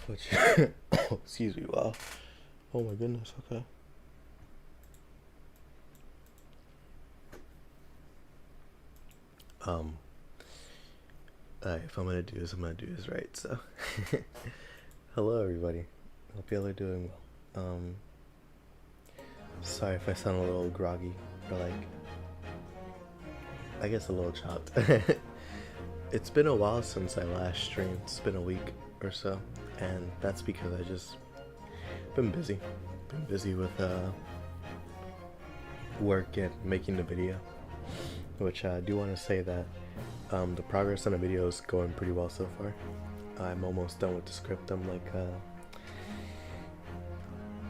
Which, excuse me, wow. Oh my goodness, okay. Um, if I'm gonna do this, I'm gonna do this right, so. Hello, everybody. Hope y'all are doing well. Sorry if I sound a little groggy, or like, I guess a little chopped. It's been a while since I last streamed. It's been a week or so, and that's because I just been busy. Been busy with work and making the video, which I do want to say that the progress on the video is going pretty well so far. I'm almost done with the script. I'm like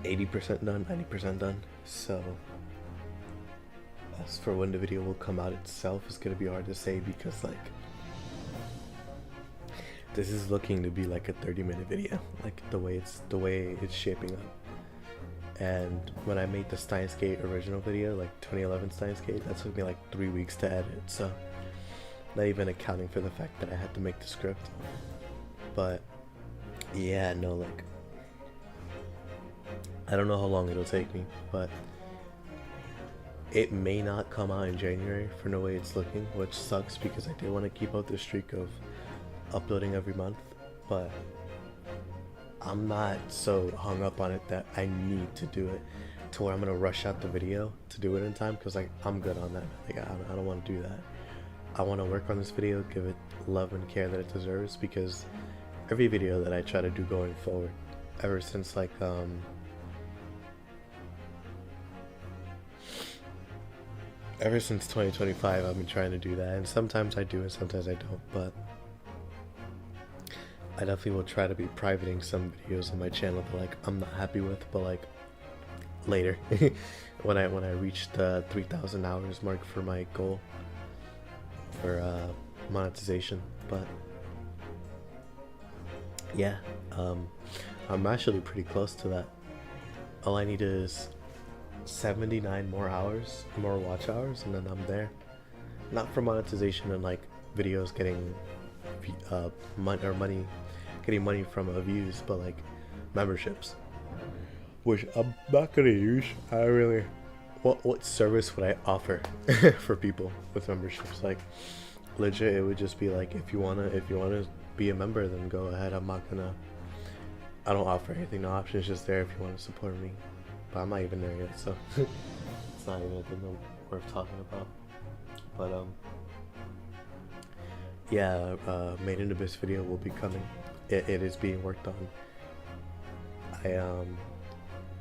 80% done, 90% done. So as for when the video will come out itself, it's gonna be hard to say because like this is looking to be like a 30-minute video, like the way it's shaping up. And when I made the Steins Gate original video, like 2011 Steins Gate, that took me like 3 weeks to edit. So not even accounting for the fact that I had to make the script. But yeah, no, like I don't know how long it'll take me, but it may not come out in January for the way it's looking, which sucks because I did want to keep up the streak of uploading every month, but I'm not so hung up on it that I need to do it to where I'm gonna rush out the video to do it in time, because like I'm good on that. Like I don't want to do that. I want to work on this video, give it love and care that it deserves, because every video that I try to do going forward, ever since like ever since 2025, I've been trying to do that, and sometimes I do and sometimes I don't, but I definitely will try to be privating some videos on my channel that like I'm not happy with, but like later when I reach the 3,000 hours mark for my goal for monetization. But yeah, I'm actually pretty close to that. All I need is 79 more hours, more watch hours, and then I'm there. Not for monetization and like videos getting money, getting money from views, but like memberships, which I'm not gonna use. I really, what service would I offer for people with memberships? Like legit, it would just be like, if you wanna be a member, then go ahead. I don't offer anything. No option is just there if you want to support me, but I'm not even there yet, so it's not even a thing worth talking about. But yeah, Made in Abyss video will be coming. It is being worked on. I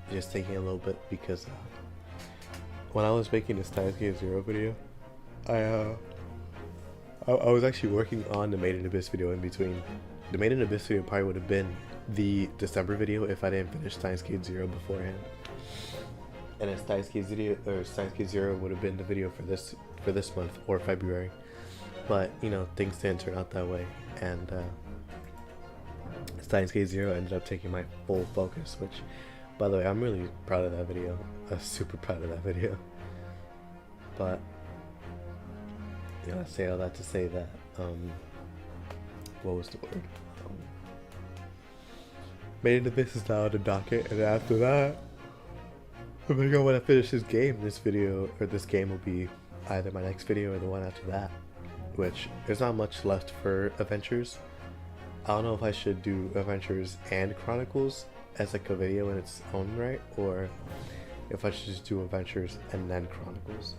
just taking a little bit because when I was making the Steins Gate Zero video, I was actually working on the Made in Abyss video in between. The Made in Abyss video probably would have been the December video if I didn't finish Steins Gate Zero beforehand. And a Steins Gate video or Steins Gate Zero would have been the video for this month or February. But you know, things didn't turn out that way, and Steins Gate Zero ended up taking my full focus, which, by the way, I'm really proud of that video. I'm super proud of that video. But you know, I say all that to say that what was the word? Made in Abyss is now on the docket, and after that, I think when I finish this game, this video or this game will be either my next video or the one after that. Which there's not much left for Adventures. I don't know if I should do Adventures and Chronicles as like a video in its own right, or if I should just do Adventures and then Chronicles.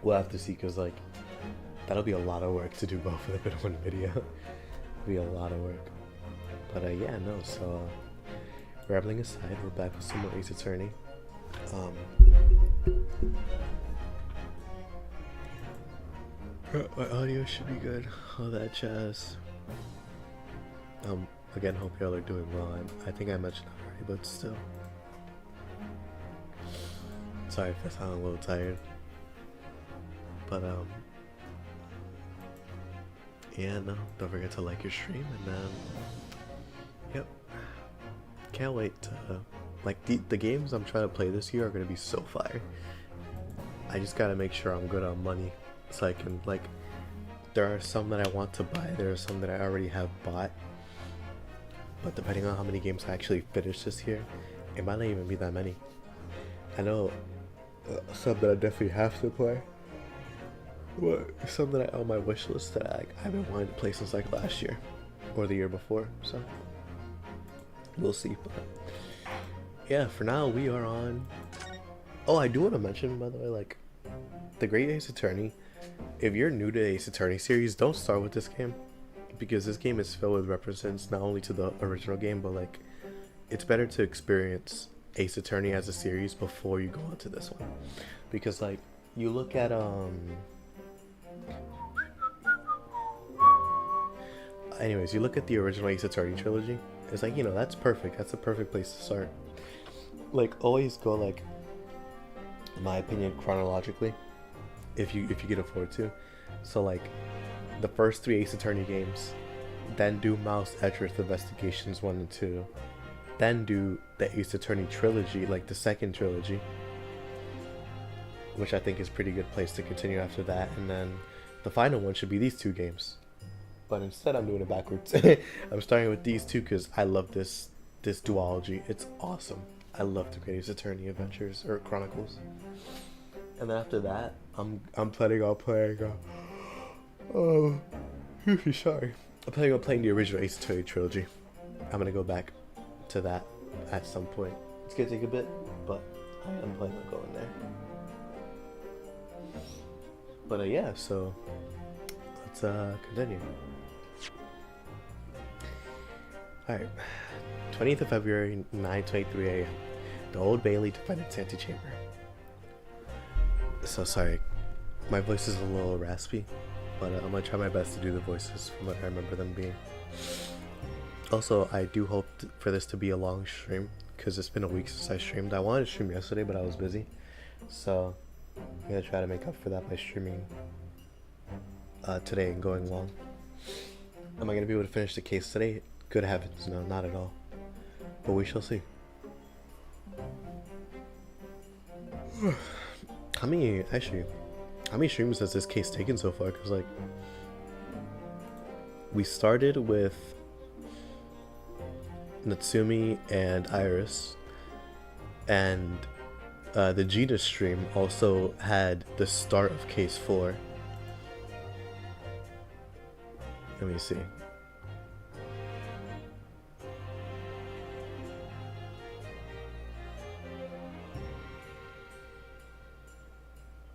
We'll have to see, because like that'll be a lot of work to do both of them in one video. It'll be a lot of work. But yeah, no, so rambling aside, we're back with some more Ace Attorney. My audio should be good, all that jazz. Again, hope y'all are doing well. I think I mentioned that already, but still. Sorry if I sound a little tired. But yeah, no, don't forget to like your stream, and yep, can't wait to like the games I'm trying to play this year are gonna be so fire. I just gotta make sure I'm good on money, so I can like. There are some that I want to buy. There are some that I already have bought. but depending on how many games I actually finish this year, it might not even be that many. I know some that I definitely have to play, but some that I on my wish list that I've been wanting to play since like last year or the year before. So we'll see. But yeah, for now we are on. Oh, I do want to mention, by the way, like the Great Ace Attorney. If you're new to the Ace Attorney series, don't start with this game, because this game is filled with references not only to the original game, but like it's better to experience Ace Attorney as a series before you go into this one, because like you look at anyways, you look at the original Ace Attorney trilogy. It's like, you know, that's perfect. That's a perfect place to start. Like always go like, in my opinion, chronologically, if you can afford to. So like the first three Ace Attorney games, then do Mouse Edgeworth Investigations 1 and 2, then do the Ace Attorney trilogy, like the second trilogy, which I think is a pretty good place to continue after that, and then the final one should be these two games. But instead I'm doing it backwards. I'm starting with these two because I love this duology. It's awesome. I love the Great Ace Attorney Adventures or Chronicles. And then after that, I'm planning on playing sorry. I'm planning on playing the original Ace Attorney trilogy. I'm gonna go back to that at some point. It's gonna take a bit, but I am planning on going there. But yeah, so let's continue. Alright, 20th of February, 9:23 a.m. The Old Bailey Defendant's Antechamber. So sorry, my voice is a little raspy, but I'm gonna try my best to do the voices from what I remember them being. Also, I do hope for this to be a long stream, because it's been a week since I streamed. I wanted to stream yesterday, but I was busy, so I'm gonna try to make up for that by streaming today and going long. Am I gonna be able to finish the case today? Good heavens, no, not at all. But we shall see. How many streams has this case taken so far? Because like, we started with Natsumi and Iris, and the Gina stream also had the start of case 4. Let me see.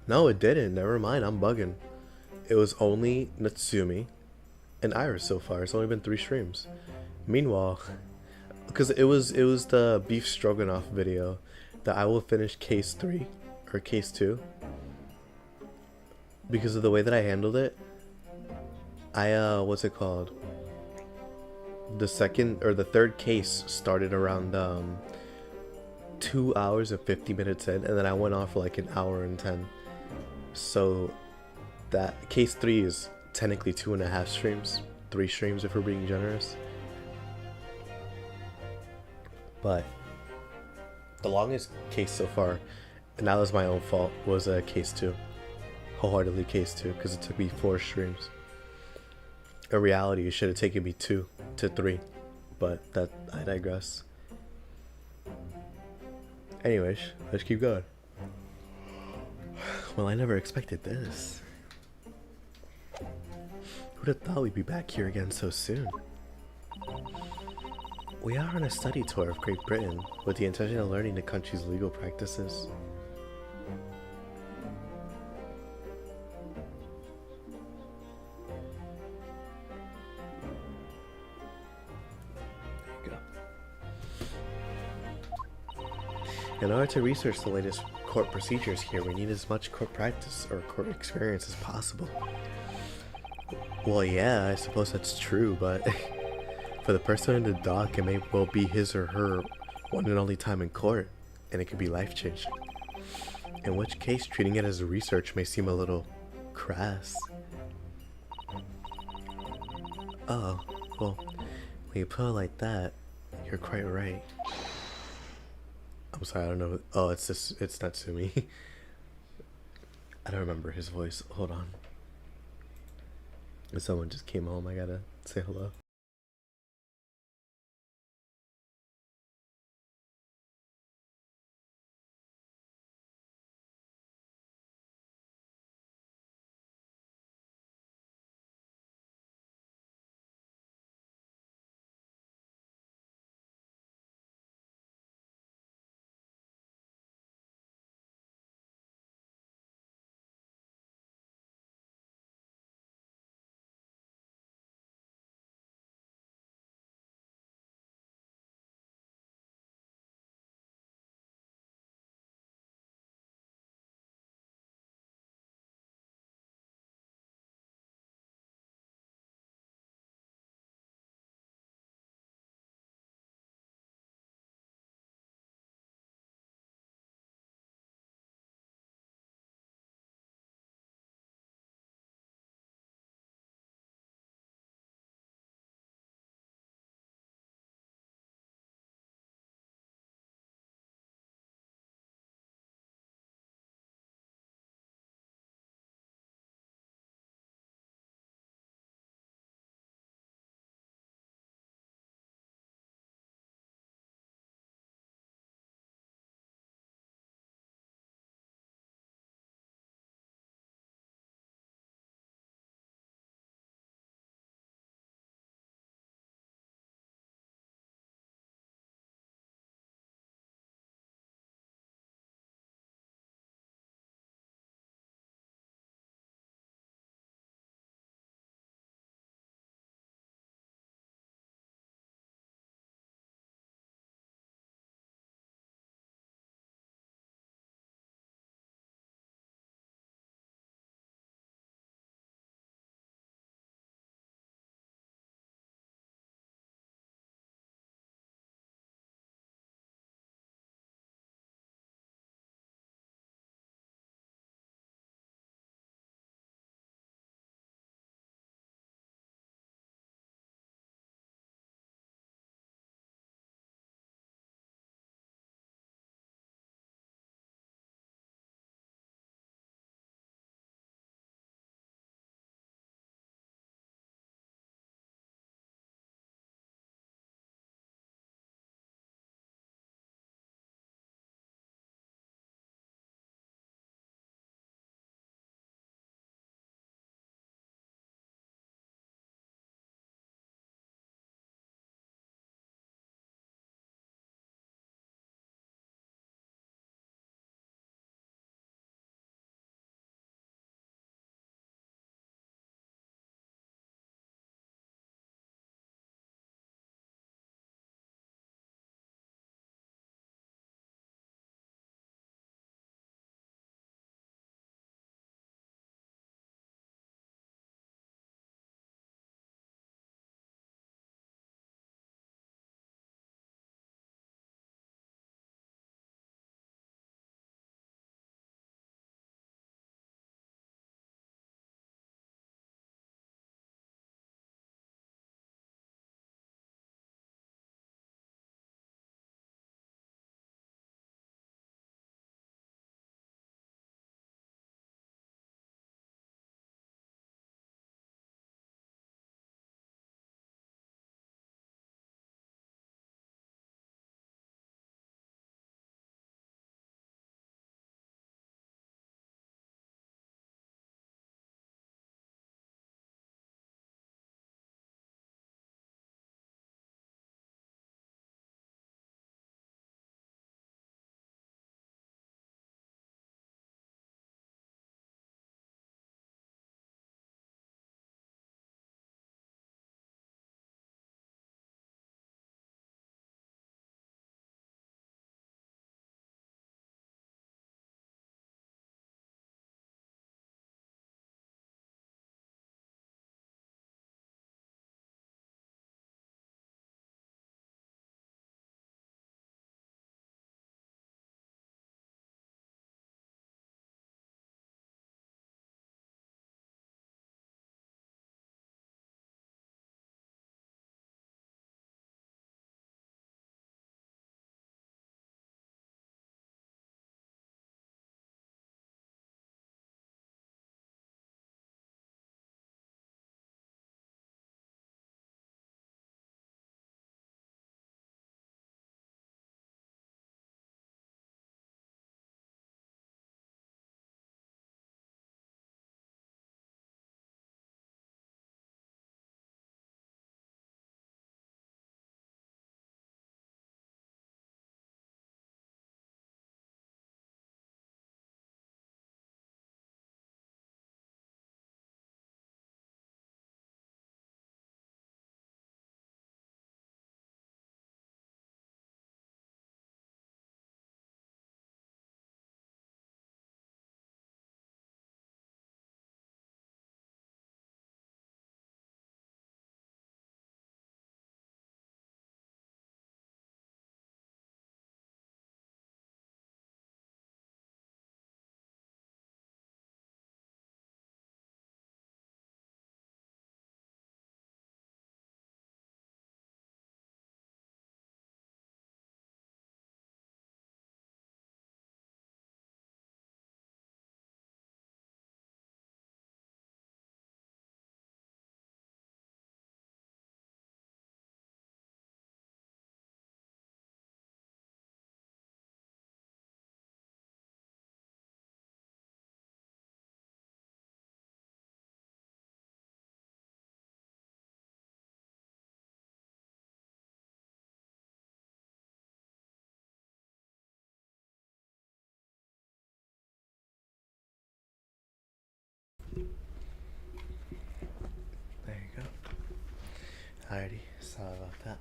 No, it didn't. Never mind. I'm bugging. It was only Natsumi and Iris so far. It's only been 3 streams. Meanwhile, because it was the beef stroganoff video that I will finish case 3 or case 2. Because of the way that I handled it, what's it called? The second or the third case started around 2 hours and 50 minutes in, and then I went on for like an hour and 10. So that case 3 is technically 2.5 streams, 3 streams if we're being generous. But the longest case so far, and that was my own fault, was case 2. Wholeheartedly case 2, because it took me 4 streams. In reality, it should have taken me 2 to 3, but that I digress. Anyways, let's keep going. Well, I never expected this. Who'd have thought we'd be back here again so soon? We are on a study tour of Great Britain with the intention of learning the country's legal practices. There you go. In order to research the latest court procedures here, we need as much court practice or court experience as possible. Well, yeah, I suppose that's true, but for the person in the dock, it may well be his or her one and only time in court, and it could be life-changing. In which case, treating it as a research may seem a little crass. Oh, well, when you put it like that, you're quite right. I'm sorry, I don't know. Oh, it's Natsumi. I don't remember his voice. Hold on. Someone just came home. I gotta say hello. Alrighty, sorry about that.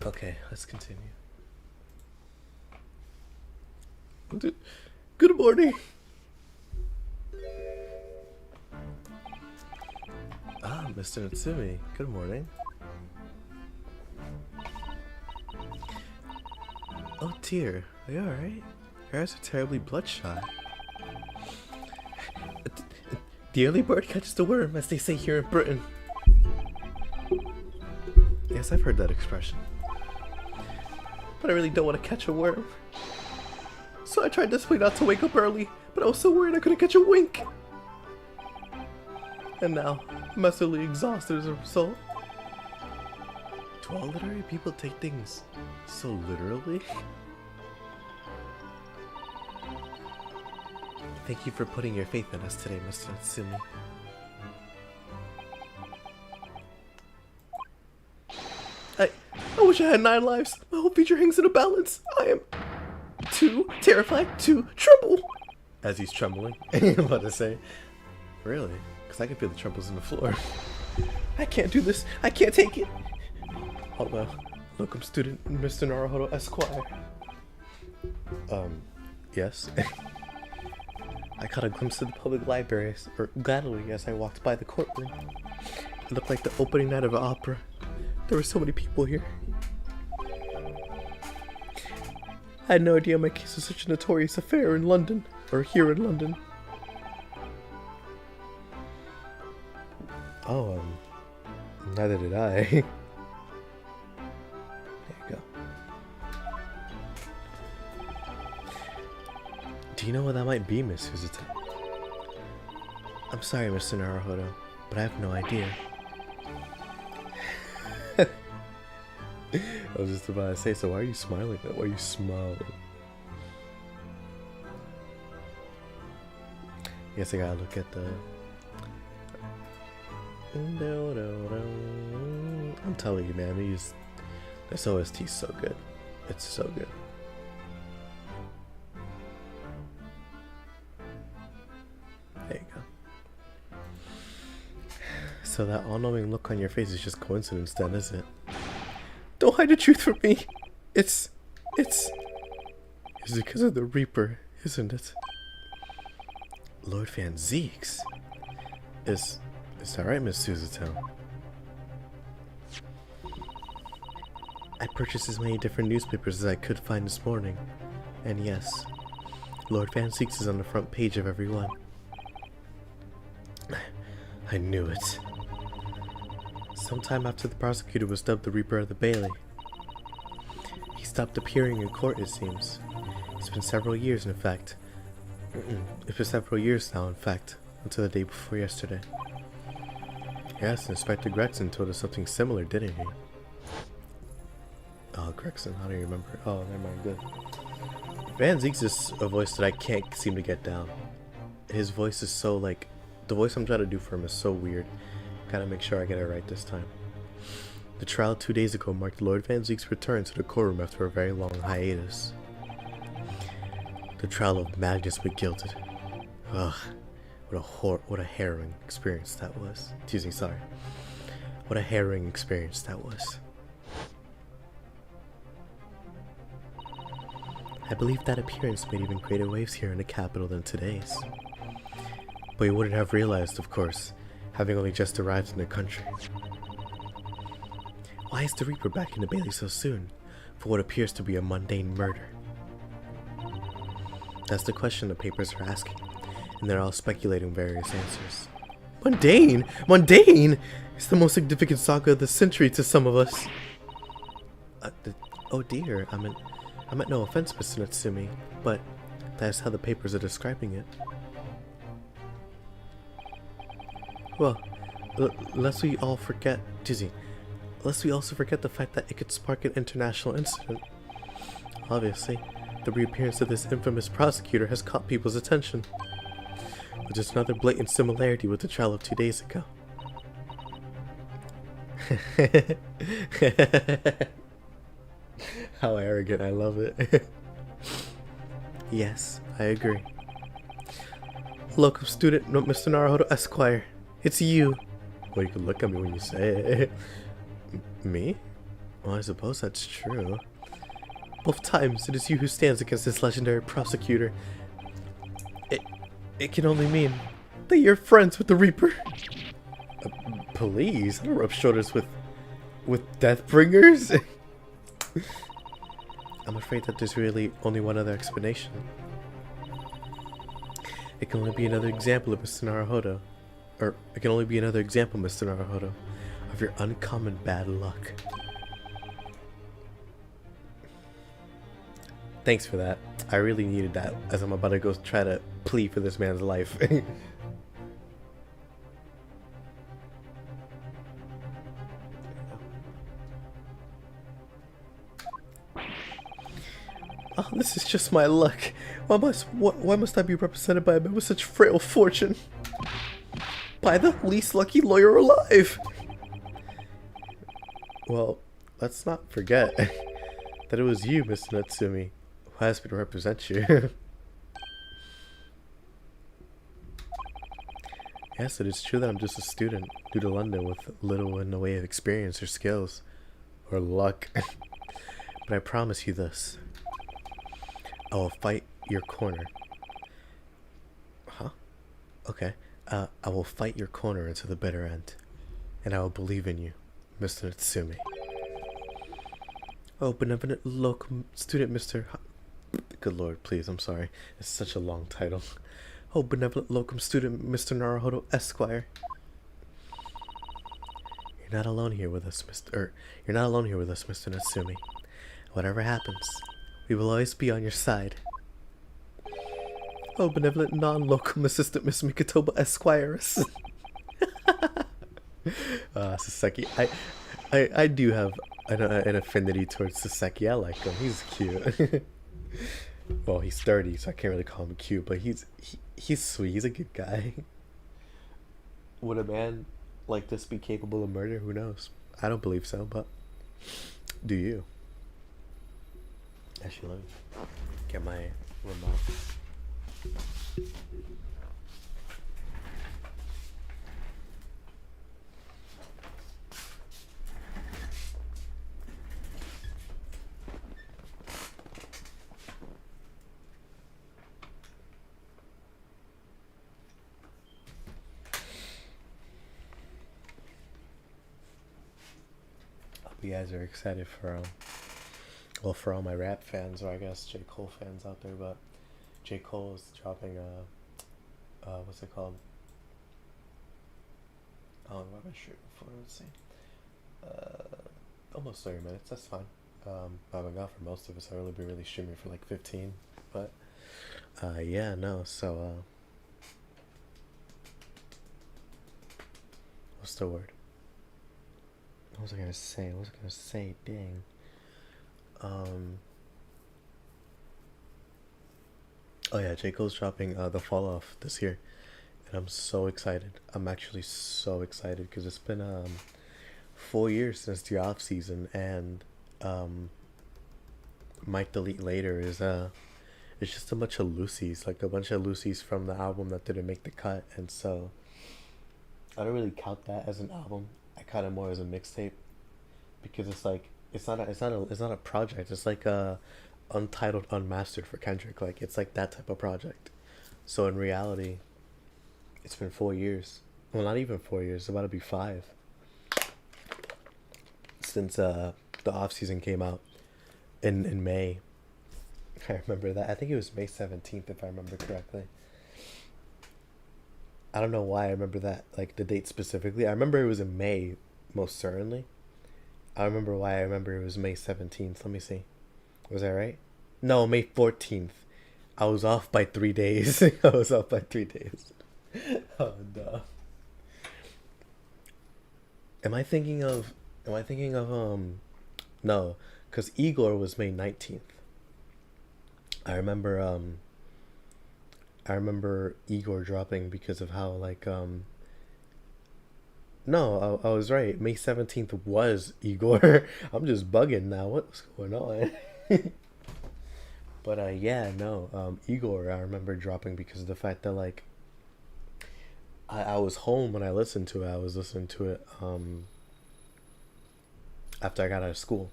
Okay, let's continue. Good morning. Ah, Mr. Natsumi. Good morning. Oh dear, are you alright? Your eyes are terribly bloodshot. The early bird catches the worm, as they say here in Britain. Yes, I've heard that expression. But I really don't want to catch a worm. So I tried desperately not to wake up early, but I was so worried I couldn't catch a wink. And now, I'm absolutely exhausted as a result. Do all literary people take things so literally? Thank you for putting your faith in us today, Mr. Natsumi. I wish I had 9 lives. My whole future hangs in a balance. I am too terrified to tremble. As he's trembling. I'm about to say. Really? Because I can feel the trembles in the floor. I can't do this. I can't take it. Hello. Locum student Mr. Naruhodo Esquire. Yes? I caught a glimpse of the public library, or gallery, as I walked by the courtroom. It looked like the opening night of an opera. There were so many people here. I had no idea my case was such a notorious affair in London, or here in London. Oh, neither did I. There you go. Do you know what that might be, Miss Suzuta? I'm sorry, Mr. Naruhodo, but I have no idea. I was just about to say, so why are you smiling? Why are you smiling? Guess I gotta look at the... I'm telling you, man, this OST is so good. It's so good. There you go. So that all-knowing look on your face is just coincidence then, isn't it? Don't hide the truth from me. It's because of the Reaper, isn't it? Lord Van Zeeks? Is that right, Miss Suzuto? I purchased as many different newspapers as I could find this morning. And yes, Lord Van Zeeks is on the front page of every one. I knew it. Sometime after the prosecutor was dubbed the Reaper of the Bailey, he stopped appearing in court, it seems. It's been several years, in fact. It's been several years now, in fact, until the day before yesterday. Yes, Inspector Gregson told us something similar, didn't he? Oh, Gregson, how do you remember? Oh, never mind, good. Van Zeeks is a voice that I can't seem to get down. His voice is so, like, the voice I'm trying to do for him is so weird. Gotta make sure I get it right this time. The trial 2 days ago marked Lord Van Zeek's return to the courtroom after a very long hiatus. The trial of Magnus McGilded. Ugh, what a harrowing experience that was. Excuse me, sorry. What a harrowing experience that was. I believe that appearance made even greater waves here in the capital than today's. But you wouldn't have realized, of course, having only just arrived in the country. Why is the Reaper back in the Bailey so soon, for what appears to be a mundane murder? That's the question the papers are asking, and they're all speculating various answers. Mundane? Mundane? It's the most significant saga of the century to some of us. Oh dear, I meant no offense, Mr. Natsumi, but that's how the papers are describing it. Well, lest we also forget the fact that it could spark an international incident. Obviously, the reappearance of this infamous prosecutor has caught people's attention, which is another blatant similarity with the trial of 2 days ago. How arrogant, I love it. Yes, I agree. Locum student, no, Mr. Naruhodo Esquire. It's you. Well, you can look at me when you say it. Me? Well, I suppose that's true. Both times, it is you who stands against this legendary prosecutor. It can only mean that you're friends with the Reaper. Please, I don't rub shoulders with Deathbringers. I'm afraid that there's really only one other explanation. It can only be another example of Mr. Naruhodo. Or, it can only be another example, Mr. Naruhodo, of your uncommon bad luck. Thanks for that. I really needed that, as I'm about to go try to plead for this man's life. Oh, this is just my luck. Why must I be represented by a man with such frail fortune? By the least lucky lawyer alive! Well, let's not forget that it was you, Mr. Natsumi, who asked me to represent you. Yes, it is true that I'm just a student due to London with little in the way of experience or skills. Or luck. But I promise you this. I will fight your corner. Huh? Okay. I will fight your corner into the bitter end. And I will believe in you, Mr. Natsumi. Oh, benevolent locum student, Mr. Good lord, please, I'm sorry. It's such a long title. Oh, benevolent locum student, Mr. Naruhodo Esquire. You're not alone here with us, Mr. Natsumi. Whatever happens, we will always be on your side. Oh, benevolent non-locum assistant, Miss Mikatoba Esquire. Saseki. I do have an affinity towards Saseki. I like him. He's cute. Well, he's 30, so I can't really call him cute, but he's sweet. He's a good guy. Would a man like this be capable of murder? Who knows? I don't believe so, but do you? Actually, let me get my remote. Hope you guys are excited for well, for all my rap fans, or I guess J. Cole fans out there, but J. Cole is dropping what's it called? What am I shooting for? Let's see. Almost 30 minutes, that's fine. I've been gone for most of it, so I'll really be really streaming for like 15. But, yeah, no, so, what's the word? What was I gonna say? Dang. Oh yeah, J. Cole's dropping The Fall Off this year, and I'm so excited. I'm actually so excited because it's been 4 years since the off season, and Might Delete Later is it's just a bunch of Lucy's, like a bunch of Lucy's from the album that didn't make the cut, and so I don't really count that as an album. I count it more as a mixtape because it's like it's not a project. It's like a untitled, unmastered for Kendrick. Like it's like that type of project. So in reality, it's been 4 years. Well, not even 4 years. It's about to be 5 since the off season came out in May. I remember that. I think it was May 17th, if I remember correctly. I don't know why I remember that, like the date specifically. I remember it was in May, most certainly. I remember why I remember it was May 17th. Let me see. Was that right? No, May 14th. I was off by 3 days. I was off by 3 days. Oh no. Am I thinking of no, because Igor was May 19th. I remember Igor dropping because of how like no, I was right. May 17th was Igor. I'm just bugging now. What's going on? But yeah, no, Igor, I remember dropping because of the fact that like I was home when I listened to it. I was listening to it after I got out of school,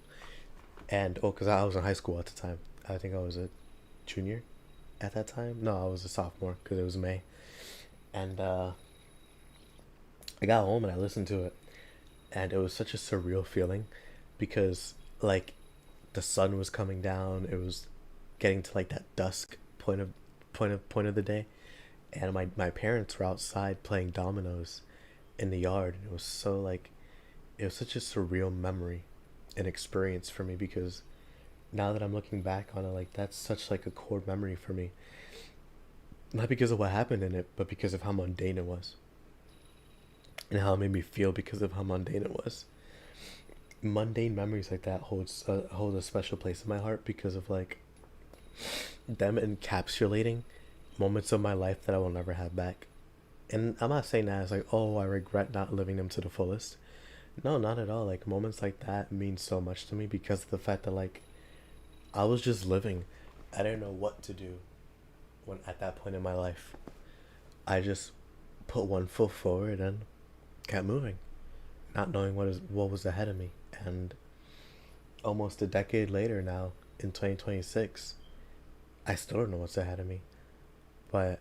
and oh, because I was in high school at the time. I think I was a junior at that time. No, I was a sophomore because it was May, and I got home and I listened to it, and it was such a surreal feeling because like the sun was coming down. It was getting to like that dusk point of the day, and my parents were outside playing dominoes in the yard, and it was so like it was such a surreal memory and experience for me because now that I'm looking back on it, like that's such like a core memory for me. Not because of what happened in it, but because of how mundane it was and how it made me feel because of how mundane it was. Mundane memories like that hold a special place in my heart because of like them encapsulating moments of my life that I will never have back. And I'm not saying that as like, oh, I regret not living them to the fullest. No, not at all. Like moments like that mean so much to me because of the fact that like I was just living. I didn't know what to do when at that point in my life. I just put one foot forward and kept moving, not knowing what was ahead of me. And almost a decade later now, in 2026, I still don't know what's ahead of me. But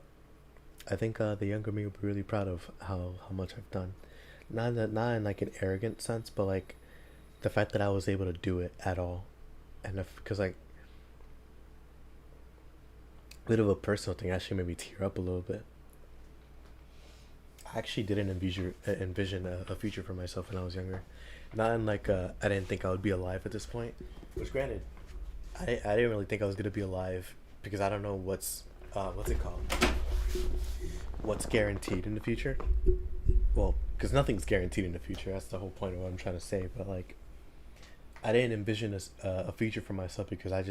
I think the younger me will be really proud of how much I've done. Not in like an arrogant sense, but like the fact that I was able to do it at all, and because like a bit of a personal thing actually made me tear up a little bit. I actually didn't envision a future for myself when I was younger. Not in like I didn't think I would be alive at this point. Which granted, I didn't really think I was gonna be alive because I don't know what's it called? What's guaranteed in the future? Well, because nothing's guaranteed in the future. That's the whole point of what I'm trying to say. But like, I didn't envision a future for myself because I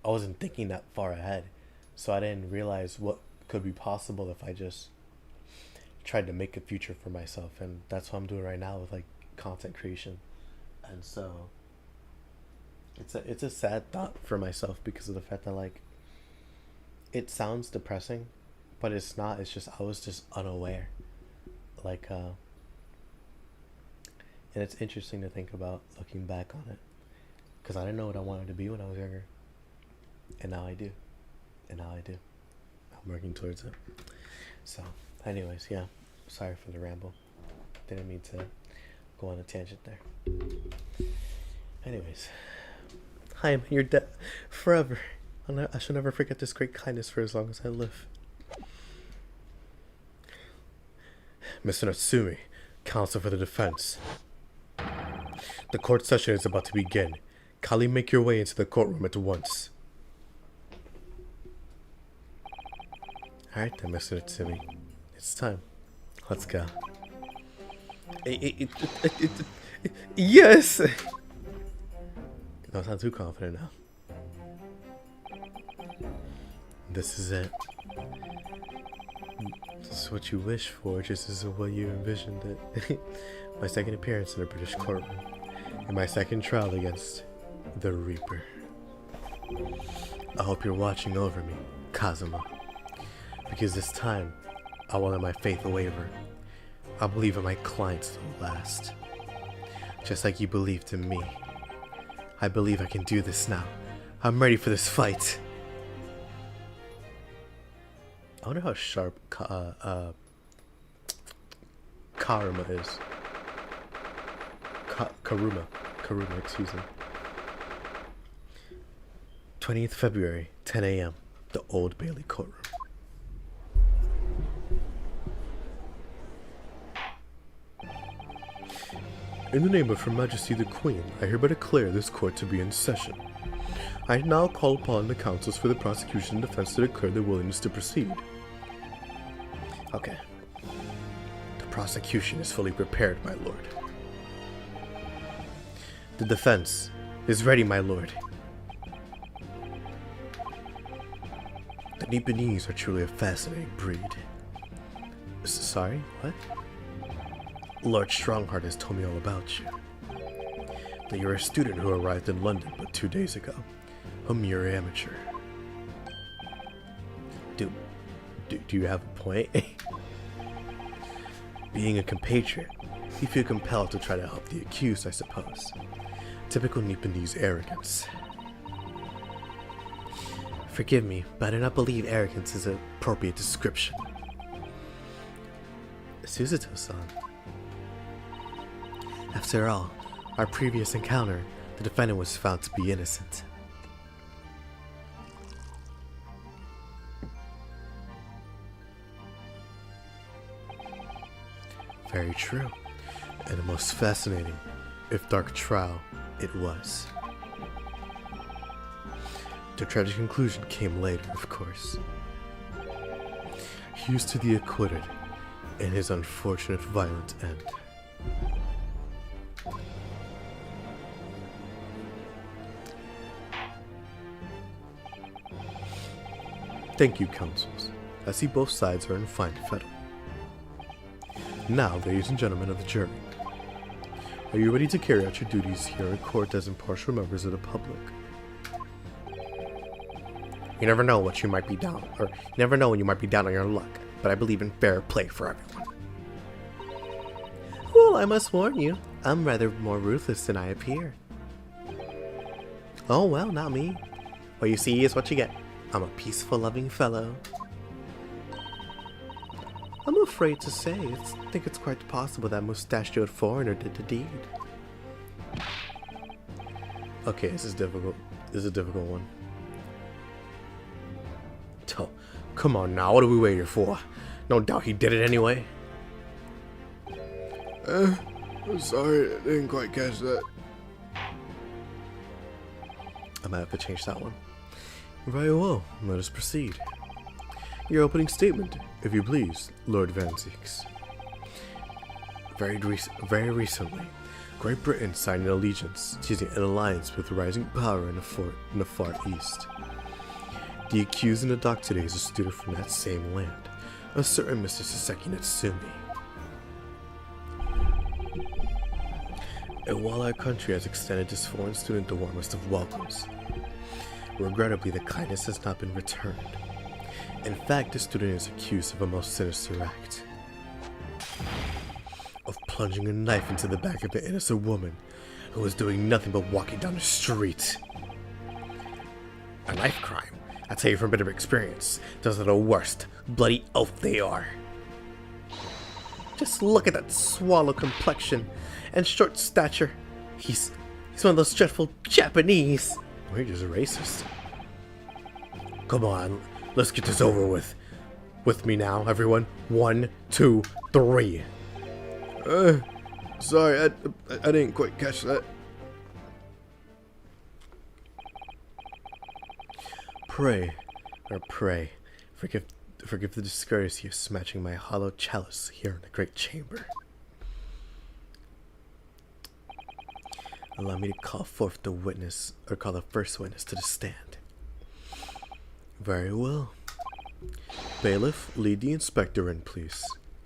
wasn't thinking that far ahead. So I didn't realize what could be possible if I just tried to make a future for myself. And that's what I'm doing right now with like content creation. And so it's a sad thought for myself because of the fact that like it sounds depressing, but it's not. It's just I was just unaware. Like and it's interesting to think about looking back on it because I didn't know what I wanted to be when I was younger, and now I do. I'm working towards it. So anyways, yeah, sorry for the ramble. Didn't mean to go on a tangent there. Anyways, I am your debt forever. I shall never forget this great kindness for as long as I live. Mr. Natsumi, counsel for the defense. The court session is about to begin. Kindly make your way into the courtroom at once. Alright then, Mr. Natsumi. It's time. Let's go. Yes! Don't sound too confident now. This is it. This is what you wish for, just as what you envisioned it. My second appearance in a British courtroom, and my second trial against the Reaper. I hope you're watching over me, Kazuma, because this time I won't let my faith waver. I believe in my clients to the last, just like you believed in me. I believe I can do this now. I'm ready for this fight. I wonder how sharp Karuma is. Karuma, excuse me. 20th February, 10 a.m. The Old Bailey courtroom. In the name of Her Majesty the Queen, I hereby declare this court to be in session. I now call upon the counsels for the prosecution and defense to declare their willingness to proceed. Okay. The prosecution is fully prepared, my lord. The defense is ready, my lord. The Nipponese are truly a fascinating breed. Sorry, what? Lord Strongheart has told me all about you. That you're a student who arrived in London but 2 days ago. A mere amateur. Do you have a point? Being a compatriot, you feel compelled to try to help the accused, I suppose. Typical Nipponese arrogance. Forgive me, but I do not believe arrogance is an appropriate description. Suzuto-san. After all, our previous encounter, the defendant was found to be innocent. Very true, and a most fascinating, if dark trial, it was. The tragic conclusion came later, of course. Here's to the acquitted, and his unfortunate violent end. Thank you, counsels. I see both sides are in fine fettle. Now, ladies and gentlemen of the jury, are you ready to carry out your duties here in court as impartial members of the public? You never know what you might be down, or you never know when you might be down on your luck, but I believe in fair play for everyone. Well, I must warn you, I'm rather more ruthless than I appear. Oh well, not me. What you see is what you get. I'm a peaceful, loving fellow. I'm afraid to say, I think it's quite possible that mustachioed foreigner did the deed. Okay, this is difficult. This is a difficult one. Oh, come on now, what are we waiting for? No doubt he did it anyway. I'm sorry, I didn't quite catch that. I might have to change that one. Very well, let us proceed. Your opening statement, if you please, Lord Van Zieks. Very recently, Great Britain signed an alliance with rising power in the Far East. The accused in the dock today is a student from that same land, a certain Mr. Saseki Natsumi. And while our country has extended this foreign student the warmest of welcomes, regrettably the kindness has not been returned. In fact, the student is accused of a most sinister act. Of plunging a knife into the back of an innocent woman who was doing nothing but walking down the street. A knife crime? I tell you from bitter experience, those are the worst bloody oaf they are. Just look at that swallow complexion and short stature. He's one of those dreadful Japanese. We're just racist. Come on, let's get this over with. With me now, everyone. 1, 2, 3. Sorry, I didn't quite catch that. Pray, forgive the discourtesy of smashing my hollow chalice here in the great chamber. Allow me to call forth the witness, or call the first witness to the stand. Very well. Bailiff, lead the inspector in, please.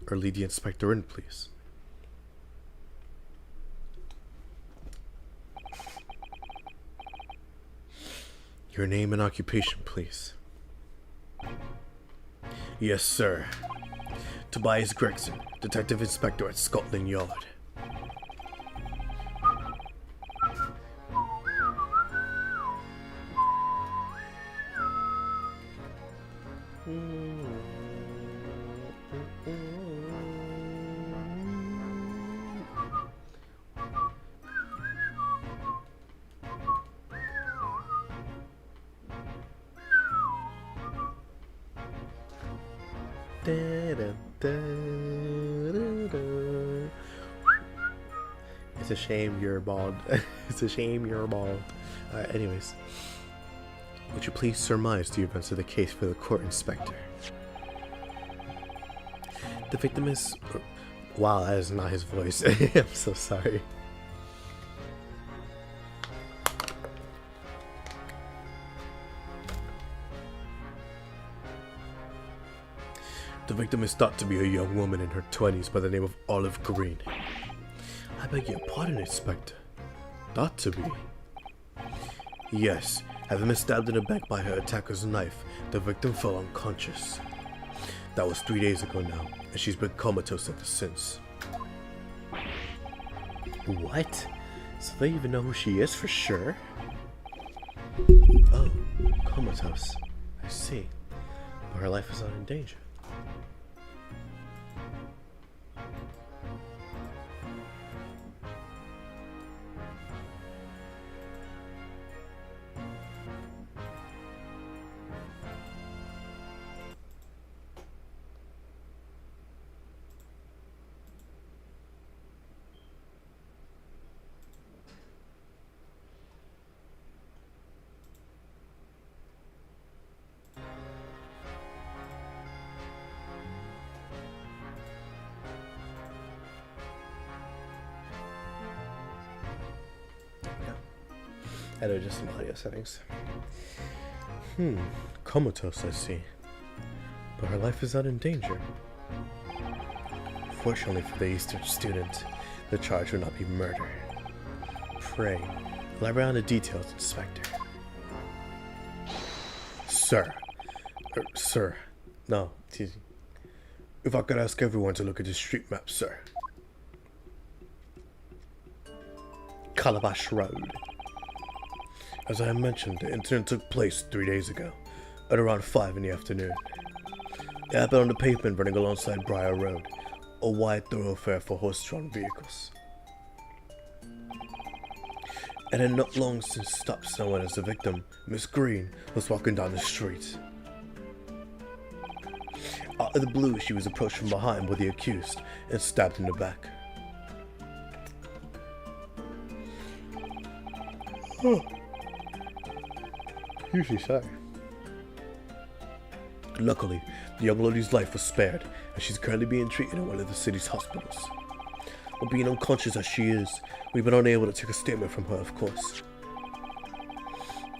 Or lead the inspector in, please. Your name and occupation, please. Yes, sir. Tobias Gregson, Detective Inspector at Scotland Yard. It's a shame you're bald. It's a shame you're bald. Anyways, would you please surmise the events of the case for the court inspector? The victim is... Wow, that is not his voice. I'm so sorry. The victim is thought to be a young woman in her 20s by the name of Olive Green. I beg your pardon, Inspector. Thought to be? Yes, Having been stabbed in the back by her attacker's knife, the victim fell unconscious. That was 3 days ago now, and she's been comatose ever since. What? So they even know who she is for sure? Oh, comatose. I see. But her life is not in danger. Hello, just some audio settings. Comatose, I see. But her life is not in danger. Fortunately for the Eastern student, the charge will not be murder. Pray, elaborate on the details, Inspector. Sir. Sir. No, it's easy. If I could ask everyone to look at the street map, sir. Calabash Road. As I mentioned, the incident took place 3 days ago, at around 5 in the afternoon. It happened on the pavement running alongside Briar Road, a wide thoroughfare for horse-drawn vehicles. It had not long since stopped someone as the victim, Miss Green, was walking down the street. Out of the blue, she was approached from behind by the accused and stabbed in the back. Usually so. Luckily, the young lady's life was spared, and she's currently being treated in one of the city's hospitals. But being unconscious as she is, we've been unable to take a statement from her, of course.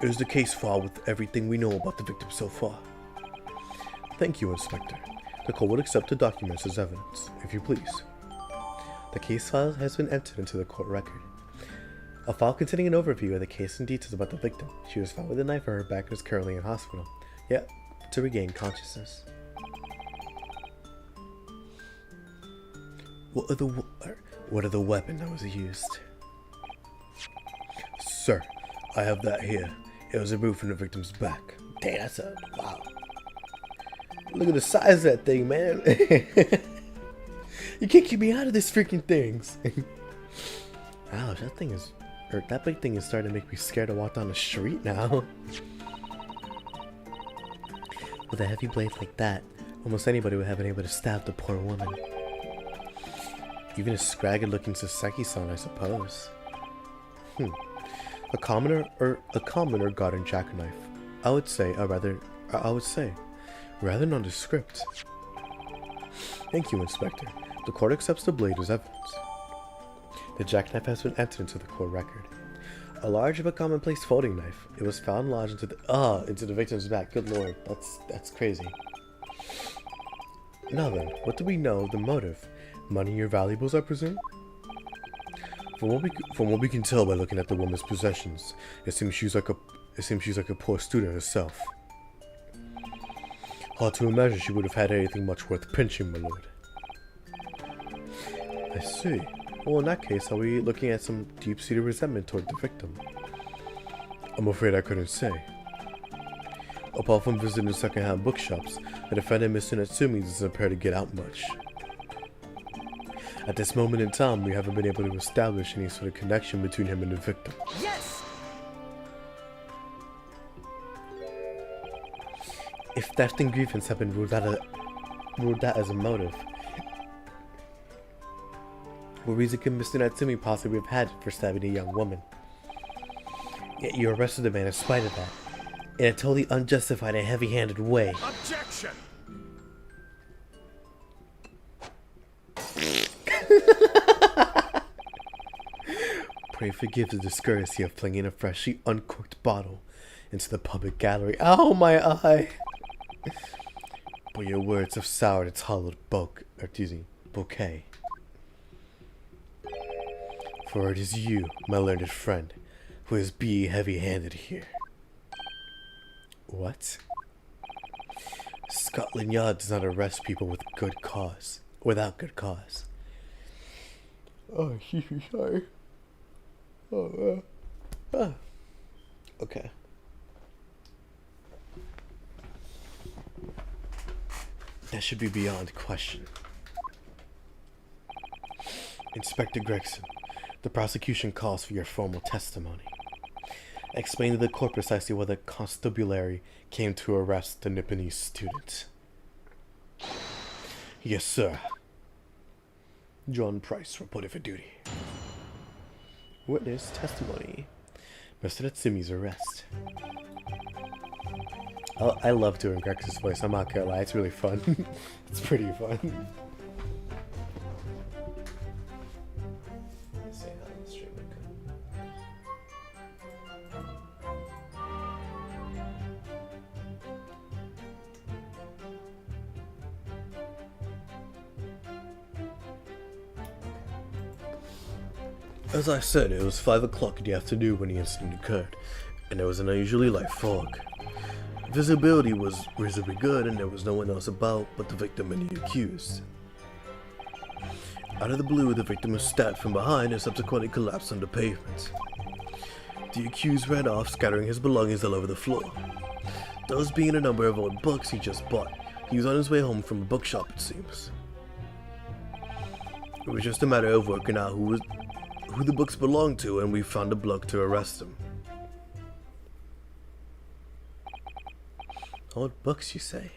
Here's the case file with everything we know about the victim so far. Thank you, Inspector. The court will accept the documents as evidence, if you please. The case file has been entered into the court record. A file containing an overview of the case and details about the victim. She was found with a knife in her back and is currently in hospital. Yep, to regain consciousness. What are the weapon that was used? Sir, I have that here. It was removed from the victim's back. Dang, that's a wow. Look at the size of that thing, man. You can't keep me out of these freaking things. Ouch, that thing is... that big thing is starting to make me scared to walk down the street now. With a heavy blade like that, almost anybody would have been able to stab the poor woman. Even a scragged-looking Saseki-san, I suppose. A commoner garden jackknife. I would say, rather nondescript. Thank you, Inspector. The court accepts the blade as evidence. The jackknife has been entered into the court record. A large but commonplace folding knife. It was found lodged into the victim's back. Good lord, that's crazy. Now then, what do we know of the motive? Money or valuables, I presume? From what we can tell by looking at the woman's possessions, it seems she's like a poor student herself. Hard to imagine she would have had anything much worth pinching, my lord. I see. Well, in that case, are we looking at some deep-seated resentment toward the victim? I'm afraid I couldn't say. Apart from visiting second-hand bookshops, the defendant, Mr. Natsumi, doesn't appear to get out much. At this moment in time, we haven't been able to establish any sort of connection between him and the victim. Yes! If theft and grievance have been ruled out as a motive, what reason could Mr. Natsumi possibly have had for stabbing a young woman? Yet you arrested the man in spite of that, in a totally unjustified and heavy-handed way. Objection! Pray forgive the discourtesy of flinging a freshly uncorked bottle into the public gallery. Ow, my eye! But your words have soured its hollowed bouquet. For it is you, my learned friend, who is being heavy-handed here. What? Scotland Yard does not arrest people with good cause. Without good cause. Oh, sorry. Okay. That should be beyond question. Inspector Gregson, the prosecution calls for your formal testimony. Explain to the court precisely why the constabulary came to arrest the Nipponese student. Yes, sir. John Price, reported for duty. Witness testimony. Mr. Natsumi's arrest. Oh, I love doing Gregson's voice, I'm not gonna lie, it's really fun. It's pretty fun. As I said, it was 5 o'clock in the afternoon when the incident occurred, and there was an unusually light fog. Visibility was reasonably good, and there was no one else about but the victim and the accused. Out of the blue, the victim was stabbed from behind and subsequently collapsed on the pavement. The accused ran off, scattering his belongings all over the floor. Those being a number of old books he just bought. He was on his way home from a bookshop, it seems. It was just a matter of working out who the books belonged to, and we found a bloke to arrest him. Old books, you say?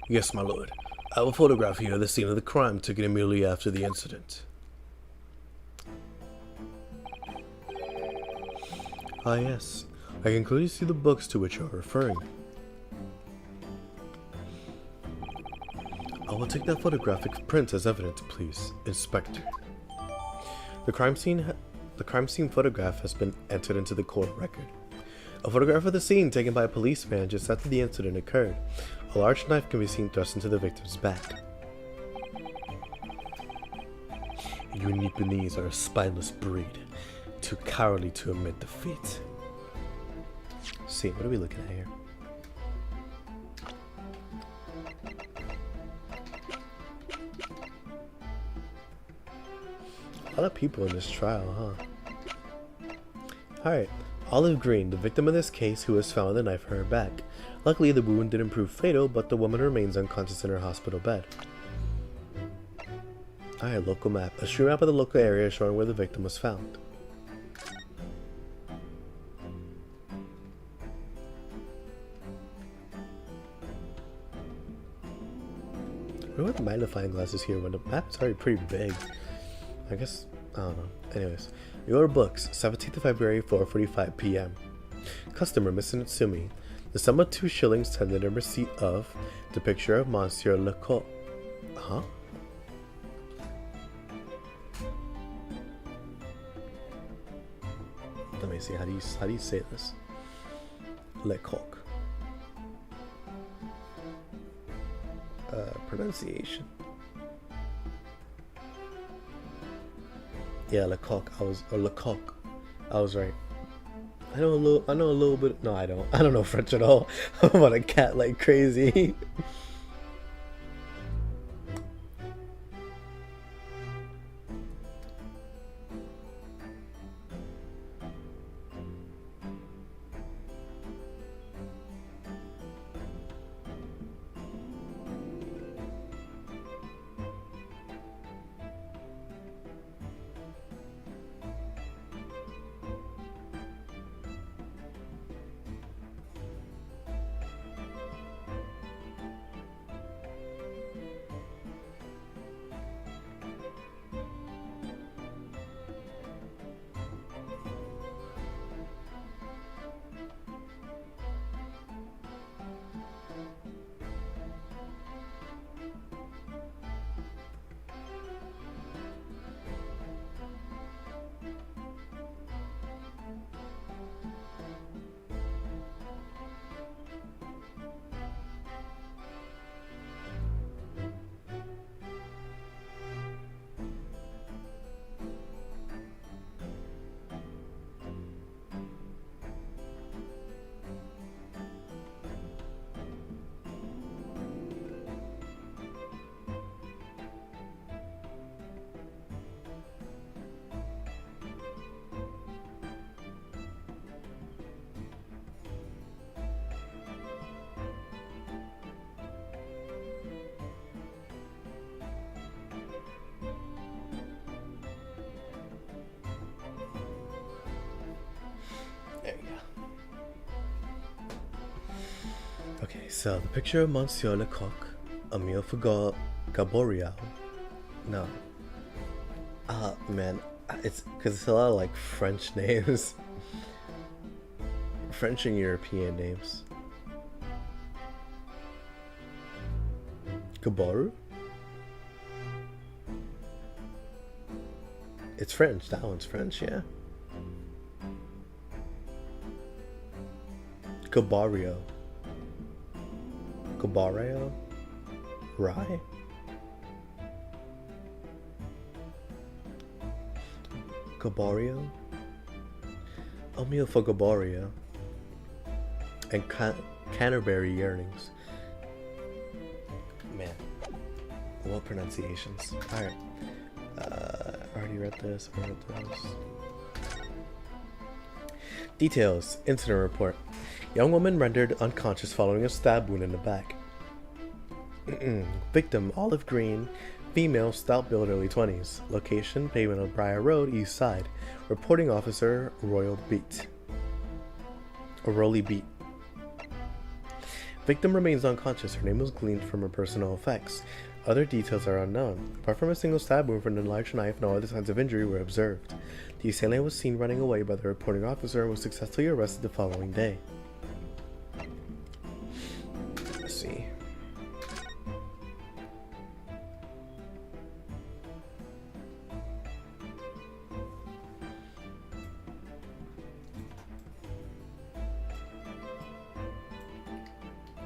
Yes, my lord. I have a photograph here of the scene of the crime taken immediately after the incident. Ah, yes. I can clearly see the books to which you are referring. I will take that photographic print as evidence, please, Inspector. The crime scene photograph has been entered into the court record. A photograph of the scene taken by a policeman just after the incident occurred. A large knife can be seen thrust into the victim's back. You Nipponese are a spineless breed, too cowardly to admit defeat. See, what are we looking at here? A lot of people in this trial, huh? Alright, Olive Green, the victim in this case who was found with a knife in her back. Luckily, the wound didn't prove fatal, but the woman remains unconscious in her hospital bed. Alright, local map. A street map of the local area showing where the victim was found. Where are the magnifying glasses here when the map is already pretty big? I guess, I don't know. Anyways, your books, 17th of February, 4:45 p.m. Customer, Mr. Natsumi. The sum of 2 shillings tendered in receipt of the picture of Monsieur Lecoq. Huh? Let me see. How do you say this? Lecoq. Pronunciation. Yeah, Lecoq. Lecoq. I was right. I know a little bit. No, I don't. I don't know French at all. I'm about a cat like crazy. Okay, so the picture of Monsieur Lecoq, Emile for Gaboriau. No. Man, it's because it's a lot of like French names. French and European names. Gaboru? It's French. That one's French, yeah. Gabario. Gabario? Rye? Gabario? Emile for Gabario. And Canterbury earrings. Man. What pronunciations. Alright. Already read this. Details. Incident report. Young woman rendered unconscious following a stab wound in the back. Victim, olive green. Female, stout build, early 20s. Location, pavement of Briar Road, east side. Reporting officer, Royal Beat. Or Rolly Beat. Victim remains unconscious. Her name was gleaned from her personal effects. Other details are unknown. Apart from a single stab wound and a large knife, no other signs of injury were observed. The assailant was seen running away by the reporting officer and was successfully arrested the following day. Let's see.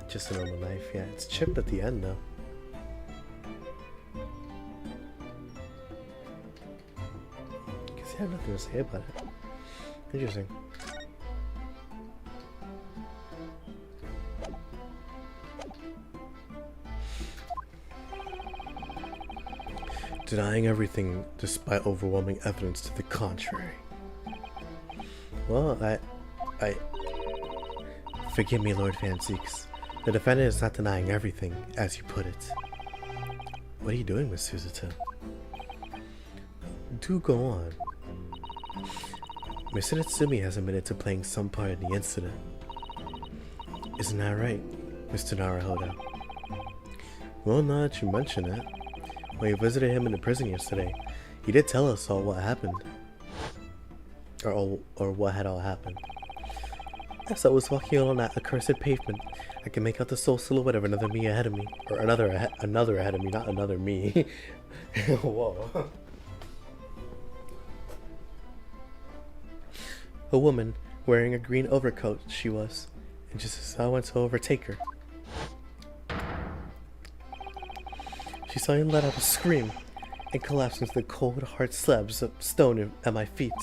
Just a normal knife, yeah. It's chipped at the end though. Guess I have nothing to say about it. Interesting. Denying everything despite overwhelming evidence to the contrary. Well, I forgive me, Lord Fanseeks. The defendant is not denying everything, as you put it. What are you doing, Miss Suzuta? Do go on. Mr. Natsumi has admitted to playing some part in the incident. Isn't that right, Mr. Naruhodo? Well, now that you mention it, when you visited him in the prison yesterday, he did tell us all what happened. Or what had all happened. As I was walking along that accursed pavement, I can make out the sole silhouette of another me ahead of me. Or another ahead of me, not another me. Whoa. A woman, wearing a green overcoat, she was. And just as I went to overtake her, she suddenly let out a scream and collapsed into the cold, hard slabs of stone at my feet.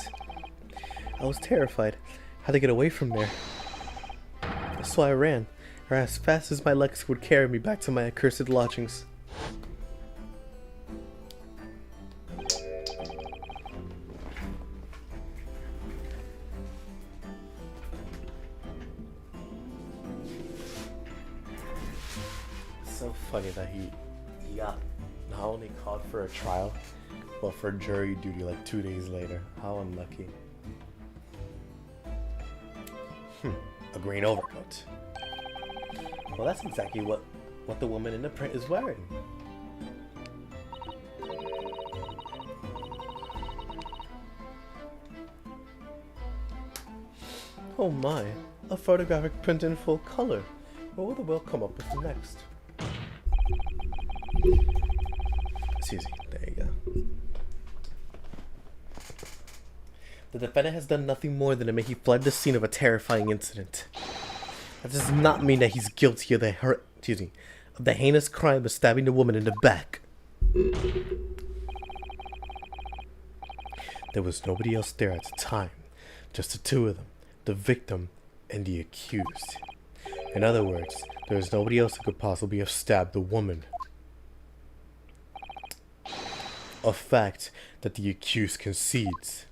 I was terrified. Had to get away from there. So I ran as fast as my legs would carry me back to my accursed lodgings. It's so funny that he got not only called for a trial, but for jury duty like 2 days later. How unlucky. A green overcoat. Well, that's exactly what the woman in the print is wearing. Oh my, a photographic print in full color. What will the will come up with next? Excuse me, there you go. The defendant has done nothing more than admit he fled the scene of a terrifying incident. That does not mean that he's guilty of the heinous crime of stabbing the woman in the back. There was nobody else there at the time, just the two of them, the victim and the accused. In other words, there was nobody else who could possibly have stabbed the woman. A fact that the accused concedes.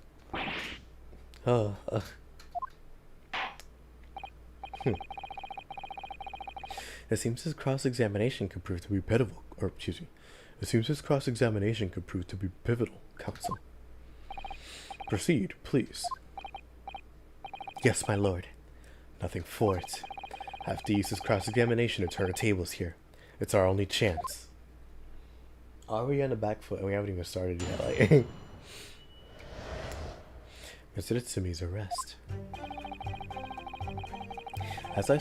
It seems his cross-examination could prove to be pivotal. Counsel. Proceed, please. Yes, my lord. Nothing for it. Have to use this cross-examination to turn the tables here. It's our only chance. Are we on the back foot? We haven't even started yet. Like, consider Simi's arrest. As I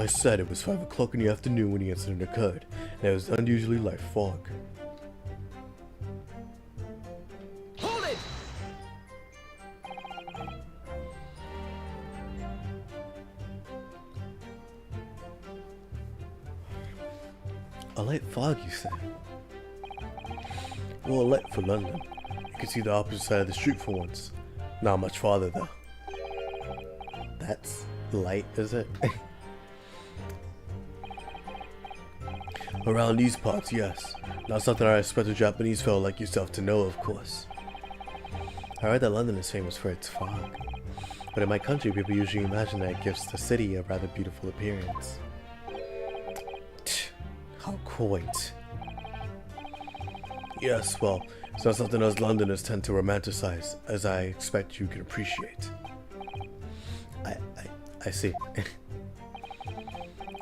said, it was 5 o'clock in the afternoon when the incident occurred, and it was unusually light fog. Hold it! A light fog, you said? Well, light for London. You can see the opposite side of the street for once. Not much farther, though. That's light, is it? Around these parts, yes. Not something I expect a Japanese fellow like yourself to know, of course. I read that London is famous for its fog. But in my country, people usually imagine that it gives the city a rather beautiful appearance. How quaint. Yes, well, it's not something us Londoners tend to romanticize, as I expect you can appreciate. I see.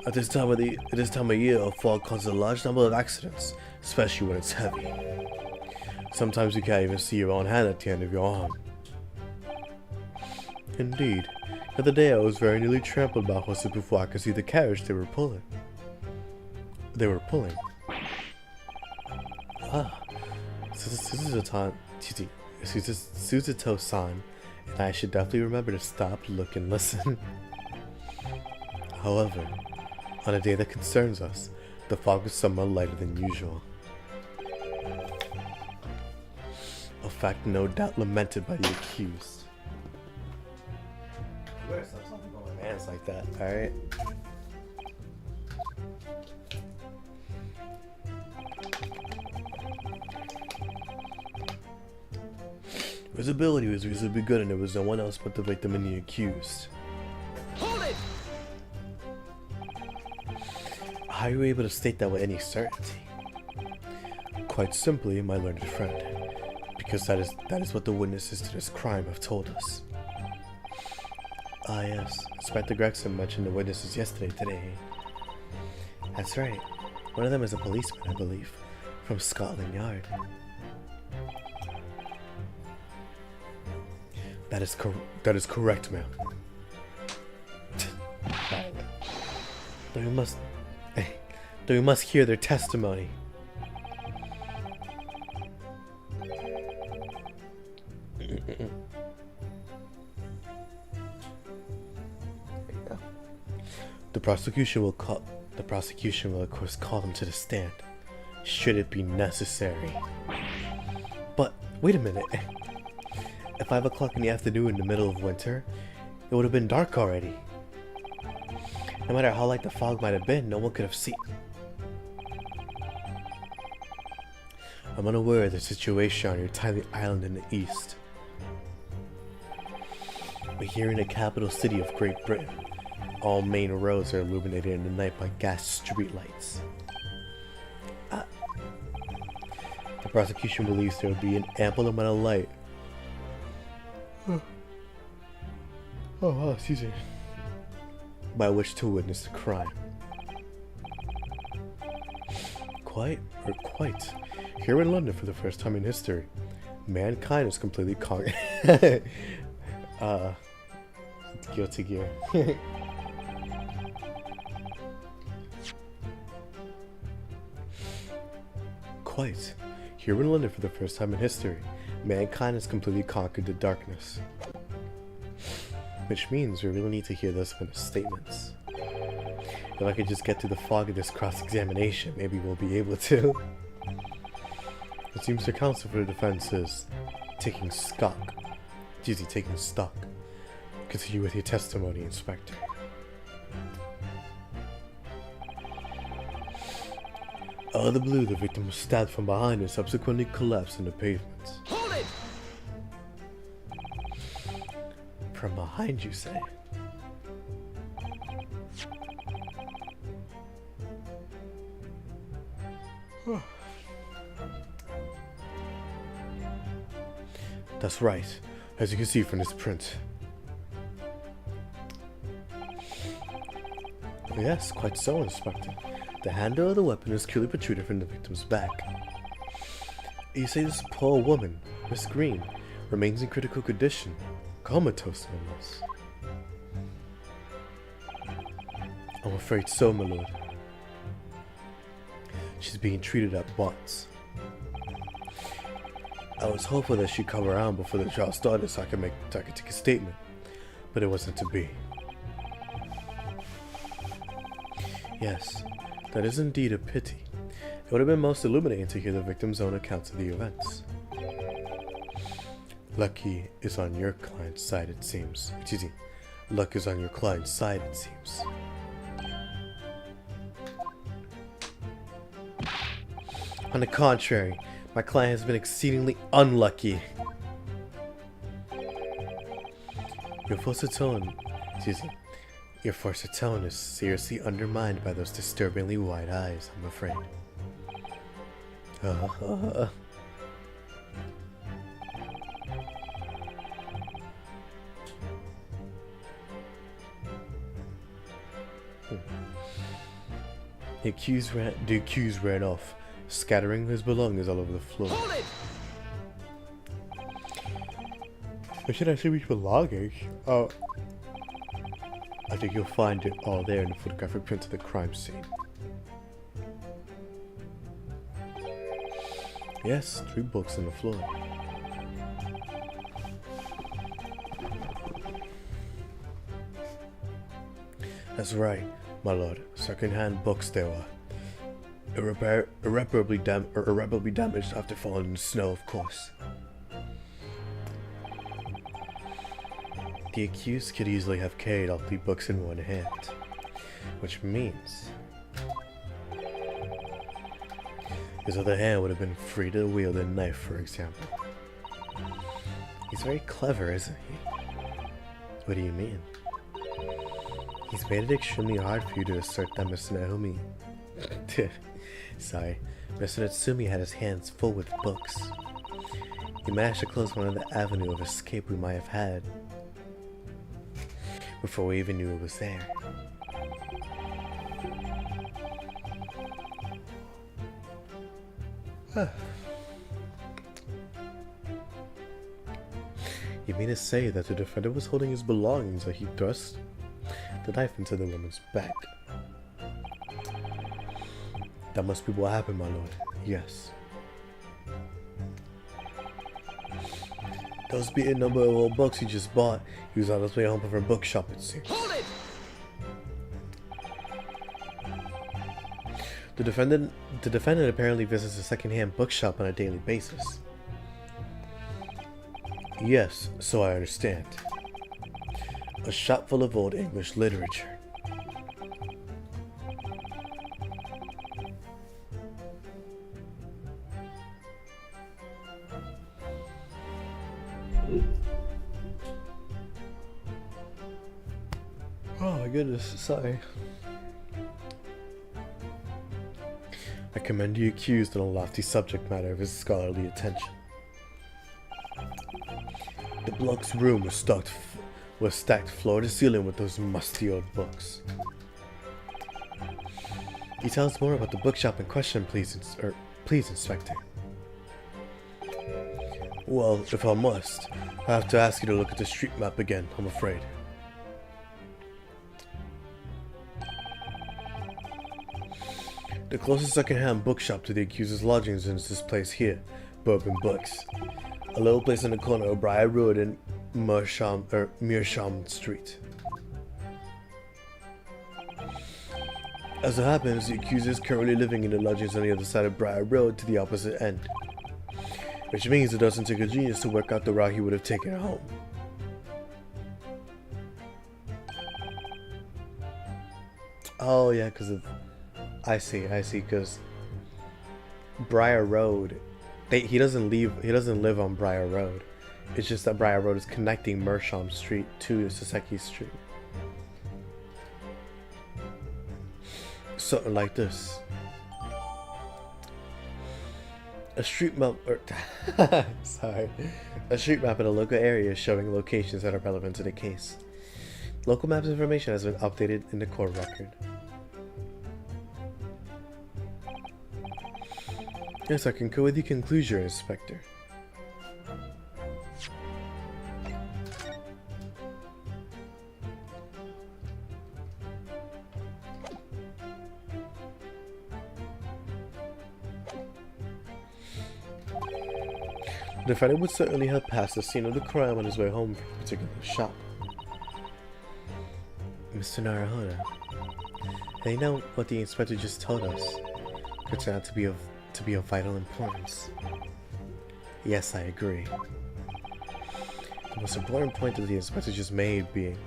At this time of year, a fog causes a large number of accidents, especially when it's heavy. Sometimes you can't even see your own hand at the end of your arm. Indeed. The other day I was very nearly trampled by horses before I could see the carriage they were pulling. Ah. Suzuto-san, and I should definitely remember to stop, look, and listen. However, on a day that concerns us, the fog is somewhat lighter than usual. A fact no doubt lamented by the accused. You better stop talking about my mans like that, alright? Visibility was reasonably good and there was no one else but the victim and the accused. Hold it! How are you able to state that with any certainty? Quite simply, my learned friend, because that is what the witnesses to this crime have told us. Ah yes, Inspector Gregson mentioned the witnesses yesterday today. That's right. One of them is a policeman, I believe, from Scotland Yard. That is correct, ma'am. Then we must hear their testimony. The prosecution will of course call them to the stand, should it be necessary. But wait a minute. At 5 o'clock in the afternoon in the middle of winter, it would have been dark already. No matter how light the fog might have been, no one could have seen. I'm unaware of the situation on your tiny island in the east. But here in the capital city of Great Britain, all main roads are illuminated in the night by gas streetlights. The prosecution believes there will be an ample amount of light. Oh, wow, excuse me. By which to witness the crime. Quite. Here in London for the first time in history, mankind is completely guilty gear. Quite. Here in London for the first time in history, mankind has completely conquered the darkness. Which means we really need to hear those kind of statements. If I could just get through the fog of this cross-examination, maybe we'll be able to. It seems the counsel for the defense is taking stock. Continue with your testimony, Inspector. Out of the blue, the victim was stabbed from behind and subsequently collapsed on the pavement. Hold it! From behind, you say? That's right, as you can see from this print. Yes, quite so, Inspector. The handle of the weapon is clearly protruded from the victim's back. You say this poor woman, Miss Green, remains in critical condition, comatose no less. I'm afraid so, my lord. She's being treated at Bots. I was hopeful that she'd come around before the trial started so I could take a statement, but it wasn't to be. Yes, that is indeed a pity. It would have been most illuminating to hear the victim's own accounts of the events. Lucky is on your client's side, it seems. Excuse me. Luck is on your client's side, it seems. On the contrary, my client has been exceedingly unlucky. Your force of tone, your force of tone is seriously undermined by those disturbingly wide eyes, I'm afraid. The accused ran off, scattering his belongings all over the floor. Hold it! Where should I see his belongings? Oh, I think you'll find it all there in the photographic print of the crime scene. Yes, 3 books on the floor. That's right, my lord. Second-hand books they were. Irreparably damaged after falling in the snow, of course. The accused could easily have carried all 3 books in one hand, which means his other hand would have been free to wield a knife, for example. He's very clever, isn't he? What do you mean? He's made it extremely hard for you to assert that Mr. Naomi. Sorry, Mr. Natsumi had his hands full with books. He managed to close one of the avenue of escape we might have had before we even knew it was there. You mean to say that the defendant was holding his belongings as he thrust the knife into the woman's back? That must be what happened, my lord. Yes. Those beaten number of old books he just bought. He was on his way home from a bookshop, it seems. Hold it! The defendant apparently visits a second-hand bookshop on a daily basis. Yes, so I understand. A shop full of old English literature. Oh my goodness, sorry. I commend the accused on a lofty subject matter of his scholarly attention. The bloke's room was stacked floor to ceiling with those musty old books. Can you tell us more about the bookshop in question, please, Inspector? Well, if I must, I have to ask you to look at the street map again, I'm afraid. The closest second-hand bookshop to the accuser's lodgings is this place here, Bourbon Books. A little place on the corner of Briar Road and Meerschaum Street. As it happens, the accuser is currently living in the lodgings on the other side of Briar Road to the opposite end. Which means it doesn't take a genius to work out the route he would have taken home. Oh yeah, because of... I see, because Briar Road, he doesn't live on Briar Road. It's just that Briar Road is connecting Meerschaum Street to Saseki Street. Something like this. A street map, a street map in a local area showing locations that are relevant to the case. Local maps information has been updated in the court record. Yes, I concur with your conclusion, Inspector. The defendant would certainly have passed the scene of the crime on his way home from a particular shop. Mr. Naruhodo, they know what the inspector just told us could turn out to be of vital importance. Yes, I agree. The most important point that the inspector just made being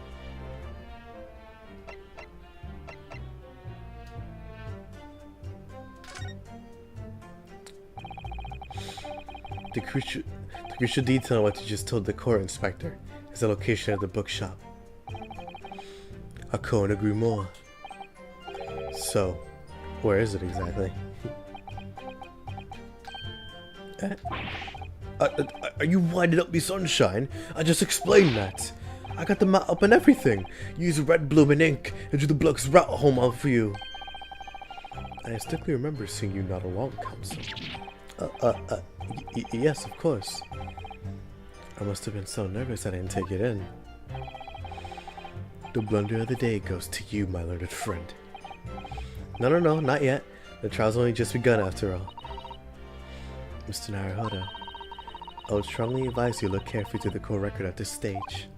the crucial detail of what you just told the court, Inspector, is the location of the bookshop. I couldn't agree more. So, where is it exactly? Are you winding up me, sunshine? I just explained that. I got the map up and everything. Use red blooming ink and drew the block's route home out for you. I distinctly remember seeing you nod along, Counsel. Yes, of course. I must have been so nervous I didn't take it in. The blunder of the day goes to you, my learned friend. No, not yet. The trial's only just begun after all. Mr. Naruhodo, I would strongly advise you look carefully through the court record at this stage.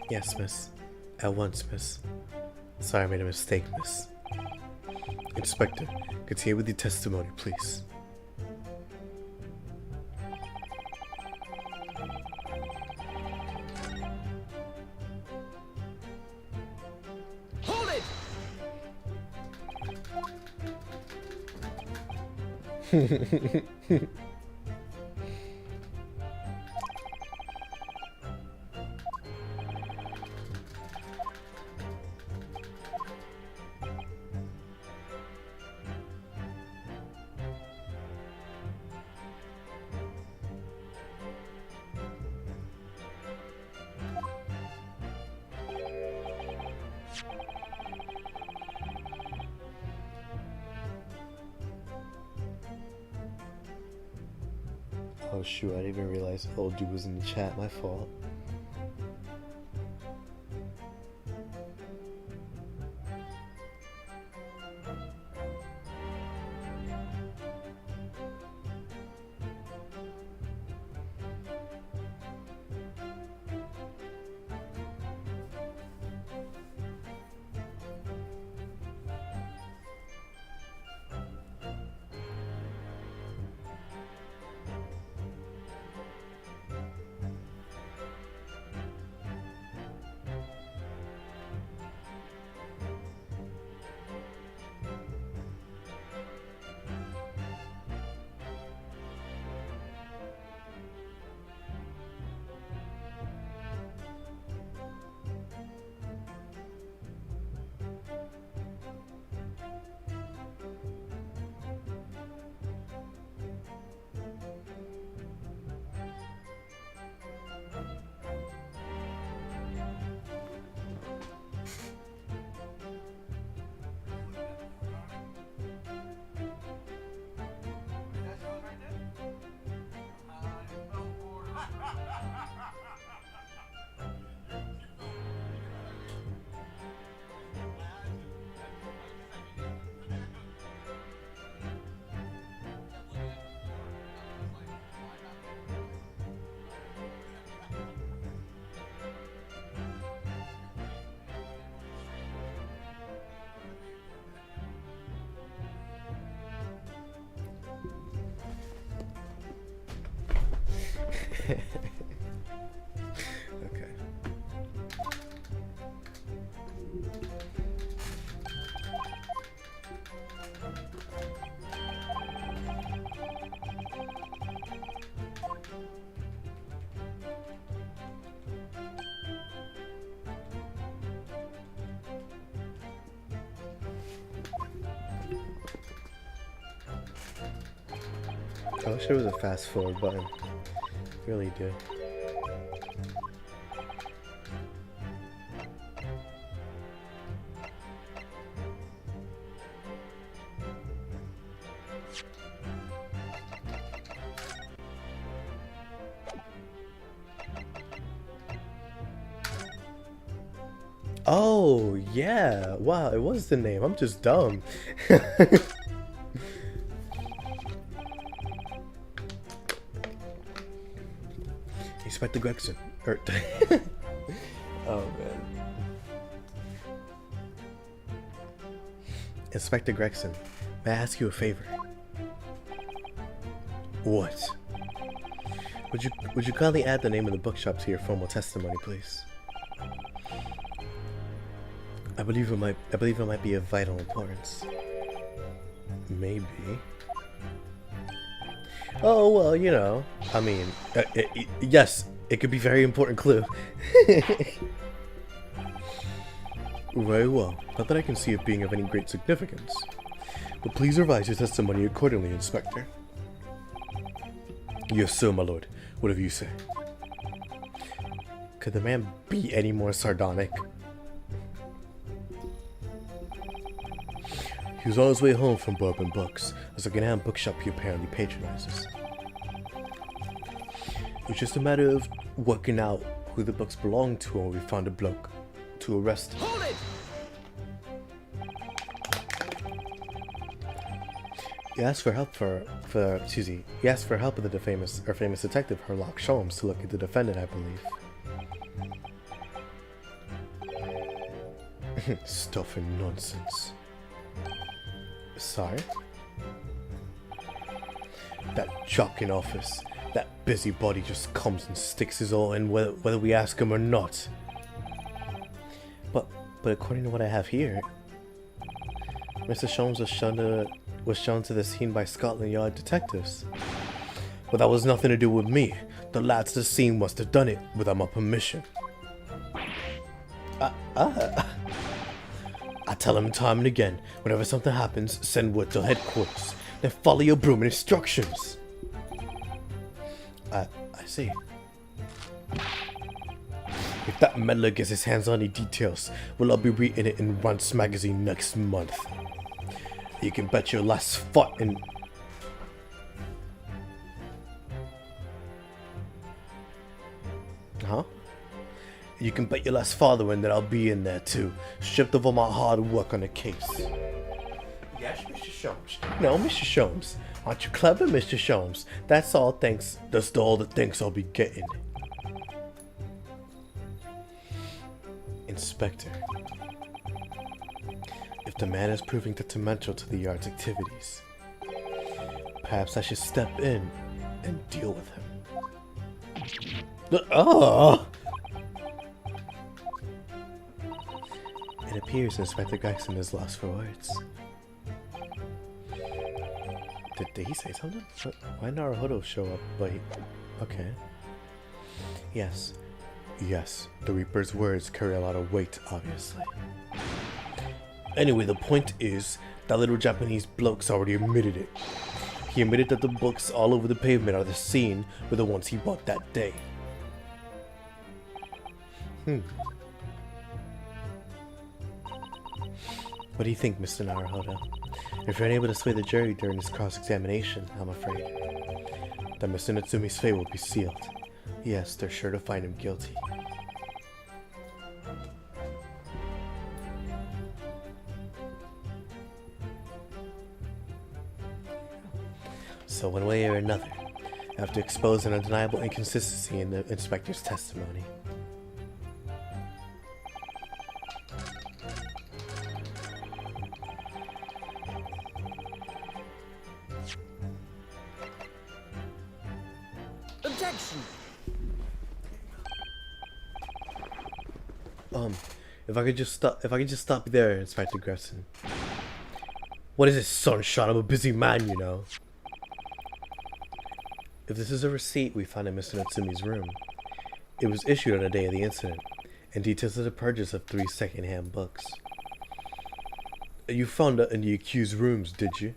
Yes, miss. At once, miss. Sorry I made a mistake, miss. Inspector, continue with your testimony, please. Hold it! Oh shoot, I didn't even realize old dude was in the chat, my fault. Okay. I wish there was a fast forward button. Really do. Oh, yeah. Wow, it was the name. I'm just dumb. Inspector Gregson. Oh, man. Inspector Gregson, may I ask you a favor? What? Would you kindly add the name of the bookshop to your formal testimony, please? I believe it might be of vital importance. Maybe. Oh well, you know. I mean, yes, it could be a very important clue. Very well. Not that I can see it being of any great significance. But please revise your testimony accordingly, Inspector. Yes, sir, my lord. Whatever you say. Could the man be any more sardonic? He was on his way home from Bourbon Books, a second-hand bookshop he apparently patronizes. It was just a matter of working out who the books belonged to when we found a bloke to arrest him. Hold it! He asked for help he asked for help of the famous detective Sherlock Holmes to look at the defendant, I believe. Stuff and nonsense. Sorry? That jock in office, that busybody just comes and sticks his all in whether we ask him or not. But according to what I have here, Mr. Sholmes was shown to the scene by Scotland Yard detectives. But that was nothing to do with me. The lads to the scene must have done it without my permission. I tell him time and again, whenever something happens, send word to headquarters. Then follow your broom and instructions. I see. If that meddler gets his hands on any details, well, I'll be reading it in Runts magazine next month. You can bet your last foot in... Huh? You can bet your last father in that I'll be in there too, stripped of all my hard work on the case. Yes, Mr. Sholmes. No, Mr. Sholmes. Aren't you clever, Mr. Sholmes? That's all thanks. That's all the thanks I'll be getting. Inspector. If the man is proving detrimental to the yard's activities, perhaps I should step in and deal with him. Oh! It appears Inspector Gregson is lost for words. Did he say something? Why did Naruhodo show up? Wait. Okay. Yes. Yes, the Reaper's words carry a lot of weight, obviously. Anyway, the point is, that little Japanese bloke's already admitted it. He admitted that the books all over the pavement are the scene were the ones he bought that day. What do you think, Mr. Naruhodo? If you're unable to sway the jury during this cross-examination, I'm afraid that Mr. Natsumi's fate will be sealed. Yes, they're sure to find him guilty. So one way or another, I have to expose an undeniable inconsistency in the inspector's testimony. Objection! If I could just stop you there, Inspector Gregson. What is this, sunshine? I'm a busy man, you know. If this is a receipt we found in Mr. Natsumi's room, it was issued on the day of the incident, and details of the purchase of 3 second-hand books. You found it in the accused's rooms, did you?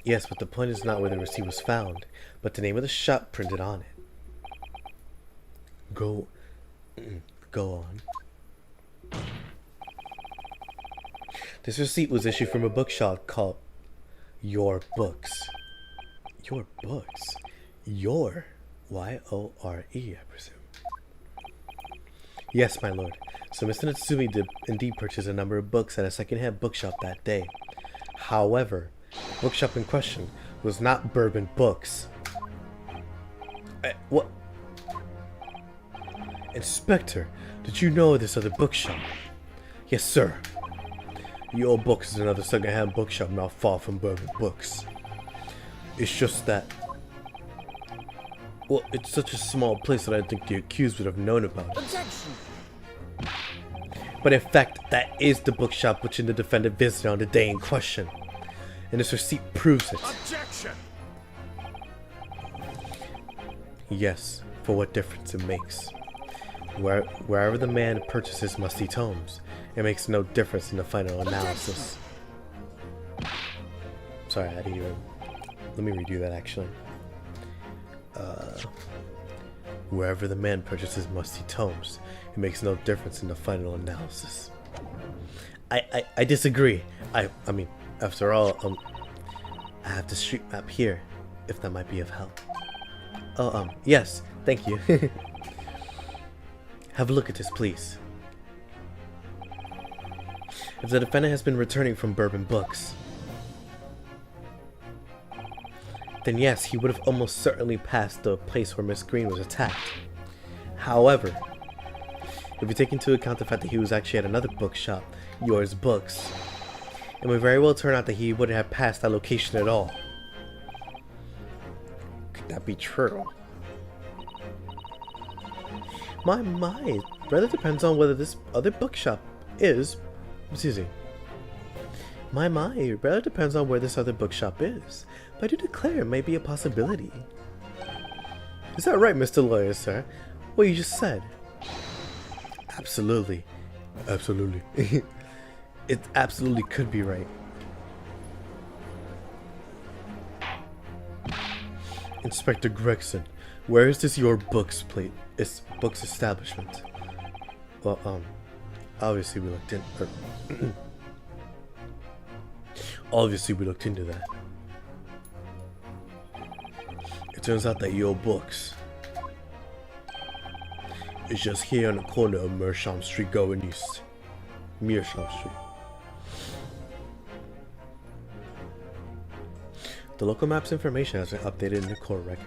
Yes, but the point is not where the receipt was found, but the name of the shop printed on it. Go on. This receipt was issued from a bookshop called Your Books. Your Books? Your? Y-O-R-E, I presume. Yes, my lord. So Mr. Natsumi did indeed purchase a number of books at a second-hand bookshop that day. However, the bookshop in question was not Bourbon Books. What? Inspector, did you know of this other bookshop? Yes, sir. The Old Books is another second-hand bookshop not far from Bourbon Books. It's just that... Well, it's such a small place that I think the accused would have known about it. Objection! But in fact, that is the bookshop which the defendant visited on the day in question. And this receipt proves it. Objection! Yes, for what difference it makes. Wherever the man purchases musty tomes, it makes no difference in the final analysis. Sorry, I had to even... Let me redo that actually. Wherever the man purchases musty tomes, it makes no difference in the final analysis. I disagree. I mean, after all, I have the street map here, if that might be of help. Oh, yes, thank you. Have a look at this, please. If the defendant has been returning from Bourbon Books, then yes, he would have almost certainly passed the place where Miss Green was attacked. However, if you take into account the fact that he was actually at another bookshop, Yours Books, it may very well turn out that he wouldn't have passed that location at all. Could that be true? My, it rather depends on whether this other bookshop is... Excuse me. My, it rather depends on where this other bookshop is. But I do declare it may be a possibility. Is that right, Mr. Lawyer, sir? What you just said? Absolutely. Absolutely. It absolutely could be right. Inspector Gregson, where is this Your Books plate? It's Books establishment. Well, obviously we looked in... obviously we looked into that. It turns out that Your Books is just here on the corner of Meerschaum Street going east. Meerschaum Street. The local map's information has been updated in the court record.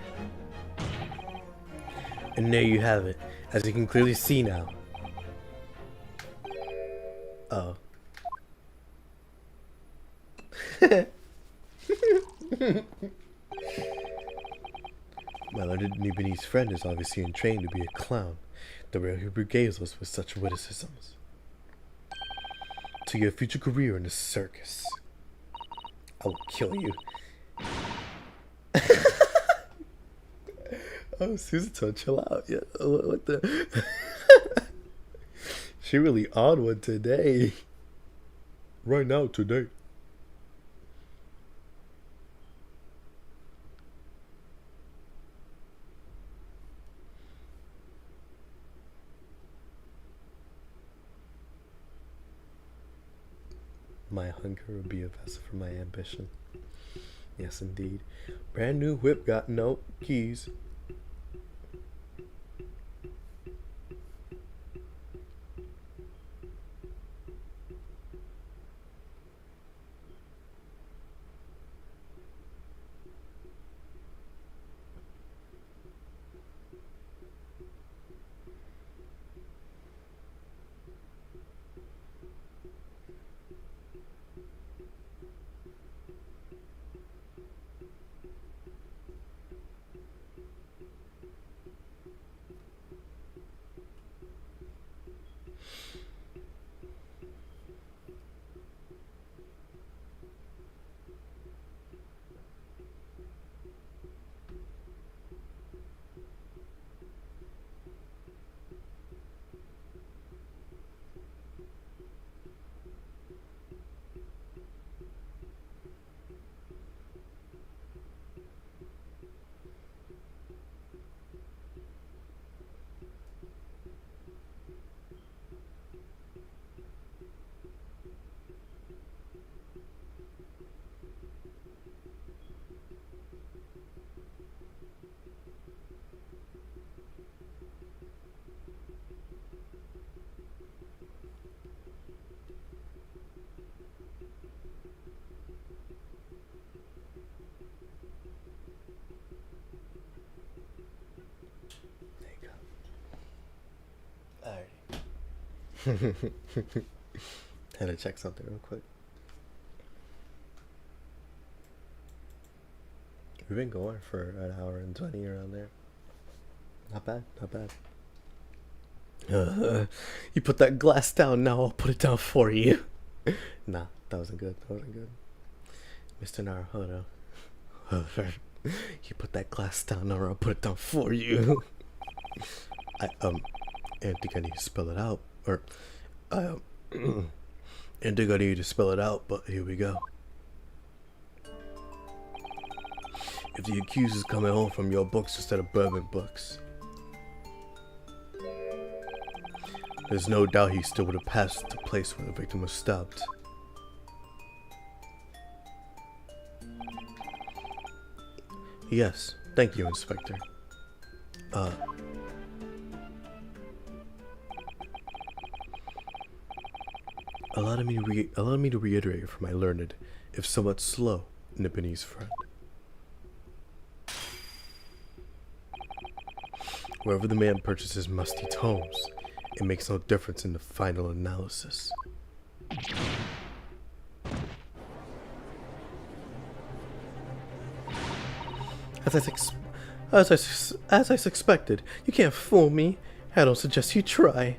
And there you have it, as you can clearly see now. Oh. My learned Nibinese friend is obviously trained to be a clown, the way he regales us with such witticisms. To your future career in the circus, I will kill you. Oh, Suzuto, chill out. Yeah, what the? She really on one today. Right now, today. My hunger will be a vessel for my ambition. Yes, indeed. Brand new whip, got no keys. Had to check something real quick. We've been going for an hour and 20 around there. Not bad, not bad. You put that glass down, now I'll put it down for you. Nah, that wasn't good. That wasn't good. Mr. Naruhodo. You put that glass down, now I'll put it down for you. I think I need to spell it out. Or, I think I need to spell it out, but here we go. If the accused is coming home from your books instead of bourbon books, there's no doubt he still would have passed the place where the victim was stabbed. Yes, thank you, Inspector. Allow me to reiterate for my learned, if somewhat slow, Nipponese friend. Wherever the man purchases musty tomes, it makes no difference in the final analysis. As I suspected, you can't fool me. I don't suggest you try.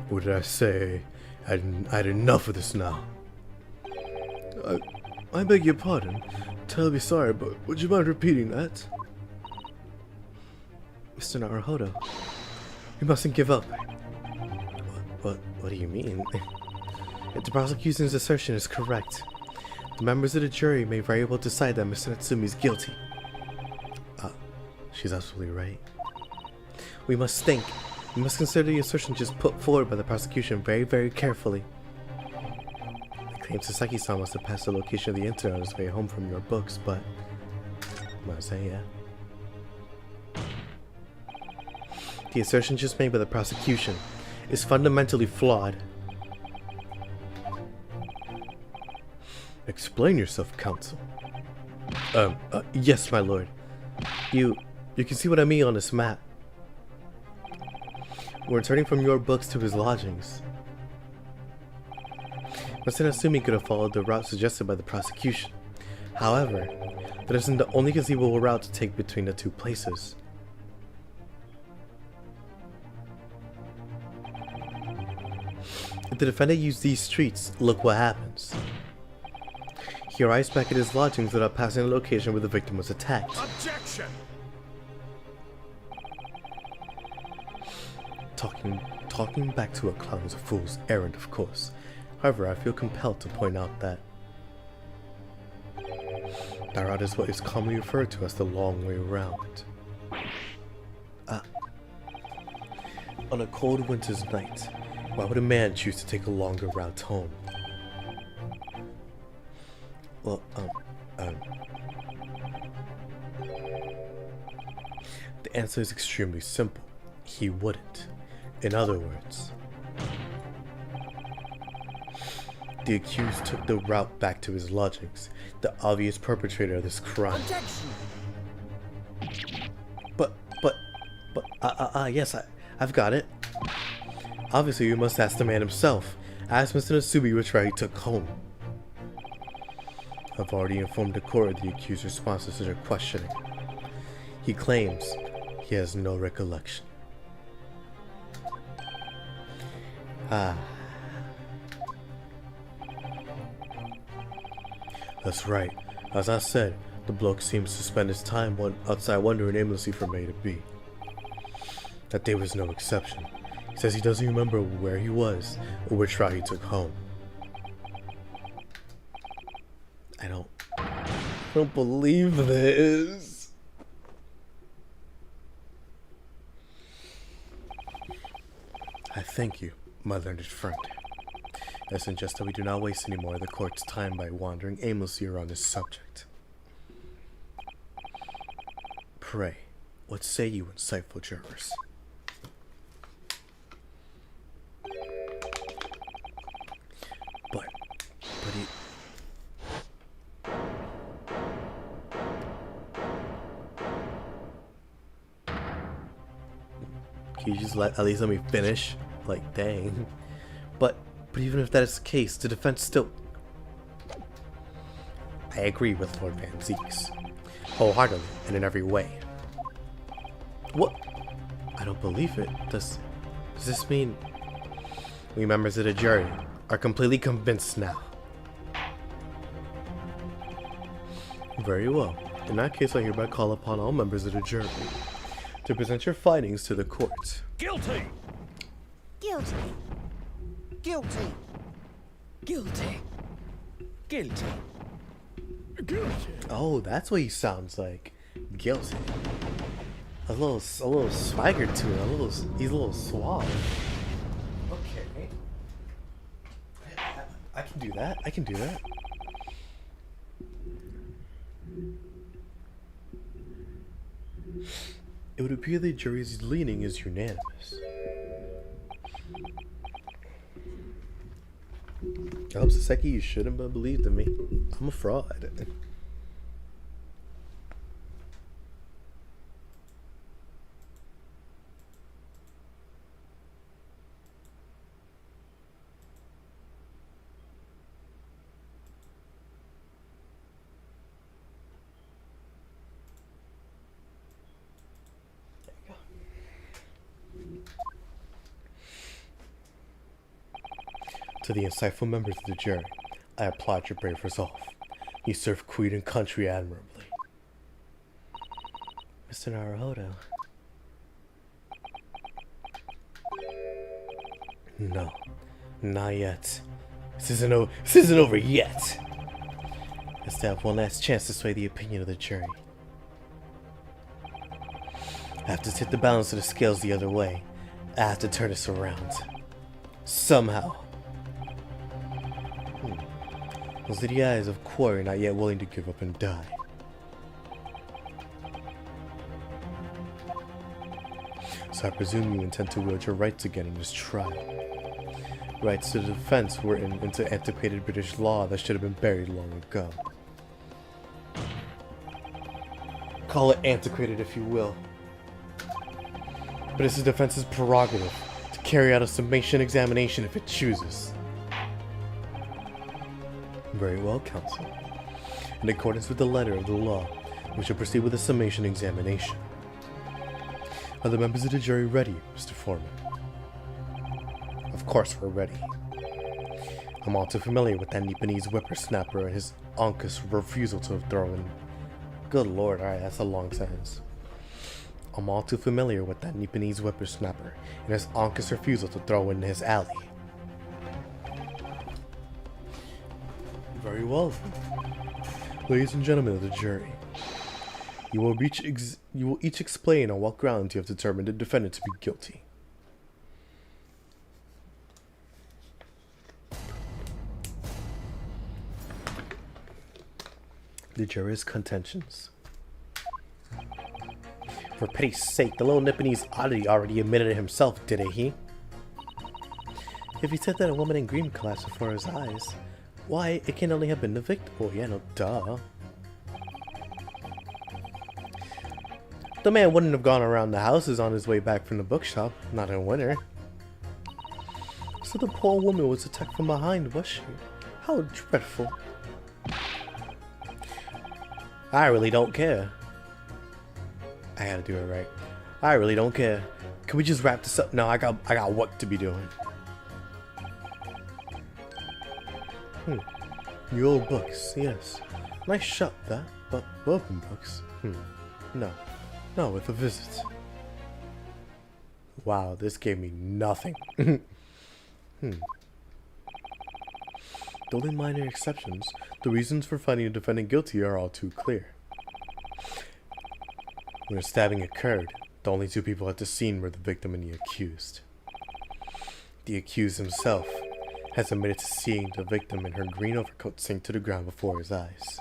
What did I say? I had enough of this now. I beg your pardon. Terribly sorry, but would you mind repeating that? Mr. Naruhodo, you mustn't give up. What do you mean? If the prosecution's assertion is correct, the members of the jury may very well decide that Mr. Natsumi is guilty. She's absolutely right. We must consider the assertion just put forward by the prosecution very, very carefully. It claims Sasaki-san must have passed the location of the incident on his way home from your books, but I'm gonna say yeah. The assertion just made by the prosecution is fundamentally flawed. Explain yourself, counsel. Yes, my lord. You can see what I mean on this map. We're returning from your books to his lodgings. Mr. Natsumi could have followed the route suggested by the prosecution. However, that isn't the only conceivable route to take between the two places. If the defendant used these streets, look what happens. He arrives back at his lodgings without passing the location where the victim was attacked. Objection! Talking back to a clown is a fool's errand, of course. However, I feel compelled to point out that that route is what is commonly referred to as the long way around. On a cold winter's night, why would a man choose to take a longer route home? Well, the answer is extremely simple. He wouldn't. In other words, the accused took the route back to his lodgings, the obvious perpetrator of this crime. Objection! Yes, I've got it. Obviously, you must ask the man himself. Ask Mr. Natsumi which route he took home. I've already informed the court of the accused's responses to their questioning. He claims he has no recollection. That's right. As I said, the bloke seems to spend his time outside wandering aimlessly from A to B. That day was no exception. He says he doesn't remember where he was or which route he took home. I don't believe this. I thank you, my learned friend. I suggest that we do not waste any more of the court's time by wandering aimlessly around this subject. Pray, what say you, insightful jurors? But Can you just at least let me finish? Like, dang. But even if that is the case, the defense still... I agree with Lord Van Zeeks. Wholeheartedly and in every way. What? I don't believe it. Does this mean we members of the jury are completely convinced now? Very well. In that case, I hereby call upon all members of the jury to present your findings to the court. Guilty! Guilty. Guilty! Guilty! Guilty! Guilty! Oh, that's what he sounds like. Guilty. A little swagger to it. He's a little suave. Okay. I can do that. I can do that. It would appear the jury's leaning is unanimous. Saseki, you shouldn't have believed in me. I'm a fraud. To the insightful members of the jury, I applaud your brave resolve. You serve Queen and country admirably. Mr. Naruhodo. No, not yet. This isn't over yet. I still have one last chance to sway the opinion of the jury. I have to tip the balance of the scales the other way. I have to turn this around. Somehow. Those are the eyes of Quarry not yet willing to give up and die. So I presume you intend to wield your rights again in this trial. Rights to the defense were into antiquated British law that should have been buried long ago. Call it antiquated if you will. But it's the defense's prerogative to carry out a summation examination if it chooses. Very well, counsel. In accordance with the letter of the law, we shall proceed with the summation examination. Are the members of the jury ready, Mr. Foreman? Of course we're ready. I'm all too familiar with that Nipponese whippersnapper and his uncas refusal to throw in... Good lord, alright, that's a long sentence. I'm all too familiar with that Nipponese whippersnapper and his uncas refusal to throw in his alley. Very well. Ladies and gentlemen of the jury, you will each explain on what grounds you have determined the defendant to be guilty. The jury's contentions. For pity's sake, the little Nipponese oddity already admitted it himself, didn't he? If he said that a woman in green collapsed before his eyes, why, it can only have been the victim. Oh yeah, no, duh. The man wouldn't have gone around the houses on his way back from the bookshop, not in winter. So the poor woman was attacked from behind, was she? How dreadful. I really don't care. I gotta do it right. I really don't care. Can we just wrap this up? No, I got work to be doing. The old books, yes. Nice shop that, but open books? No. No, with a visit. Wow, this gave me nothing. The only minor exceptions, the reasons for finding a defendant guilty are all too clear. When a stabbing occurred, the only two people at the scene were the victim and the accused. The accused himself has admitted to seeing the victim in her green overcoat sink to the ground before his eyes.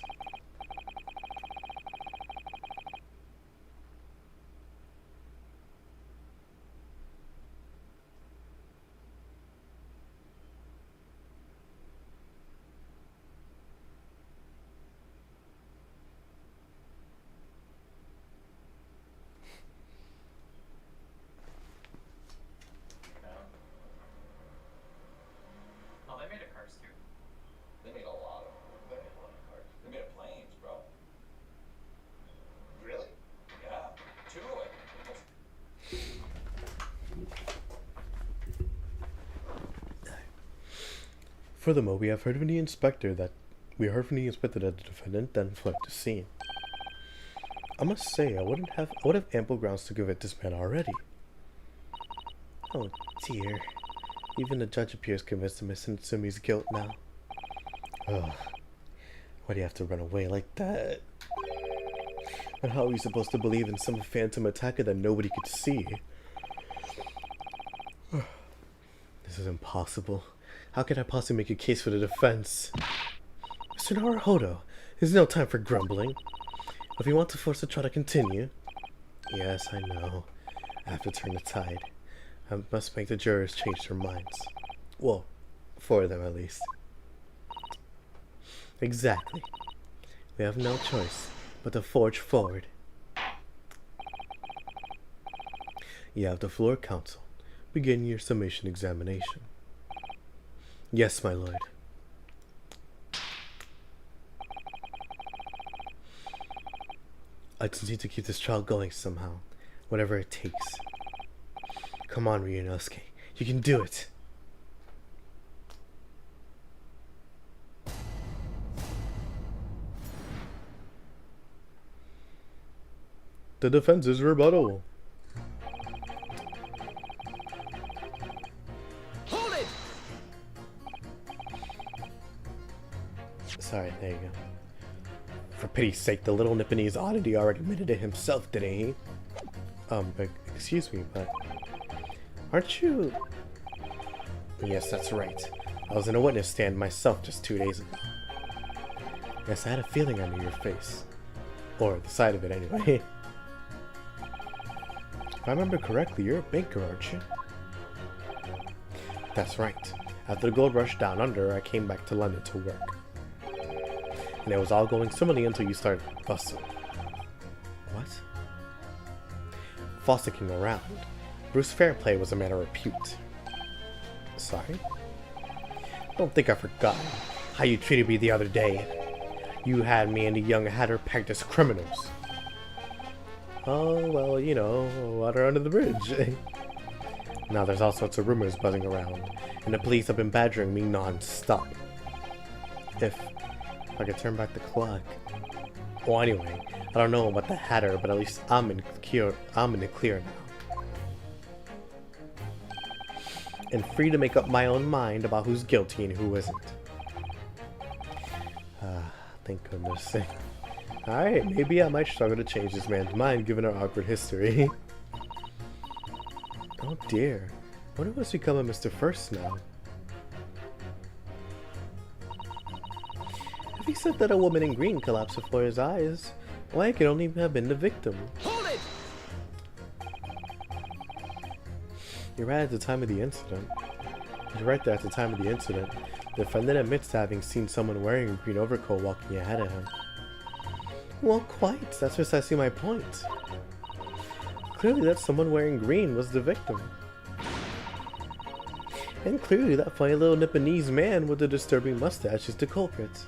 For the moment, we have heard from the inspector that the defendant then fled the scene. I must say, I would have ample grounds to convict this man already. Oh dear. Even the judge appears convinced of Miss Natsumi's guilt now. Ugh. Why do you have to run away like that? And how are we supposed to believe in some phantom attacker that nobody could see? This is impossible. How can I possibly make a case for the defense? Mr. Naruhodo, there's no time for grumbling. If you want to force the trial to continue... Yes, I know. I have to turn the tide. I must make the jurors change their minds. Well, 4 of them at least. Exactly. We have no choice but to forge forward. You have the floor, counsel. Begin your summation examination. Yes, my lord. I just need to keep this trial going somehow, whatever it takes. Come on, Ryunosuke. You can do it. The defense's rebuttal. Hold it! Sorry, there you go. For pity's sake, the little Nipponese oddity already admitted it himself, didn't he? Excuse me, but... Aren't you... Yes, that's right. I was in a witness stand myself just 2 days ago. Yes, I had a feeling I knew your face. Or the side of it, anyway. If I remember correctly, you're a banker, aren't you? That's right. After the gold rush down under, I came back to London to work. And it was all going swimmingly until you started fussing. What? Fossicking around. Bruce Fairplay was a man of repute. Sorry? Don't think I forgot how you treated me the other day. You had me and the young Hatter pegged as criminals. Oh, well, you know, water under the bridge. Now there's all sorts of rumors buzzing around, and the police have been badgering me non-stop. If I could turn back the clock. Well, anyway, I don't know about the Hatter, but at least I'm in the clear now. And free to make up my own mind about who's guilty and who isn't. Thank goodness. Alright, maybe I might struggle to change this man's mind given our awkward history. Oh dear. I wonder what's become of Mr. First now. If he said that a woman in green collapsed before his eyes, why, it could only have been the victim. Hold it! You're right at the time of the incident. You're right there at the time of the incident. The defendant admits to having seen someone wearing a green overcoat walking ahead of him. Well, quite. That's precisely my point. Clearly that someone wearing green was the victim. And clearly that funny little Nipponese man with the disturbing mustache is the culprit.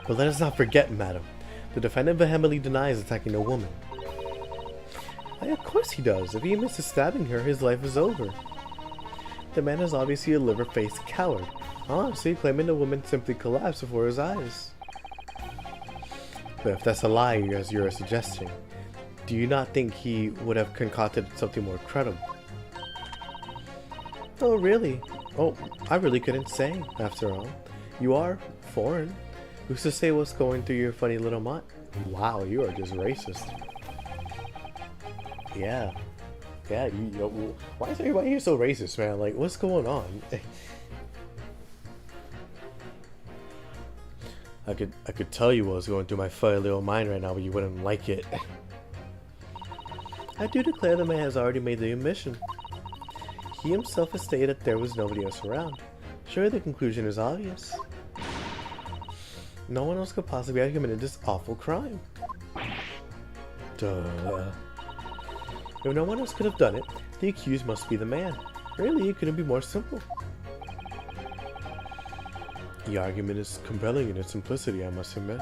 But let us not forget, madam, the defendant vehemently denies attacking a woman. Why, of course he does. If he misses stabbing her, his life is over. The man is obviously a liver-faced coward, honestly claiming the woman simply collapsed before his eyes. But if that's a lie, as you're suggesting, do you not think he would have concocted something more credible? Oh, really? Oh, I really couldn't say, after all. You are foreign. Who's to say what's going through your funny little mind? Wow, you are just racist. Yeah. Yeah, why is everybody here so racist, man? Like, what's going on? I could tell you what was going through my funny little mind right now, but you wouldn't like it. I do declare the man has already made the admission. He himself has stated that there was nobody else around. Sure, the conclusion is obvious. No one else could possibly have committed this awful crime. Duh. If no one else could have done it, the accused must be the man. Really, it couldn't be more simple. The argument is compelling in its simplicity, I must admit.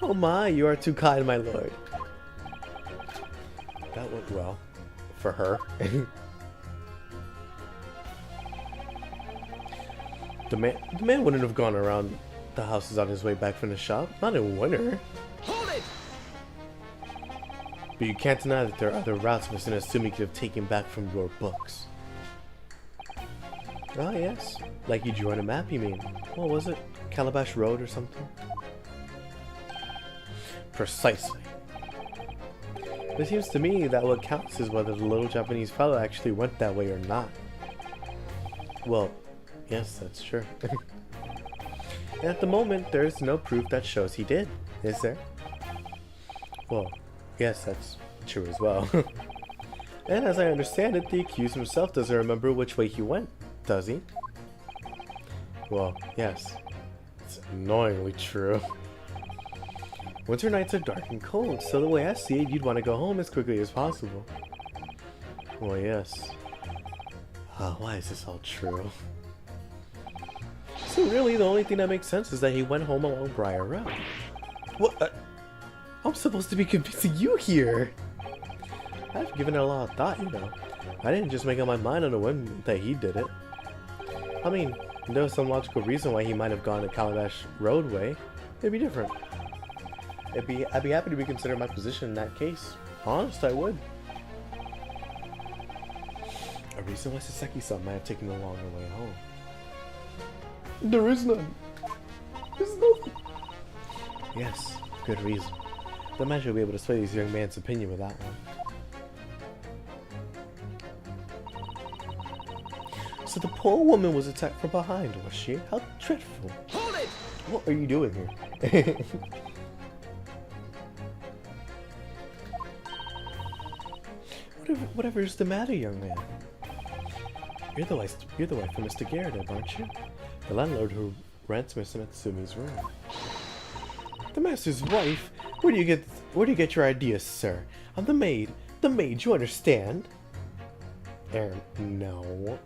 Oh my, you are too kind, my lord. That went well. For her. The man wouldn't have gone around the houses on his way back from the shop. Not in winter. Hold it! But you can't deny that there are other routes Mr. Natsumi could have taken back from your books. Ah, yes. Like you drew on a map, you mean? What was it? Calabash Road or something? Precisely. It seems to me that what counts is whether the little Japanese fellow actually went that way or not. Well, yes, that's true. And at the moment, there is no proof that shows he did, is there? Well, yes, that's true as well. And as I understand it, the accused himself doesn't remember which way he went, does he? Well, yes. It's annoyingly true. Winter nights are dark and cold, so the way I see it, you'd want to go home as quickly as possible. Well, yes. Why is this all true? So really, the only thing that makes sense is that he went home along Briar Road. What? I'm supposed to be convincing you here! I've given it a lot of thought, you know. I didn't just make up my mind on a whim that he did it. I mean, there was some logical reason why he might have gone the Calabash Roadway. It'd be different. I'd be happy to reconsider my position in that case. Honest, I would. A reason why Saseki-san might have taken the longer way home. There is none. There's nothing. Yes, good reason. The man should be able to sway this young man's opinion with that one. So the poor woman was attacked from behind, was she? How dreadful. Hold it! What are you doing here? Whatever is the matter, young man? You're the wife of Mr. Garrett, aren't you? The landlord who rents Mr. Natsumi's room. The master's wife? Where do you get your ideas, sir? I'm the maid. The maid, you understand? No.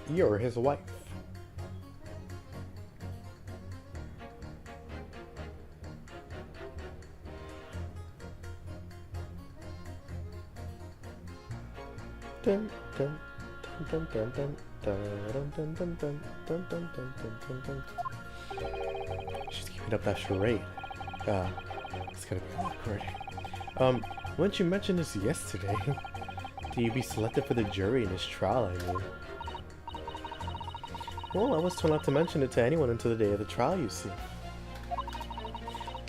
You're his wife. Dun, dun, dun, dun, dun, dun, dun, dun, dun, dun, dun, dun, dun, dun, dun. She's keeping up that charade. It's gonna be awkward. When you mentioned this yesterday, did you be selected for the jury in this trial, I mean? Well, I was told not to mention it to anyone until the day of the trial, you see.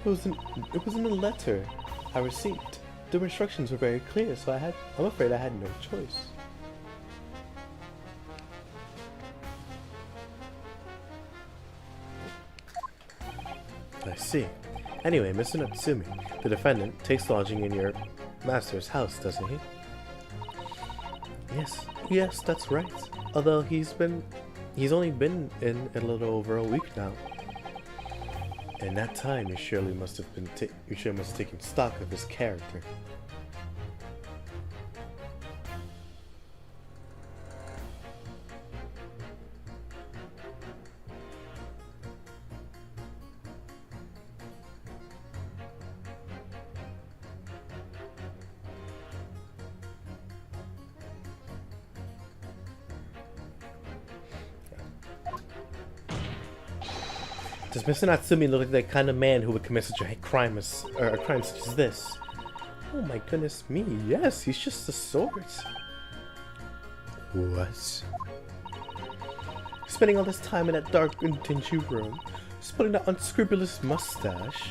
It was in a letter I received. The instructions were very clear, so I'm afraid I had no choice. I see. Anyway, Mr. Natsumi, the defendant, takes lodging in your master's house, doesn't he? Yes, that's right. Although he's only been in a little over a week now. In that time, you surely must have taken stock of his character. Does Mr. Natsumi look like the kind of man who would commit such a crime such as this? Oh my goodness me, yes, he's just the sort. What? Spending all this time in that dark and dingy room, sporting that unscrupulous mustache.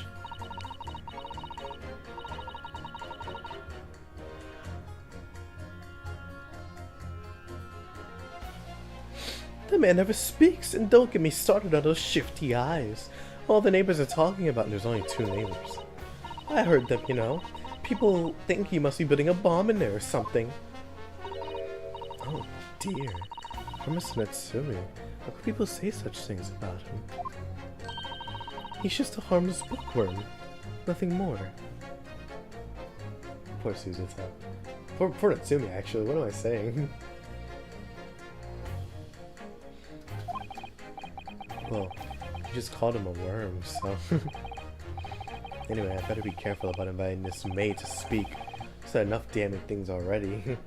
The man never speaks, and don't get me started on those shifty eyes. All the neighbors are talking about, and there's only 2 neighbors. I heard them, you know. People think he must be building a bomb in there or something. Oh dear. Poor Mr. Natsumi. How could people say such things about him? He's just a harmless bookworm. Nothing more. Poor Suzuta. Poor Natsumi, actually. What am I saying? Well, you just called him a worm, so... Anyway, I better be careful about inviting this maid to speak. Said enough damning things already.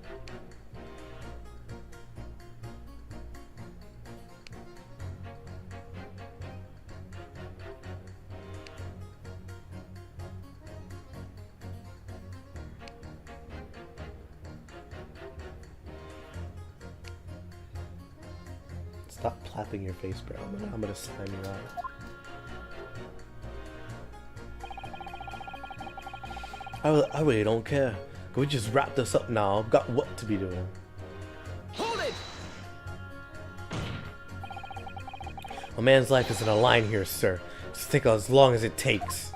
Stop plapping your face, bro. I'm gonna slime you out. I really don't care. Can we just wrap this up now? I've got what to be doing. Hold it! A man's life is on the line here, sir. Just take as long as it takes.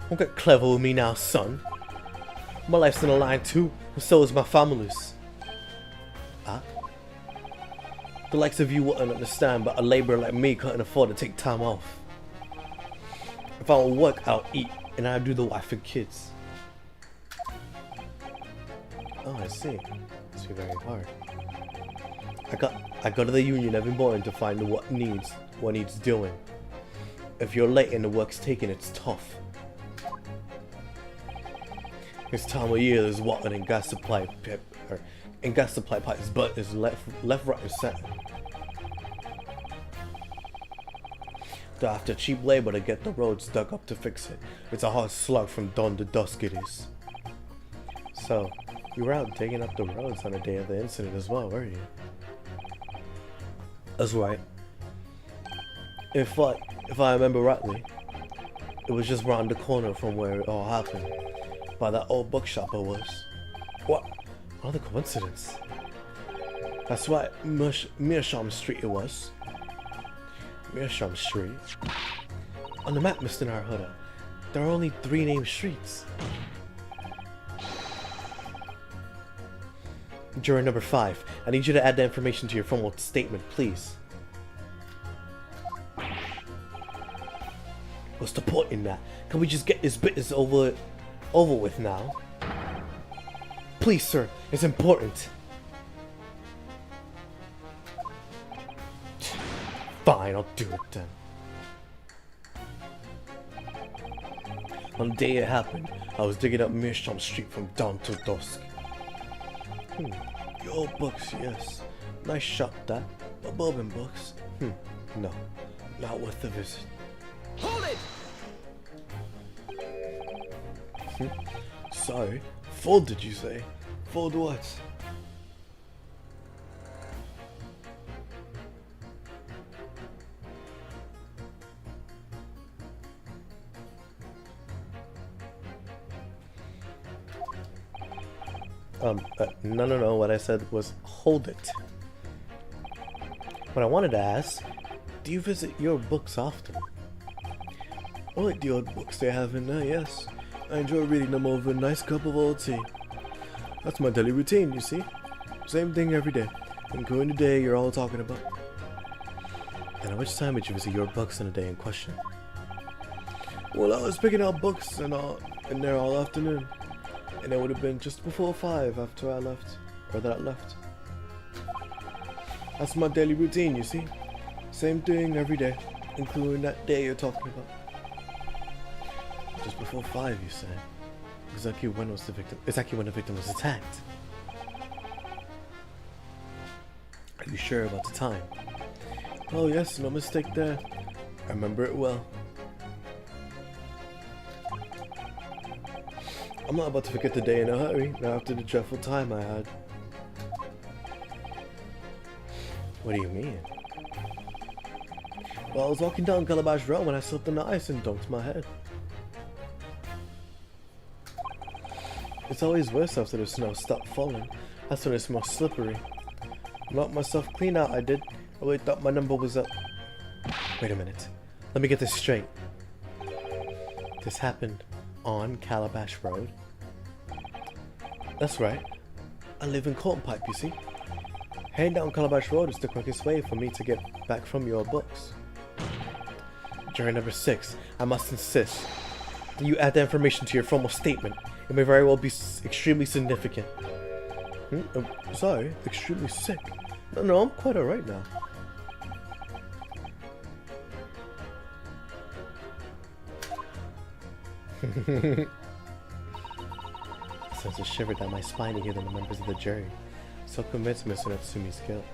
Don't get clever with me now, son. My life's on the line too, and so is my family's. Ah? The likes of you wouldn't understand, but a laborer like me couldn't afford to take time off. If I don't work, I'll eat, and I'll do the wife and kids. Oh, I see. Must be very hard. I go to the union every morning to find what needs doing. If you're late and the work's taken, it's tough. This time of year there's water and gas supply pipes, but it's left, right, and center. They're after cheap labor to get the roads dug up to fix it. It's a hard slug from dawn to dusk it is. So, you were out digging up the roads on the day of the incident as well, were you? That's right. If I remember rightly, it was just round the corner from where it all happened. By that old bookshop it was. What? Another coincidence. That's right, Meerschaum Street it was. Meerschaum Street? On the map, Mr. Narhuda, there are only 3 named streets. Juror number 5, I need you to add the information to your formal statement, please. What's the point in that? Can we just get this business over with now? Please, sir, it's important. Fine, I'll do it then. On the day it happened, I was digging up Meerschaum Street from dawn till dusk. Your old books, yes. Nice shop that. But bourbon books? No. Not worth the visit. Hold it! Sorry. Fold, did you say? Fold what? No. What I said was hold it. What I wanted to ask, do you visit your books often? I like the old books they have in there, yes. I enjoy reading them over a nice cup of old tea. That's my daily routine, you see. Same thing every day, including the day you're all talking about. And at which time did you visit your books in the day in question? Well, I was picking out books in there all afternoon. And it would have been just before 5 after I left. Or that I left. That's my daily routine, you see. Same thing every day, including that day you're talking about. Just before 5, you say? Exactly when the victim was attacked. Are you sure about the time? Oh yes, no mistake there. I remember it well. I'm not about to forget the day in a hurry, not after the dreadful time I had. What do you mean? Well, I was walking down Calabash Road when I slipped on the ice and dunked my head. It's always worse after the snow stopped falling. That's when it's more slippery. Knocked myself clean out, I did. I really thought my number was up. Wait a minute. Let me get this straight. This happened on Calabash Road? That's right. I live in Colton Pipe, you see. Heading down Calabash Road is the quickest way for me to get back from your books. Jury number 6, I must insist that you add the information to your formal statement. It may very well be extremely significant. Sorry, extremely sick. No, I'm quite alright now. Sends a shiver down my spine to hear the members of the jury so convinced Mr. Natsumi's guilt.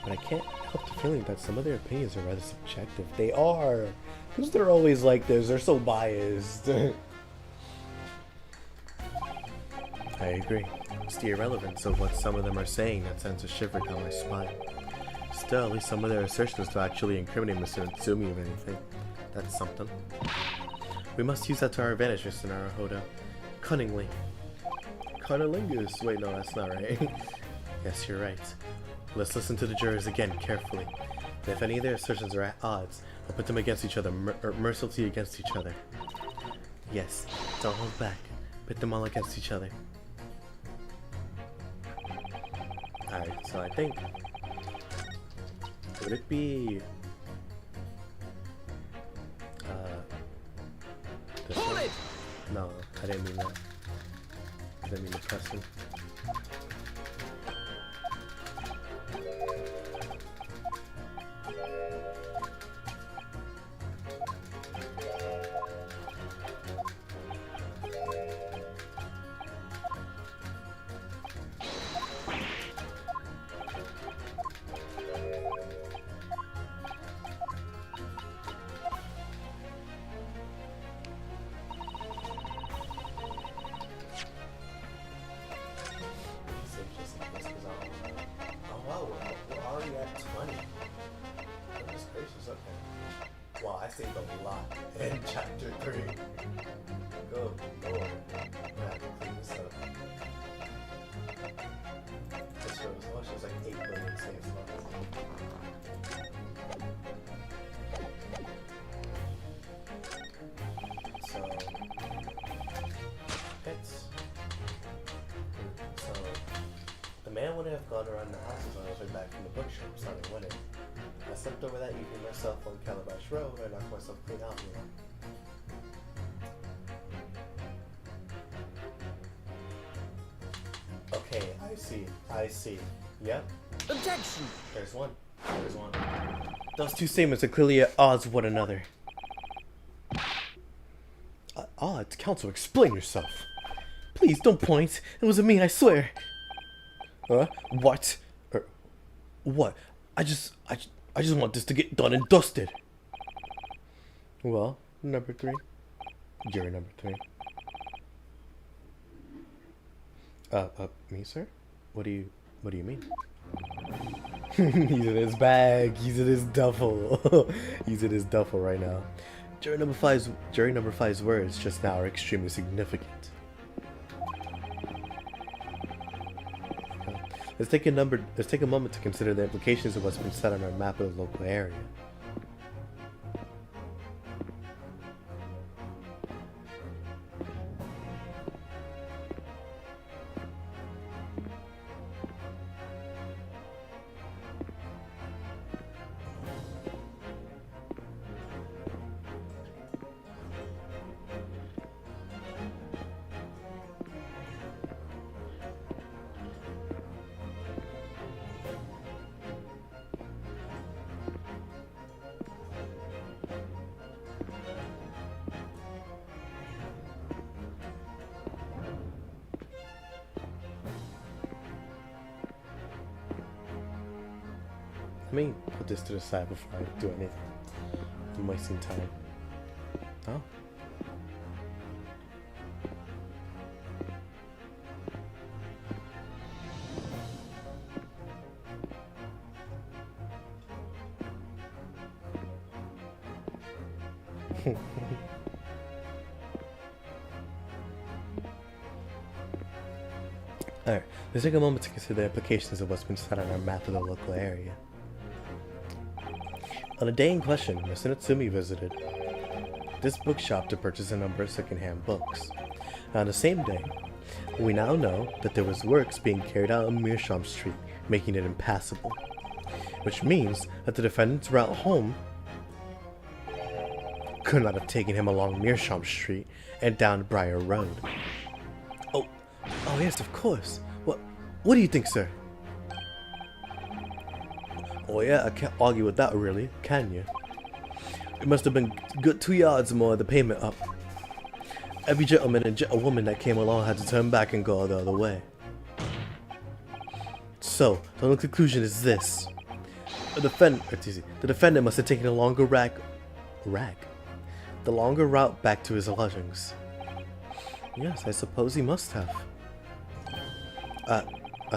But I can't help the feeling that some of their opinions are rather subjective. They are! Because they're always like this, they're so biased. I agree. It's the irrelevance of what some of them are saying that sends a shiver down my spine. Still, at least some of their assertions to actually incriminate Mr. Natsumi of anything. That's something. We must use that to our advantage, Mr. Naruhodo. Cunningly. Cunnilingus. Wait, no, that's not right. Yes, you're right. Let's listen to the jurors again carefully. And if any of their assertions are at odds, we'll put them against each other, mercilessly against each other. Yes, don't hold back. Put them all against each other. Alright, so I think... Would it be... this Hold one? it! No, I didn't mean that. I didn't mean the pressing. Wow, I saved a lot in chapter 3. Go, Lord. I have to clean this up. This shows how much? It was like 8 billion saves left. So, hits. So, the man wouldn't have gone around the houses on his way back from the bookshop, so they wouldn't. I stepped over that evening myself on Calabash Road. I knocked myself clean out here. Okay, I see. Yep. Objection! There's one. Those two statements are clearly at odds with one another. Odds? Counsel, explain yourself. Please, don't point. It wasn't me, I swear. What? What? I just want this to get done and dusted. Well, number 3. Jury number 3. Me, sir? What do you mean? He's in his bag. He's in his duffel. He's in his duffel right now. Jury number 5's words just now are extremely significant. Let's take a moment to consider the implications of what's been said on our map of the local area. Let me put this to the side before I do anything. I'm wasting time. Oh. Alright, let's take a moment to consider the implications of what's been said on our map of the local area. On the day in question, Mr. Natsumi visited this bookshop to purchase a number of secondhand books. And on the same day, we now know that there was works being carried out on Meerschaum Street, making it impassable. Which means that the defendant's route home could not have taken him along Meerschaum Street and down Briar Road. Oh yes, of course. What do you think, sir? Oh yeah, I can't argue with that really, can you? It must have been good 2 yards more of the pavement up. Every gentleman and gentlewoman that came along had to turn back and go the other way. So, the only conclusion is this. The defendant must have taken a longer the longer route back to his lodgings. Yes, I suppose he must have. I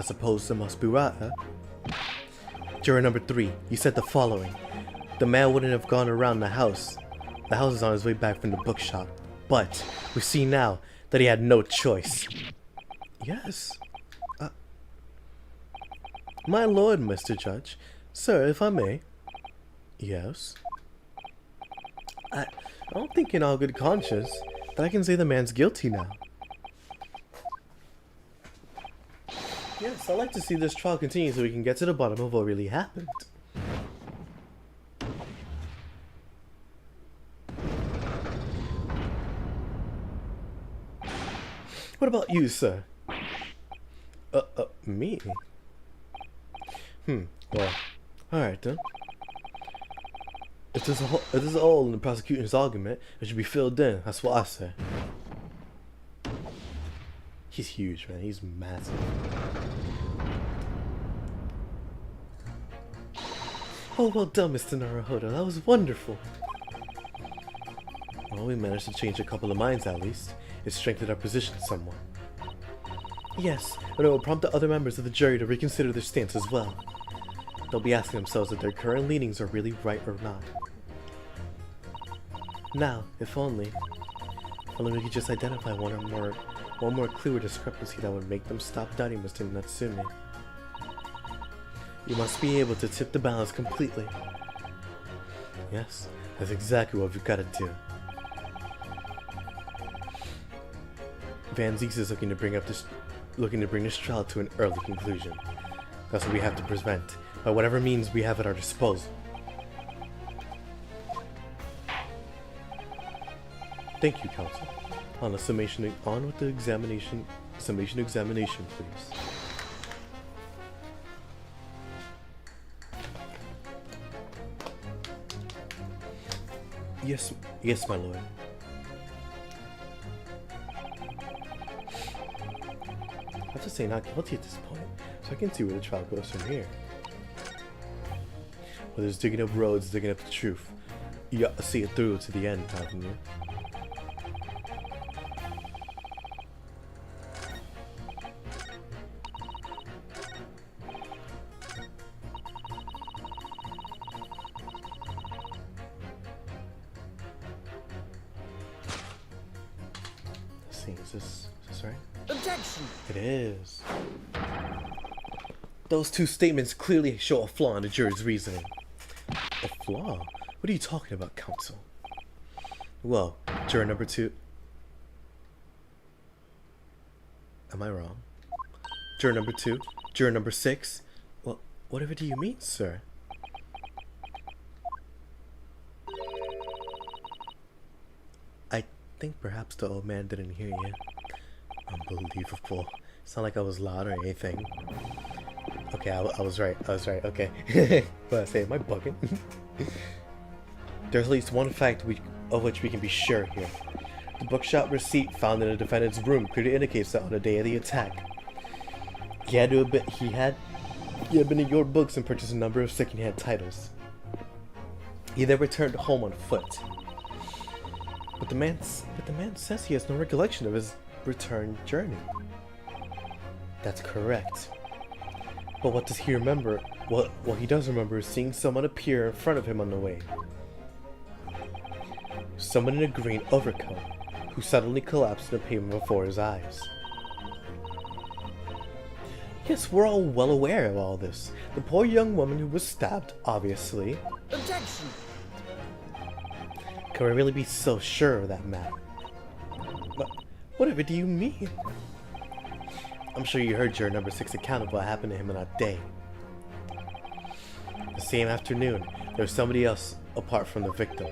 suppose that must be right, huh? Juror number 3, you said the following. The man wouldn't have gone around the house. The house is on his way back from the bookshop. But we see now that he had no choice. Yes. My lord, Mr. Judge. Sir, if I may. Yes. I don't think in all good conscience that I can say the man's guilty now. Yes, I'd like to see this trial continue so we can get to the bottom of what really happened. What about you, sir? Me? Well, alright then. If there's a hole in the prosecution's argument, it should be filled in. That's what I say. He's huge, man. He's massive. Oh, well done, Mr. Naruhodo. That was wonderful. Well, we managed to change a couple of minds at least. It strengthened our position somewhat. Yes, but it will prompt the other members of the jury to reconsider their stance as well. They'll be asking themselves if their current leanings are really right or not. Now, if only we could just identify one more clue or discrepancy that would make them stop doubting Mr. Natsume. You must be able to tip the balance completely. Yes, that's exactly what we've got to do. Van Zieks is looking to bring this trial to an early conclusion. That's what we have to prevent, by whatever means we have at our disposal. Thank you, counsel. On with the examination, please. Yes, my lord. I have to say not guilty at this point, so I can see where the trial goes from here. Well, there's digging up roads, digging up the truth. You got to see it through to the end, haven't you? Let's see, is this right? Objection! It is. Those two statements clearly show a flaw in the jury's reasoning. A flaw? What are you talking about, counsel? Well, juror number 2. Am I wrong? Juror number 2? Juror number 6? Well, whatever do you mean, sir? I think perhaps the old man didn't hear you. Unbelievable. It's not like I was loud or anything. Okay, I was right. Okay. But I say, am I bugging? There's at least one fact of which we can be sure here. The bookshop receipt found in the defendant's room clearly indicates that on the day of the attack, he had been to your books and purchased a number of secondhand titles. He then returned home on foot. But the man says he has no recollection of his return journey. That's correct. But what does he remember? What he does remember is seeing someone appear in front of him on the way. Someone in a green overcoat, who suddenly collapsed in the pavement before his eyes. Yes, we're all well aware of all this. The poor young woman who was stabbed, obviously. Objection! Can we really be so sure of that, Matt? But whatever do you mean? I'm sure you heard juror number 6 account of what happened to him on that day. The same afternoon, there was somebody else apart from the victim,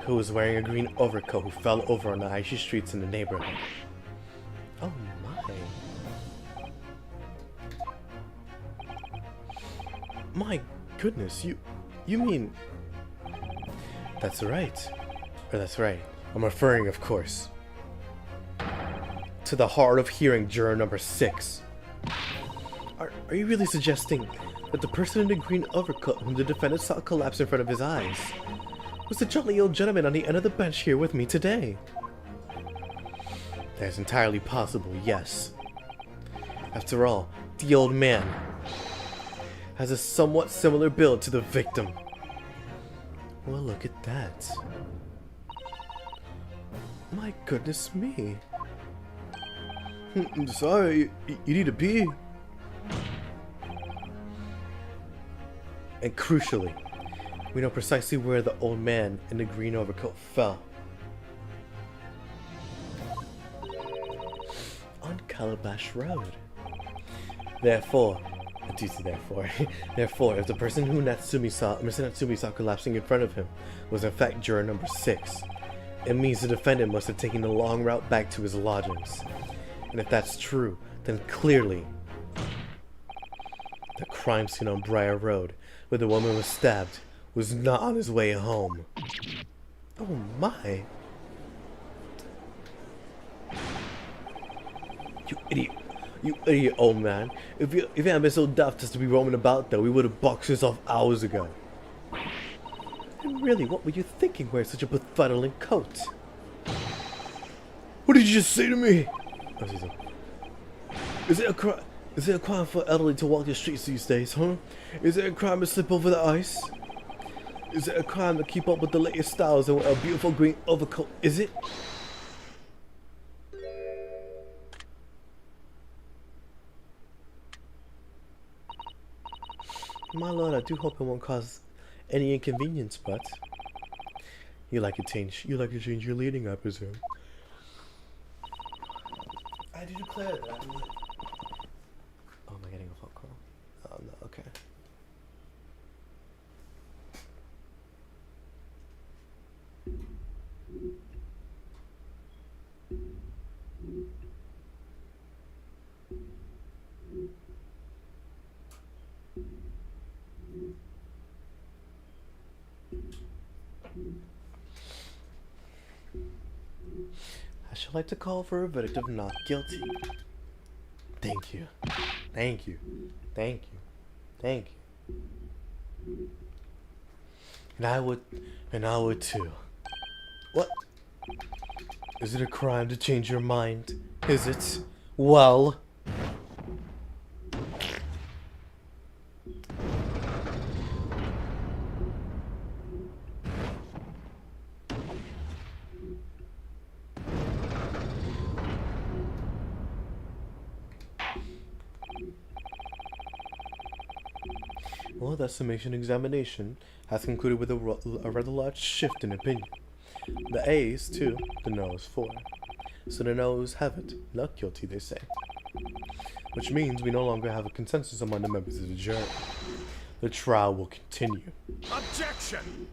who was wearing a green overcoat who fell over on the icy streets in the neighborhood. Oh my goodness, you mean... That's right. That's right. I'm referring, of course, to the hard of hearing juror number 6. Are you really suggesting that the person in the green overcoat whom the defendant saw collapse in front of his eyes was the jolly old gentleman on the end of the bench here with me today? That is entirely possible, yes. After all, the old man has a somewhat similar build to the victim. Well, look at that. My goodness me. I'm sorry, you need a pee? And crucially, we know precisely where the old man in the green overcoat fell. On Calabash Road. Therefore, therefore, if the person who Mr. Natsumi saw collapsing in front of him was in fact juror number 6, it means the defendant must have taken the long route back to his lodgings. And if that's true, then clearly the crime scene on Briar Road, where the woman was stabbed, was not on his way home. Oh my. You idiot, old man. If you hadn't been so daft as to be roaming about though, we would have boxed this off hours ago. And really, what were you thinking wearing such a befuddling coat? What did you just say to me? Oh, excuse me. Is it a crime for elderly to walk the streets these days, huh? Is it a crime to slip over the ice? Is it a crime to keep up with the latest styles and wear a beautiful green overcoat? Is it? My lord, I do hope it won't cause any inconvenience, but you like to change your leading, I presume. I do declare that I would. Oh, am I getting a phone call? Oh no, okay. I should like to call for a verdict of not guilty. Thank you. Thank you. Thank you. Thank you. And I would too. What? Is it a crime to change your mind? Is it? Well. Well, that summation examination has concluded with a rather large shift in opinion. The A's 2, the no's 4. So the no's have it. Not guilty, they say. Which means we no longer have a consensus among the members of the jury. The trial will continue. Objection!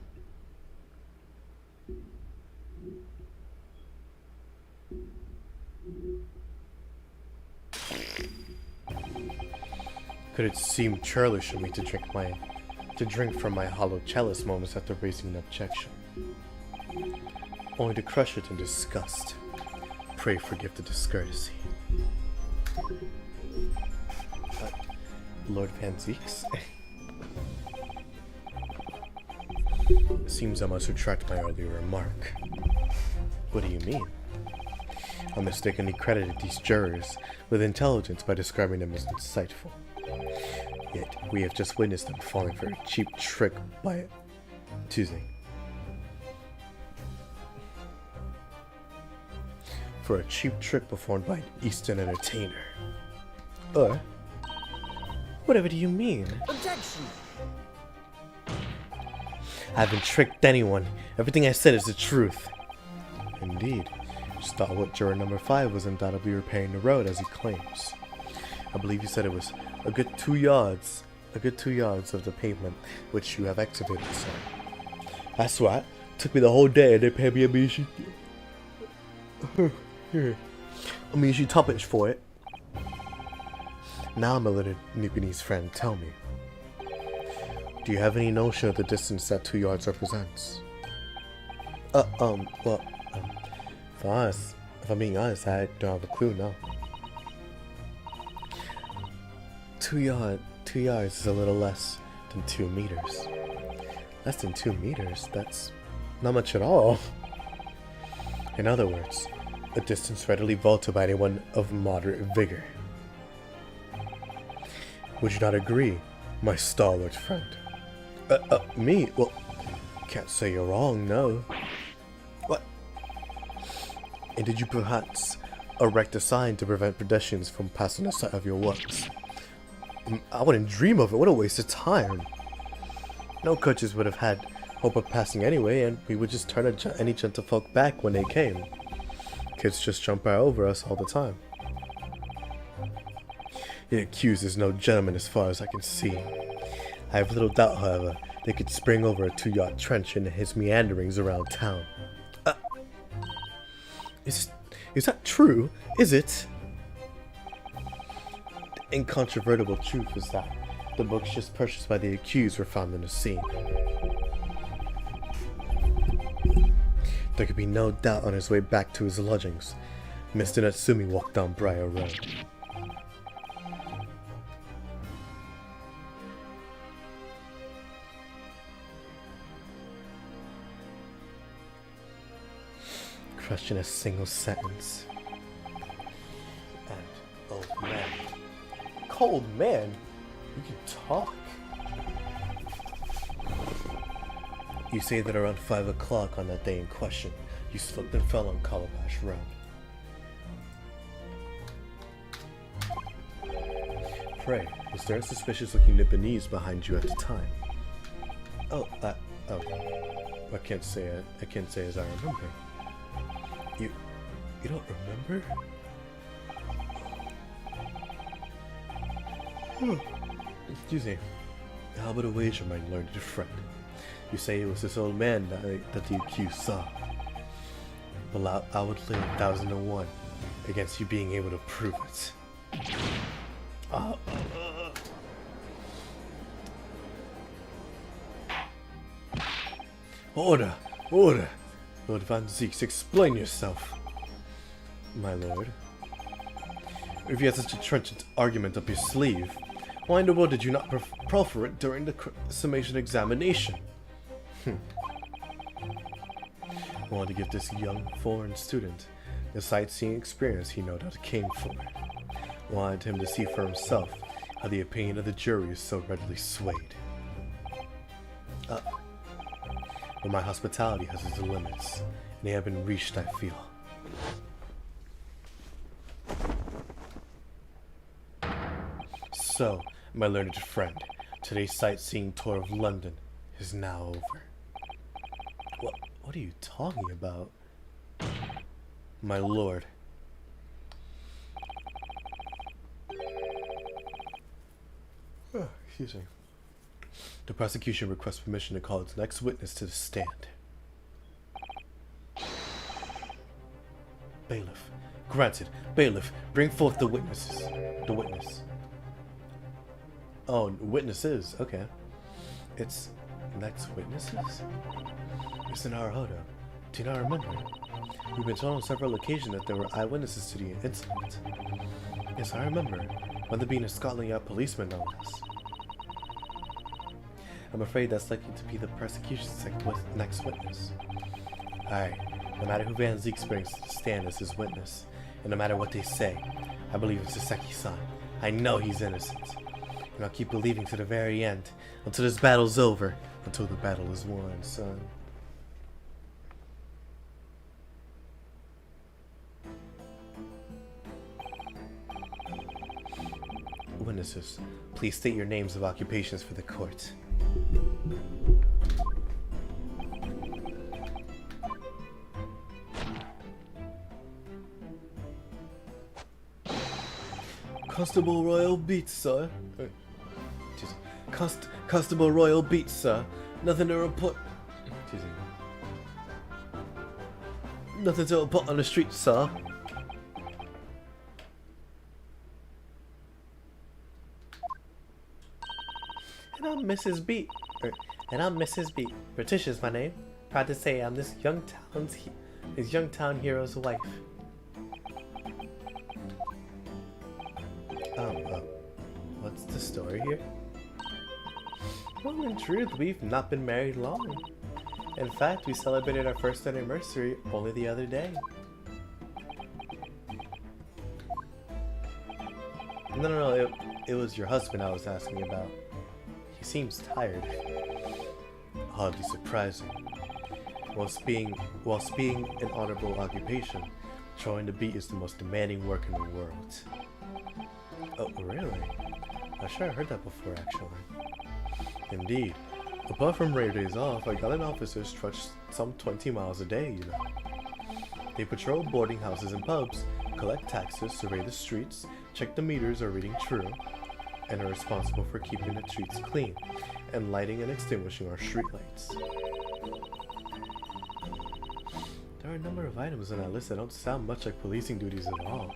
Could it seem churlish of me to drink from my hollow chalice moments after raising an objection, only to crush it in disgust? Pray forgive the discourtesy. Lord Van Zeeks? It seems I must retract my earlier remark. What do you mean? I mistakenly credited these jurors with intelligence by describing them as insightful. Yet, we have just witnessed them falling for a cheap trick by Tuesday. For a cheap trick performed by an Eastern entertainer. Or, whatever do you mean? Objection! I haven't tricked anyone. Everything I said is the truth. Indeed. Stalwart juror number 5 was undoubtedly repairing the road as he claims. I believe you said it was a good 2 yards of the pavement which you have excavated, sir. That's right. Took me the whole day and they paid me a measly tuppence for it. Now, my little Nipponese friend, tell me. Do you have any notion of the distance that 2 yards represents? Well, if I'm being honest, I don't have a clue, no. 2 yards is a little less than 2 meters. Less than 2 meters? That's not much at all. In other words, a distance readily vaulted by anyone of moderate vigor. Would you not agree my stalwart friend. Me? Well, can't say you're wrong, no. What? And did you perhaps erect a sign to prevent pedestrians from passing the sight of your works? I wouldn't dream of it. What a waste of time. No coaches would have had hope of passing anyway, and we would just turn any gentlefolk back when they came. Kids just jump right over us all the time. The accused is no gentleman as far as I can see. I have little doubt, however, they could spring over a 2-yard trench into his meanderings around town. Is that true? Is it? The incontrovertible truth is that the books just purchased by the accused were found in the scene. There could be no doubt on his way back to his lodgings. Mr. Natsumi walked down Briar Road. Crushed in a single sentence. And, oh man. Cold man? You can talk? You say that around 5 o'clock on that day in question, you slipped and fell on Calabash Road. Pray, was there a suspicious looking Nipponese behind you at the time? I can't say as I remember. You don't remember? Excuse me. How about a wager, my learned friend? You say it was this old man that the accused saw. Well, I would lay 1,001 against you being able to prove it. Order! Order! Lord Van Zeeks, explain yourself. My lord. If you had such a trenchant argument up your sleeve, why in the world did you not proffer it during the summation examination? I wanted to give this young foreign student the sightseeing experience he no doubt came for. Wanted him to see for himself how the opinion of the jury is so readily swayed. But my hospitality has its limits, and they have been reached, I feel. So, my learned friend, today's sightseeing tour of London is now over. What are you talking about? My lord. Excuse me. The prosecution requests permission to call its next witness to the stand. Bailiff. Granted. Bailiff, bring forth the witnesses. The witness. Oh, witnesses. Okay. It's next witnesses? Mr. Naruhodo, do you not remember? We've been told on several occasions that there were eyewitnesses to the incident. Yes, I remember. One being a Scotland Yard policeman, no less. I'm afraid that's likely to be the prosecution's next witness. Alright, no matter who Van Zeeks brings to the stand as his witness, and no matter what they say, I believe it's Saseki-san. I know he's innocent. And I'll keep believing to the very end, until this battle's over, until the battle is won, son. Witnesses, please state your names of occupations for the court. Constable Royal Beats, sir. Constable Royal Beats, sir. Nothing to report. Nothing to report on the street, sir. And I'm Mrs. Beat. Patricia's my name. Proud to say I'm this young town hero's wife. What's the story here? Well, in truth, we've not been married long. In fact, we celebrated our first anniversary only the other day. No, it was your husband I was asking about. seems tired. Hardly surprising. Whilst being an honorable occupation, patrolling the beat is the most demanding work in the world. Oh, really? I'm sure I heard that before, actually. Indeed. Apart from rare days off, I got an officers trudge some 20 miles a day, you know. They patrol boarding houses and pubs, collect taxes, survey the streets, check the meters are reading true, and are responsible for keeping the streets clean, and lighting and extinguishing our streetlights. There are a number of items on that list that don't sound much like policing duties at all.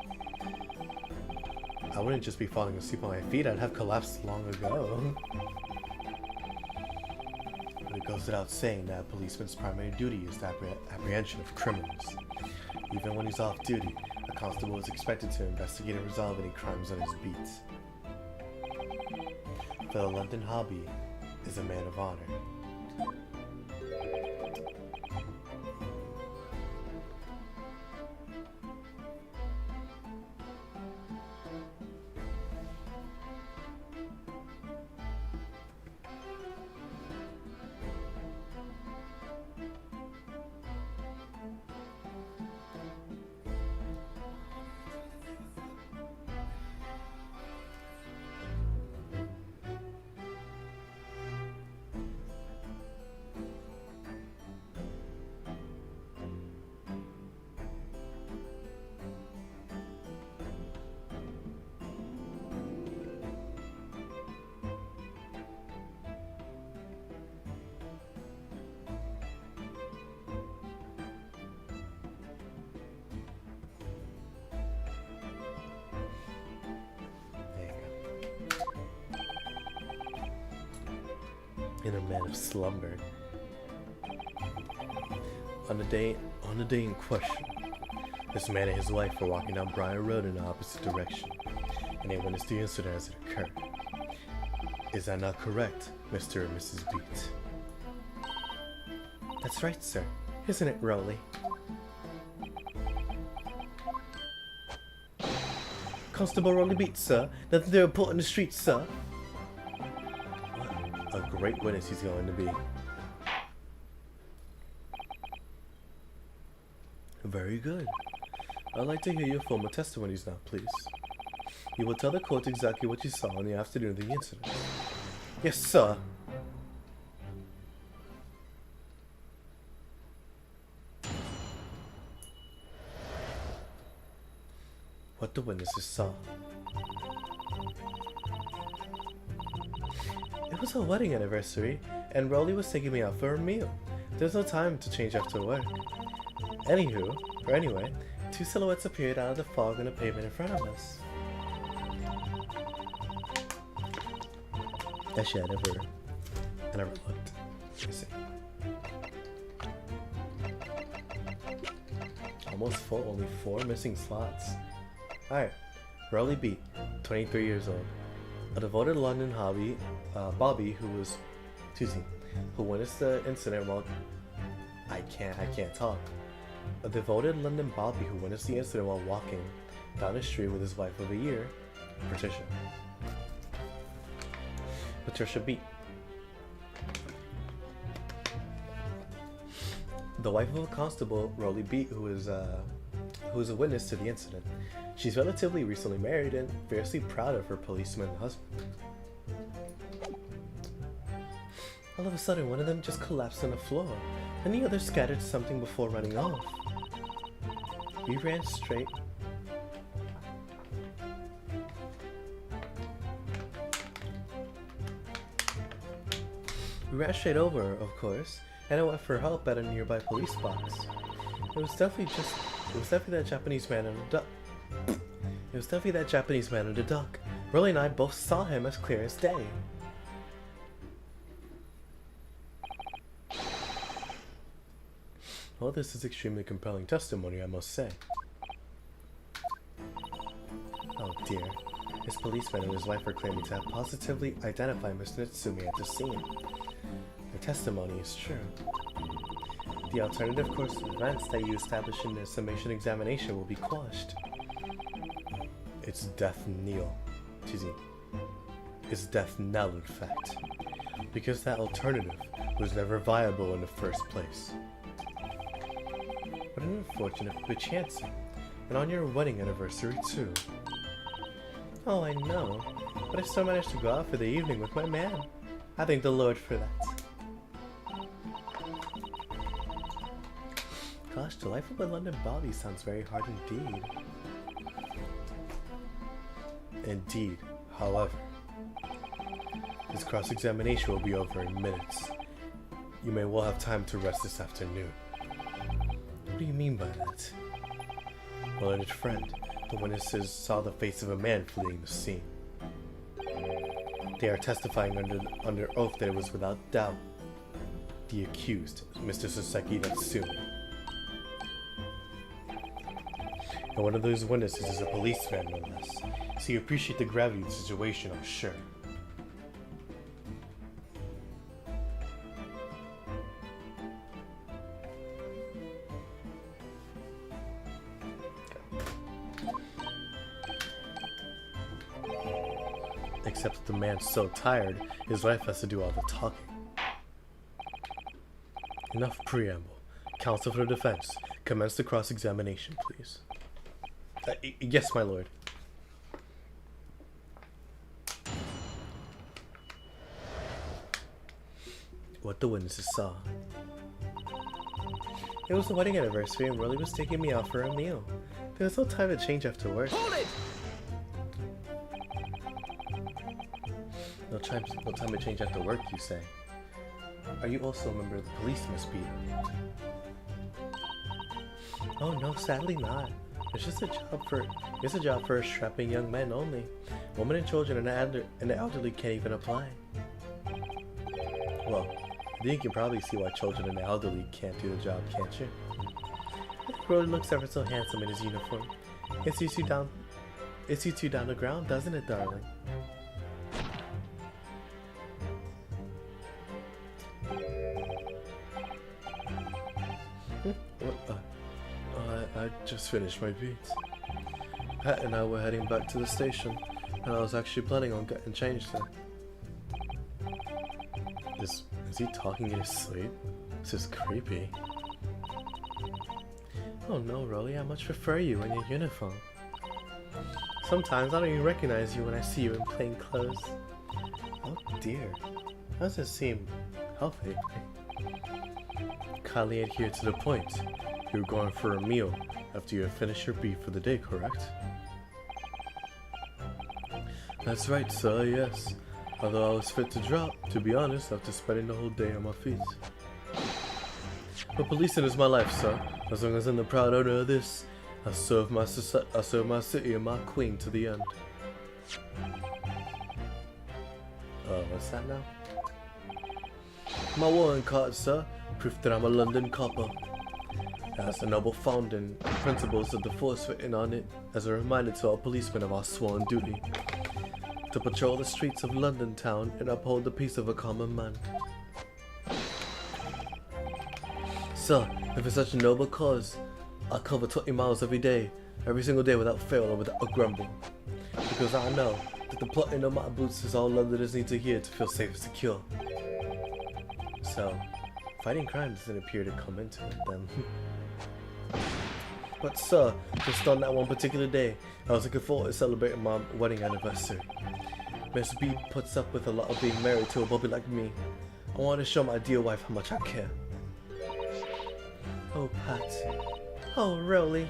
I wouldn't just be falling asleep on my feet, I'd have collapsed long ago. But it goes without saying that a policeman's primary duty is the apprehension of criminals. Even when he's off duty, a constable is expected to investigate and resolve any crimes on his beat. The London hobby is a man of honor. In a man of slumber. On the day in question, this man and his wife were walking down Briar Road in the opposite direction, and they witnessed the incident as it occurred. Is that not correct, Mr. and Mrs. Beat? That's right, sir. Isn't it, Rowley? Constable Rowley Beat, sir. Nothing to report in the street, sir. A great witness he's going to be. Very good. I'd like to hear your formal testimonies now, please. You will tell the court exactly what you saw in the afternoon of the incident. Yes, sir. What the witnesses saw. It was a wedding anniversary, and Rowley was taking me out for a meal. There's no time to change after work. Anyway, two silhouettes appeared out of the fog on the pavement in front of us. Actually, I never looked. Let me see. Almost full, only 4 missing slots. Alright, Rowley Beat, 23 years old. A devoted London hobby, Bobby, who witnessed the incident while I can't talk. A devoted London Bobby who witnessed the incident while walking down the street with his wife of a year, Patricia Beat. The wife of a constable, Rowley Beat, who is a witness to the incident. She's relatively recently married and fiercely proud of her policeman husband. All of a sudden, one of them just collapsed on the floor, and the other scattered something before running off. We ran straight. We ran straight over, of course, and I went for help at a nearby police box. It was definitely that Japanese man in the dock. Rowley and I both saw him as clear as day. Well, this is extremely compelling testimony, I must say. Oh dear. This policeman and his wife are claiming to have positively identified Mr. Natsumi at the scene. Their testimony is true. The alternative course of events that you establish in the summation examination will be quashed. It's death knell. It's death knell, in fact. because that alternative was never viable in the first place. What an unfortunate chance. And on your wedding anniversary too. Oh, I know, but I still managed to go out for the evening with my man. I thank the Lord for that. Gosh, the life of a London Bobby sounds very hard indeed. Indeed, however, this cross-examination will be over in minutes. You may well have time to rest this afternoon. What do you mean by that? My learned friend, the witnesses saw the face of a man fleeing the scene. They are testifying under oath that it was without doubt the accused, Mr. Soseki Natsumi. And one of those witnesses is a policeman, no less, so you appreciate the gravity of the situation, I'm sure. Except that the man's so tired, his wife has to do all the talking. Enough preamble. Counsel for the defense, commence the cross-examination, please. Yes, my lord. What the witnesses saw. It was the wedding anniversary and Rolly was taking me out for a meal. There was no time to change after work. Hold it! No time to change after work, you say. Are you also a member of the police, Miss B? Oh no, sadly not. It's just a job for strapping young men only. Women and children and the elderly can't even apply. Well, I think you can probably see why children and the elderly can't do the job, can't you? Rolly looks ever so handsome in his uniform. It suits you down the ground, doesn't it, darling? I just finished my beats. Pat and I were heading back to the station, and I was actually planning on getting changed there. Is he talking in his sleep? This is creepy. Oh no, Rolly, I much prefer you in your uniform. Sometimes I don't even recognize you when I see you in plain clothes. Oh dear, doesn't seem healthy. Kindly adhere to the point. You're going for a meal after you have finished your beef for the day, correct? That's right, sir, yes. Although I was fit to drop, to be honest, after spending the whole day on my feet. But policing is my life, sir. As long as I'm the proud owner of this, I serve my city and my queen to the end. What's that now? My warrant card, sir. Proof that I'm a London copper. It has the noble founding principles of the force written on it as a reminder to all policemen of our sworn duty. To patrol the streets of London town and uphold the peace of a common man. Sir, if it's such a noble cause, I'll cover 20 miles every single day without fail or without a grumble. Because I know that the plotting of my boots is all Londoners need to hear to feel safe and secure. So, fighting crime doesn't appear to come into it then. But sir, just on that one particular day, I was looking forward to celebrating my wedding anniversary. Miss B puts up with a lot of being married to a bobby like me. I want to show my dear wife how much I care. Oh, Pat. Oh, Rolly.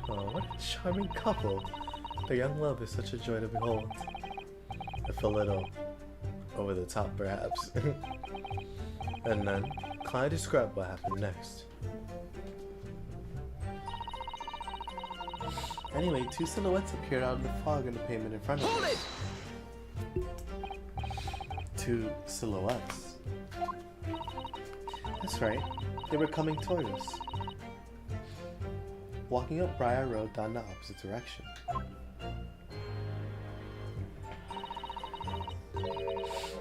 Oh, what a charming couple. Their young love is such a joy to behold. I feel a little over the top, perhaps. And then, Clyde described what happened next. Anyway, two silhouettes appeared out of the fog in the pavement in front of us. Two silhouettes. That's right, they were coming toward us. Walking up Briar Road down the opposite direction.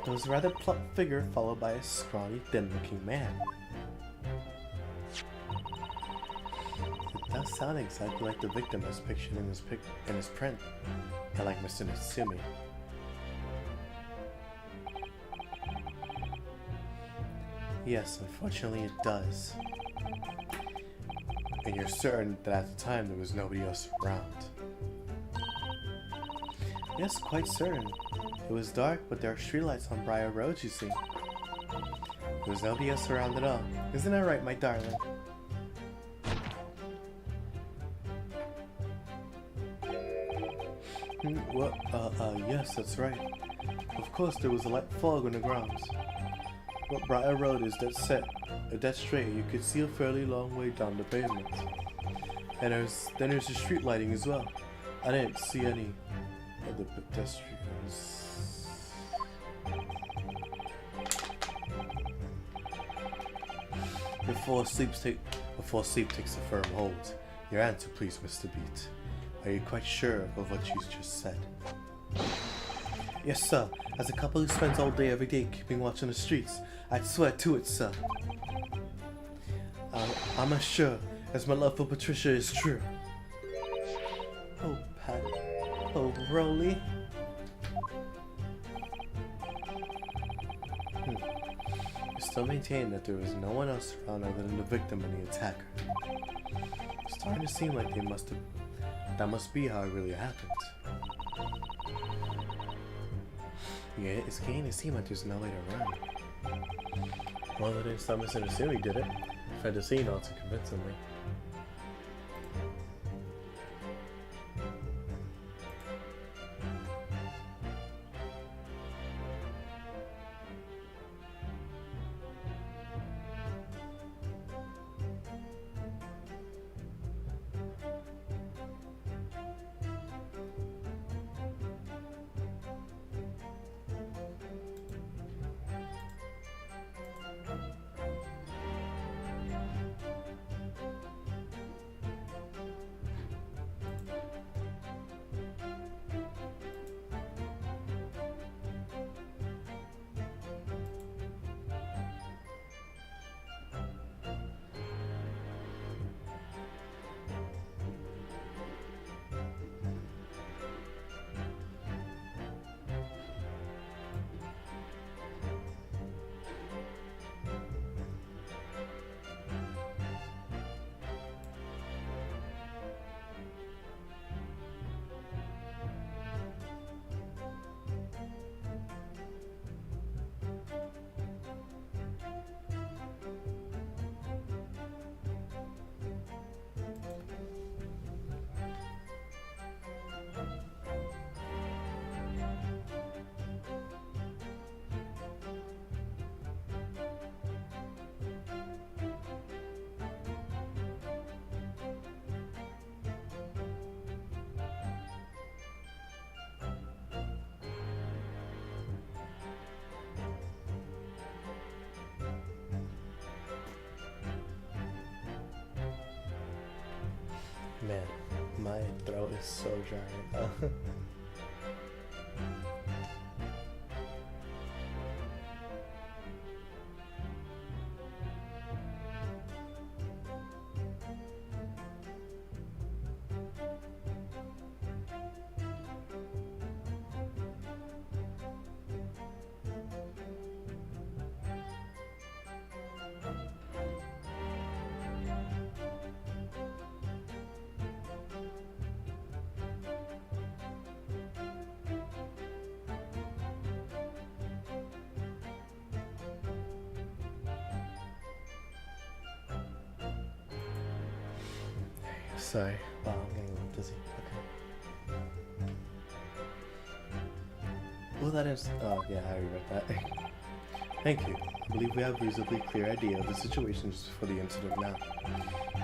There was a rather plump figure followed by a scrawny, thin-looking man. It does sound exactly like the victim as pictured in his print, and like Mr. Natsumi. Yes, unfortunately it does. And you're certain that at the time there was nobody else around? Yes, quite certain. It was dark, but there are streetlights on Briar Road, you see. There was nobody else around at all. Isn't that right, my darling? Well, yes, that's right. Of course, there was a light fog on the grounds. But Briar Road is dead straight. You could see a fairly long way down the pavement. And then there's the street lighting as well. I didn't see any of the pedestrians. Before sleep takes a firm hold. Your answer, please, Mr. Beat. Are you quite sure of what you just said? Yes, sir. As a couple who spends all day every day keeping watch on the streets, I'd swear to it, sir. I'm as sure as my love for Patricia is true. Oh, Pat. Oh, Rolly. I still maintain that there was no one else around other than the victim and the attacker. It's starting to seem like that must be how it really happened. Yeah, it's getting to seem like there's no way to run. Well, they didn't stop misunderstanding, did it? Fed the scene all too convincingly. Man, my throat is so dry right now. Sorry. Wow, I'm getting a little dizzy. Okay. Well, that is. Oh, yeah, I read that. Thank you. I believe we have a reasonably clear idea of the situation just before the incident now.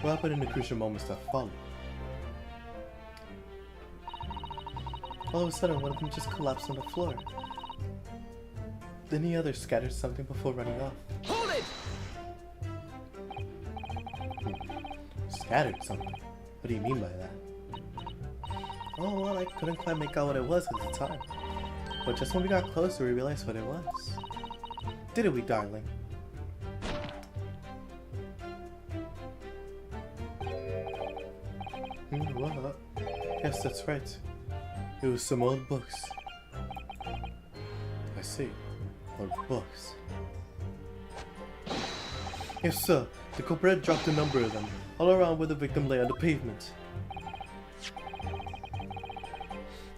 What happened in the crucial moments that followed? All of a sudden, one of them just collapsed on the floor. Then the other scattered something before running off. Hold it! Scattered something? What do you mean by that? Oh, well, I couldn't quite make out what it was at the time. But just when we got closer, we realized what it was. Didn't we, darling? What? Yes, that's right. It was some old books. I see. Old books. Yes, sir. The culprit dropped a number of them, all around where the victim lay on the pavement.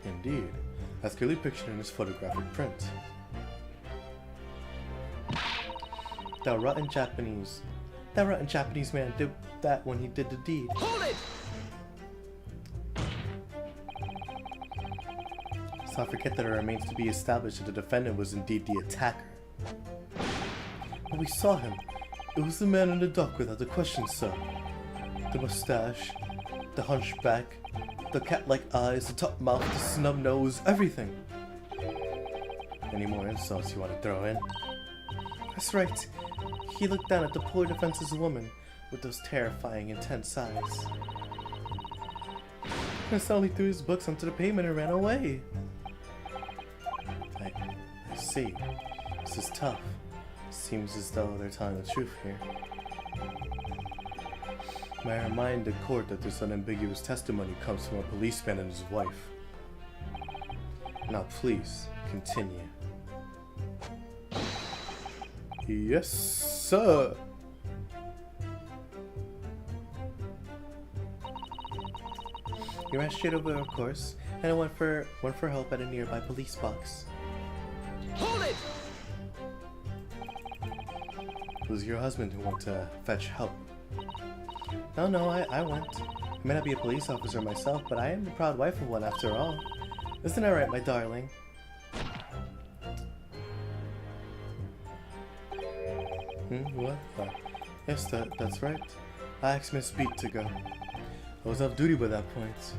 Indeed, as clearly pictured in his photographic print. That rotten Japanese man did that when he did the deed. Hold it! Let's not forget that it remains to be established that the defendant was indeed the attacker. But we saw him. It was the man in the dock without the question, sir. The mustache, the hunchback, the cat-like eyes, the top mouth, the snub nose, everything. Any more insults you want to throw in? That's right. He looked down at the poor defenseless woman with those terrifying, intense eyes. And suddenly threw his books onto the pavement and ran away. I see. This is tough. Seems as though they're telling the truth here. May I remind the court that this unambiguous testimony comes from a policeman and his wife. Now please, continue. Yes, sir. You ran straight over, of course, and I went for help at a nearby police box. Hold it! It was your husband who went to fetch help. No, I went. I may not be a police officer myself, but I am the proud wife of one after all. Isn't that right, my darling? What? Yes, that's right. I asked Miss Beat to go. I was off duty by that point.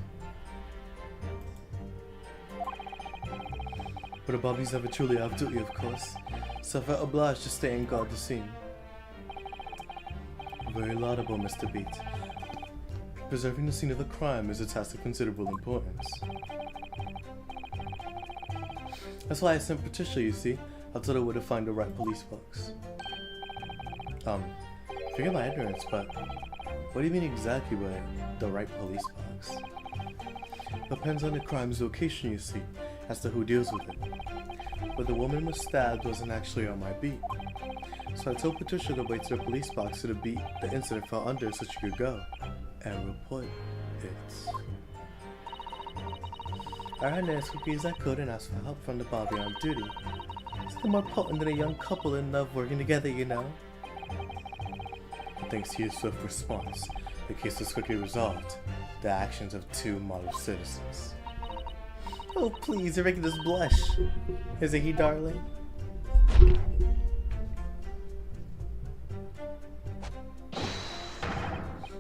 But the Bobbies never truly off duty, of course, so I felt obliged to stay and guard the scene. Very laudable, Mr. Beat. Preserving the scene of the crime is a task of considerable importance. That's why I sent Patricia, you see. I told her where to find the right police box. Forgive my ignorance, but what do you mean exactly by the right police box? Depends on the crime's location, you see, as to who deals with it. But the woman was stabbed wasn't actually on my beat. So I told Patricia to wait to the police box to the beat the incident fell under so she could go and report it. I ran there as quickly as I could and asked for help from the Bobby on duty. It's more potent than a young couple in love working together, you know. Thanks to your swift response, the case was quickly resolved. The actions of two model citizens. Oh please, you're making us blush. Isn't he, darling?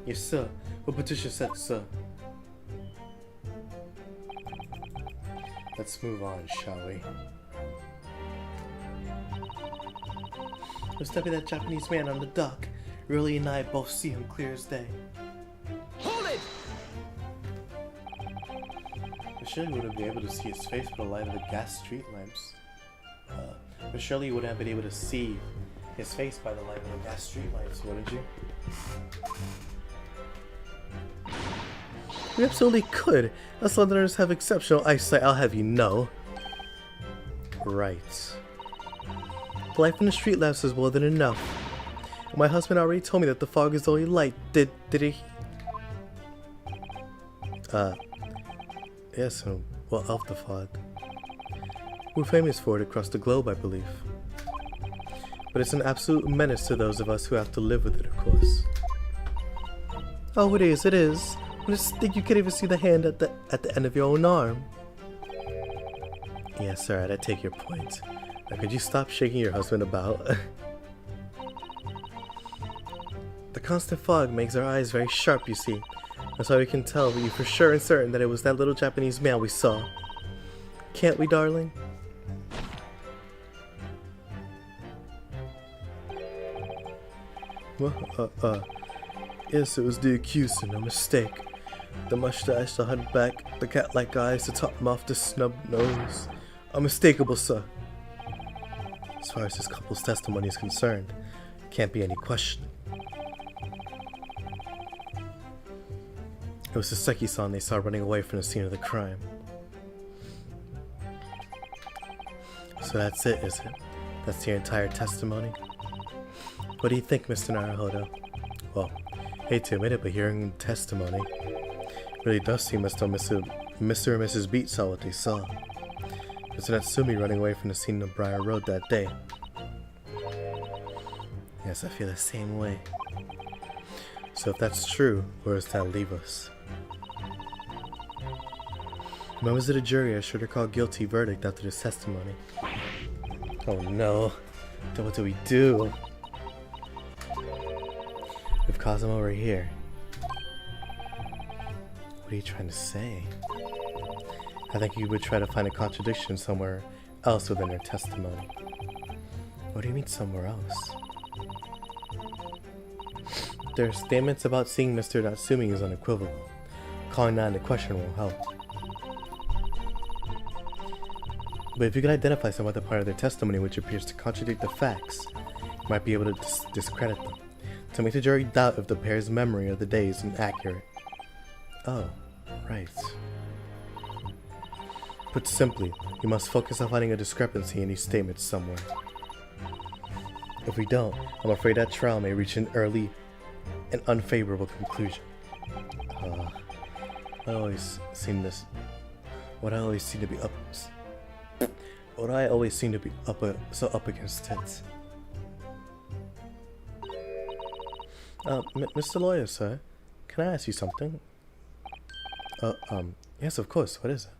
Yes, sir. What Patricia said, sir. Let's move on, shall we? Let's study that Japanese man on the dock. Riley and I both see him clear as day. Hold it! But surely you wouldn't be able to see his face by the light of the gas street lamps. But surely you wouldn't have been able to see his face by the light of the gas street lights, wouldn't you? We absolutely could. Us Londoners have exceptional eyesight, I'll have you know. Right. The light from the street lamps is more than enough. My husband already told me that the fog is only light. Did he? Yes, well, of the fog. We're famous for it across the globe, I believe. But it's an absolute menace to those of us who have to live with it, of course. Oh, it is. I just think you can't even see the hand at the end of your own arm. Yes, alright, I take your point. Now, could you stop shaking your husband about? The constant fog makes our eyes very sharp, you see. That's why we can tell you for sure and certain that it was that little Japanese man we saw. Can't we, darling? Well, yes, it was the accused, no mistake. The mustache, the hunchback, the cat-like eyes, the top mouth, the snub nose. Unmistakable, sir. As far as this couple's testimony is concerned, can't be any question. It was the Seki-san they saw running away from the scene of the crime. So that's it, is it? That's your entire testimony? What do you think, Mr. Naruhodo? Well, hate to admit it, but hearing testimony really does seem as though Mr. and Mrs. Beat saw what they saw. Mr. Natsumi running away from the scene of Briar Road that day. Yes, I feel the same way. So if that's true, where does that leave us? Members of the jury are sure to call guilty verdict after this testimony. Oh no. Then what do we do? We've caused them over here. What are you trying to say? I think you would try to find a contradiction somewhere else within their testimony. What do you mean somewhere else? Their statements about seeing Mr. Natsumi is unequivocal. Calling that into question will help. But if you can identify some other part of their testimony which appears to contradict the facts, you might be able to discredit them, to make the jury doubt if the pair's memory of the day is inaccurate. Oh, right. Put simply, we must focus on finding a discrepancy in these statements somewhere. If we don't, I'm afraid that trial may reach an early and unfavorable conclusion. I always seem to be up against it. Mr. Lawyer, sir, can I ask you something? Yes, of course. What is it?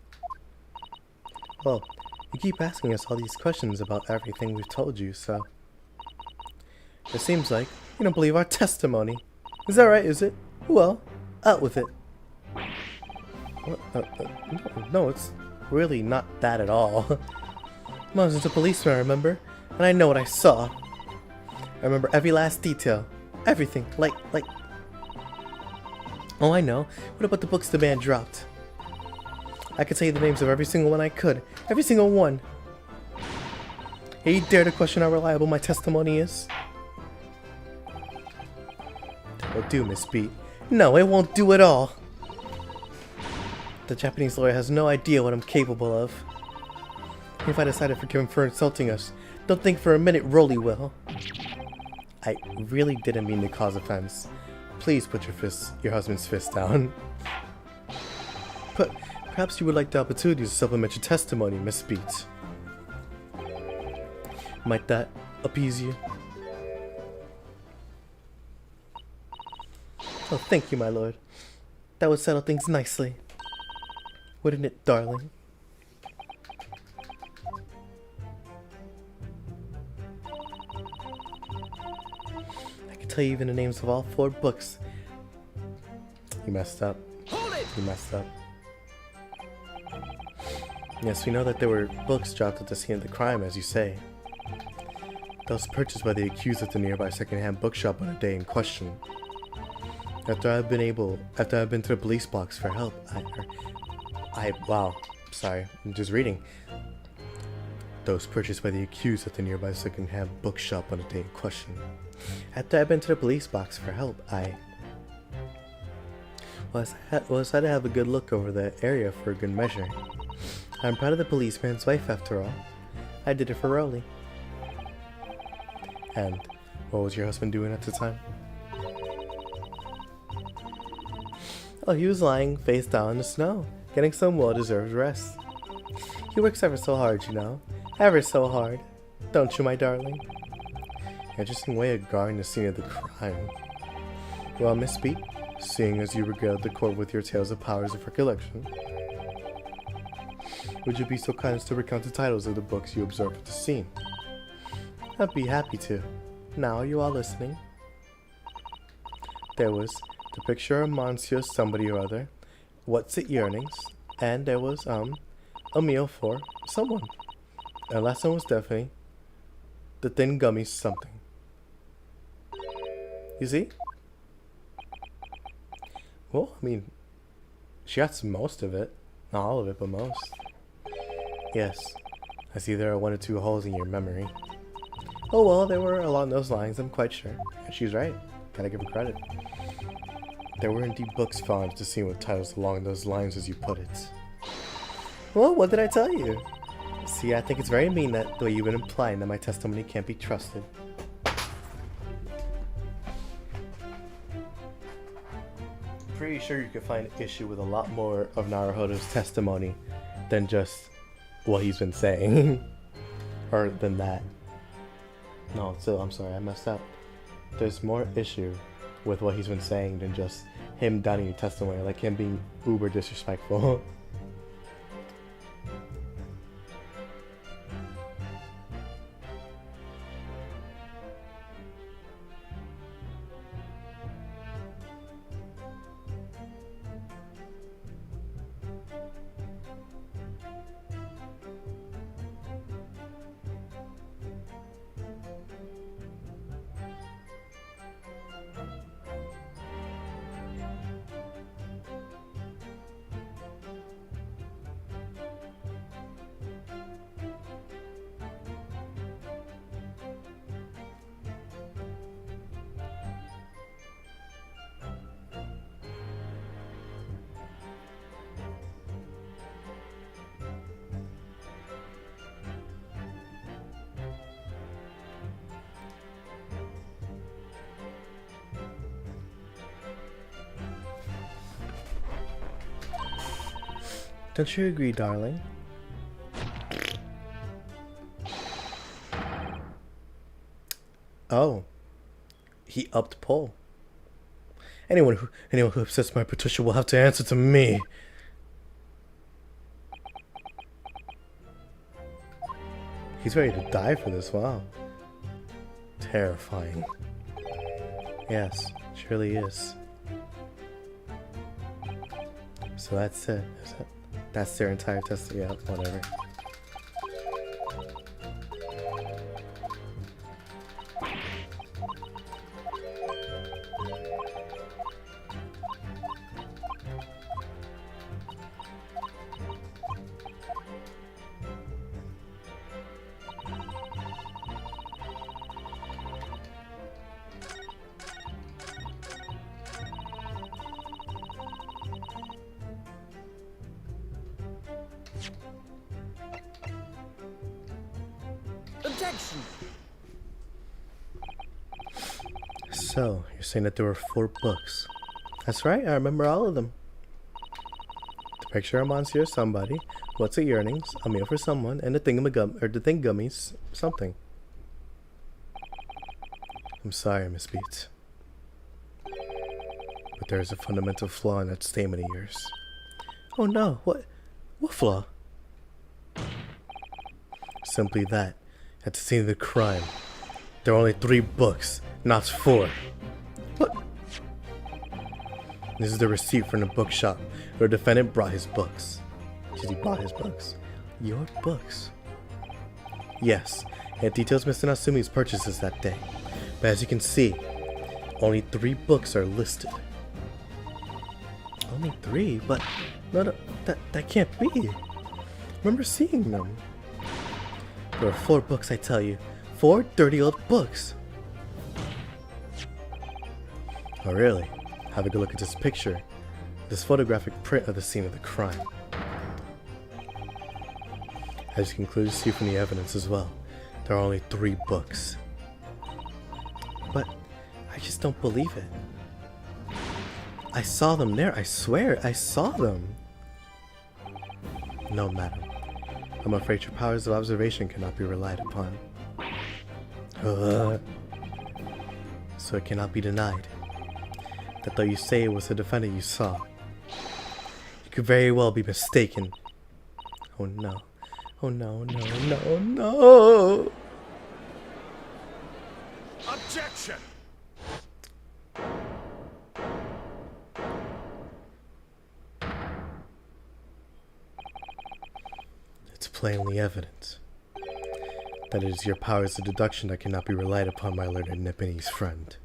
Well, you keep asking us all these questions about everything we've told you, so it seems like you don't believe our testimony. Is that right, is it? Well, out with it. No, it's really not that at all. I was just a policeman, remember? And I know what I saw. I remember every last detail. Everything. Like... Oh, I know. What about the books the man dropped? I could tell you the names of every single one I could. Every single one. Hey, you dare to question how reliable my testimony is? That will do, Miss Beat. No, it won't do at all. The Japanese lawyer has no idea what I'm capable of. If I decided to forgive him for insulting us, don't think for a minute Rolly will. I really didn't mean to cause offense. Please put your husband's fist down. But perhaps you would like the opportunity to supplement your testimony, Miss Beat. Might that appease you? Oh, thank you, my lord. That would settle things nicely. Wouldn't it, darling? I can tell you even the names of all 4 books. You messed up. You messed up. Yes, we know that there were books dropped at the scene of the crime, as you say. Those purchased by the accused at the nearby second-hand bookshop on a day in question. After I've been to the police box for help, wow, sorry, I'm just reading. Those purchased by the accused at the nearby second-hand bookshop on a day in question. After I've been to the police box for help, I had to have a good look over the area for a good measure. I'm proud of the policeman's wife, after all. I did it for Rolly. And what was your husband doing at the time? Oh, he was lying face down in the snow, getting some well-deserved rest. He works ever so hard, you know. Ever so hard. Don't you, my darling? Interesting way of guarding the scene of the crime. Well, Miss Beat, seeing as you regaled the court with your tales of powers of recollection, would you be so kind as to recount the titles of the books you observed at the scene? I'd be happy to. Now, are you all listening? There was The Picture of Monsieur Somebody or Other, What's It Yearnings, and there was, A Meal for Someone. And last one was definitely The Thin Gummy Something. You see? Well, I mean, she got most of it. Not all of it, but most. Yes, I see there are 1 or 2 holes in your memory. Oh well, they were along those lines, I'm quite sure. And she's right. Gotta give her credit. There were indeed books found at the scene with titles along those lines, as you put it. Well, what did I tell you? See, I think it's very mean that the way you've been implying that my testimony can't be trusted. pretty sure you could find issue with a lot more of Naruhodo's testimony than just what he's been saying. Or than that. No, still, I'm sorry, I messed up. There's more issue with what he's been saying than just him doubting your testimony, like him being uber disrespectful. Don't you agree, darling? Oh. He upped Pole. Anyone who upsets my Patricia will have to answer to me. He's ready to die for this, wow. Terrifying. Yes, surely is. So that's it, is it? That's their entire test. Yeah, whatever. Objection! So, you're saying that there were 4 books. That's right, I remember all of them. The picture of Monsieur somebody, what's a yearnings, a meal for someone, and the thingammies, something. I'm sorry, Miss Beats. But there is a fundamental flaw in that statement of yours. Oh no, what flaw? Simply that, at the scene of the crime, there were only 3 books, not 4. What? This is the receipt from the bookshop where the defendant brought his books. He bought his books. Your books? Yes, it details Mr. Natsumi's purchases that day. But as you can see, only 3 books are listed. Only 3? But no, that can't be. Remember seeing them. There are 4 books, I tell you. 4 dirty old books. Oh really? Have a good look at this picture. This photographic print of the scene of the crime. As you can clearly see from the evidence as well, there are only 3 books. But I just don't believe it. I saw them there, I swear, I saw them. No, madam. I'm afraid your powers of observation cannot be relied upon. So it cannot be denied that though you say it was the defendant you saw, you could very well be mistaken. Oh no. Oh no, no, no, no! Objection! It's plainly evident that it is your powers of deduction that cannot be relied upon, my learned Nipponese friend.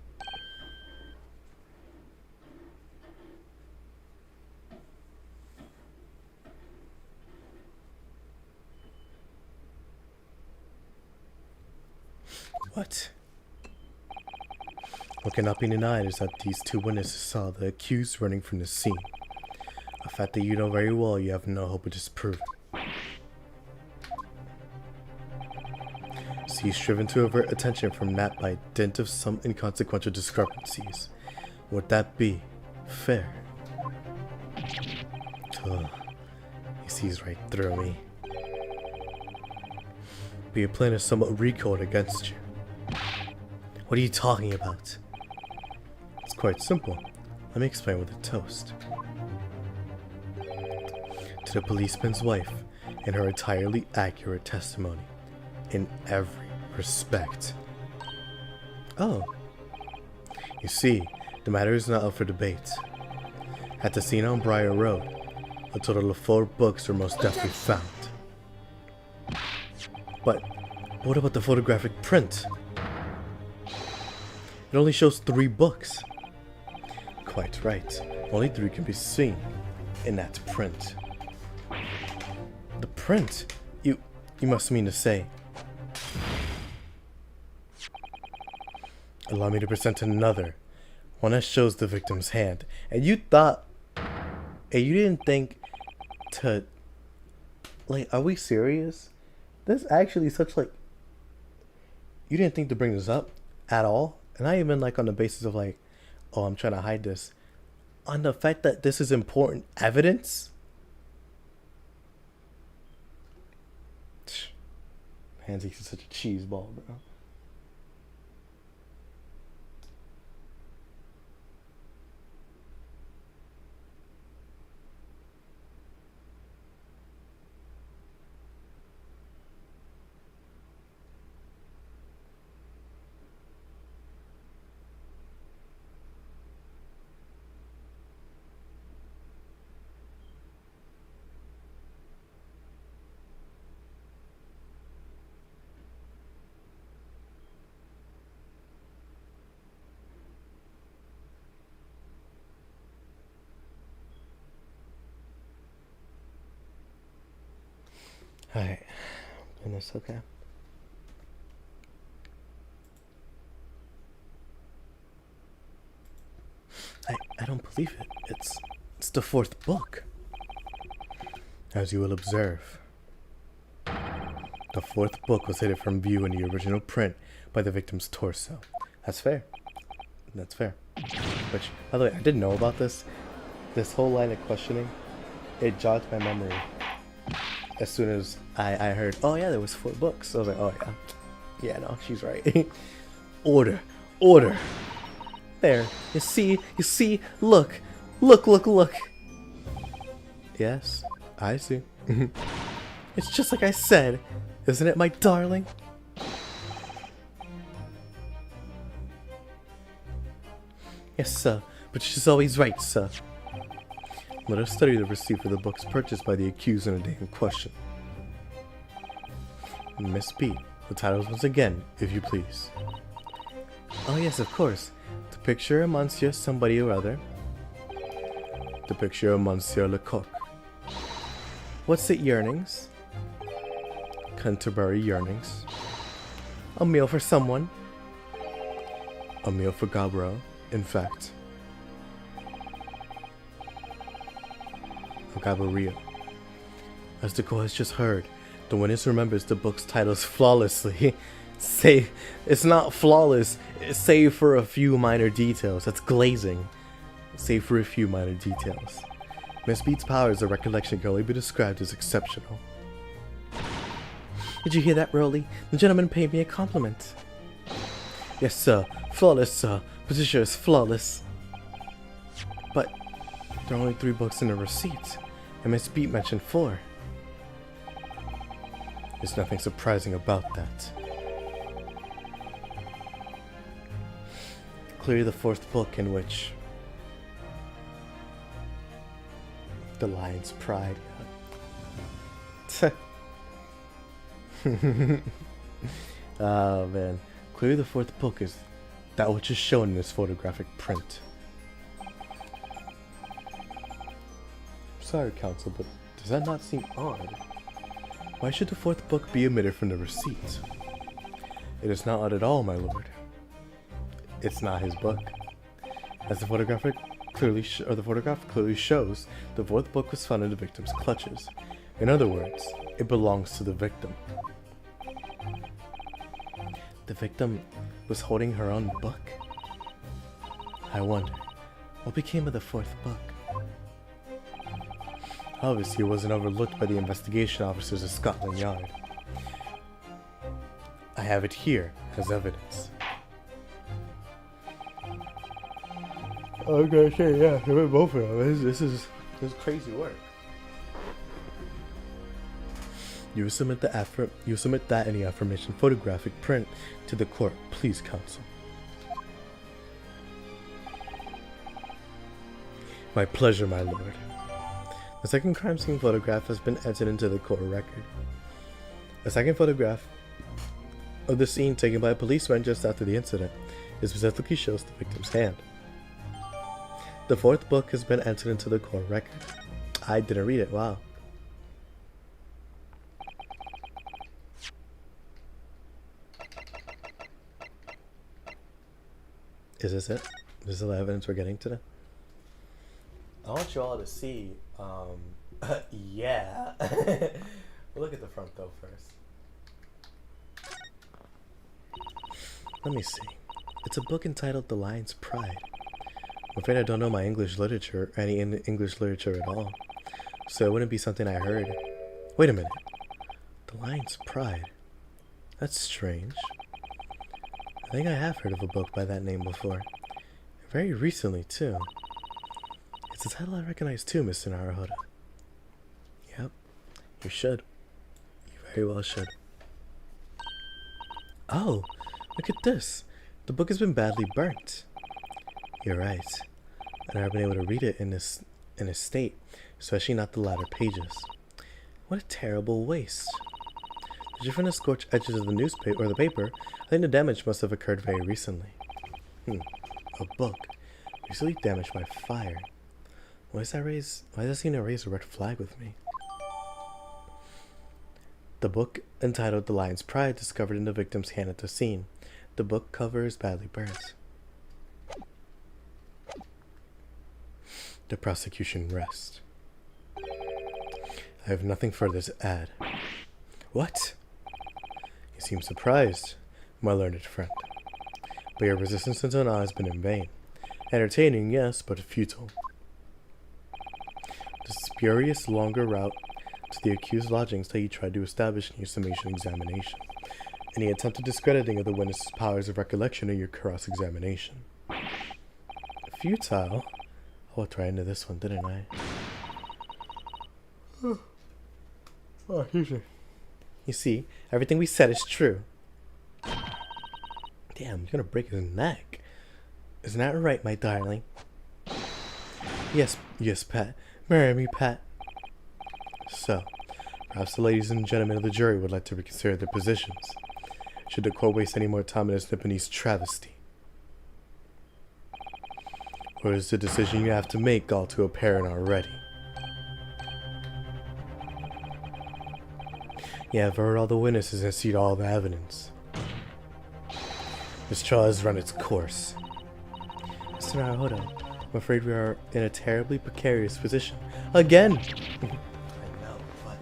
What? What cannot be denied is that these 2 witnesses saw the accused running from the scene. A fact that you know very well you have no hope of disproving. So you striven to avert attention from that by dint of some inconsequential discrepancies. Would that be fair? Ugh. He sees right through me. But your plan is somewhat recoiled against you. What are you talking about? It's quite simple. Let me explain with a toast. To the policeman's wife and her entirely accurate testimony. In every respect. Oh. You see, the matter is not up for debate. At the scene on Briar Road, a total of 4 books were most definitely found. But what about the photographic print? It only shows 3 books. Quite right. Only 3 can be seen in that print. The print? You must mean to say. Allow me to present another. One that shows the victim's hand. And you thought... And you didn't think to... Like, are we serious? This actually such like... You didn't think to bring this up at all? And not even like on the basis of like, oh, I'm trying to hide this. On the fact that this is important evidence? Hansy's such a cheese ball, bro. Alright, and this okay? I don't believe it. It's the 4th book. As you will observe, the 4th book was hidden from view in the original print by the victim's torso. That's fair. That's fair. Which, by the way, I didn't know about this. This whole line of questioning, it jogged my memory. As soon as I heard, oh yeah, there was 4 books. I was like, oh yeah. Yeah, no, she's right. Order. Order. There. You see, look. Look. Yes, I see. It's just like I said. Isn't it, my darling? Yes, sir. But she's always right, sir. Let us study the receipt for the books purchased by the accused in the day in question. Miss B, the titles once again, if you please. Oh yes, of course. The picture of Monsieur somebody or other. The picture of Monsieur Lecoq. What's it, yearnings? Canterbury yearnings. A meal for someone. A meal for Gabro, in fact. Gabaria. As the court has just heard, the witness remembers the book's titles flawlessly. Say, it's not flawless, save for a few minor details. That's glazing. Save for a few minor details. Miss Beat's powers of recollection can only be described as exceptional. Did you hear that, Rolly? The gentleman paid me a compliment. Yes, sir. Flawless, sir. Patricia is flawless. But there are only 3 books in the receipt, and Miss Beat mentioned 4. There's nothing surprising about that. Clearly the 4th book in which the lion's pride. Oh man. Clearly the 4th book is that which is shown in this photographic print. Sorry, counsel, but does that not seem odd? Why should the 4th book be omitted from the receipt? It is not odd at all, my lord. It's not his book. As the photograph clearly shows, the 4th book was found in the victim's clutches. In other words, it belongs to the victim. The victim was holding her own book? I wonder, what became of the 4th book? Obviously, it wasn't overlooked by the investigation officers of Scotland Yard. I have it here as evidence. I was gonna say, yeah, both of them. This is crazy work. You submit that in the affirmation photographic print to the court, please, counsel. My pleasure, my lord. The second crime scene photograph has been entered into the court record. A second photograph of the scene taken by a policeman just after the incident. It specifically shows the victim's hand. The fourth book has been entered into the court record. I didn't read it, wow. Is this it? Is this the evidence we're getting today? I want you all to see, yeah. We'll look at the front though first. Let me see. It's a book entitled The Lion's Pride. I'm afraid I don't know my English literature, any English literature at all. So it wouldn't be something I heard. Wait a minute. The Lion's Pride. That's strange. I think I have heard of a book by that name before. Very recently, too. It's a title I recognize too, Mr. Naruhodo. Yep. You should. You very well should. Oh! Look at this. The book has been badly burnt. You're right. I've never been able to read it in this state, especially not the latter pages. What a terrible waste. Judging from the scorched edges of the newspaper or the paper, I think the damage must have occurred very recently. A book recently damaged by fire. Why does that seem to raise a red flag with me? The book entitled The Lion's Pride discovered in the victim's hand at the scene. The book cover is badly burnt. The prosecution rests. I have nothing further to add. What? You seem surprised, my learned friend. But your resistance until now has been in vain. Entertaining, yes, but futile. The spurious longer route to the accused's lodgings that you tried to establish in your summation examination, and the attempted discrediting of the witness's powers of recollection in your cross-examination. Futile? I walked right into this one, didn't I? Oh, excuse me. You see, everything we said is true. Damn, you're gonna break his neck. Isn't that right, my darling? Yes, Pat. Marry me, Pat. So, perhaps the ladies and gentlemen of the jury would like to reconsider their positions. Should the court waste any more time in this Nipponese travesty? Or is the decision you have to make all too apparent already? You have heard all the witnesses and seen all the evidence. This trial has run its course. Mr. Naruhodo, I'm afraid we are in a terribly precarious position. Again! I know, but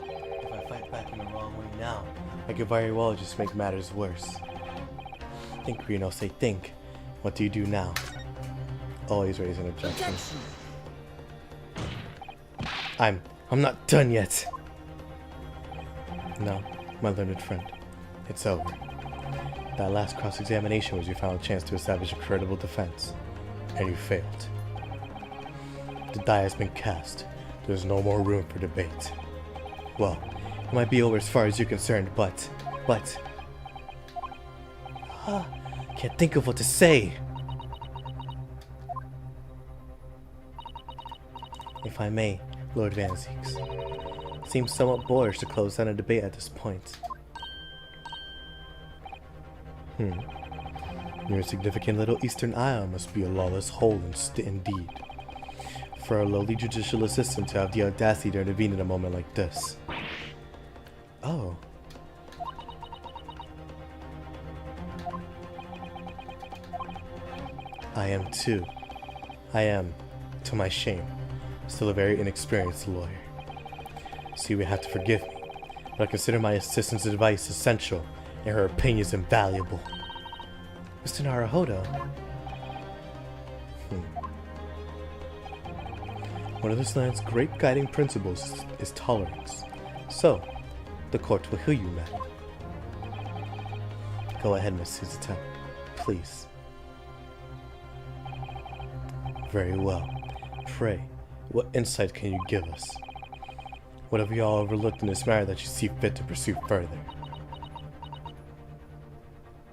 if I fight back in the wrong way now, I could very well just make matters worse. Think, Reno, say think. What do you do now? Always raise an objection. I'm not done yet. No, my learned friend. It's over. That last cross-examination was your final chance to establish a credible defense, and you failed. The die has been cast. There's no more room for debate. Well, it might be over as far as you're concerned, but... can't think of what to say. If I may, Lord Van Zieks. It seems somewhat boorish to close down a debate at this point. Your insignificant little Eastern Isle must be a lawless hole indeed. For a lowly judicial assistant to have the audacity to intervene in a moment like this. Oh. I am too. I am, to my shame, still a very inexperienced lawyer. So you would have to forgive me, but I consider my assistant's advice essential and her opinions invaluable. Mr. Naruhodo. One of this land's great guiding principles is tolerance. So, the court will hear you, madam. Go ahead, Miss Suzuta. Please. Very well. Pray, what insight can you give us? What have you all overlooked in this matter that you see fit to pursue further?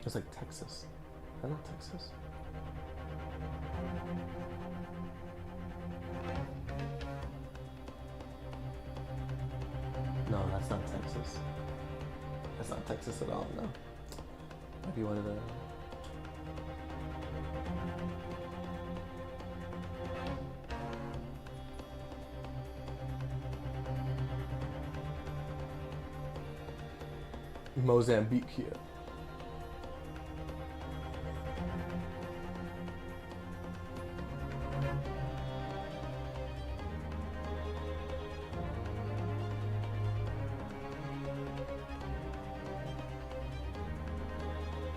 It's like Texas. Is that not Texas? No, that's not Texas. That's not Texas at all, no. Might be one of the... Mozambique here.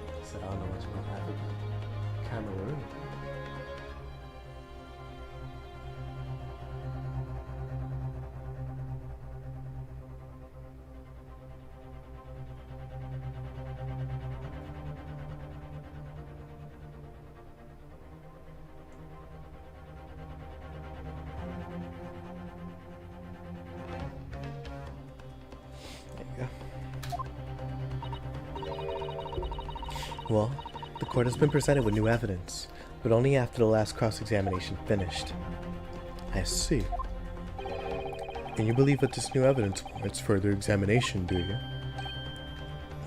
I said I don't know much about Africa. Cameroon. Well, the court has been presented with new evidence, but only after the last cross-examination finished. I see. And you believe that this new evidence warrants further examination, do you?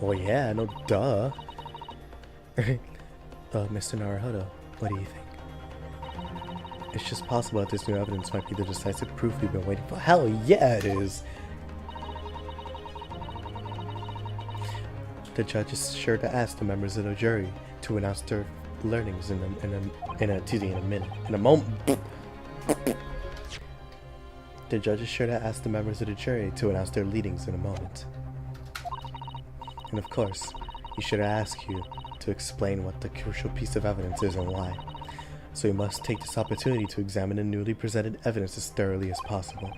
Well, yeah, no duh. Mr. Naruhodo, what do you think? It's just possible that this new evidence might be the decisive proof we've been waiting for. Hell yeah, it is! The judge is sure to ask the members of the jury to announce their learnings in a moment. The judge is sure to ask the members of the jury to announce their leadings in a moment. And of course, he should ask you to explain what the crucial piece of evidence is and why. So you must take this opportunity to examine the newly presented evidence as thoroughly as possible.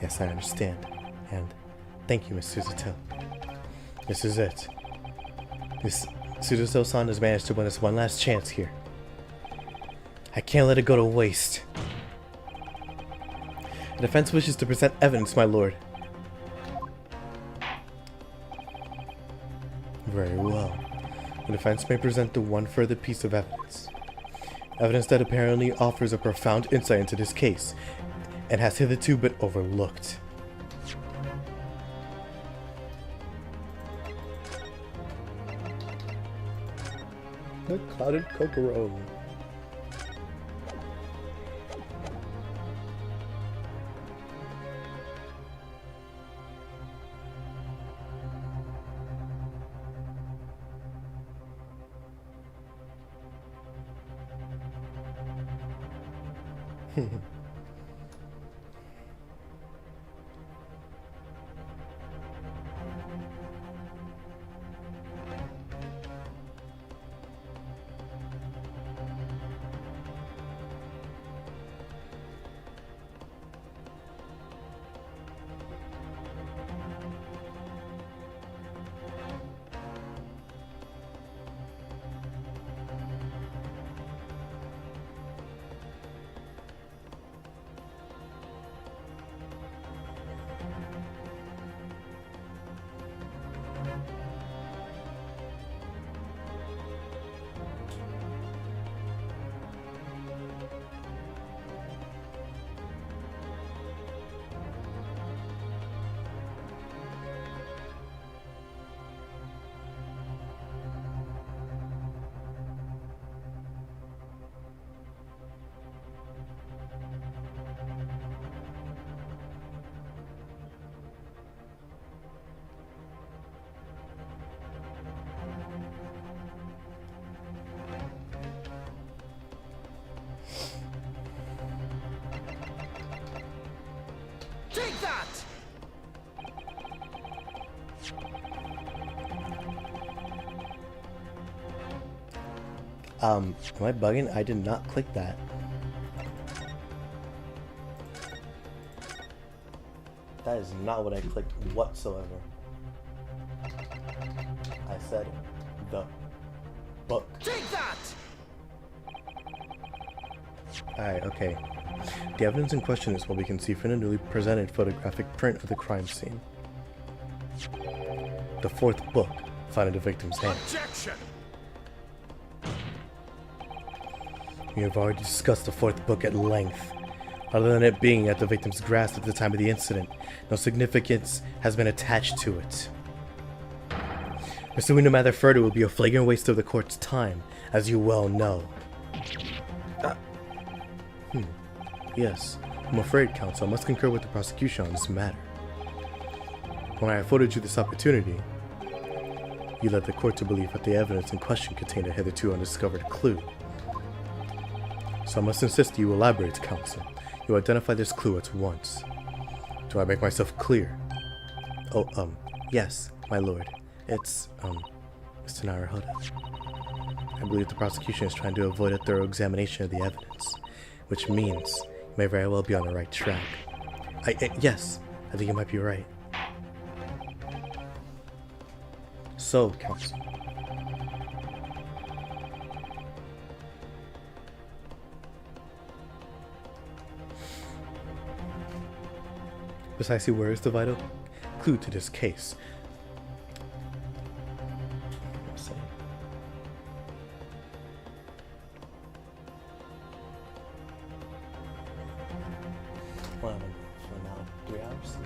Yes, I understand. And thank you, Miss Suzuto. This is it. Miss Suzuto-san has managed to win us one last chance here. I can't let it go to waste. The defense wishes to present evidence, my lord. Very well. The defense may present the one further piece of evidence. Evidence that apparently offers a profound insight into this case, and has hitherto been overlooked. The clouded kokoro. Take that! Am I bugging? I did not click that. That is not what I clicked whatsoever. I said the book. Take that! Alright, okay. The evidence in question is what we can see from the newly presented photographic print of the crime scene. The fourth book found in the victim's hand. Objection! We have already discussed the fourth book at length. Other than it being at the victim's grasp at the time of the incident, no significance has been attached to it. Pursuing the matter further will be a flagrant waste of the court's time, as you well know. Yes, I'm afraid, counsel, I must concur with the prosecution on this matter. When I afforded you this opportunity, you led the court to believe that the evidence in question contained a hitherto undiscovered clue. So I must insist you elaborate, counsel. You identify this clue at once. Do I make myself clear? Oh, yes, my lord. It's, Mr. Naruhodo. I believe the prosecution is trying to avoid a thorough examination of the evidence, which means you may very well be on the right track. Yes, I think you might be right. So, counsel. Precisely where is the vital clue to this case? Let's see. Well, for now, 3 hours.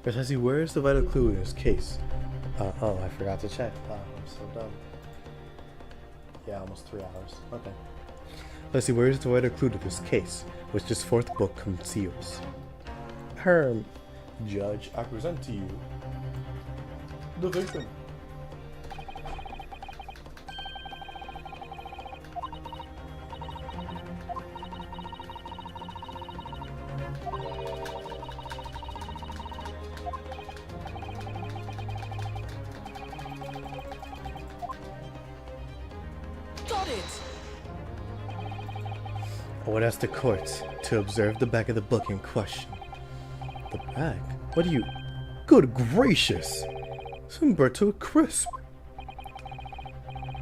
Precisely where is the vital clue in this case? Oh, I forgot to check. Wow, I'm so dumb. Yeah, almost 3 hours. Okay. Let's see, where is the vital clue to this case, which this fourth book conceals? Judge, I present to you the victim. Got it! I would ask the court to observe the back of the book in question. The back? What do you... Good gracious! Some burnt to a crisp.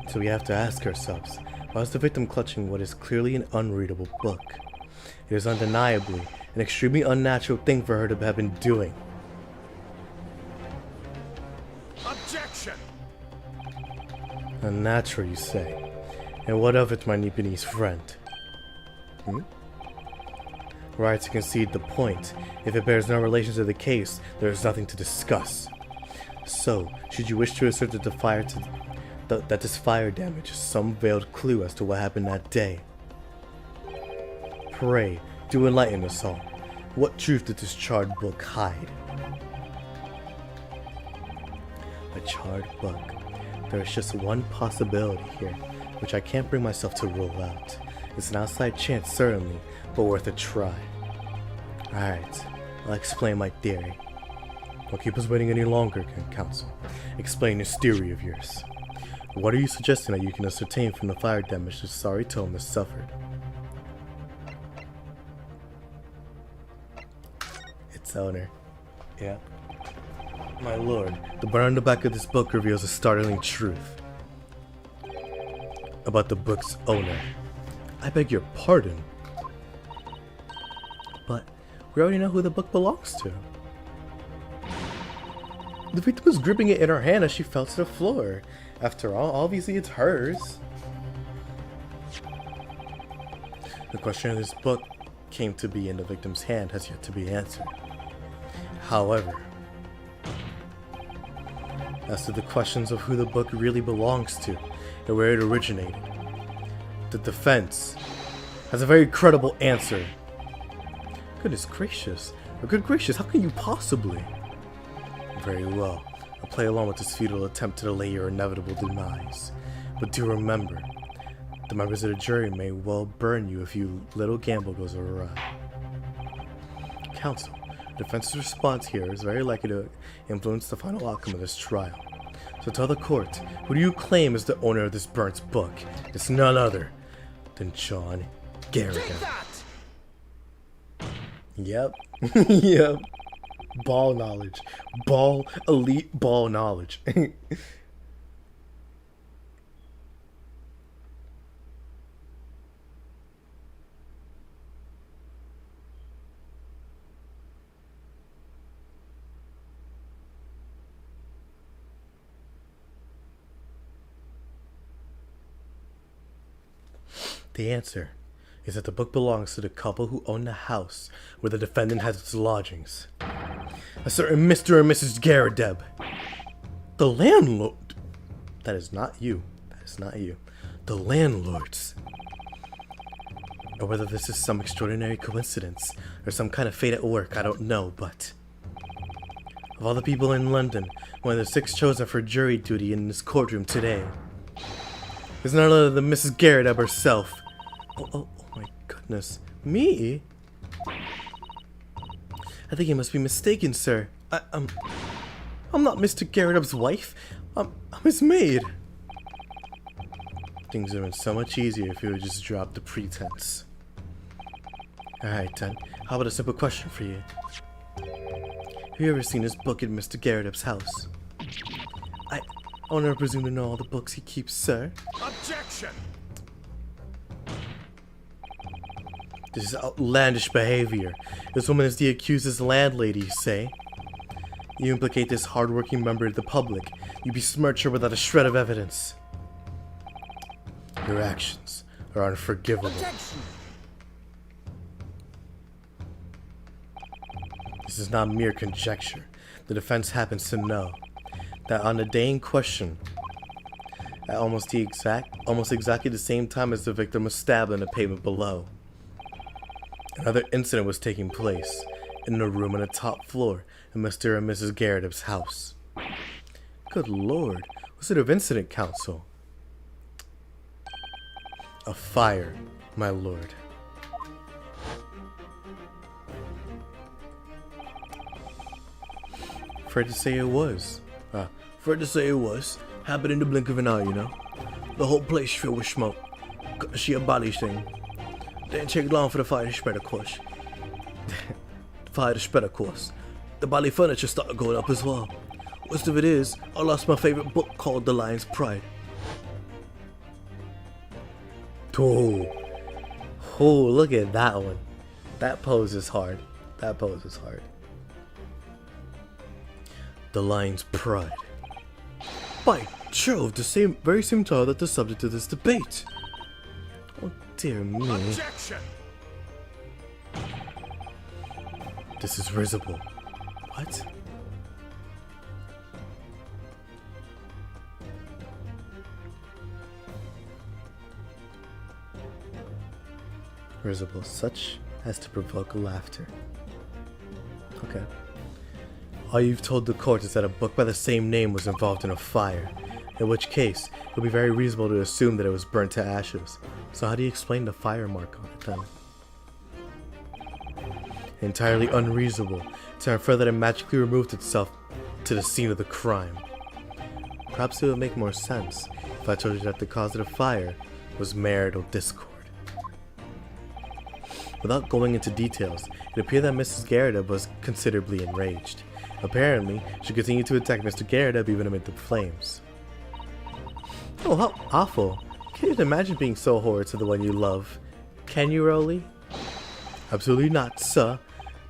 So we have to ask ourselves, why is the victim clutching what is clearly an unreadable book? It is undeniably an extremely unnatural thing for her to have been doing. Objection! Unnatural, you say? And what of it, my Nipponese friend? Were I to concede the point, if it bears no relation to the case, there is nothing to discuss. So, should you wish to assert that that this fire damage is some veiled clue as to what happened that day? Pray, do enlighten us all. What truth did this charred book hide? A charred book. There is just one possibility here. which I can't bring myself to rule out. It's an outside chance, certainly, but worth a try. Alright, I'll explain my theory. Don't keep us waiting any longer, Counsel. Explain this theory of yours. What are you suggesting that you can ascertain from the fire damage the sorry tome has suffered? Its owner. Yeah. My lord, the burn on the back of this book reveals a startling truth about the book's owner. I beg your pardon. But we already know who the book belongs to. The victim was gripping it in her hand as she fell to the floor. After all, obviously it's hers. The question of this book came to be in the victim's hand has yet to be answered. However, as to the questions of who the book really belongs to and where it originated, the defense has a very credible answer. Goodness gracious. Or good gracious, how can you possibly? Very well. I'll play along with this futile attempt to delay your inevitable demise. But do remember, the members of the jury may well burn you if your little gamble goes awry. Counsel, the defense's response here is very likely to influence the final outcome of this trial. So tell the court, who do you claim is the owner of this burnt book? It's none other than John Garrigan. Yep. Yep. Ball knowledge. Elite ball knowledge. The answer is that the book belongs to the couple who own the house where the defendant has its lodgings. A certain Mr. and Mrs. Garrideb. The landlord. That is not you. That is not you. The landlords. Or whether this is some extraordinary coincidence or some kind of fate at work, I don't know, but of all the people in London, one of the 6 chosen for jury duty in this courtroom today is none other than Mrs. Garrideb herself. Oh my goodness. Me? I think you must be mistaken, sir. I'm not Mr. Garrideb's wife. I'm his maid. Things would have been so much easier if you would just drop the pretense. Alright then, how about a simple question for you? Have you ever seen this book in Mr. Garrideb's house? I never presume to know all the books he keeps, sir. Objection! This is outlandish behavior. This woman is the accused's landlady, you say? You implicate this hardworking member of the public. You besmirch her without a shred of evidence. Your actions are unforgivable. Objection! This is not mere conjecture. The defense happens to know that on the day in question, at almost exactly the same time as the victim was stabbed on the pavement below, another incident was taking place in a room on the top floor in Mr. and Mrs. Garrideb's house. Good lord, what sort of incident, counsel? A fire, my lord. Afraid to say it was. Afraid to say it was. Happened in the blink of an eye, you know. The whole place filled with smoke. She a body thing. Didn't take long for the fire to spread, of course. The body furniture started going up as well. Worst of it is, I lost my favorite book called The Lion's Pride. Oh, look at that one. That pose is hard. The Lion's Pride. By Jove, the very same title that the subject of this debate. Oh dear me. Objection! This is risible. What? Risible, such as to provoke laughter. Okay. All you've told the court is that a book by the same name was involved in a fire, in which case it would be very reasonable to assume that it was burnt to ashes. So how do you explain the fire mark on it then? Entirely unreasonable to infer that it magically removed itself to the scene of the crime. Perhaps it would make more sense if I told you that the cause of the fire was marital discord. Without going into details, it appeared that Mrs. Garrett was considerably enraged. Apparently, she continued to attack Mr. Garrett even amid the flames. Oh, how awful. Can't even imagine being so horrid to the one you love. Can you, Rolly? Absolutely not, sir.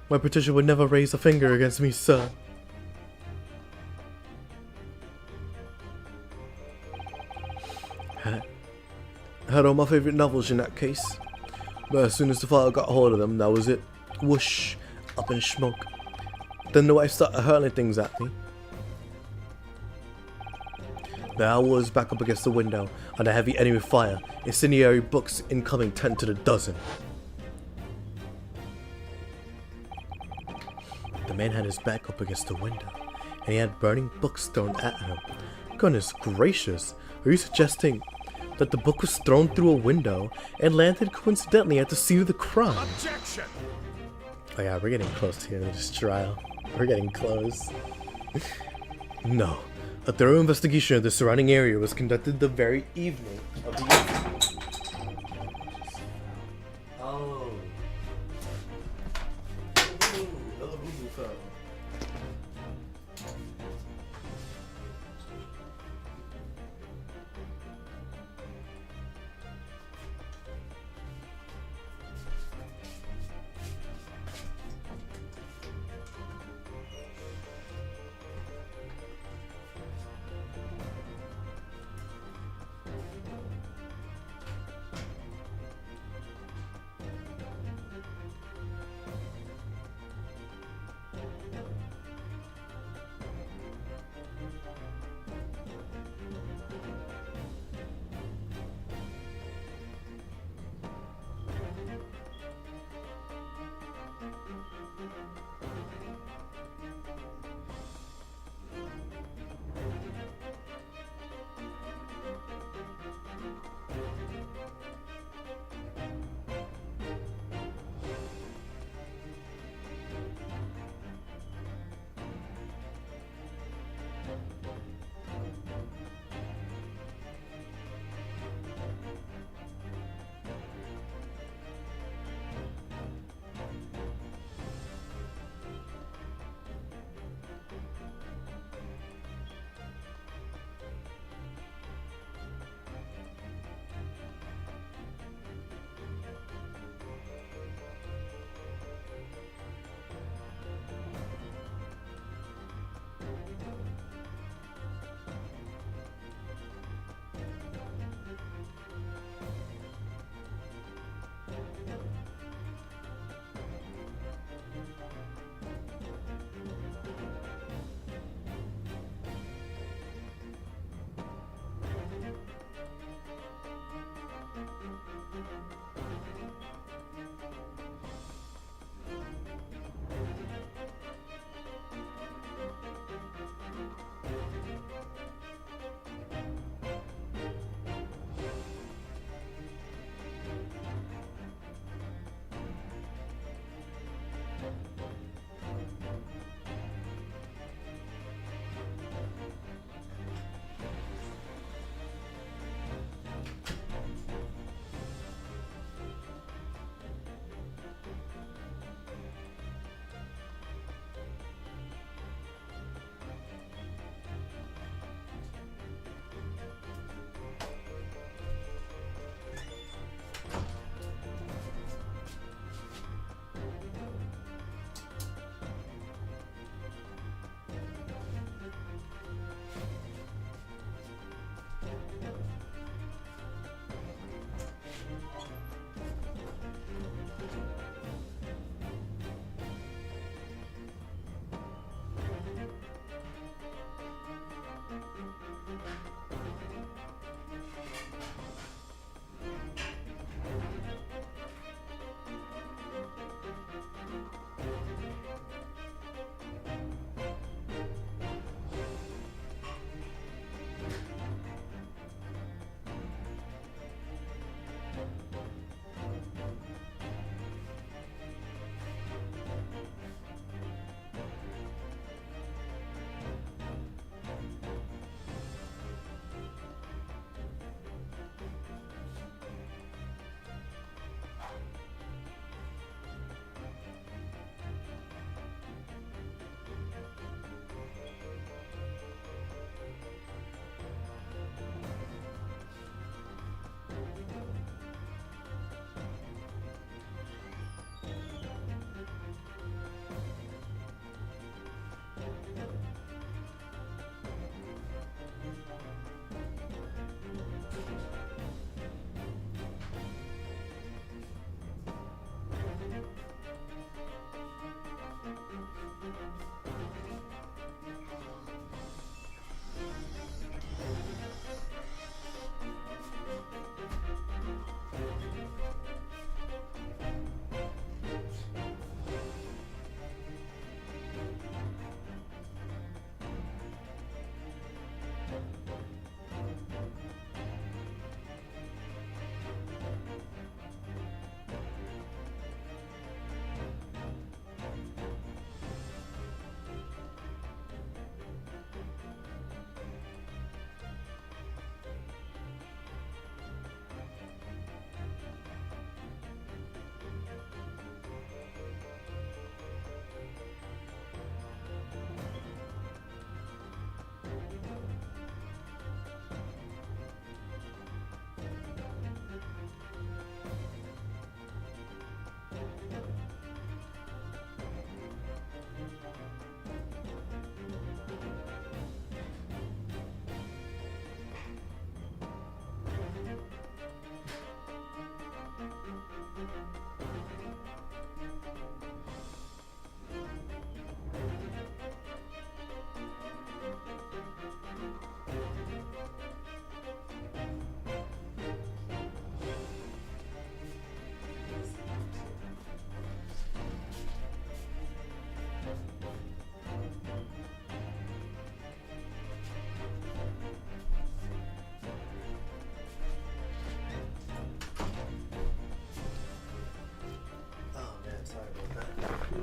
My Patricia would never raise a finger against me, sir. Had all my favorite novels in that case. But as soon as the fire got hold of them, that was it. Whoosh, up in smoke. Then the wife started hurling things at me. There I was back up against the window, under heavy enemy fire, incendiary books incoming 10 to the dozen. The man had his back up against the window, and he had burning books thrown at him. Goodness gracious, are you suggesting that the book was thrown through a window and landed coincidentally at the scene of the crime? Objection! Oh yeah, we're getting close to the end of this trial. We're getting close. No. A thorough investigation of the surrounding area was conducted the very evening of the Oh.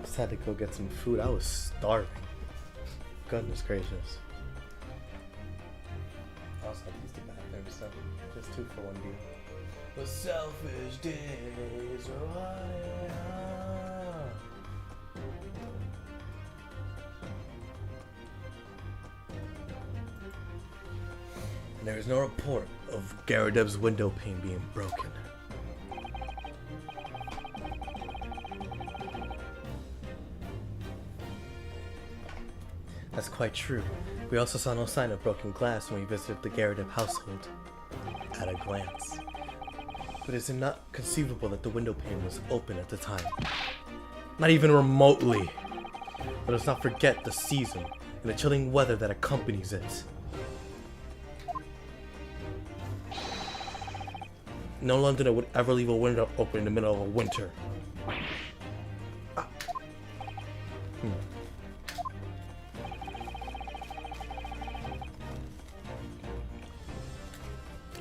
Just had to go get some food. I was starving. Goodness gracious. I also had to use the bathroom, so just 2 for 1 deal. The selfish days are high. There is no report of Garadev's window pane being broken. That's quite true. We also saw no sign of broken glass when we visited the Garadev household. At a glance. But is it not conceivable that the window pane was open at the time? Not even remotely. Let us not forget the season and the chilling weather that accompanies it. No Londoner would ever leave a window open in the middle of a winter.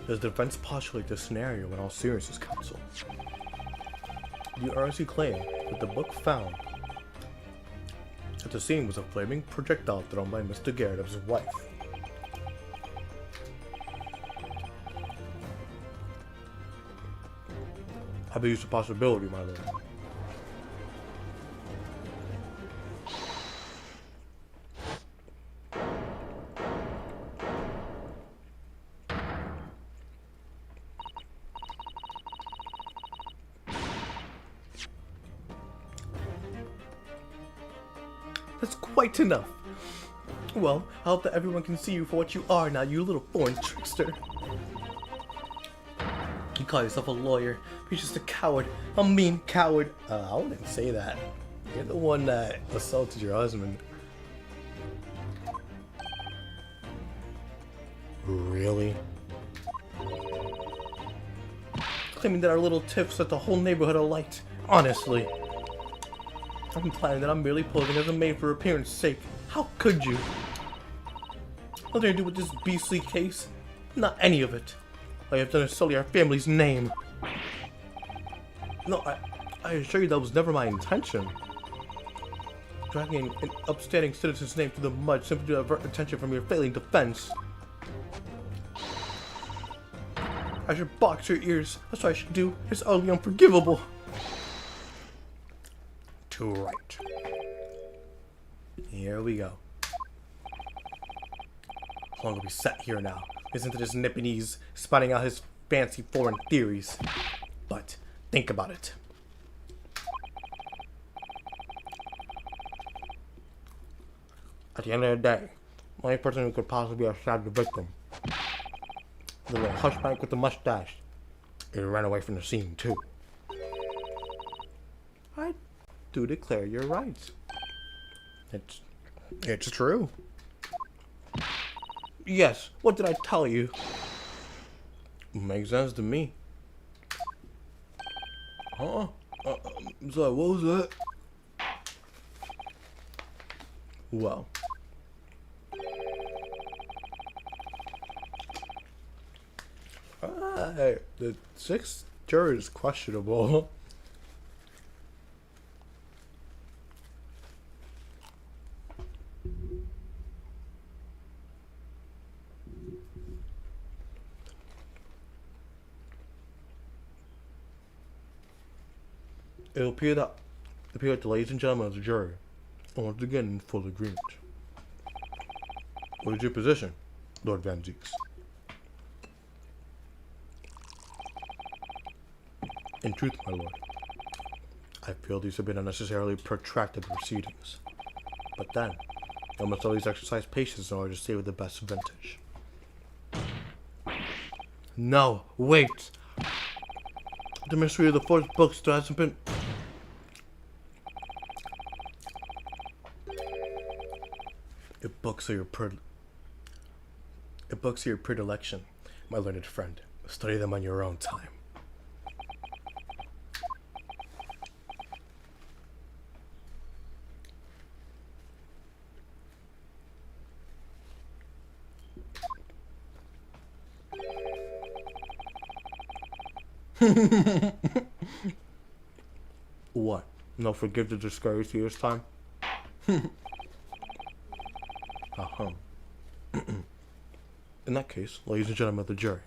Does the defense postulate this scenario in all seriousness, counsel? You earnestly claim that the book found that the scene was a flaming projectile thrown by Mr. Garadev's wife. I believe it's a possibility, my lord. That's quite enough. Well, I hope that everyone can see you for what you are now, you little foreign trickster. You call yourself a lawyer, but you're just a coward. A mean coward. I wouldn't say that. You're the one that assaulted your husband. Really? Claiming that our little tiff set the whole neighborhood alight. Honestly. I'm implying that I'm merely posing as a maid for appearance sake. How could you? Nothing to do with this beastly case. Not any of it. All you have done is sully our family's name. No, I assure you that was never my intention. Dragging an upstanding citizen's name through the mud simply to avert attention from your failing defense. I should box your ears. That's what I should do. It's utterly unforgivable. Too right. Here we go. How long will we sat here now? Listen to this Nipponese spouting out his fancy foreign theories. But think about it. At the end of the day, the only person who could possibly have stabbed the victim, the little hushbank with the mustache, he ran away from the scene too. I do declare you're right. It's true. Yes, what did I tell you? Makes sense to me. Huh? Sorry, what was that? Well. The 6th juror is questionable. It will appear that the ladies and gentlemen of the jury are once again in full agreement. What is your position, Lord Van Zieks? In truth, my lord, I feel these have been unnecessarily protracted proceedings. But then, I must always exercise patience in order to save the best vintage. No, wait! The mystery of the 4th book still hasn't been... If books are your predilection, my learned friend, study them on your own time. What? No, forgive the discouraged this time. Uh-huh. In that case, ladies and gentlemen of the jury,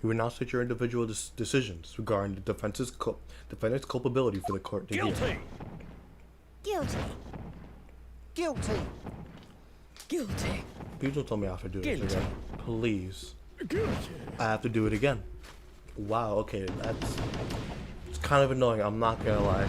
you will now state your individual decisions regarding the defendant's culpability for the court to hear. Guilty! Guilty. Guilty! Guilty! Please don't tell me I have to do this Guilty. again. Please. Guilty! I have to do it again. Wow, okay, it's kind of annoying, I'm not gonna lie.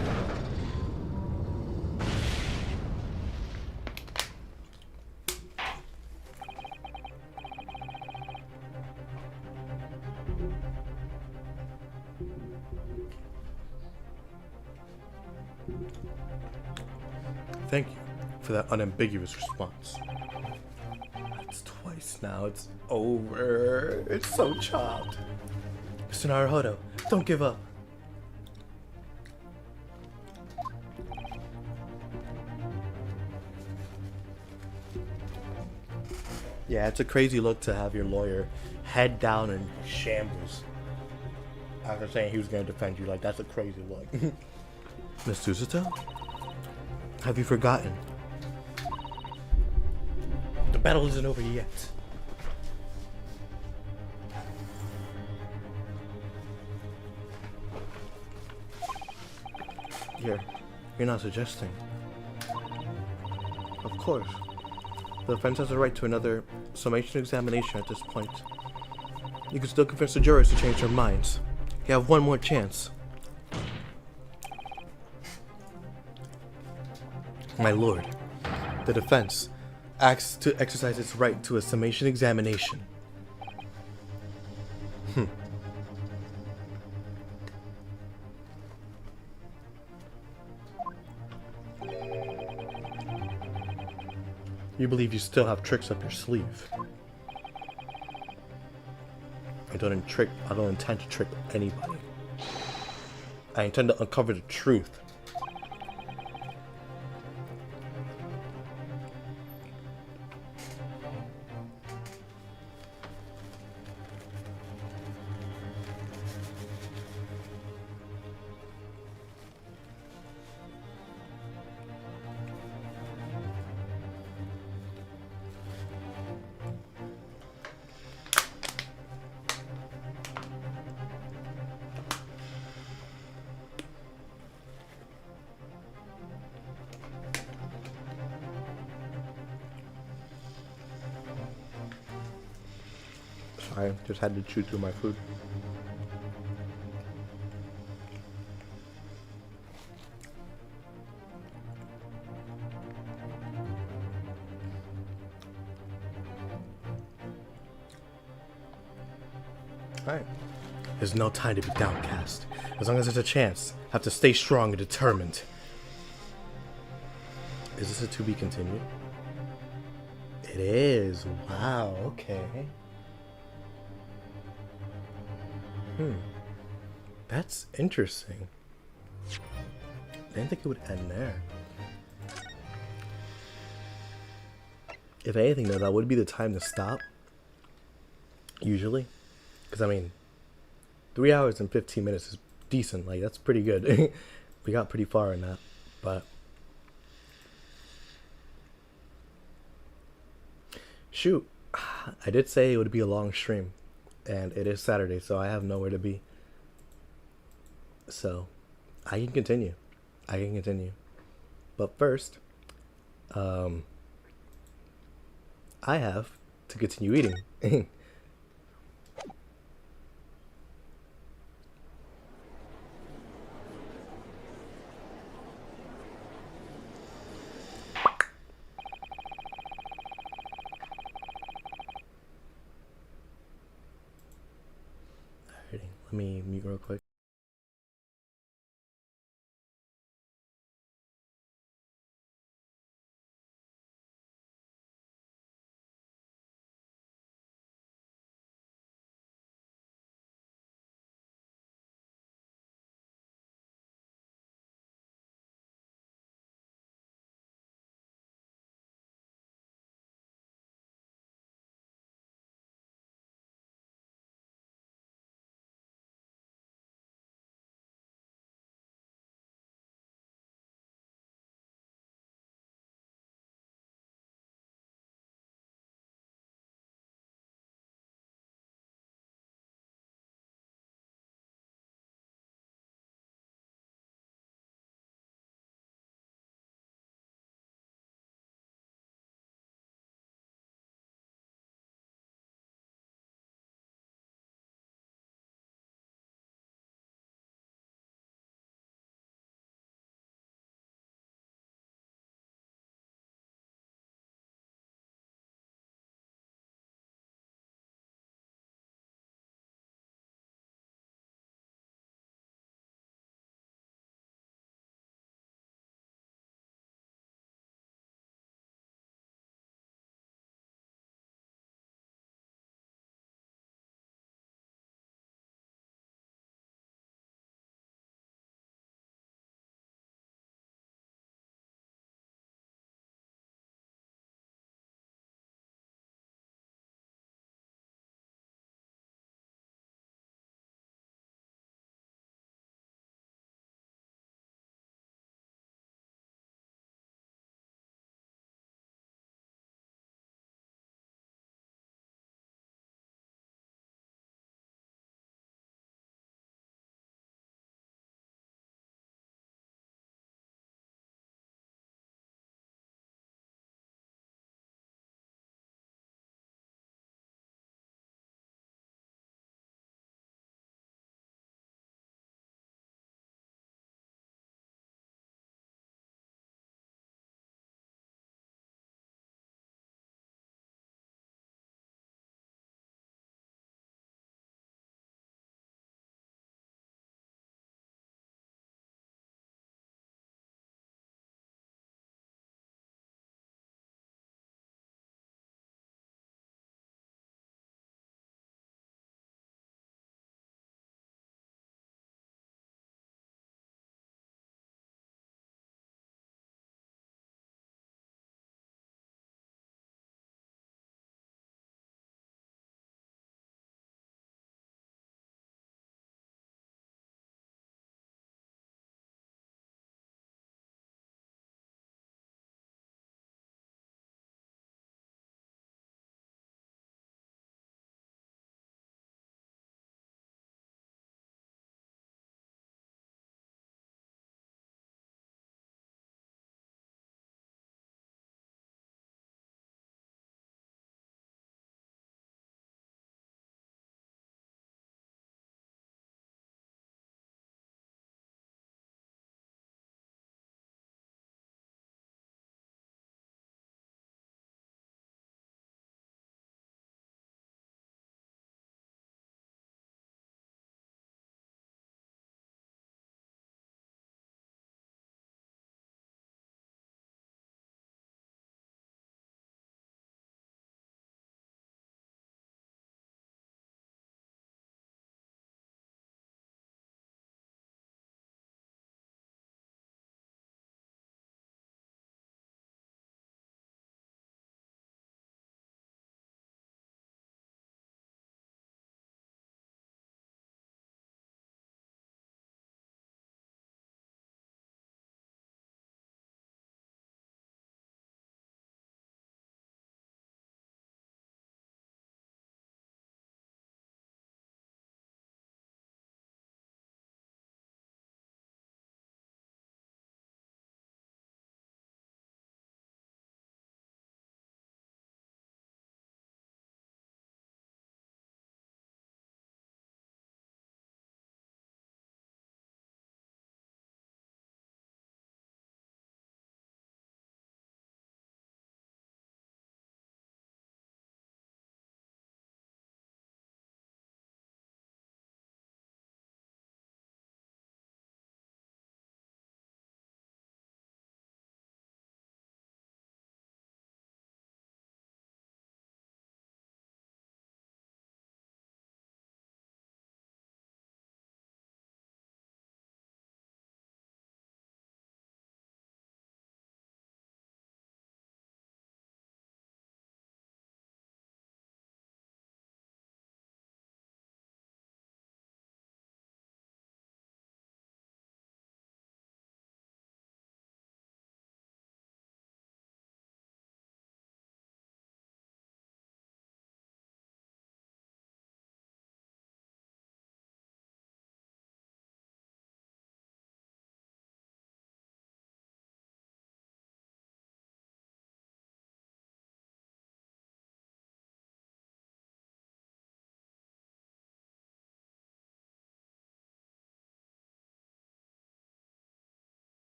Thank you for that unambiguous response. It's twice now, it's over. It's so chopped. Mr. Naruhodo, don't give up. Yeah, it's a crazy look to have your lawyer head down in shambles after saying he was going to defend you. Like, that's a crazy look. Miss Suzuto? Have you forgotten? The battle isn't over yet. You're not suggesting. Of course. The defense has a right to another summation examination at this point. You can still convince the jurors to change their minds. You have one more chance. My lord, the defense asks to exercise its right to a summation examination. You believe you still have tricks up your sleeve. I don't intend to trick anybody. I intend to uncover the truth. I just had to chew through my food. Alright. There's no time to be downcast. As long as there's a chance, have to stay strong and determined. Is this a to be continued? It is. Wow, okay. That's interesting. I didn't think it would end there. If anything, though, that would be the time to stop. Usually. Because, I mean, 3 hours and 15 minutes is decent. Like, that's pretty good. We got pretty far in that. But shoot. I did say it would be a long stream. And it is Saturday, so I have nowhere to be. So, I can continue. But first, I have to continue eating. Alrighty, let me mute real quick.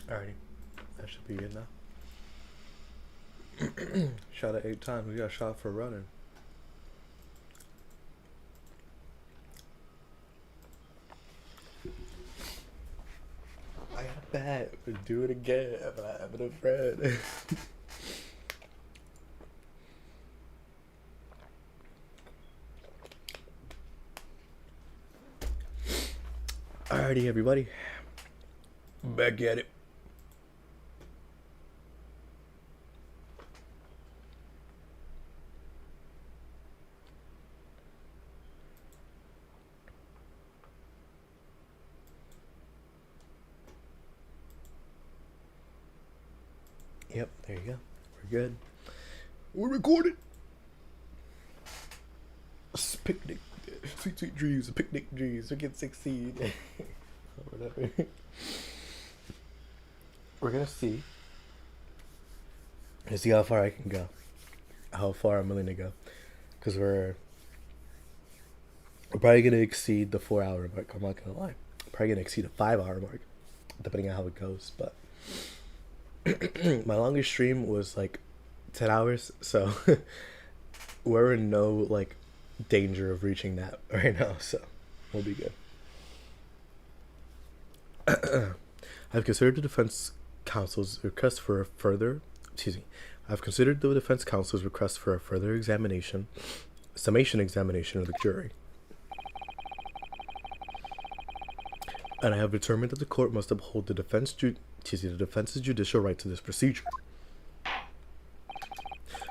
Alrighty, that should be good now. Shot it 8 times. We got shot for running. I got bad. Do it again. I'm not having a friend. Alrighty, everybody. Back at it. Yep, there you go. We're good. We're recorded. Picnic. Sweet, sweet dreams. Picnic dreams. We can succeed. Whatever. We're gonna see. Let's see how far I can go. How far I'm willing to go. Because we're probably gonna exceed the 4-hour mark. I'm not gonna lie. Probably gonna exceed a 5-hour mark. Depending on how it goes. But my longest stream was like 10 hours. So we're in no like danger of reaching that right now. So we'll be good. I've considered the defense counsel's request for a further, I've considered the defense counsel's request for a further summation examination of the jury. And I have determined that the court must uphold the defense's judicial right to this procedure.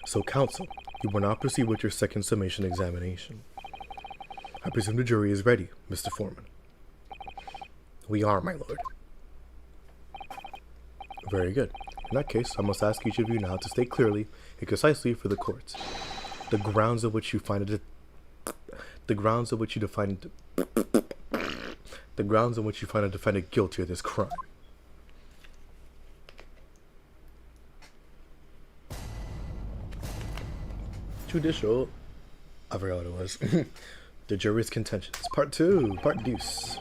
So, counsel, you will now proceed with your second summation examination. I presume the jury is ready, Mr. Foreman. We are, my lord. Very good. In that case, I must ask each of you now to state clearly and concisely for the court the grounds on which you find a defendant guilty of this crime. Judicial. I forgot what it was. The jury's contentions. Part 2. Part deuce.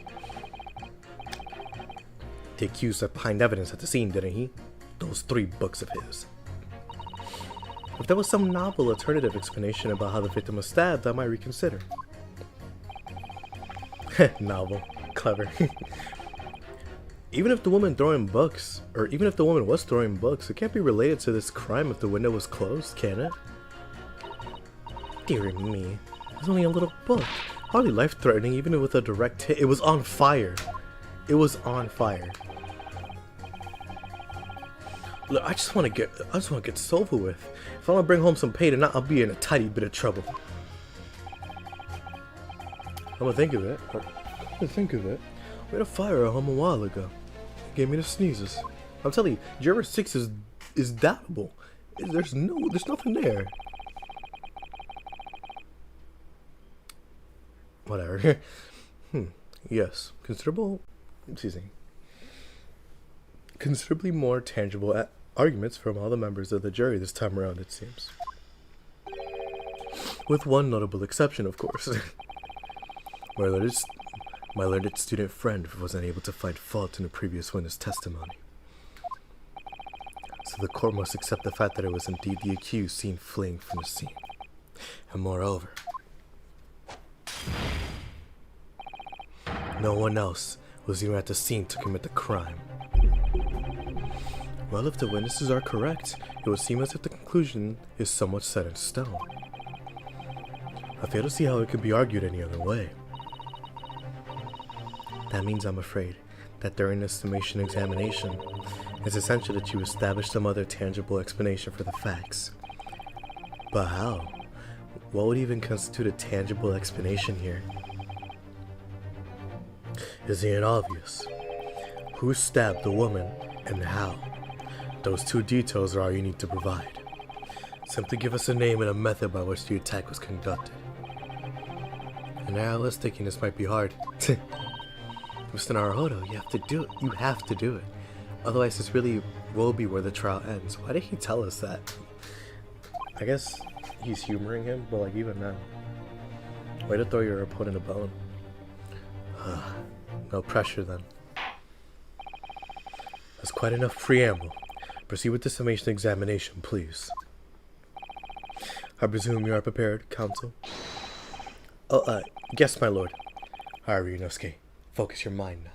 The accused left behind evidence at the scene, didn't he? Those 3 books of his. If there was some novel alternative explanation about how the victim was stabbed, I might reconsider. Novel. Clever. Even if the woman was throwing books, it can't be related to this crime if the window was closed, can it? Dear me. It was only a little book. Hardly life-threatening, even with a direct hit. It was on fire. It was on fire. Look, I just want to get this over with. If I want to bring home some pay tonight, I'll be in a tiny bit of trouble. I'm gonna think of it. We had a fire at home a while ago. It gave me the sneezes. I'm telling you, Juror 6 is doubtable. There's nothing there. Whatever. Yes, considerably more tangible arguments from all the members of the jury this time around, it seems. With one notable exception, of course. My learned student friend wasn't able to find fault in the previous witness testimony. So the court must accept the fact that it was indeed the accused seen fleeing from the scene. And moreover, no one else was even at the scene to commit the crime. Well, if the witnesses are correct, it would seem as if the conclusion is somewhat set in stone. I fail to see how it could be argued any other way. That means, I'm afraid, that during this summation examination, it's essential that you establish some other tangible explanation for the facts. But how? What would even constitute a tangible explanation here? Isn't it obvious? Who stabbed the woman and how? Those 2 details are all you need to provide. Simply give us a name and a method by which the attack was conducted. And I was thinking this might be hard. Mr. Naruhodo, you have to do it. You have to do it. Otherwise, this really will be where the trial ends. Why did he tell us that? I guess he's humoring him, but like even then. Way to throw your opponent a bone. No pressure then. Let's quite enough preamble. Proceed with the summation examination, please. I presume you are prepared, counsel? Oh, yes, my lord. Alright, Ryunosuke. Focus your mind now.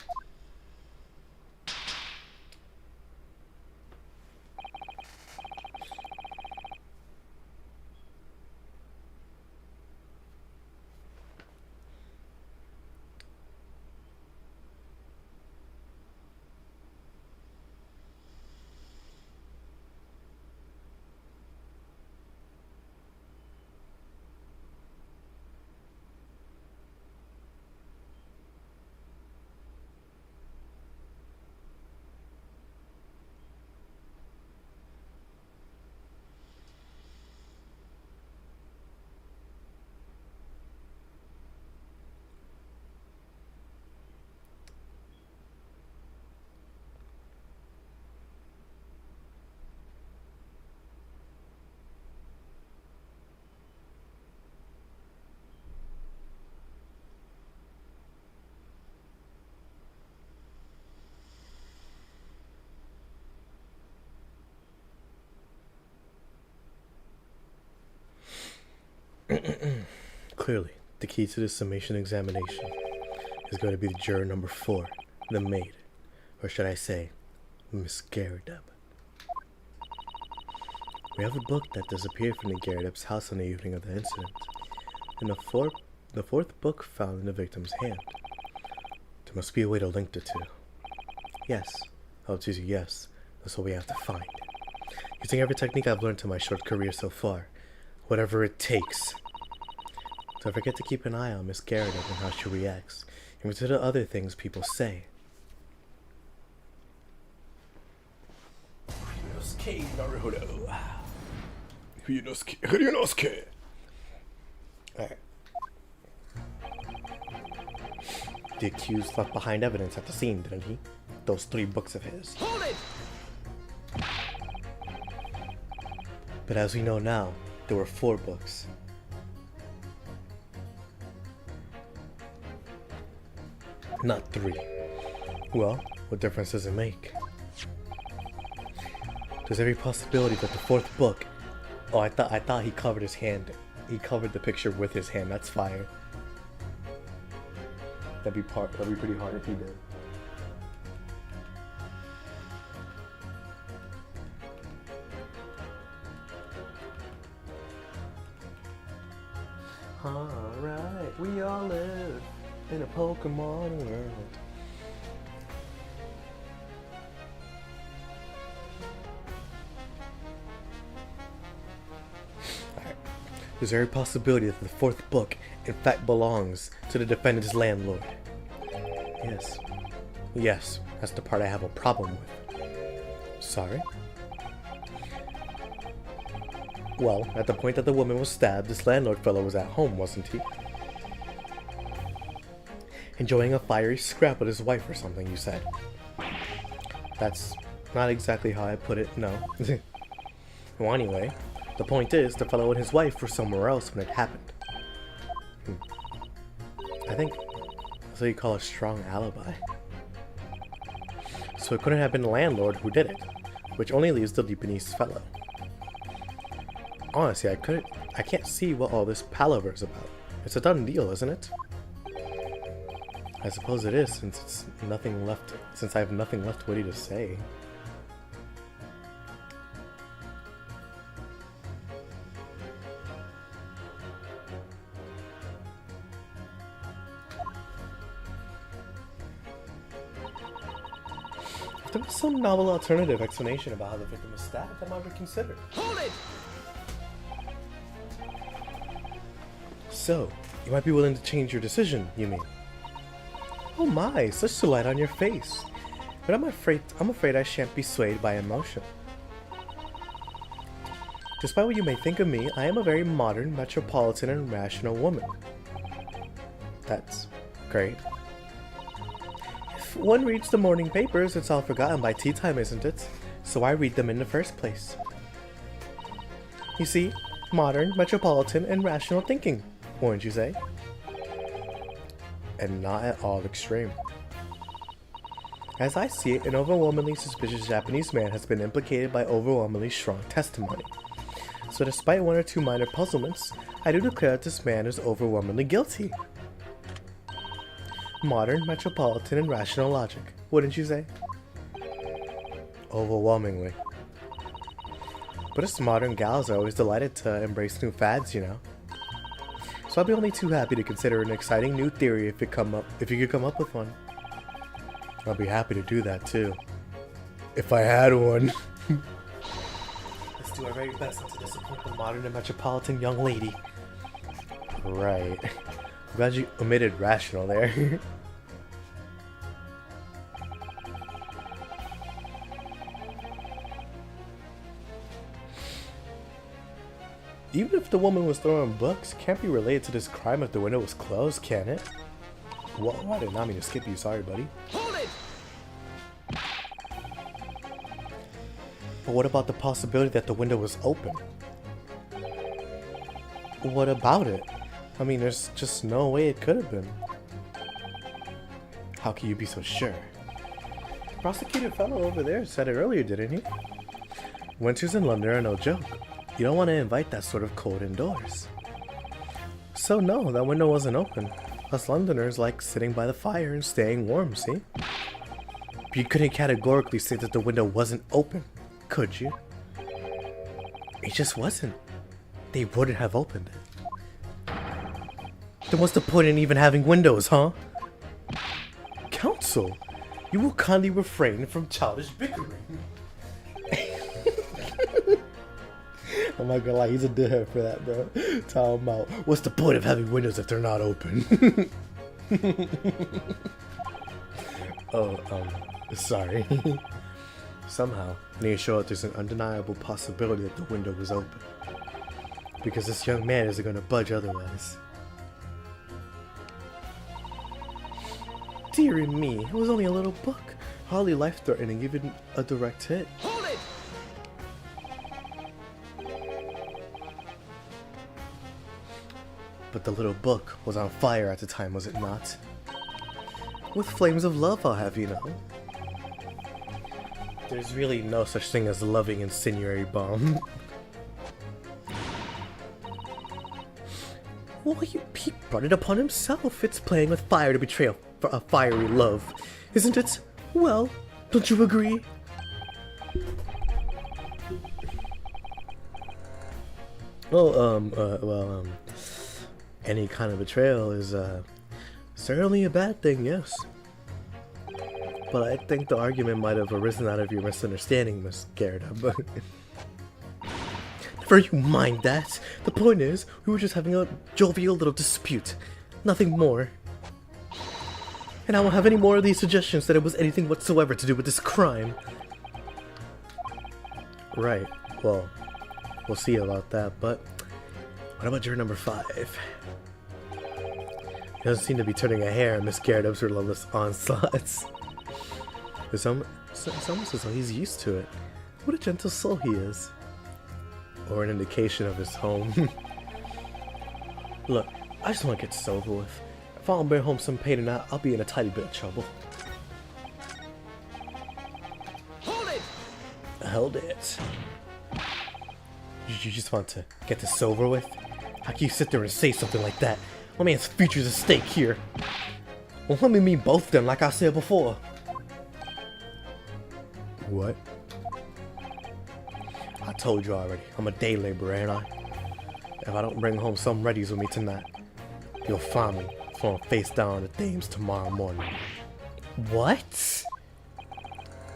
Clearly, the key to the summation examination is going to be the juror number 4, the maid, or should I say, Miss Garrideb. We have a book that disappeared from the Garrideb's house on the evening of the incident, and the fourth book found in the victim's hand. There must be a way to link the two. Yes, I'll choose you yes, that's what we have to find. Using every technique I've learned in my short career so far, whatever it takes. Don't forget to keep an eye on Miss Garrideb and how she reacts, and consider other things people say. Ryunosuke Naruhodo. Ryunosuke. Alright. The accused left behind evidence at the scene, didn't he? Those 3 books of his. Hold it! But as we know now, there were 4 books. Not 3. Well, what difference does it make? There's every possibility that the 4th book... Oh, I thought he covered his hand. He covered the picture with his hand. That's fire. That'd be pretty hard if he did. Alright, we all live in a Pokemon world. Alright. There's every possibility that the 4th book in fact belongs to the defendant's landlord. Yes. Yes, that's the part I have a problem with. Sorry? Well, at the point that the woman was stabbed, this landlord fellow was at home, wasn't he? Enjoying a fiery scrap with his wife or something, you said. That's not exactly how I put it, no. Well, anyway, the point is, the fellow and his wife were somewhere else when it happened. I think that's what you call a strong alibi. So it couldn't have been the landlord who did it, which only leaves the Japanese fellow. Honestly, I can't see what all this palaver is about. It's a done deal, isn't it? I suppose it is, since I have nothing left witty to say. If there was some novel alternative explanation about how the victim was stabbed, I might have considered. Hold it! So, you might be willing to change your decision, you mean? Oh my, such delight on your face. But I'm afraid I shan't be swayed by emotion. Despite what you may think of me, I am a very modern, metropolitan, and rational woman. That's great. If one reads the morning papers, it's all forgotten by tea time, isn't it? So I read them in the first place. You see, modern, metropolitan, and rational thinking, wouldn't you say? And not at all extreme. As I see it, an overwhelmingly suspicious Japanese man has been implicated by overwhelmingly strong testimony. So despite one or two minor puzzlements, I do declare that this man is overwhelmingly guilty. Modern, metropolitan, and rational logic, wouldn't you say? Overwhelmingly. But us modern gals are always delighted to embrace new fads, you know. So I'll be only too happy to consider an exciting new theory if you could come up with one. I'll be happy to do that too. If I had one. Let's do our very best not to disappoint the modern and metropolitan young lady. Right. I'm glad you omitted rational there. Even if the woman was throwing books, can't be related to this crime if the window was closed, can it? Whoa, I did not mean to skip you, sorry buddy. Hold it! But what about the possibility that the window was open? What about it? I mean, there's just no way it could have been. How can you be so sure? The prosecutor fellow over there said it earlier, didn't he? Winters in London are no joke. You don't want to invite that sort of cold indoors. So no, that window wasn't open. Us Londoners like sitting by the fire and staying warm, see? But you couldn't categorically say that the window wasn't open, could you? It just wasn't. They wouldn't have opened it. Then what's the point in even having windows, huh? Counsel, you will kindly refrain from childish bickering. I'm not gonna lie, he's a dickhead for that, bro. Tell him out. What's the point of having windows if they're not open? Sorry. Somehow, I need to show that there's an undeniable possibility that the window was open. Because this young man isn't gonna budge otherwise. Dear me, it was only a little book. Hardly life-threatening, even a direct hit. Hold it! But the little book was on fire at the time, was it not? With flames of love, I'll have you know. There's really no such thing as a loving incendiary bomb. Well, he brought it upon himself. It's playing with fire to betray a fiery love, isn't it? Well, don't you agree? Well, any kind of betrayal is, certainly a bad thing, yes. But I think the argument might have arisen out of your misunderstanding, Miss Gerda, but... Never you mind that. The point is, we were just having a jovial little dispute. Nothing more. And I won't have any more of these suggestions that it was anything whatsoever to do with this crime. Right, well, we'll see about that, but... What about juror number 5? He doesn't seem to be turning a hair in Miss Gerda's relentless onslaughts. It's almost as though he's used to it. What a gentle soul he is. Or an indication of his home. Look, I just want to get this over with. If I don't bring home some pay tonight, I'll be in a tiny bit of trouble. Hold it! Held it. You just want to get this over with? How can you sit there and say something like that? My man's future's at stake here. Well, let me mean both of them, like I said before. What? I told you already, I'm a day laborer, ain't I? If I don't bring home some readies with me tonight, you'll find me falling face down on the Thames tomorrow morning. What?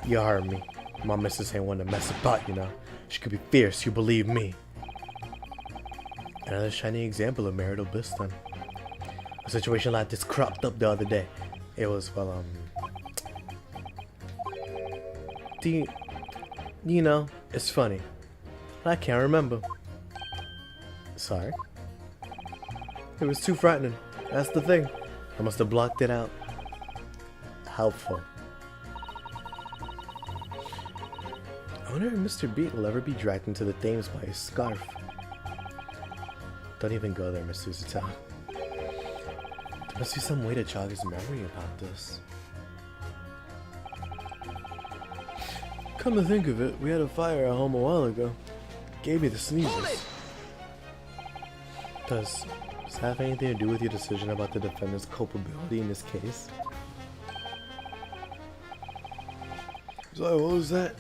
You heard me. My missus ain't one to mess about, you know. She could be fierce, you believe me. Another shining example of marital bliss then. A situation like this cropped up the other day. It was, well, you know, it's funny. I can't remember. Sorry. It was too frightening. That's the thing. I must have blocked it out. Helpful. I wonder if Mr. Beat will ever be dragged into the Thames by his scarf. Don't even go there, Miss Susita. There must be some way to jog his memory about this. Come to think of it, we had a fire at home a while ago. Gave me the Hold sneezes. it! Does this have anything to do with your decision about the defendant's culpability in this case? Sorry, what was that?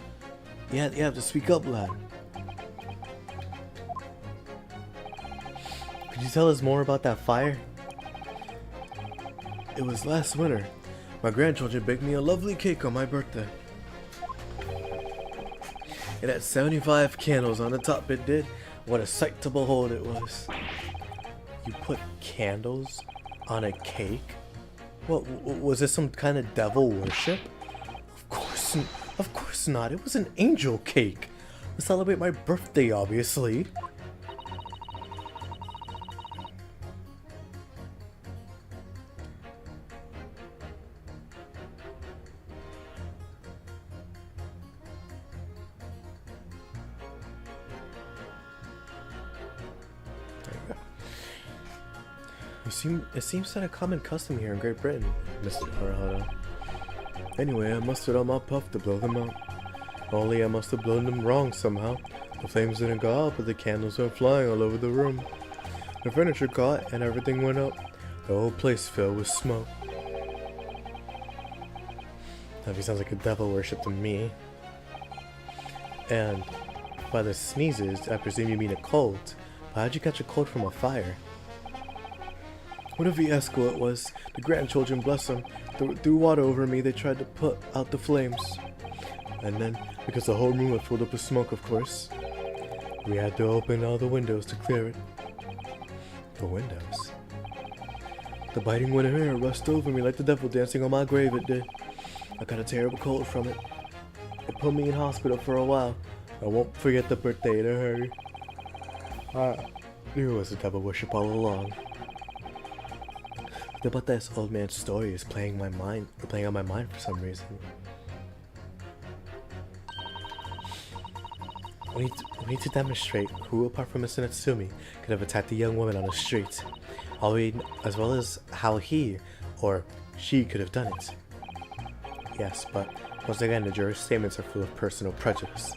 You have to speak up, lad. Could you tell us more about that fire? It was last winter. My grandchildren baked me a lovely cake on my birthday. It had 75 candles on the top, it did. What a sight to behold it was. You put candles on a cake? What, was this some kind of devil worship? Of course not. It was an angel cake. To celebrate my birthday, obviously. It seems that a common custom here in Great Britain, Mr. Haruhara. Anyway, I mustered all my puff to blow them out. Only I must have blown them wrong somehow. The flames didn't go out, but the candles went flying all over the room. The furniture caught and everything went up. The whole place filled with smoke. That sounds like a devil worship to me. And by the sneezes, I presume you mean a cold. But how'd you catch a cold from a fire? What a fiasco it was. The grandchildren, bless them, threw water over me. They tried to put out the flames. And then, because the whole room was filled up with smoke, of course, we had to open all the windows to clear it. The windows? The biting winter air rushed over me like the devil dancing on my grave, it did. I got a terrible cold from it. It put me in hospital for a while. I won't forget the birthday in a hurry. I knew it was a devil worship all along. But this old man's story is playing on my mind for some reason. We need to demonstrate who, apart from Mr. Natsumi, could have attacked the young woman on the street, as well as how he or she could have done it. Yes, but once again, the jurors' statements are full of personal prejudice.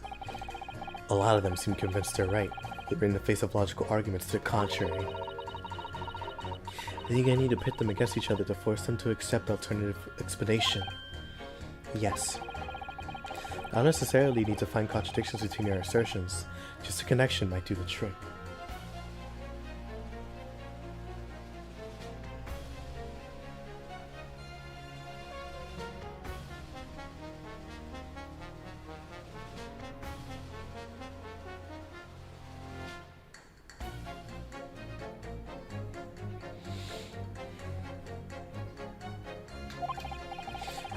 A lot of them seem convinced they're right. They bring the face of logical arguments to the contrary. I think I need to pit them against each other to force them to accept alternative explanation. Yes. I don't necessarily need to find contradictions between your assertions. Just a connection might do the trick.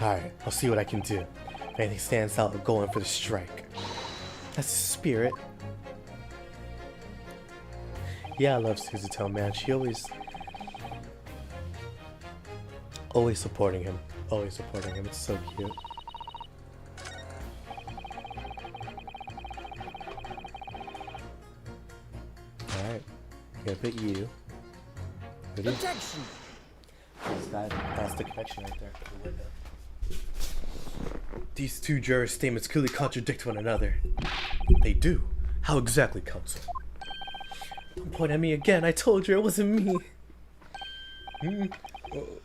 Alright, I'll see what I can do. If anything stands out, I'll go in for the strike. That's the spirit. Yeah, I love Suzuto, man. She always supporting him. Always supporting him. It's so cute. Alright. Gonna put you. Ready? Objection! That's the connection right there. The window. These two jurors' statements clearly contradict one another. They do. How exactly, counsel? Don't point at me again. I told you it wasn't me.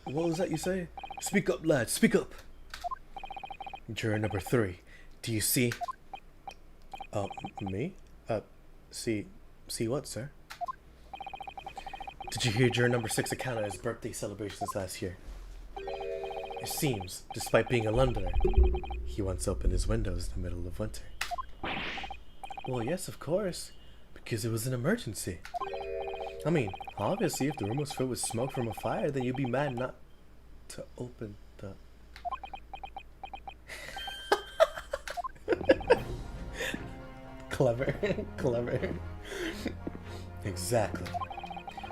What was that you say? Speak up, lad. Speak up. Juror number 3. Do you see? Me? See what, sir? Did you hear juror number 6 account of his birthday celebrations last year? It seems, despite being a Londoner, he once opened his windows in the middle of winter. Well, yes, of course, because it was an emergency. I mean, obviously, if the room was filled with smoke from a fire, then you'd be mad not to open the... Clever, clever. Exactly.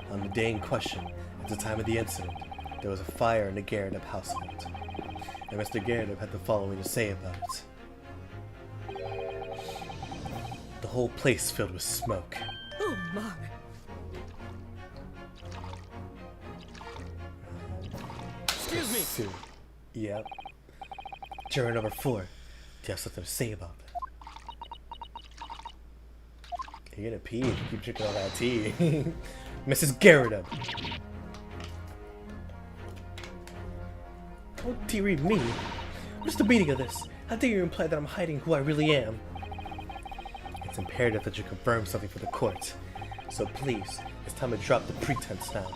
On the day in question, at the time of the incident, there was a fire in the Garrett household, and Mr. Garrett had the following to say about it. The whole place filled with smoke. Oh my! Excuse me! Yep. Juror number 4, do you have something to say about this? You're gonna pee if you keep drinking all that tea. Mrs. Garrett. Don't tea read me. What's the meaning of this? How dare you imply that I'm hiding who I really am? It's imperative that you confirm something for the court. So please, it's time to drop the pretense now.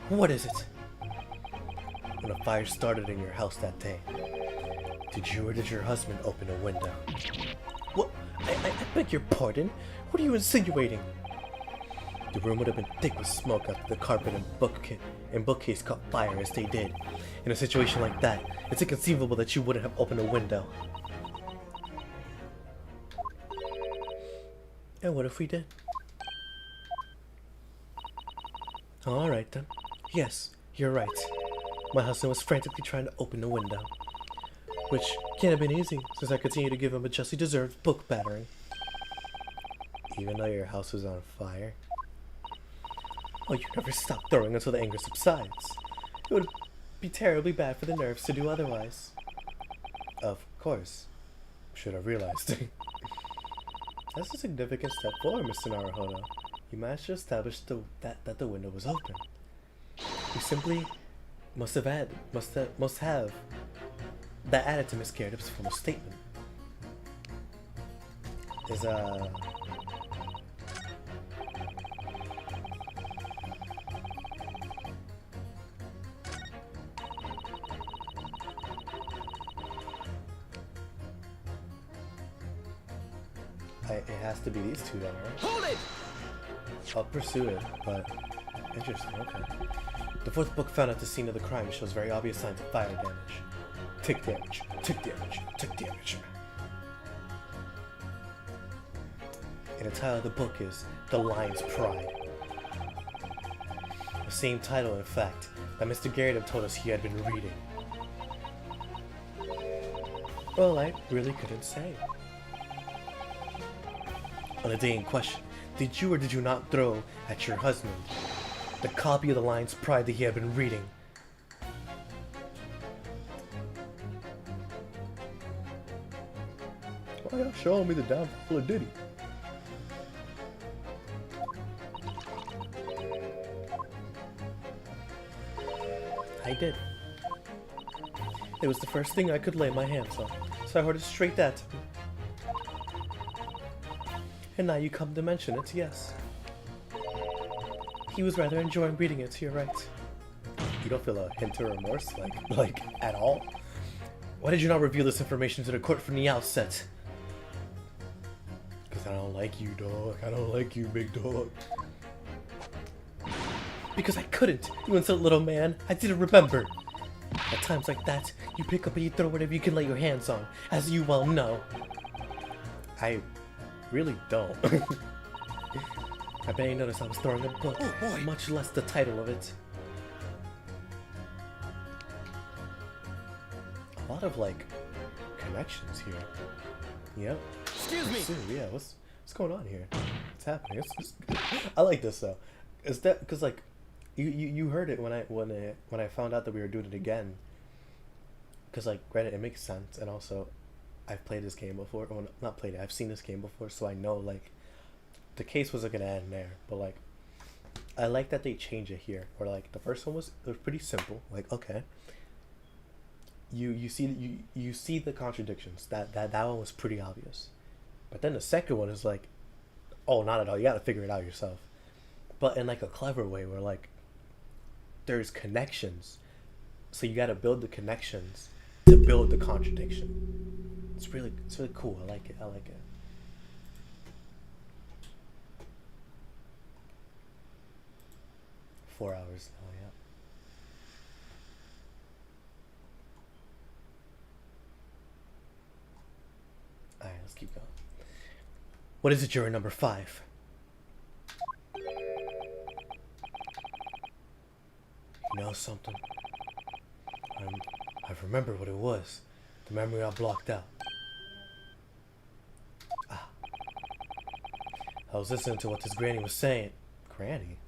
What is it? When a fire started in your house that day, did you or did your husband open a window? What? I beg your pardon? What are you insinuating? The room would have been thick with smoke after the carpet and bookcase caught fire as they did. In a situation like that, it's inconceivable that you wouldn't have opened a window. And what if we did? Alright then. Yes, you're right. My husband was frantically trying to open the window. Which can't have been easy, since I continue to give him a justly deserved book battering. Even though your house was on fire? Oh, you never stop throwing until the anger subsides. It would be terribly bad for the nerves to do otherwise. Of course. Should have realized. That's a significant step forward, Mr. Naruhodo. You managed to establish that the window was open. You simply must have that added to Miss Garrett's formal statement. Is it has to be these two then, right? Hold it! I'll pursue it, but interesting, okay. The fourth book found at the scene of the crime shows very obvious signs of fire damage. Tick damage, tick damage, tick damage. And the title of the book is The Lion's Pride. The same title, in fact, that Mr. Garrett told us he had been reading. Well, I really couldn't say. On the day in question, did you or did you not throw at your husband the copy of The Lion's Pride that he had been reading? Why are you showing me the downfall of Diddy? I did. It was the first thing I could lay my hands on, so I ordered straight that to him. And now you come to mention it, yes. He was rather enjoying reading it, you're right. You don't feel a hint of remorse, like, at all? Why did you not reveal this information to the court from the outset? Because I don't like you, dog. I don't like you, big dog. Because I couldn't, you insult little man. I didn't remember. At times like that, you pick up and you throw whatever you can lay your hands on, as you well know. I really don't. I bet you noticed I was throwing a book, much less the title of it. A lot of, like, connections here. Yep. Excuse me! Yeah, what's going on here? What's happening? I like this, though. Is that, because, like, you heard it when I found out that we were doing it again. Because, like, granted, it makes sense, and also, I've played this game before. Well, not played it, I've seen this game before, so I know, like, the case wasn't gonna end there. But, like, I like that they change it here. Where, like, the first one was pretty simple. Like, okay, you see the contradictions. That one was pretty obvious. But then the second one is like, oh, not at all. You gotta figure it out yourself. But in, like, a clever way, where, like, there's connections, so you gotta build the connections to build the contradiction. It's really cool. I like it. 4 hours now, yeah. Alright, let's keep going. What is it, juror number 5? You know something? I remember what it was. The memory I blocked out. I was listening to what this granny was saying. Granny?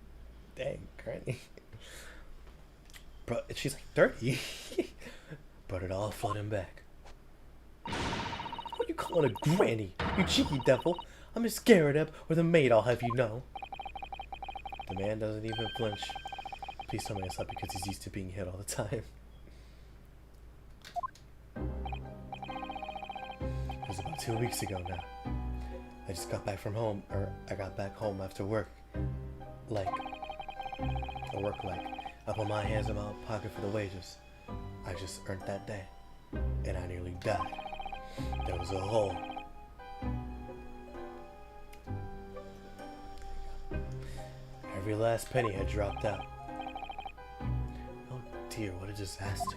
Dang, granny. Bro, she's like 30. Brought it all flooding back. What are you calling a granny? You cheeky devil. I'm Miss Garrett or the maid, I'll have you know. The man doesn't even flinch. Please tell me it's not because he's used to being hit all the time. It was about 2 weeks ago now. I just got back from home, or I got back home after work. I put my hands in my pocket for the wages I just earned that day, and I nearly died. There was a hole. Every last penny had dropped out. Oh dear, what a disaster.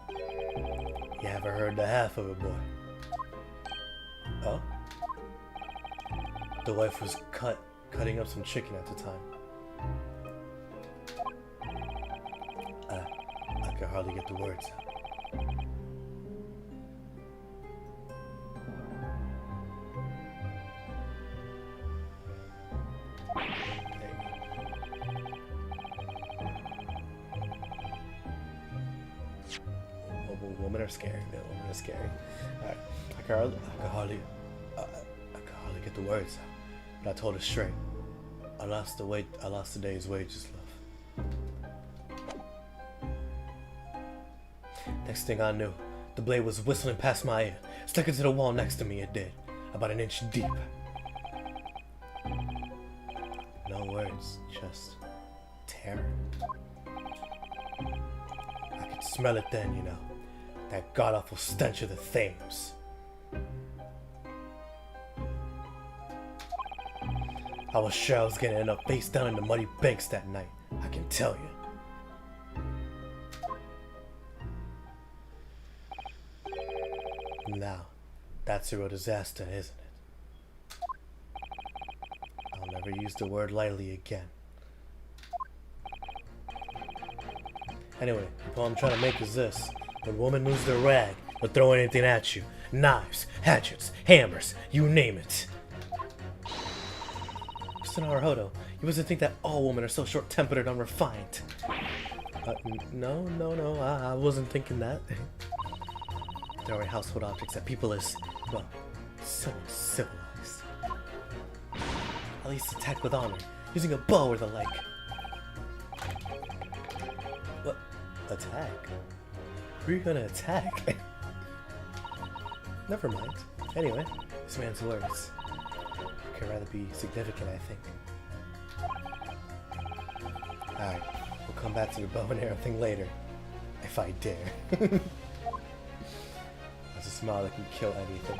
You haven't heard the half of it, boy. Oh? The wife was cutting up some chicken at the time. I could hardly get the words out. Women are scary, man. Women are scary. Alright. I could hardly get the words out. But I told her straight. I lost the day's wages, love. Next thing I knew, the blade was whistling past my ear. Stuck into the wall next to me, it did. About an inch deep. No words, just terror. I could smell it then, you know. That god-awful stench of the Thames. I was sure I was gonna end up face down in the muddy banks that night, I can tell you. Now, that's a real disaster, isn't it? I'll never use the word lightly again. Anyway, the point I'm trying to make is this. When women lose their rag, they'll throw anything at you. Knives, hatchets, hammers, you name it. Mr. Naruhodo, you mustn't think that all women are so short-tempered and unrefined. No, I wasn't thinking that. There are household objects that people is, well, so civilized. At least attack with honor, using a bow or the like. What? Attack? Who are you gonna attack? Never mind. Anyway, this man's words could rather be significant, I think. Alright, we'll come back to the bow and arrow thing later. If I dare. That's a smile that can kill anything.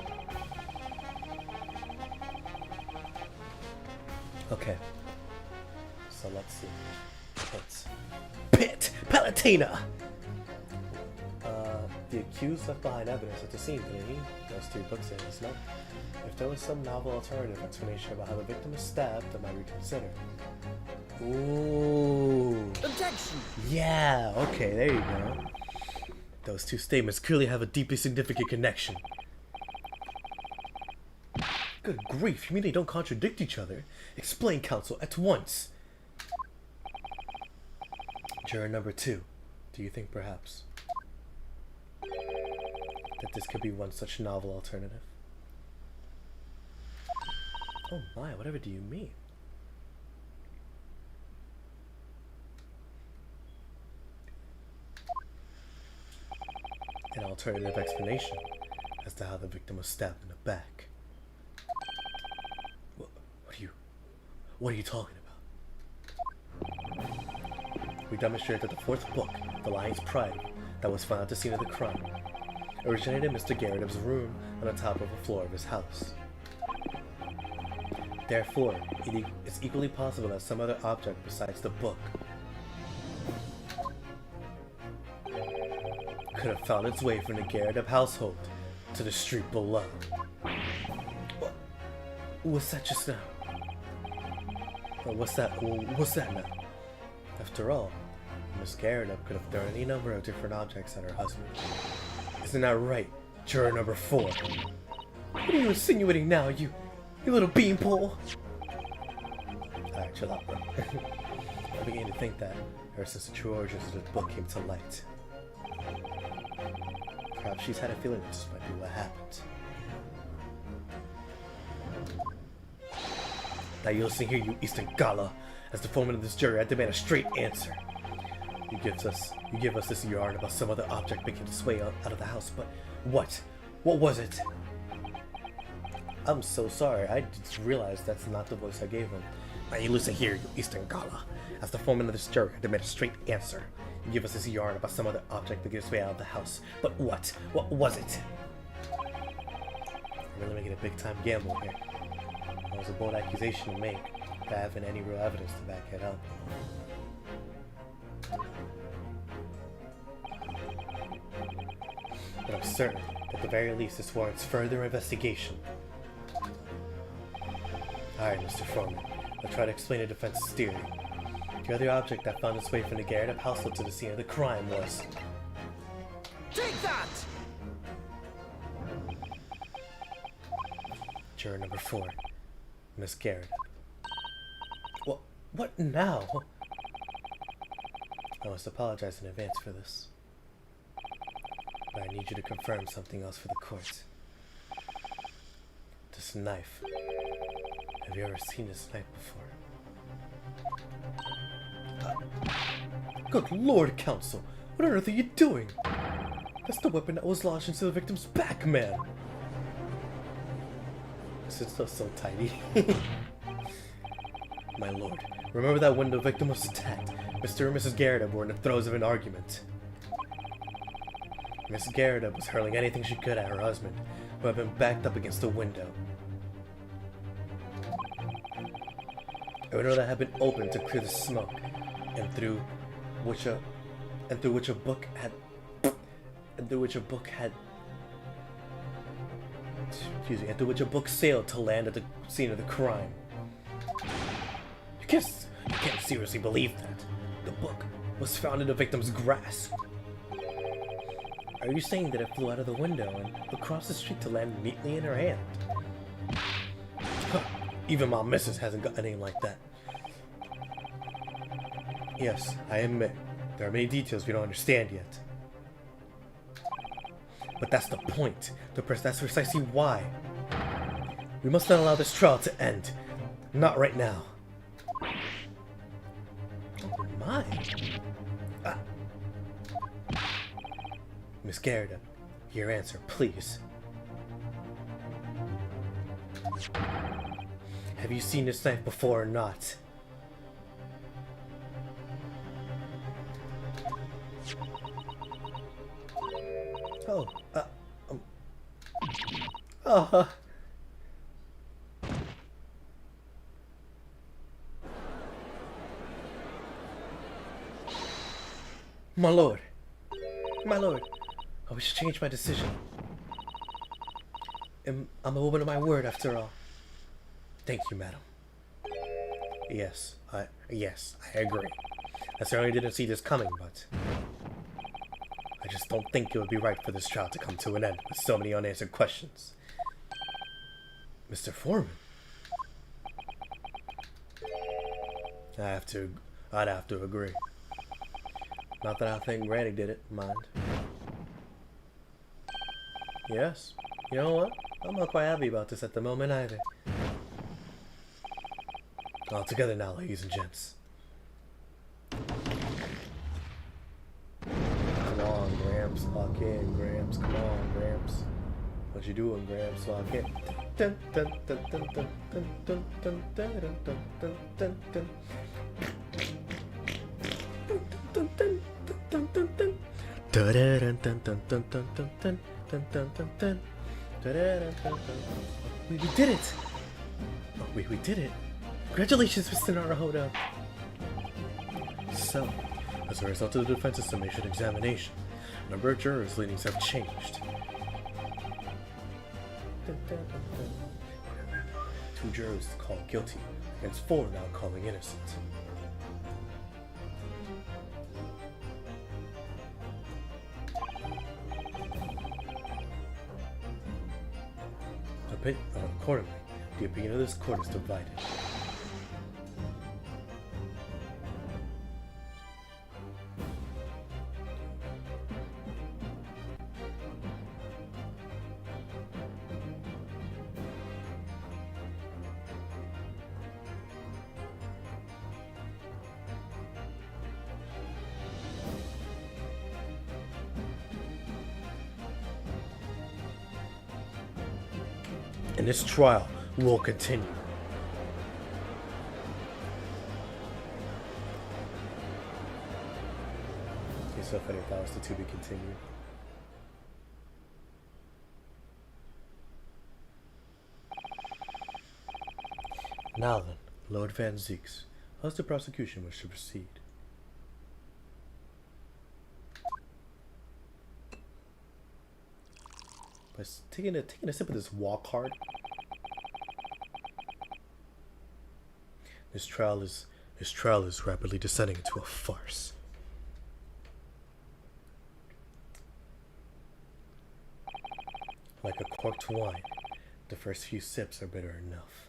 Okay. So let's see. Pit! Palatina! The accused left behind evidence at the scene, didn't he? Those 3 books in his note. If there was some novel alternative explanation about how the victim was stabbed, I might reconsider. Ooh. Objection! Yeah, okay, there you go. Those 2 statements clearly have a deeply significant connection. Good grief, you mean they don't contradict each other? Explain, counsel, at once. Juror number 2, do you think perhaps that this could be one such novel alternative? Oh my, whatever do you mean? An alternative explanation as to how the victim was stabbed in the back. What are you talking about? We demonstrated that the 4th book, The Lion's Pride, that was found at the scene of the crime, originated in Mr. Garrett's room on the top of the floor of his house. Therefore, it's equally possible that some other object besides the book could have found its way from the Garrett household to the street below. What's that just now? What's that now? After all, Miss Garrett could have thrown any number of different objects at her husband. Isn't that right, juror number 4? What are you insinuating now, you little beanpole? Alright, chill out, bro. I'm beginning to think that ever since the true origins of the book came to light, perhaps she's had a feeling this might be what happened. Now you listen here, you Eastern Gala. As the foreman of this jury, I demand a straight answer. You give us this yarn about some other object making its way out of the house, but what? What was it? I'm so sorry. I just realized that's not the voice I gave him. Now you listen here, you Eastern Gala. As the foreman of this jury, I demand a straight answer. You give us this yarn about some other object making its way out of the house, but what? What was it? I'm really making a big-time gamble here. That was a bold accusation to make, but I haven't any real evidence to back it up. But I'm certain, at the very least, this warrants further investigation. Alright, Mr. Foreman, I'll try to explain the defense's theory. The other object that found its way from the garret household to the scene of the crime was... Take that! Juror number 4, Miss Garrett. What now? I must apologize in advance for this. But I need you to confirm something else for the court. This knife. Have you ever seen this knife before? Good Lord, Counsel! What on earth are you doing? That's the weapon that was lodged into the victim's back, man! This is so tiny. My lord, remember that when the victim was attacked, Mr. and Mrs. Garrett were in the throes of an argument. Miss Garrett was hurling anything she could at her husband, who had been backed up against the window. A window that had been opened to clear the smoke, and through which a book had sailed to land at the scene of the crime. You can't seriously believe that. The book was found in the victim's grasp. Are you saying that it flew out of the window and across the street to land neatly in her hand? Even my missus hasn't got anything like that. Yes, I admit, there are many details we don't understand yet. But that's the point. That's precisely why. We must not allow this trial to end. Not right now. Oh my. Miss Garrett, your answer, please. Have you seen this knife before or not? Oh, My lord. My lord. I wish to change my decision. I'm a woman of my word, after all. Thank you, madam. Yes, I agree. I certainly didn't see this coming, but I just don't think it would be right for this trial to come to an end with so many unanswered questions. Mr. Foreman? I'd have to agree. Not that I think Granny did it, mind. Yes. You know what? I'm not quite happy about this at the moment either. All together now, ladies and gents. Come on, Gramps. Lock in, Gramps. Come on, Gramps. What you doing, Gramps? Lock in. Dun, dun, dun, dun, dun, dun, dun, dun, dun, dun, dun, dun, dun. Dun, dun, dun, dun, dun. Da-da-dun, dun, dun, dun, dun, dun, dun, dun, dun, dun, dun. Da-da-dun, dun, dun. We did it! Oh, we did it! Congratulations, Mr. Naruhodo! So, as a result of the defense's summation examination, a number of jurors' leanings have changed. Dun, dun, dun, dun. 2 jurors called guilty, against 4 now calling innocent. Accordingly, the opinion of this court is divided. and this trial will continue. Okay, so funny if that was to be continued. Now then, Lord Van Zeeks, how's the prosecution wish to proceed? By taking a sip of this walk hard. This trial is rapidly descending into a farce. Like a corked wine, the first few sips are bitter enough.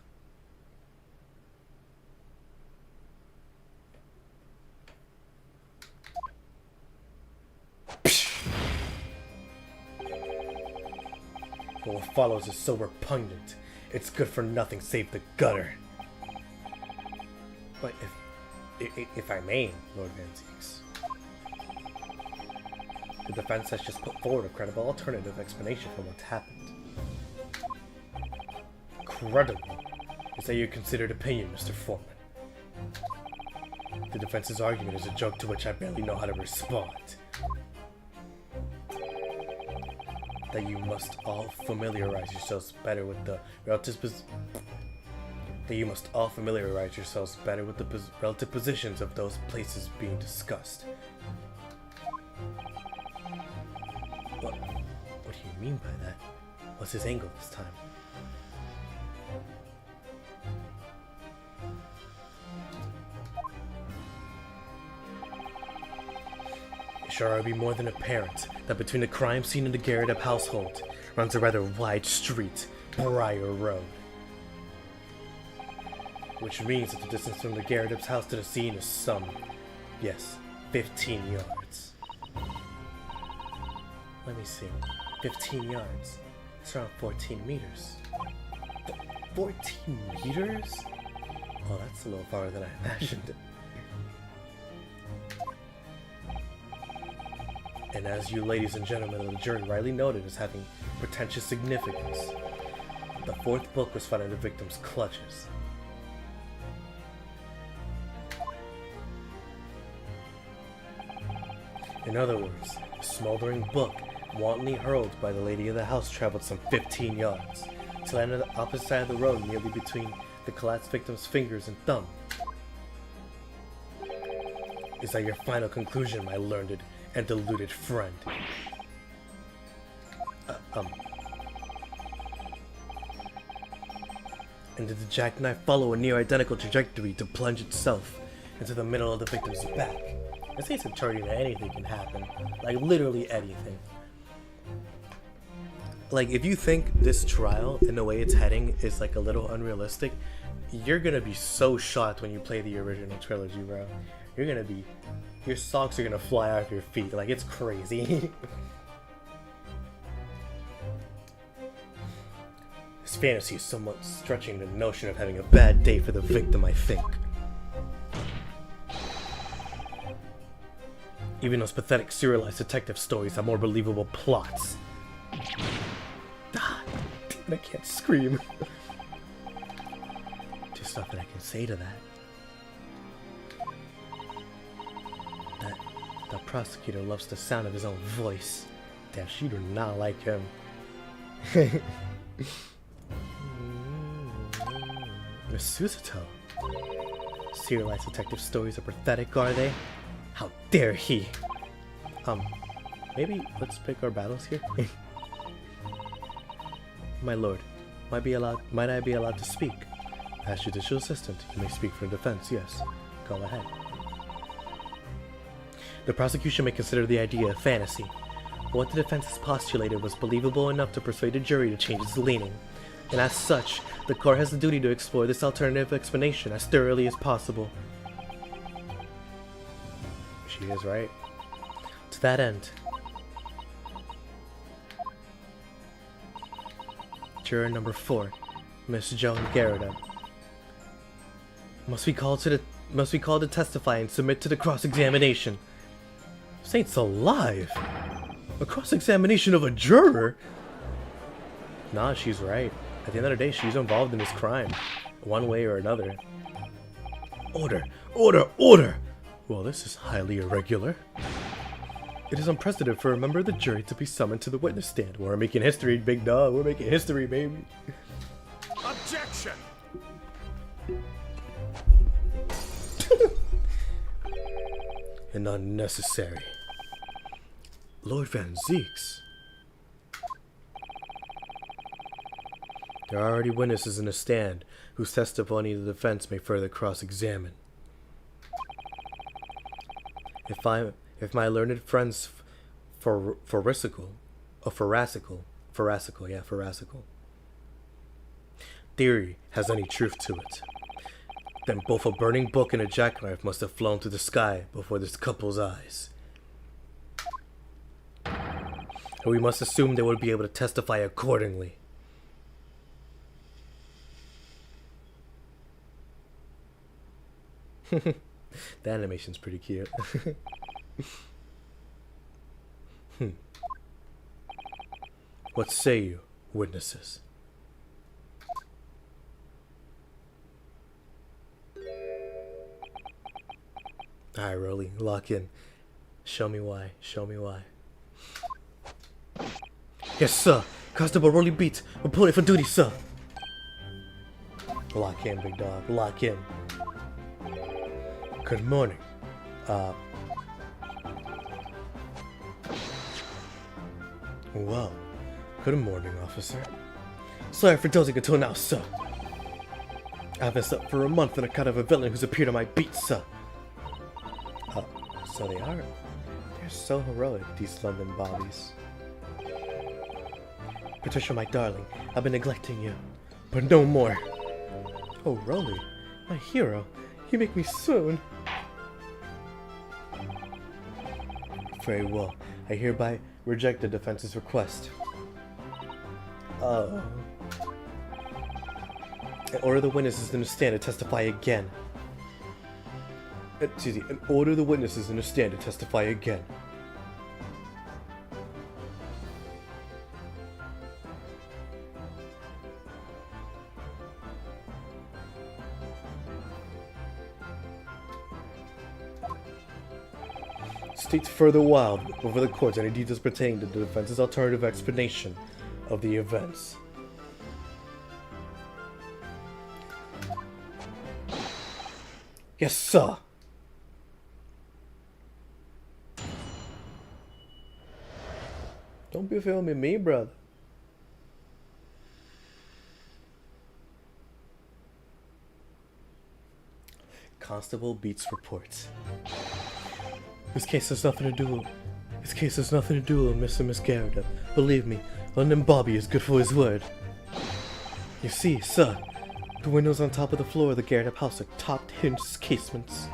But what follows is so repugnant, it's good for nothing save the gutter. But if I may, Lord Van Zeeks, the defense has just put forward a credible alternative explanation for what happened. Credible? Is that your considered opinion, Mr. Foreman? The defense's argument is a joke to which I barely know how to respond. That you must all familiarize yourselves better with the relative positions of those places being discussed. What do you mean by that? What's his angle this time? It sure ought to be more than apparent that between the crime scene and the Garrett household runs a rather wide street, Briar Road. Which means that the distance from the Garrett's house to the scene is some, yes, 15 yards. Let me see. 15 yards. It's around 14 meters. 14 meters? Oh, that's a little farther than I imagined. And as you ladies and gentlemen of the jury rightly noted as having pretentious significance, the fourth book was found in the victim's clutches. In other words, a smoldering book wantonly hurled by the lady of the house traveled some 15 yards, to land on the opposite side of the road nearly between the collapsed victim's fingers and thumb. Is that your final conclusion, my learned and deluded friend? And did the jackknife follow a near-identical trajectory to plunge itself into the middle of the victim's back? This ain't subterranean, anything can happen. Like, literally anything. Like, if you think this trial and the way it's heading is, like, a little unrealistic, you're gonna be so shocked when you play the original trilogy, bro. You're gonna be... Your socks are gonna fly out of your feet. Like, it's crazy. This fantasy is somewhat stretching the notion of having a bad day for the victim, I think. Even those pathetic serialized detective stories have more believable plots. Ah, damn, I can't scream. There's nothing I can say to that. That prosecutor loves the sound of his own voice. Damn, she do not like him. Miss Susato. Serialized detective stories are pathetic, are they? How dare he? Maybe let's pick our battles here. My lord, might I be allowed to speak? As judicial assistant, you may speak for defense, yes. Go ahead. The prosecution may consider the idea a fantasy. What the defense has postulated was believable enough to persuade the jury to change its leaning, and as such, the court has the duty to explore this alternative explanation as thoroughly as possible. She is right. To that end, juror number 4, Miss Joan Garrett, must be called to testify and submit to the cross-examination. Saints alive! A cross-examination of a juror? Nah, she's right. At the end of the day, she's involved in this crime, one way or another. Order! Order! Order! Well, this is highly irregular. It is unprecedented for a member of the jury to be summoned to the witness stand. We're making history, big dog. We're making history, baby. Objection! And unnecessary. Lord Van Zeeks. There are already witnesses in the stand whose testimony the defense may further cross-examine. If my learned friend's farcical theory has any truth to it, then both a burning book and a jackknife must have flown through the sky before this couple's eyes. And we must assume they would be able to testify accordingly. The animation's pretty cute. What say you, witnesses? Alright, Rolly, lock in. Show me why. Show me why. Yes, sir. Constable Rolly Beats. Reporting for duty, sir. Lock in, big dog. Lock in. Good morning. Well, good morning, officer. Sorry for dozing until now, sir. I haven't slept for a month on account of a villain who's appeared on my beat, sir. So they are. They're so heroic, these London bobbies. Patricia, my darling, I've been neglecting you, but no more. Oh, Rolly, my hero, you make me swoon. Very well. I hereby reject the defense's request. And order the witnesses in the stand to testify again. Excuse me, and order the witnesses in the stand to testify again. States further wild before the courts any details pertaining to the defense's alternative explanation of the events. Yes, sir. Don't be filming me, brother. Constable Beats reports. This case has nothing to do with Mr. Miss Garrett. Believe me, London Bobby is good for his word. You see, sir, the windows on top of the floor of the Garrett house are topped hinged casements.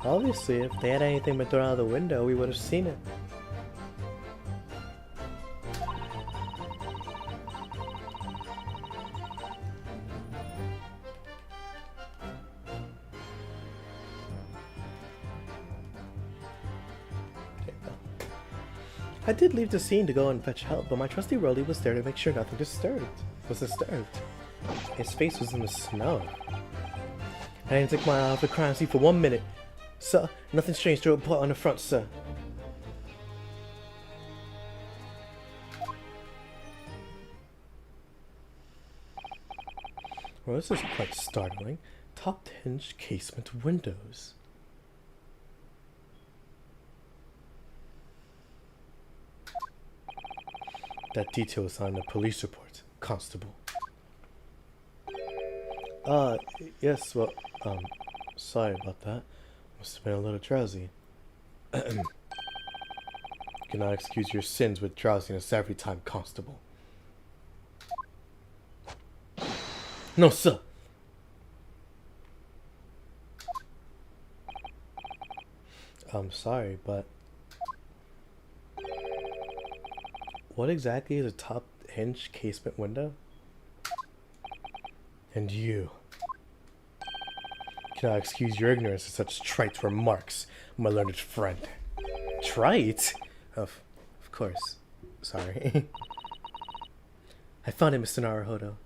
Obviously, if they had anything but thrown out of the window, we would have seen it. I did leave the scene to go and fetch help, but my trusty Rolly was there to make sure nothing was disturbed. His face was in the snow. I didn't take my eye off the crime scene for 1 minute. Sir, nothing strange to report on the front, sir. Well, this is quite startling. Top hinged casement windows. That detail is on the police report, Constable. Yes, well, sorry about that. Must have been a little drowsy. Cannot excuse your sins with drowsiness every time, Constable. No, sir! I'm sorry, but... what exactly is a top hinge casement window? And you cannot excuse your ignorance of such trite remarks, my learned friend. Trite? Of course. Sorry. I found it, Mr. Naruhodo.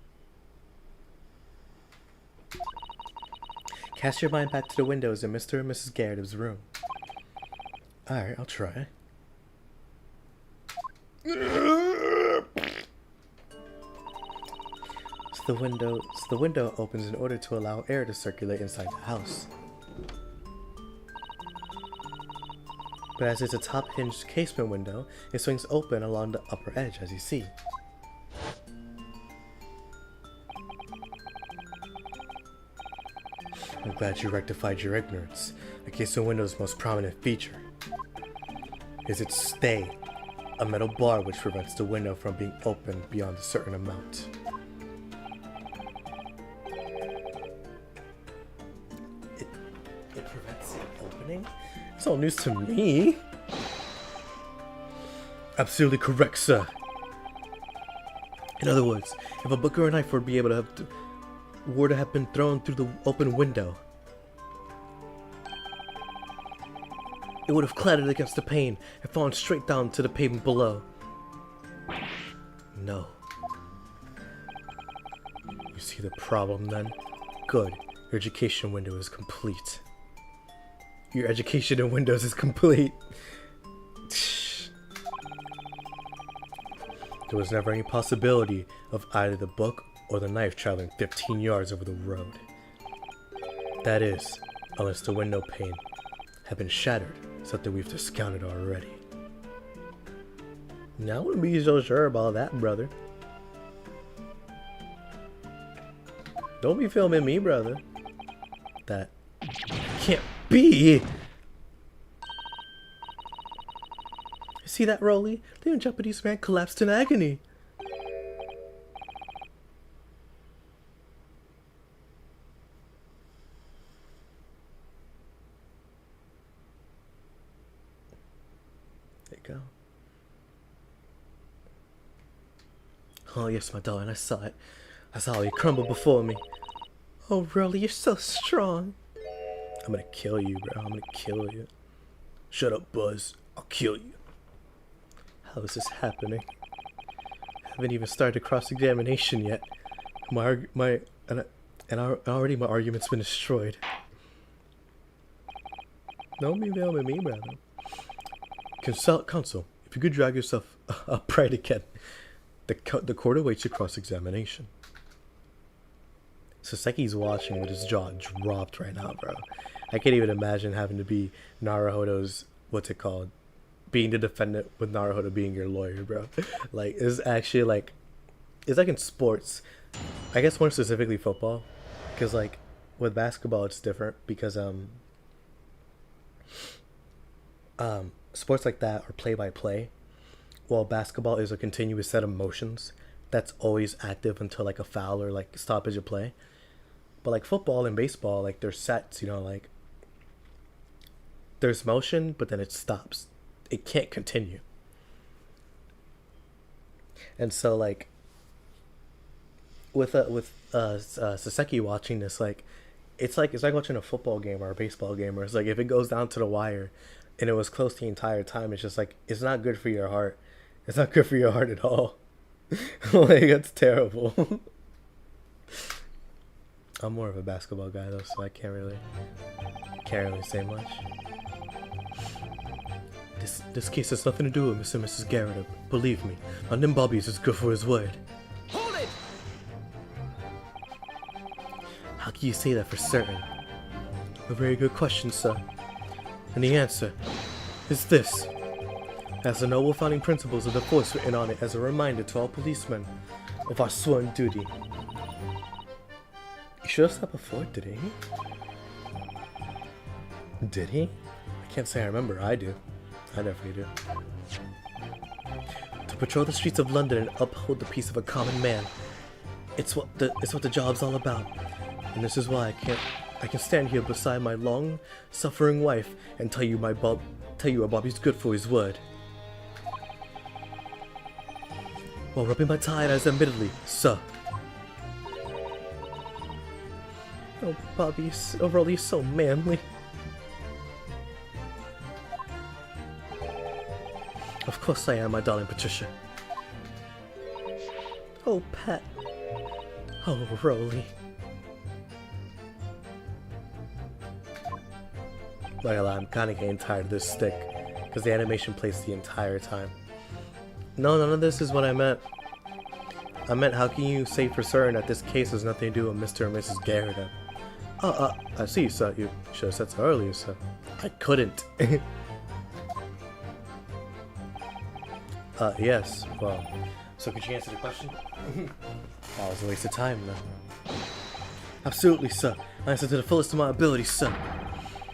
Cast your mind back to the windows in Mr. and Mrs. Garrett's room. Alright, I'll try. So the window opens in order to allow air to circulate inside the house. But as it's a top-hinged casement window, it swings open along the upper edge, as you see. I'm glad you rectified your ignorance. A casement window's most prominent feature is its stay, a metal bar which prevents the window from being opened beyond a certain amount. It prevents it opening? It's all news to me. Absolutely correct, sir. In other words, if a book or a knife were to have been thrown through the open window, it would have clattered against the pane and fallen straight down to the pavement below. No. You see the problem then? Good. Your education window is complete. Your education in Windows is complete. There was never any possibility of either the book or the knife traveling 15 yards over the road. That is, unless the window pane had been shattered, something we've discounted already. Now I wouldn't be so sure about that, brother. Don't be filming me, brother. That can't be! See that, Rolly? The young Japanese man collapsed in agony. There you go. Oh yes, my darling, I saw it. I saw how he crumbled before me. Oh, Rolly, you're so strong. I'm gonna kill you, bro. I'm gonna kill you. Shut up, Buzz. I'll kill you. How is this happening? I haven't even started cross-examination yet. Already my argument's been destroyed. Don't be filming me, brother. Counsel, if you could drag yourself upright again. The court awaits your cross-examination. Saseki's watching with his jaw dropped right now, bro. I can't even imagine having to be Naruhodo's, what's it called? Being the defendant with Naruhodo being your lawyer, bro. Like, it's actually like, it's like in sports. I guess more specifically football. Because like, with basketball it's different because sports like that are play-by-play. While basketball is a continuous set of motions that's always active until like a foul or like stoppage of play. But like football and baseball, like there's sets, you know, like there's motion, but then it stops. It can't continue. And so like with Saseki watching this, like it's like watching a football game or a baseball game where it's like if it goes down to the wire and it was close the entire time, it's just like it's not good for your heart. It's not good for your heart at all. Like that's terrible. I'm more of a basketball guy though, so I can't really say much. This case has nothing to do with Mr. and Mrs. Garrett. Believe me, London Bobby is as good for his word. Hold it! How can you say that for certain? A very good question, sir. And the answer is this. It has the noble founding principles of the force written on it as a reminder to all policemen of our sworn duty. He should have stopped before, did he? Did he? I can't say I remember. I do. I definitely do. To patrol the streets of London and uphold the peace of a common man. It's what the job's all about. And this is why I can stand here beside my long-suffering wife and tell you Bobby's good for his word. While rubbing my tie as admittedly, sir. Oh, Bobby, Rolly's so manly. Of course I am, my darling Patricia. Oh, pet. Oh, Rolly. Not gonna lie, I'm kinda getting tired of this stick, because the animation plays the entire time. No, none of this is what I meant. I meant, how can you say for certain that this case has nothing to do with Mr. and Mrs. Garrett? I see, sir. You should have said so earlier, sir. I couldn't. Yes, well, so could you answer the question? That was a waste of time, though. Absolutely, sir. I answered to the fullest of my ability, sir.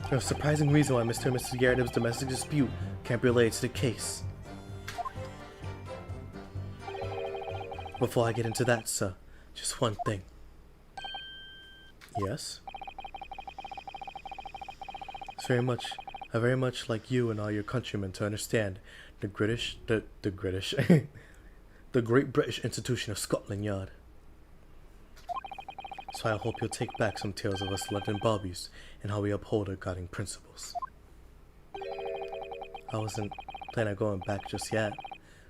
There's a surprising reason why Mr. and Mrs. Garrett's domestic dispute can't be related to the case. Before I get into that, sir, just one thing. Yes? It's very much like you and all your countrymen to understand the the Great British Institution of Scotland Yard. So I hope you'll take back some tales of us London Bobbies and how we uphold our guiding principles. I wasn't planning on going back just yet.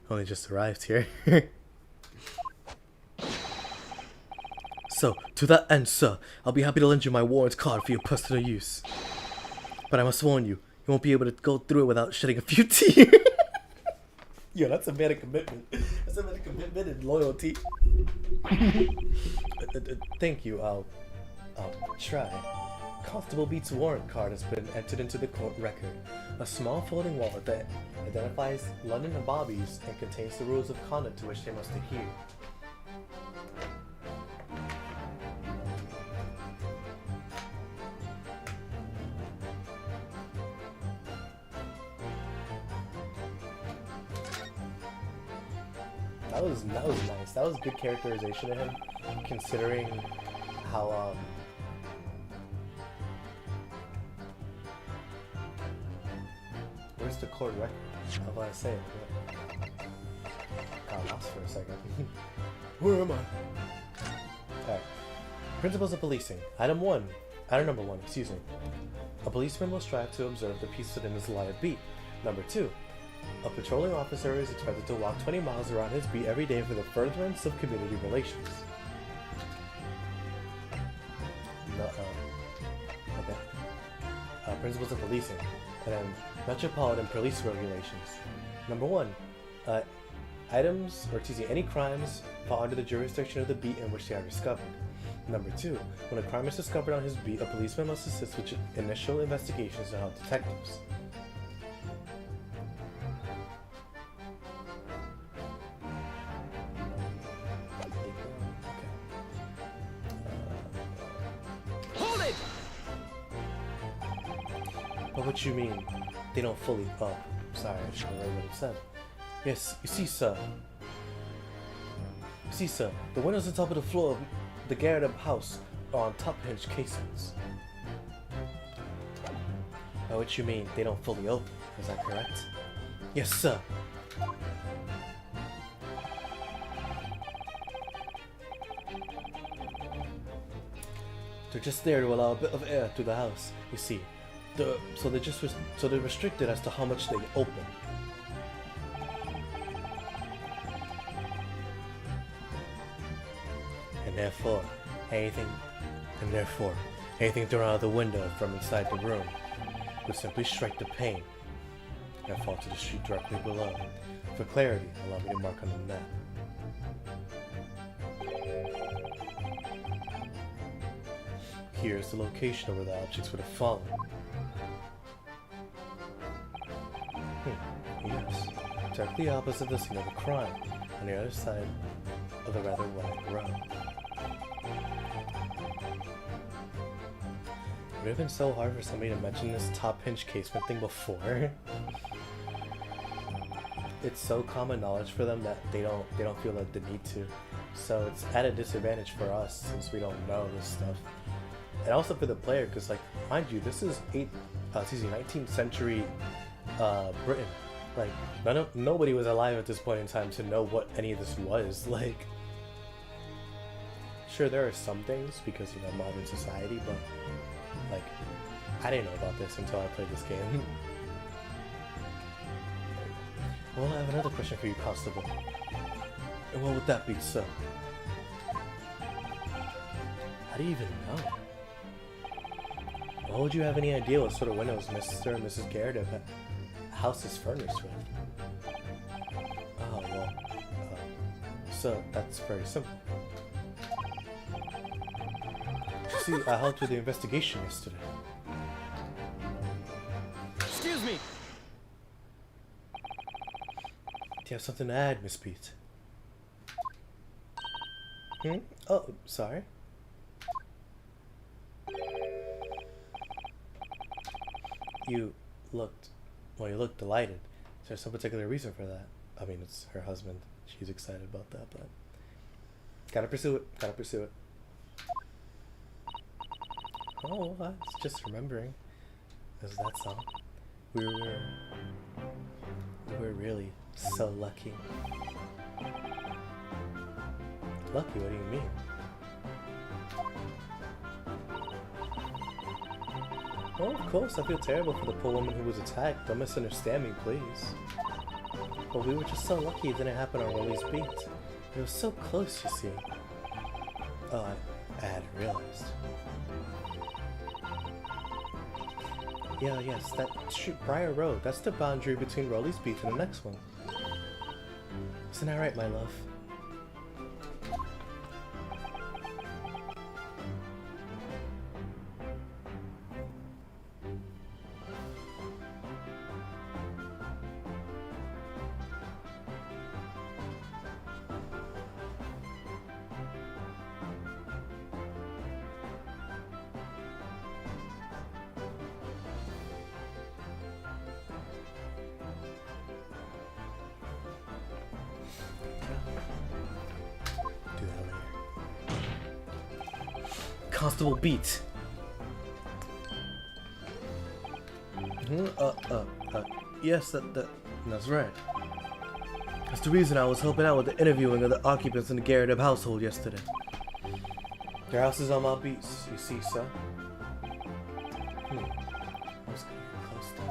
I only just arrived here. So, to that end, sir, I'll be happy to lend you my warrant card for your personal use. But I must warn you, you won't be able to go through it without shedding a few tears. Yo, that's a man of commitment. That's a man of commitment and loyalty. Thank you, I'll try. Constable Beats' warrant card has been entered into the court record. A small folding wallet that identifies London and Bobbies and contains the rules of conduct to which they must adhere. That was nice. That was good characterization of him, considering how where's the court record? I want to say it. Got lost for a second. Where am I? Alright. Principles of policing. Item number 1, excuse me. A policeman will strive to observe the peace within his allotted beat. Number 2. A patrolling officer is expected to walk 20 miles around his beat every day for the furtherance of community relations. Okay. Principles of policing. And then metropolitan police regulations. Number 1. Any crimes fall under the jurisdiction of the beat in which they are discovered. Number 2. When a crime is discovered on his beat, a policeman must assist with initial investigations to help detectives. But what you mean, they don't fully... Oh, sorry, I should have read what it said. Yes, you see, sir, the windows on top of the floor of the Garrett house are on top-hinge casements. By what you mean, they don't fully open, is that correct? Yes, sir. They're just there to allow a bit of air through the house, you see. So they're restricted as to how much they open. And therefore, anything thrown out of the window from inside the room would simply strike the pane and fall to the street directly below. For clarity, allow me to mark on the map. Here's the location of where the objects would have fallen. Yes, directly opposite the scene of the crime, on the other side of the rather wide road. It would have been so hard for somebody to mention this top hinge casement thing before. It's so common knowledge for them that they don't feel like the need to. So it's at a disadvantage for us since we don't know this stuff. And also for the player, because like, mind you, this is 19th century Britain. Like, nobody was alive at this point in time to know what any of this was. Like, sure, there are some things because, you know, modern society, but, like, I didn't know about this until I played this game. Well, I have another question for you, Constable. And what would that be, sir? How do you even know? Why would you have any idea what sort of windows Mr. and Mrs. Garrett house is furnished with? Oh, well, so that's very simple. You see, I helped with the investigation yesterday. Excuse me. Do you have something to add, Miss Pete? Oh, sorry. You looked delighted. Is there some particular reason for that? I mean, it's her husband. She's excited about that, but gotta pursue it. Oh, I was just remembering. That's all. We were really so lucky. Lucky? What do you mean? Oh, of course, I feel terrible for the poor woman who was attacked. Don't misunderstand me, please. But we were just so lucky it didn't happen on Rolly's beat. It was so close, you see. Oh, I hadn't realized. Yeah, yes, that street, Briar Road, that's the boundary between Rolly's beat and the next one. Isn't that right, my love? Do that later. Constable Beat. Yes, that's right. That's the reason I was helping out with the interviewing of the occupants in the Garrett household yesterday. Their house is on my beats, you see, sir. I was getting close to.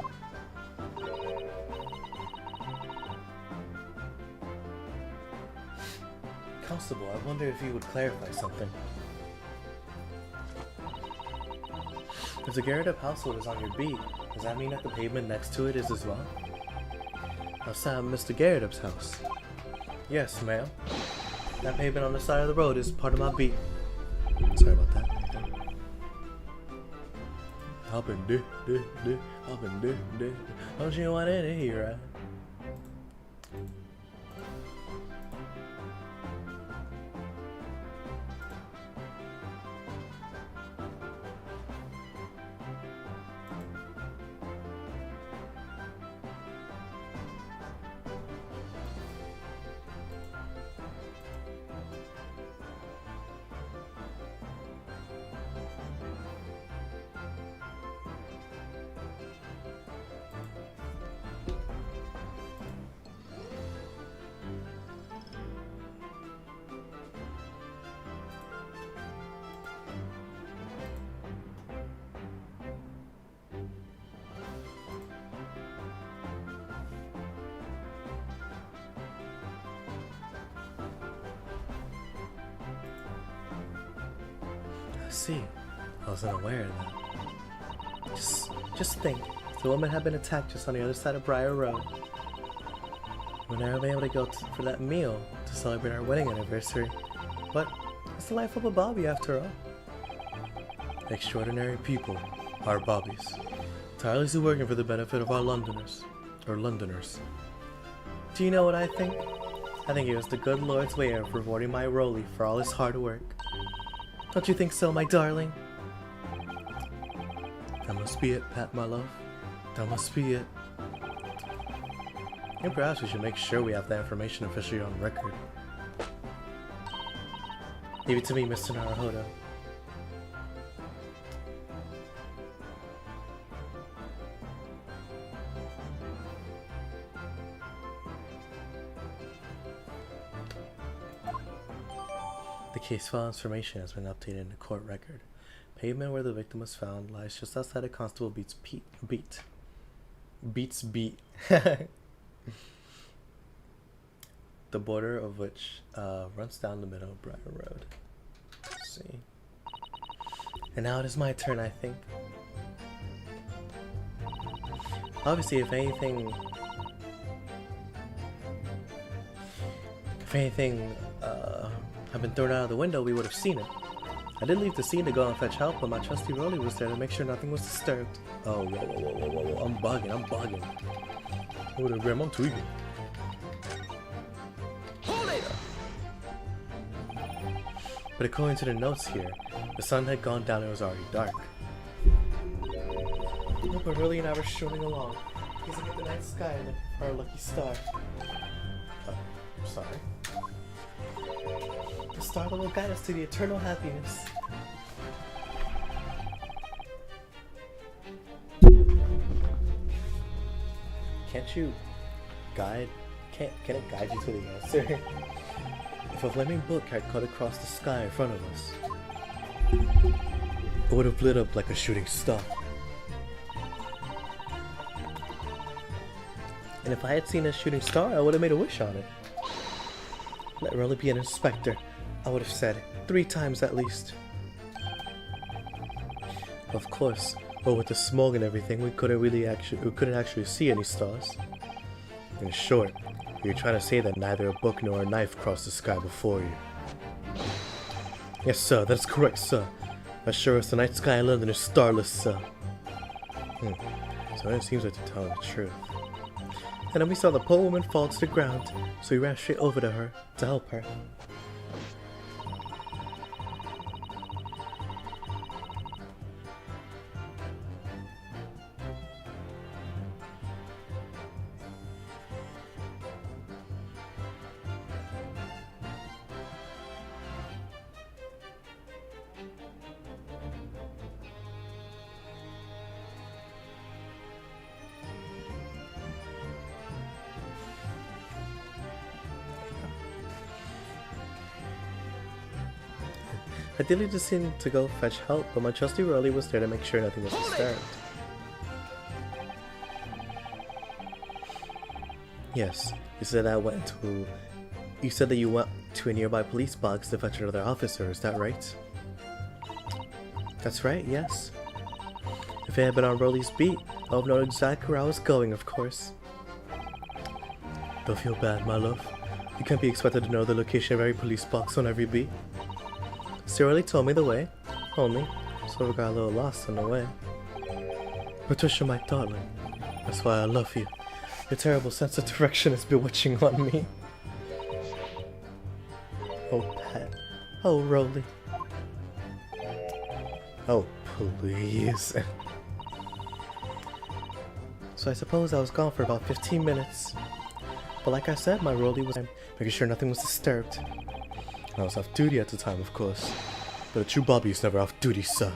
Constable, I wonder if you would clarify something. If the Garrett household is on your beat, does that mean that the pavement next to it is as well? Outside of Mr. Garrett's house. Yes, ma'am. That pavement on the side of the road is part of my beat. Sorry about that. Hoppin' hoppin' don't you want it here, right? See, I wasn't aware of that. Just think, if the woman had been attacked just on the other side of Briar Road, we'd never be able to go for that meal to celebrate our wedding anniversary. But it's the life of a Bobby after all. Extraordinary people, our Bobbies, tirelessly working for the benefit of our Londoners. Do you know what I think? I think it was the good Lord's way of rewarding my Rolly for all his hard work. Don't you think so, my darling? That must be it, Pat, my love. That must be it. And perhaps we should make sure we have that information officially on record. Leave it to me, Mr. Naruhodo. The case file information has been updated in the court record. Pavement where the victim was found lies just outside of Constable Beats beat. the border of which runs down the middle of Brighton Road. Let's see. And now it is my turn, I think. Obviously, if anything had been thrown out of the window, we would have seen it. I did leave the scene to go and fetch help, but my trusty Rolly was there to make sure nothing was disturbed. Oh, whoa, I'm bugging. What a Grim, I'm tweaking. Hold it! But according to the notes here, the sun had gone down and it was already dark. Oh, but Rolly and I were strolling along, gazing at the night sky and looking for our lucky star. Sorry. The star that will guide us to the eternal happiness. Can't you guide? Can it guide you to the answer? If a flaming book had cut across the sky in front of us, it would have lit up like a shooting star. And if I had seen a shooting star, I would have made a wish on it. Let Rolly be an inspector, I would have said, 3 times at least. Of course, but with the smog and everything, we couldn't actually see any stars. In short, you're trying to say that neither a book nor a knife crossed the sky before you. Yes, sir, that is correct, sir. As sure as the night sky in London is starless, sir. So it seems like they're telling the truth. And then we saw the poor woman fall to the ground, so we ran straight over to her to help her. I did leave the scene to go fetch help, but my trusty Rolly was there to make sure nothing was disturbed. Yes, you said that you went to a nearby police box to fetch another officer, is that right? That's right, yes. If it had been on Rolly's beat, I would have known exactly where I was going, of course. Don't feel bad, my love. You can't be expected to know the location of every police box on every beat. Sir Rolly told me the way, only, so we got a little lost on the way. Patricia, my darling, that's why I love you. Your terrible sense of direction is bewitching on me. Oh, pet. Oh, Rolly. Oh, please. So I suppose I was gone for about 15 minutes. But like I said, my Rolly was making sure nothing was disturbed. I was off duty at the time, of course. But a true Bobby is never off duty, sir.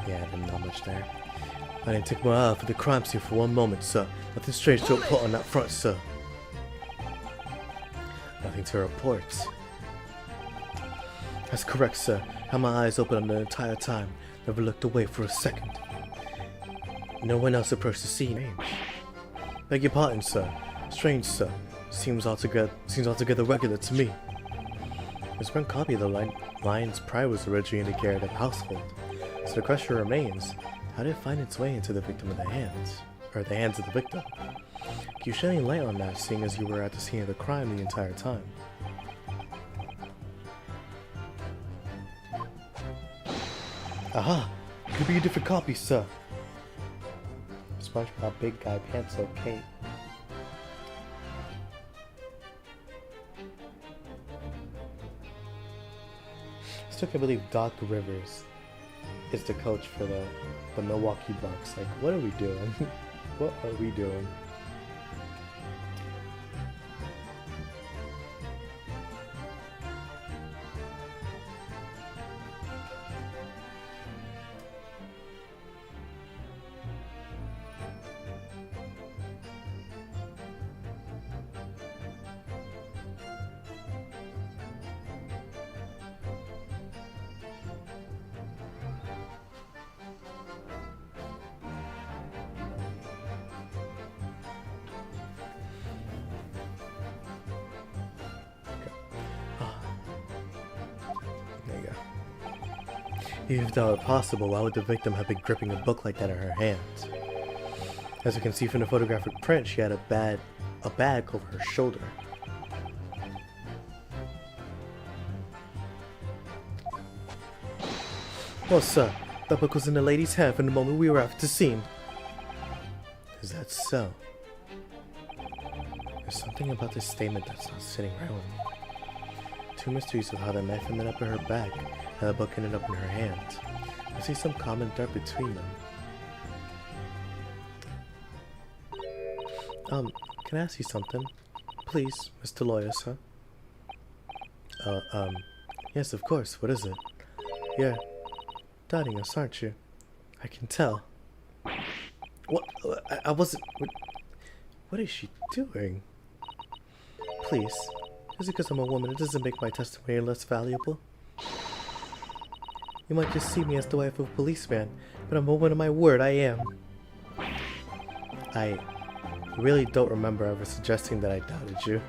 Yeah, not much there. I didn't take my eye off of the crime scene for one moment, sir. Nothing strange to report on that front, sir. Nothing to report. That's correct, sir. Had my eyes open the entire time. Never looked away for a second. No one else approached the scene. Beg your pardon, sir. Strange, sir. Seems altogether regular to me. This one copy of the lion's pride was originally in the care of the household. So the question remains, how did it find its way into the victim of the hands of the victim? Can you shed any light on that, seeing as you were at the scene of the crime the entire time? Aha! Could be a different copy, sir. SpongeBob Big Guy Pantso Kate. Still can't believe Doc Rivers is the coach for the Milwaukee Bucks. Like, what are we doing? What are we doing? Even if that were possible, why would the victim have been gripping a book like that in her hands? As you can see from the photographic print, she had a bag over her shoulder. Well, sir, that book was in the lady's hand from the moment we arrived at the scene. Is that so? There's something about this statement that's not sitting right with me. Two mysteries of how the knife ended up in her bag and the book ended up in her hand. I see some common thread between them. Can I ask you something? Please, Mr. Lawyer, sir. Yes, of course. What is it? You're doubting us, aren't you? I can tell. What? I wasn't... What is she doing? Please. Just because I'm a woman, it doesn't make my testimony less valuable. You might just see me as the wife of a policeman, but I'm a woman of my word, I am. I really don't remember ever suggesting that I doubted you.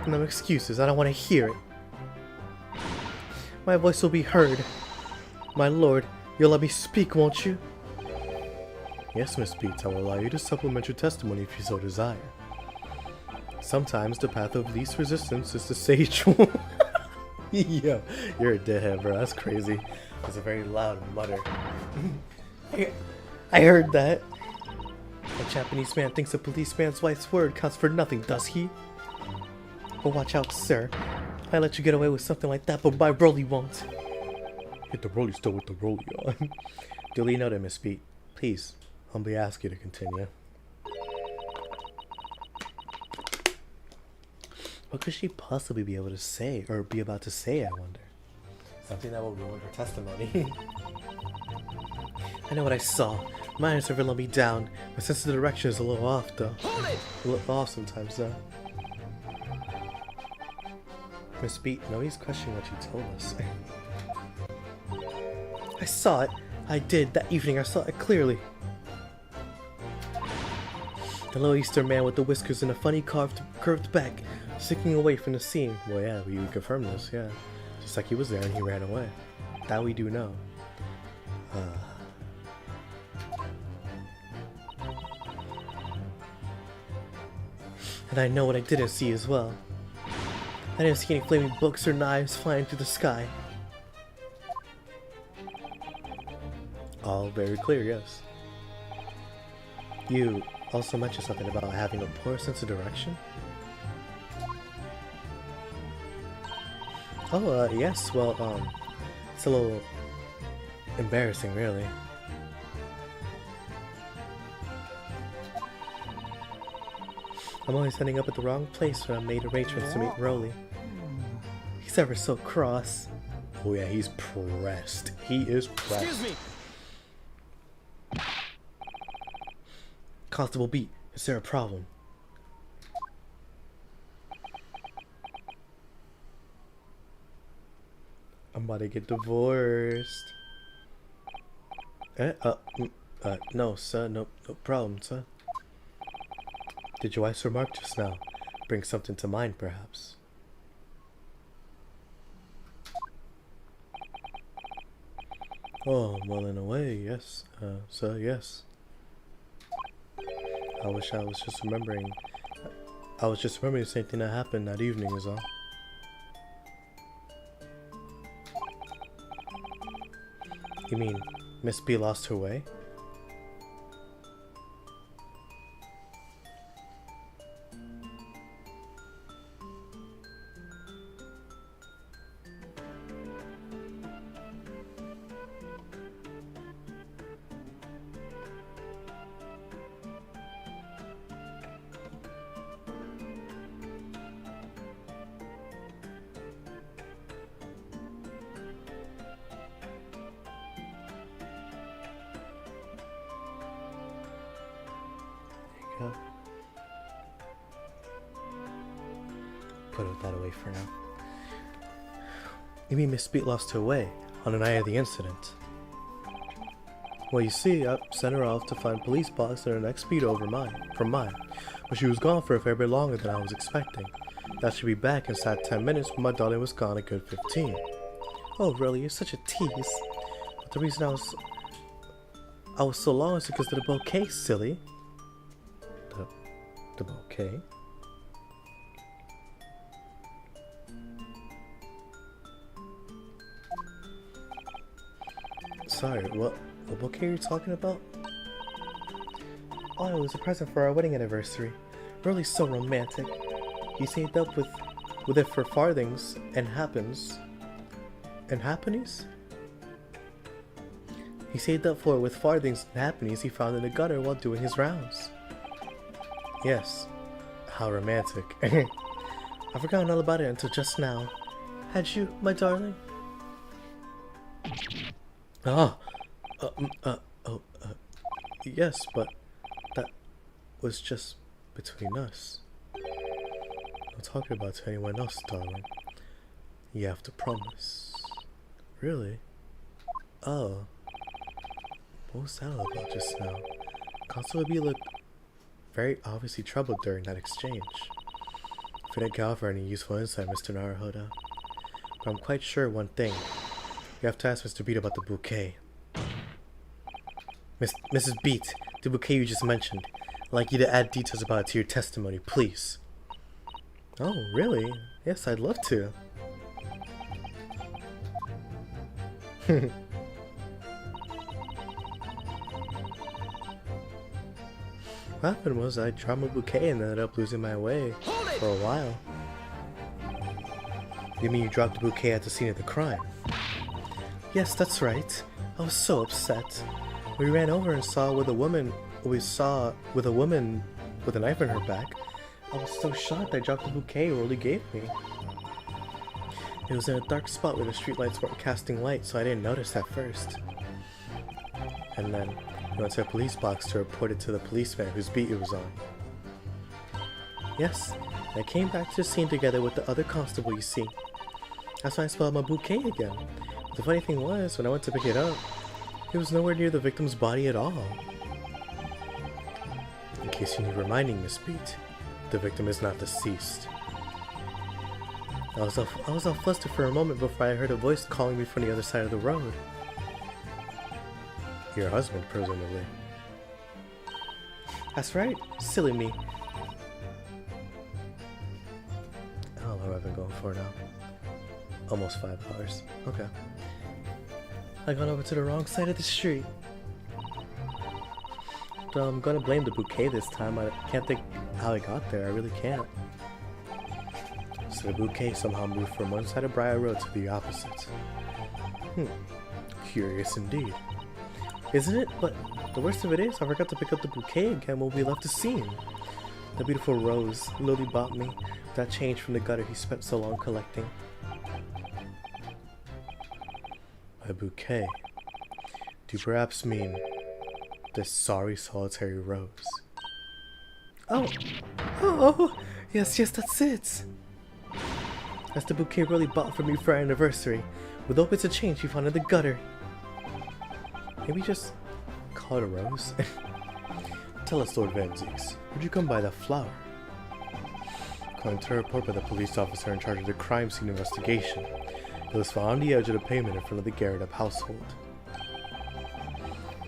No excuses, I don't want to hear it. My voice will be heard. My lord, you'll let me speak, won't you? Yes, Miss Beats, I will allow you to supplement your testimony if you so desire. Sometimes the path of least resistance is the sage one. Yo, you're a deadhead, bro. That's crazy. It's a very loud mutter. I heard that. A Japanese man thinks a policeman's wife's word counts for nothing, does he? But watch out, sir. I let you get away with something like that, but my Broly won't. Hit the Broly still with the Broly on. Duly noted, Miss Beat. Please, humbly ask you to continue. What could she possibly be able to say, or be about to say, I wonder? Something that will ruin her testimony. I know what I saw. My eyes never let me down. My sense of direction is a little off, though. A little off sometimes, though. Miss Beat, nobody's questioning what you told us. I saw it. I did. That evening I saw it clearly. The little Eastern man with the whiskers and a funny curved back, sticking away from the scene. Well, yeah, we confirmed this, yeah. Just like he was there and he ran away. That we do know. And I know what I didn't see as well. I didn't see any flaming books or knives flying through the sky. All very clear, yes. You also mentioned something about having a poor sense of direction? Oh, yes, well, it's a little embarrassing, really. I'm always ending up at the wrong place when I made arrangements to meet Broly. He's ever so cross. Oh yeah, he's pressed. He is pressed. Excuse me. Constable Beat, is there a problem? I'm about to get divorced. No, sir, no problem, sir. Did your wife's remark just now bring something to mind, perhaps? Oh, well, in a way, yes, sir, yes. I was just remembering the same thing that happened that evening is all. You mean Miss B lost her way? There you go. Put that away for now. You mean Miss Beat lost her way on the night of the incident? Well, you see, I sent her off to find police box and her next speed from mine. But she was gone for a fair bit longer than I was expecting. That she'd be back inside 10 minutes, but my darling was gone a good 15. Oh, really? You're such a tease. But the reason I was so long is because of the bouquet, silly. The bouquet? Sorry, what bouquet are you talking about? Oh, it was a present for our wedding anniversary. Really so romantic. He saved up with it for farthings and happenings. He saved up for it with farthings and happenings he found in the gutter while doing his rounds. Yes, how romantic. I've forgotten all about it until just now. Had you, my darling? Yes, but that was just between us. Don't talk about it to anyone else, darling. You have to promise. Really? Oh. What was that all about just now? Constable B looked very obviously troubled during that exchange. If I didn't offer any useful insight, Mr. Naruhodo. But I'm quite sure one thing. You have to ask Mr. Beat about the bouquet. Mrs. Beat, the bouquet you just mentioned. I'd like you to add details about it to your testimony, please. Oh, really? Yes, I'd love to. What happened was I dropped my bouquet and ended up losing my way for a while. You mean you dropped the bouquet at the scene of the crime? Yes, that's right. I was so upset. We ran over and saw with a woman with a knife in her back. I was so shocked I dropped the bouquet Rolly gave me. It was in a dark spot where the streetlights weren't casting light, so I didn't notice at first. And then we went to a police box to report it to the policeman whose beat it was on. Yes, I came back to the scene together with the other constable you see. That's when I spotted my bouquet again. But the funny thing was, when I went to pick it up, it was nowhere near the victim's body at all. In case you need reminding, Miss Beat, the victim is not deceased. I was all flustered for a moment before I heard a voice calling me from the other side of the road. Your husband, presumably. That's right. Silly me. How long have I been going for now? Almost 5 hours. Okay. I got over to the wrong side of the street. So I'm gonna blame the bouquet this time. I can't think how I got there. I really can't. So the bouquet somehow moved from one side of Briar Road to the opposite. Curious indeed. Isn't it? But the worst of it is, I forgot to pick up the bouquet again when we left the scene. The beautiful rose Lily bought me, that change from the gutter he spent so long collecting. A bouquet. Do you perhaps mean this sorry solitary rose? Oh, yes, that's it. That's the bouquet Rolly bought for me for our anniversary, with all bits of change he found in the gutter. Maybe just call it a rose? Tell us, Lord Van Zieks, where'd you come by that flower? According to a report by the police officer in charge of the crime scene investigation, it was found on the edge of the pavement in front of the Garrett-up household.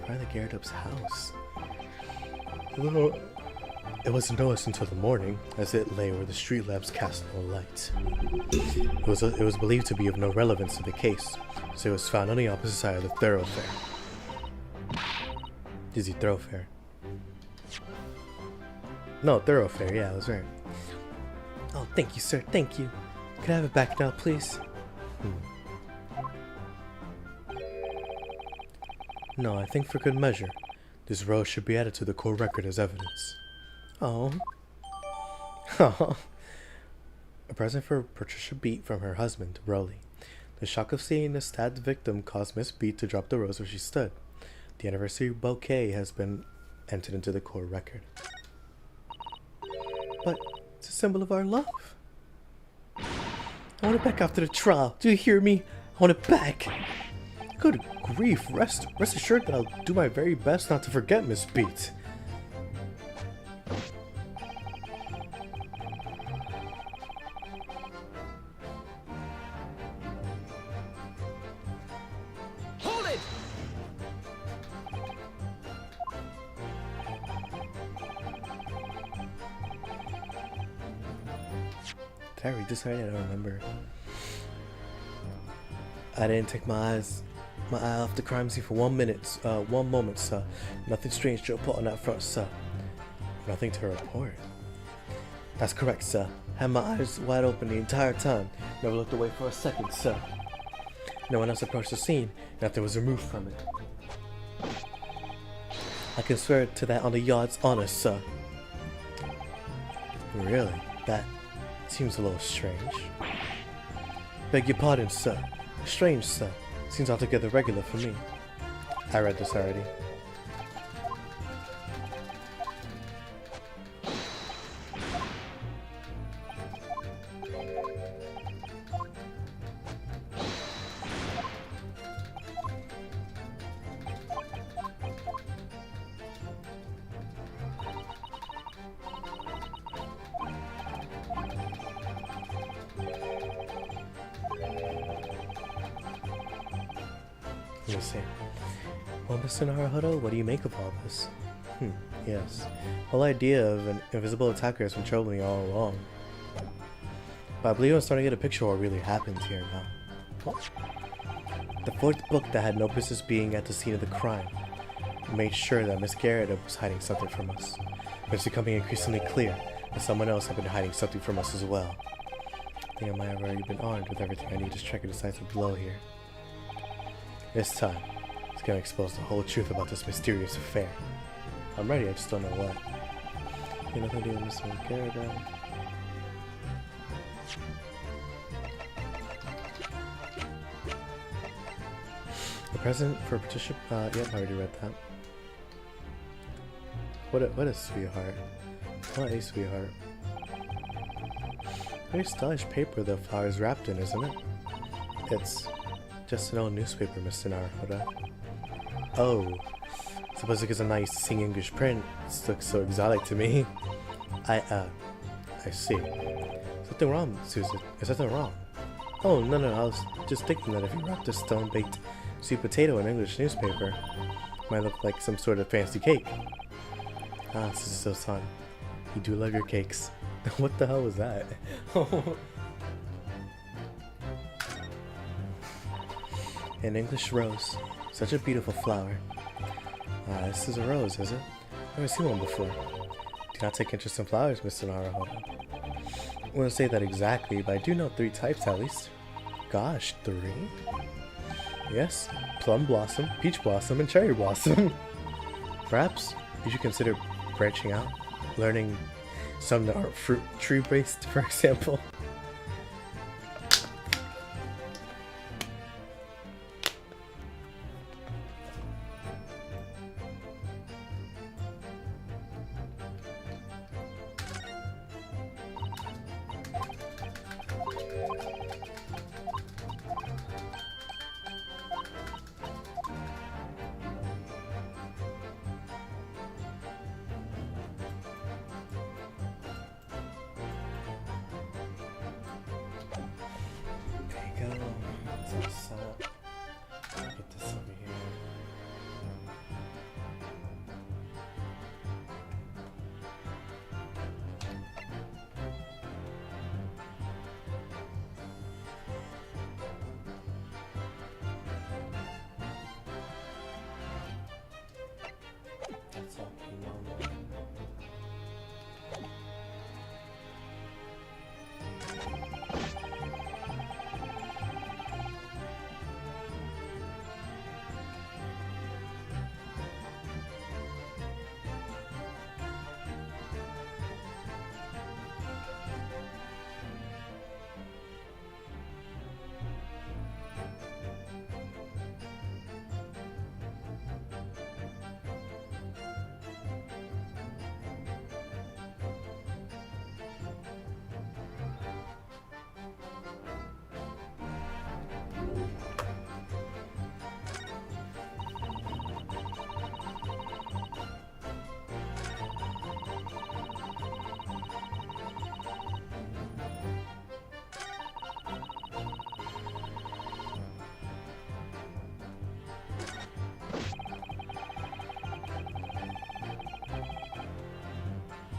Right in the Garrett-up's house? It wasn't noticed until the morning, as it lay where the street lamps cast no light. It was believed to be of no relevance to the case, so it was found on the opposite side of the thoroughfare. Dizzy thoroughfare. No, thoroughfare, yeah, I was right. Oh, thank you, sir, thank you. Can I have it back now, please? No, I think for good measure, this rose should be added to the court record as evidence. Oh. A present for Patricia Beat from her husband, Rolly. The shock of seeing the stabbed victim caused Miss Beat to drop the rose where she stood. The anniversary bouquet has been entered into the court record. But it's a symbol of our love. I want it back after the trial. Do you hear me? I want it back. Good grief. Rest assured that I'll do my very best not to forget Miss Beat. Did I read this already? I don't remember. I didn't take my eye off the crime scene for 1 minute, 1 moment, sir. Nothing strange to report on that front, sir. Nothing to report. That's correct, sir. Had my eyes wide open the entire time. Never looked away for a second, sir. No one else approached the scene. Nothing was removed from it. I can swear to that on the yard's honor, sir. Really? That seems a little strange. Beg your pardon, sir. Strange, sir. Seems altogether regular for me. I read this already. Let me see. Well, Mr. Naruhodo, what do you make of all this? Yes. The whole idea of an invisible attacker has been troubling me all along. But I believe I'm starting to get a picture of what really happened here now. The fourth book that had no business being at the scene of the crime made sure that Miss Garrett was hiding something from us. It's becoming increasingly clear that someone else had been hiding something from us as well. I think I might have already been armed with everything I need to strike a decisive blow here. This time, it's gonna expose the whole truth about this mysterious affair. I'm ready, I just don't know what. You nothing to do with Miss Garrett. The present for a petition. Yep, I already read that. What a sweetheart. What a sweetheart. Very stylish paper the flower's wrapped in, isn't it? It's just an old newspaper, Mr. Naruhodo. Oh, suppose because I'm not used to seeing English print, it looks so exotic to me. I see. Something wrong, Susan? Is something wrong? Oh, no, I was just thinking that if you wrapped a stone-baked sweet potato in English newspaper, it might look like some sort of fancy cake. Ah, Susan, you do love your cakes. What the hell was that? An English rose. Such a beautiful flower. This is a rose, is it? I've never seen one before. Do not take interest in flowers, Mr. Naruhodo. I wouldn't say that exactly, but I do know 3 types at least. Gosh, 3? Yes, plum blossom, peach blossom, and cherry blossom. Perhaps you should consider branching out, learning some that aren't fruit tree based, for example. Get this over here. That's all normal.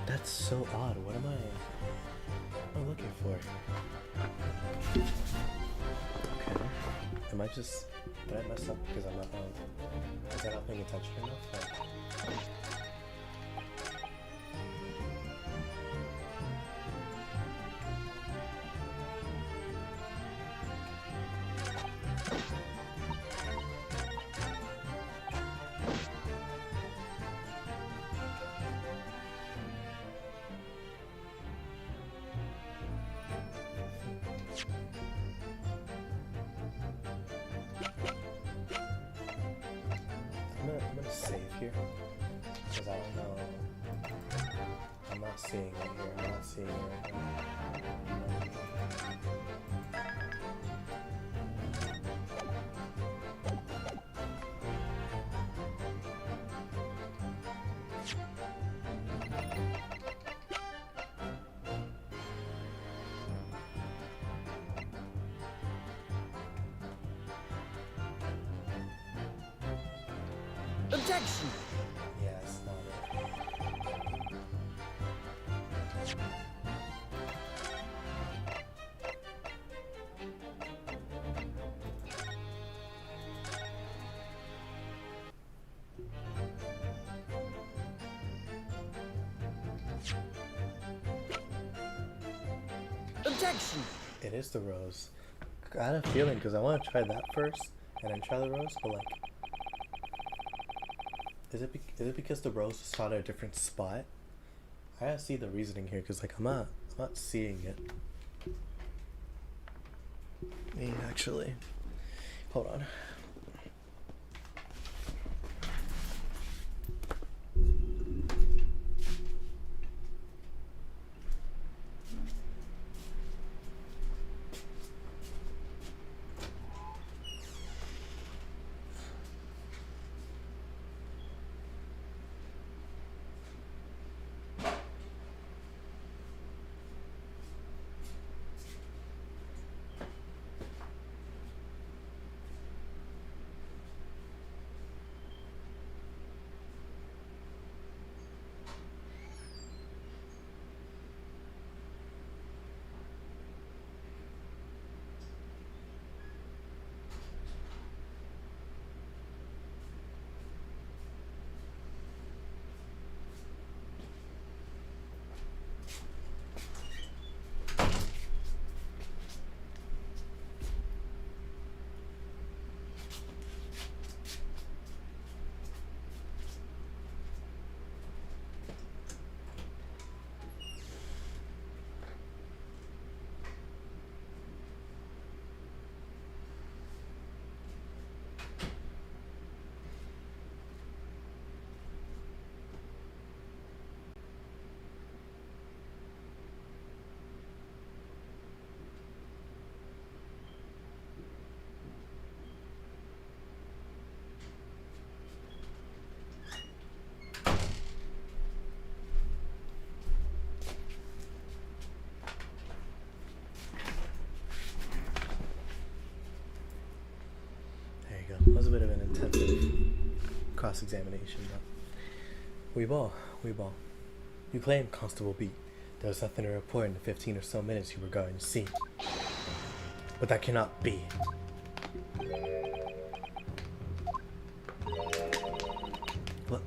That's so odd. What am I looking before. Okay. Am I just... Did I mess up because I'm not... is I not paying attention enough? Like, I'm gonna save here because I don't know. I'm not seeing it here. I'm not seeing it right now. Objection! Yeah, it's not it. Objection! It is the rose. I had a feeling because I want to try that first and then try the rose, but like, is it because the rose was shot at a different spot? I gotta see the reasoning here because like I'm not seeing it. Actually, hold on. That was a bit of an intensive cross-examination, but we ball. You claim, Constable B, there was nothing to report in the 15 or so minutes you were guarding the scene. But that cannot be. What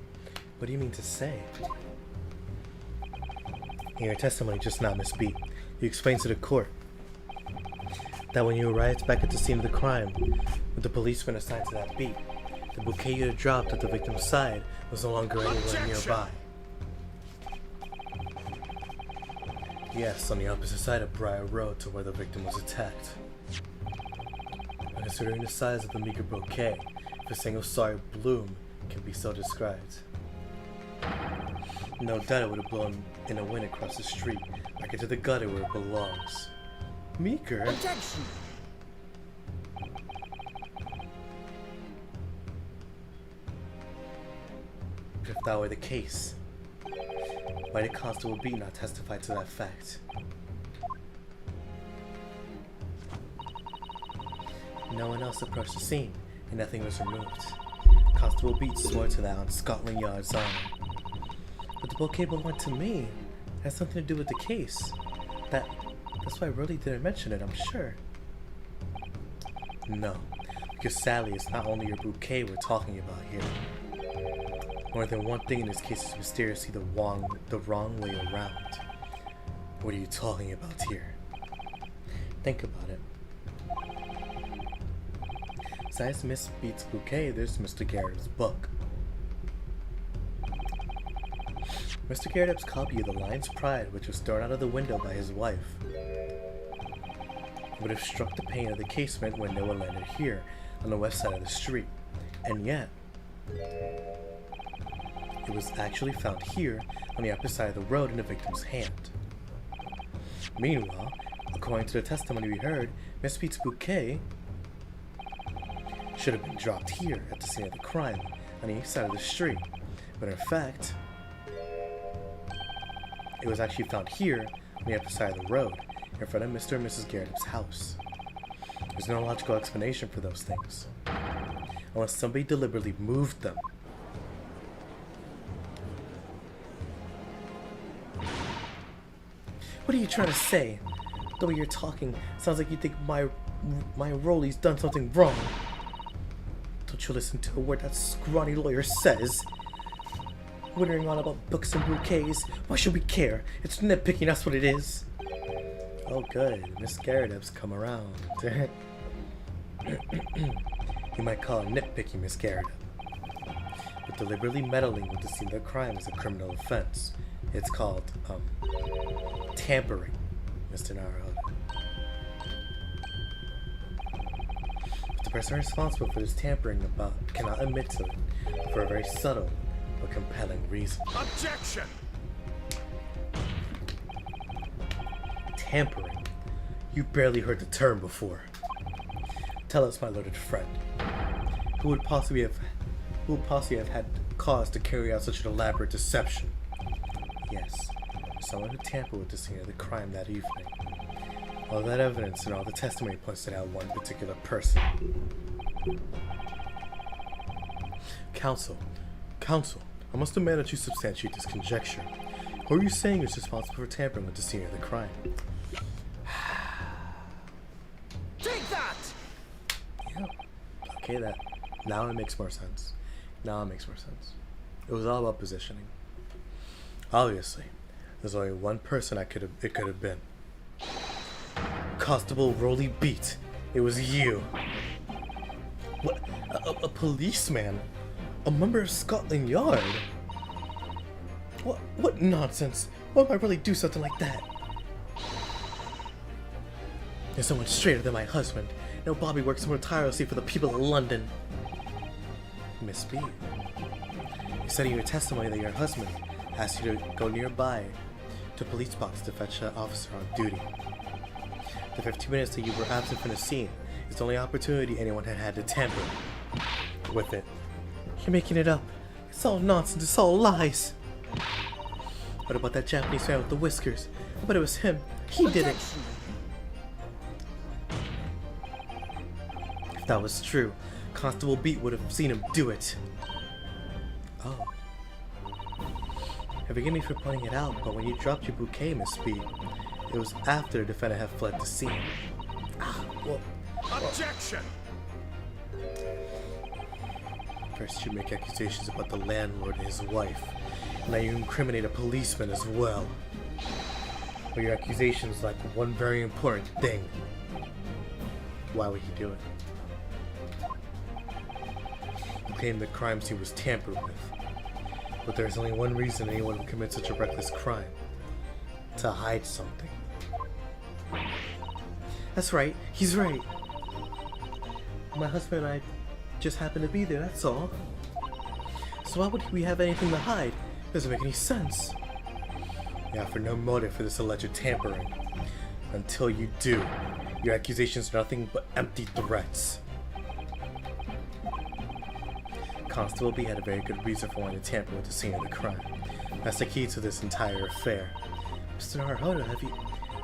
do you mean to say? In your testimony just now, Miss B, you explained to the court that when you arrived back at the scene of the crime, with the policeman assigned to that beat, the bouquet you had dropped at the victim's side was no longer anywhere nearby. Yes, on the opposite side of Briar Road to where the victim was attacked. And considering the size of the meager bouquet, if a single sorry bloom can be so described, no doubt it would have blown in a wind across the street, back into the gutter where it belongs. Meeker? Objection! If that were the case, why did Constable B not testify to that fact? No one else approached the scene, and nothing was removed. Constable B swore to that on Scotland Yard's honor. But the bouquet belonged to me. It has something to do with the case. That's why Rolly didn't mention it, I'm sure. No, because sadly it's not only your bouquet we're talking about here. More than one thing in this case is mysteriously the wrong way around. What are you talking about here? Think about it. Besides Miss Beat's bouquet, there's Mr. Garrett's book. Mr. Garrett's copy of The Lion's Pride, which was thrown out of the window by his wife, would have struck the pane of the casement when Noah landed here, on the west side of the street. And yet, it was actually found here, on the upper side of the road in the victim's hand. Meanwhile, according to the testimony we heard, Miss Beat's bouquet should have been dropped here at the scene of the crime, on the east side of the street. But in fact, it was actually found here, on the upper side of the road, in front of Mr. and Mrs. Garrett's house. There's no logical explanation for those things, unless somebody deliberately moved them. What are you trying to say? The way you're talking sounds like you think my Rolly's done something wrong. Don't you listen to a word that scrawny lawyer says? Wittering on about books and bouquets. Why should we care? It's nitpicking, that's what it is. Oh good, Miss Garrett's come around. You might call it nitpicking, Miss Garrett. But deliberately meddling with the scene of the crime is a criminal offense. It's called, tampering, Mr. Naruhodo. But the person responsible for this tampering cannot admit to it for a very subtle but compelling reason. Objection! Tampering? You barely heard the term before. Tell us, my learned friend, who would possibly have had cause to carry out such an elaborate deception? Yes, someone who tampered with the scene of the crime that evening. All that evidence and all the testimony points to that one particular person. Counsel, I must demand that you substantiate this conjecture. Who are you saying is responsible for tampering with the scene of the crime? Take that! Yeah. Okay, now it makes more sense. It was all about positioning. Obviously, there's only one person it could have been. Constable Rolly Beat. It was you. What? A policeman? A member of Scotland Yard? What nonsense? Why would I really do something like that? There's someone straighter than my husband. No, Bobby works more tirelessly for the people of London. Miss B, you said in your testimony that your husband asked you to go nearby to a police box to fetch an officer on duty. The 15 minutes that you were absent from the scene is the only opportunity anyone had to tamper with it. You're making it up. It's all nonsense. It's all lies. What about that Japanese man with the whiskers? I bet it was him. He did it. If that was true, Constable Beat would have seen him do it. Oh. Forgive me for pointing it out, but when you dropped your bouquet, Miss B, it was after the defendant had fled the scene. Well, Objection! First you make accusations about the landlord and his wife. Now you incriminate a policeman as well. But your accusations lack one very important thing. Why would he do it? You claim the crime scene was tampered with. But there's only one reason anyone would commit such a reckless crime. To hide something. That's right, he's right. My husband and I just happened to be there, that's all. So why would we have anything to hide? Doesn't make any sense. You offer no motive for this alleged tampering. Until you do, your accusations are nothing but empty threats. Constable B had a very good reason for wanting to tamper with the scene of the crime. That's the key to this entire affair. Mr. Naruhodo, have you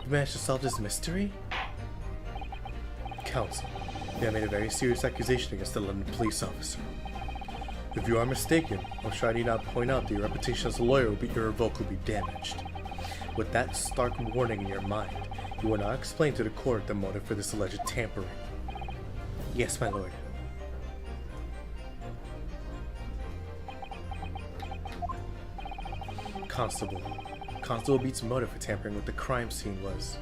managed to solve this mystery? Counsel, you have made a very serious accusation against the London police officer. If you are mistaken, I'm sure I need not point out that your reputation as a lawyer will be irrevocably damaged. With that stark warning in your mind, you will now explain to the court the motive for this alleged tampering. Yes, my lord. Constable. Constable Beats' motive for tampering with the crime scene was...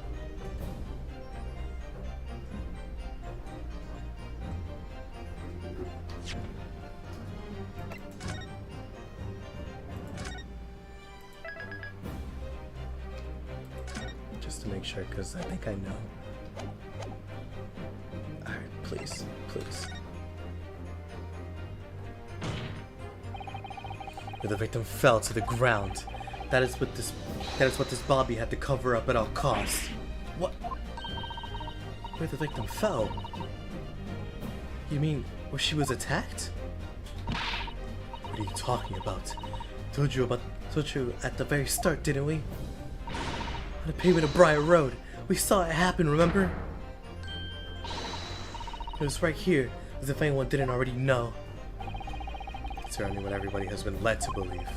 Just to make sure, because I think I know. Alright, please, please. Where the victim fell to the ground. That is what this Bobby had to cover up at all costs. What? Where the victim fell? You mean where she was attacked? What are you talking about? Told you at the very start, didn't we? On the pavement of Briar Road. We saw it happen, remember? It was right here, as if anyone didn't already know. It's certainly what everybody has been led to believe.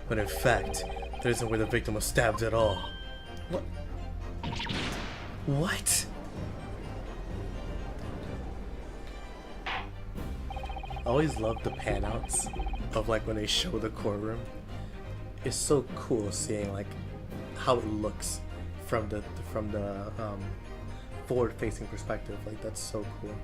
But in fact, that isn't where the victim was stabbed at all. What? What? I always love the panouts of like when they show the courtroom. It's so cool seeing like how it looks from the forward-facing perspective. Like that's so cool.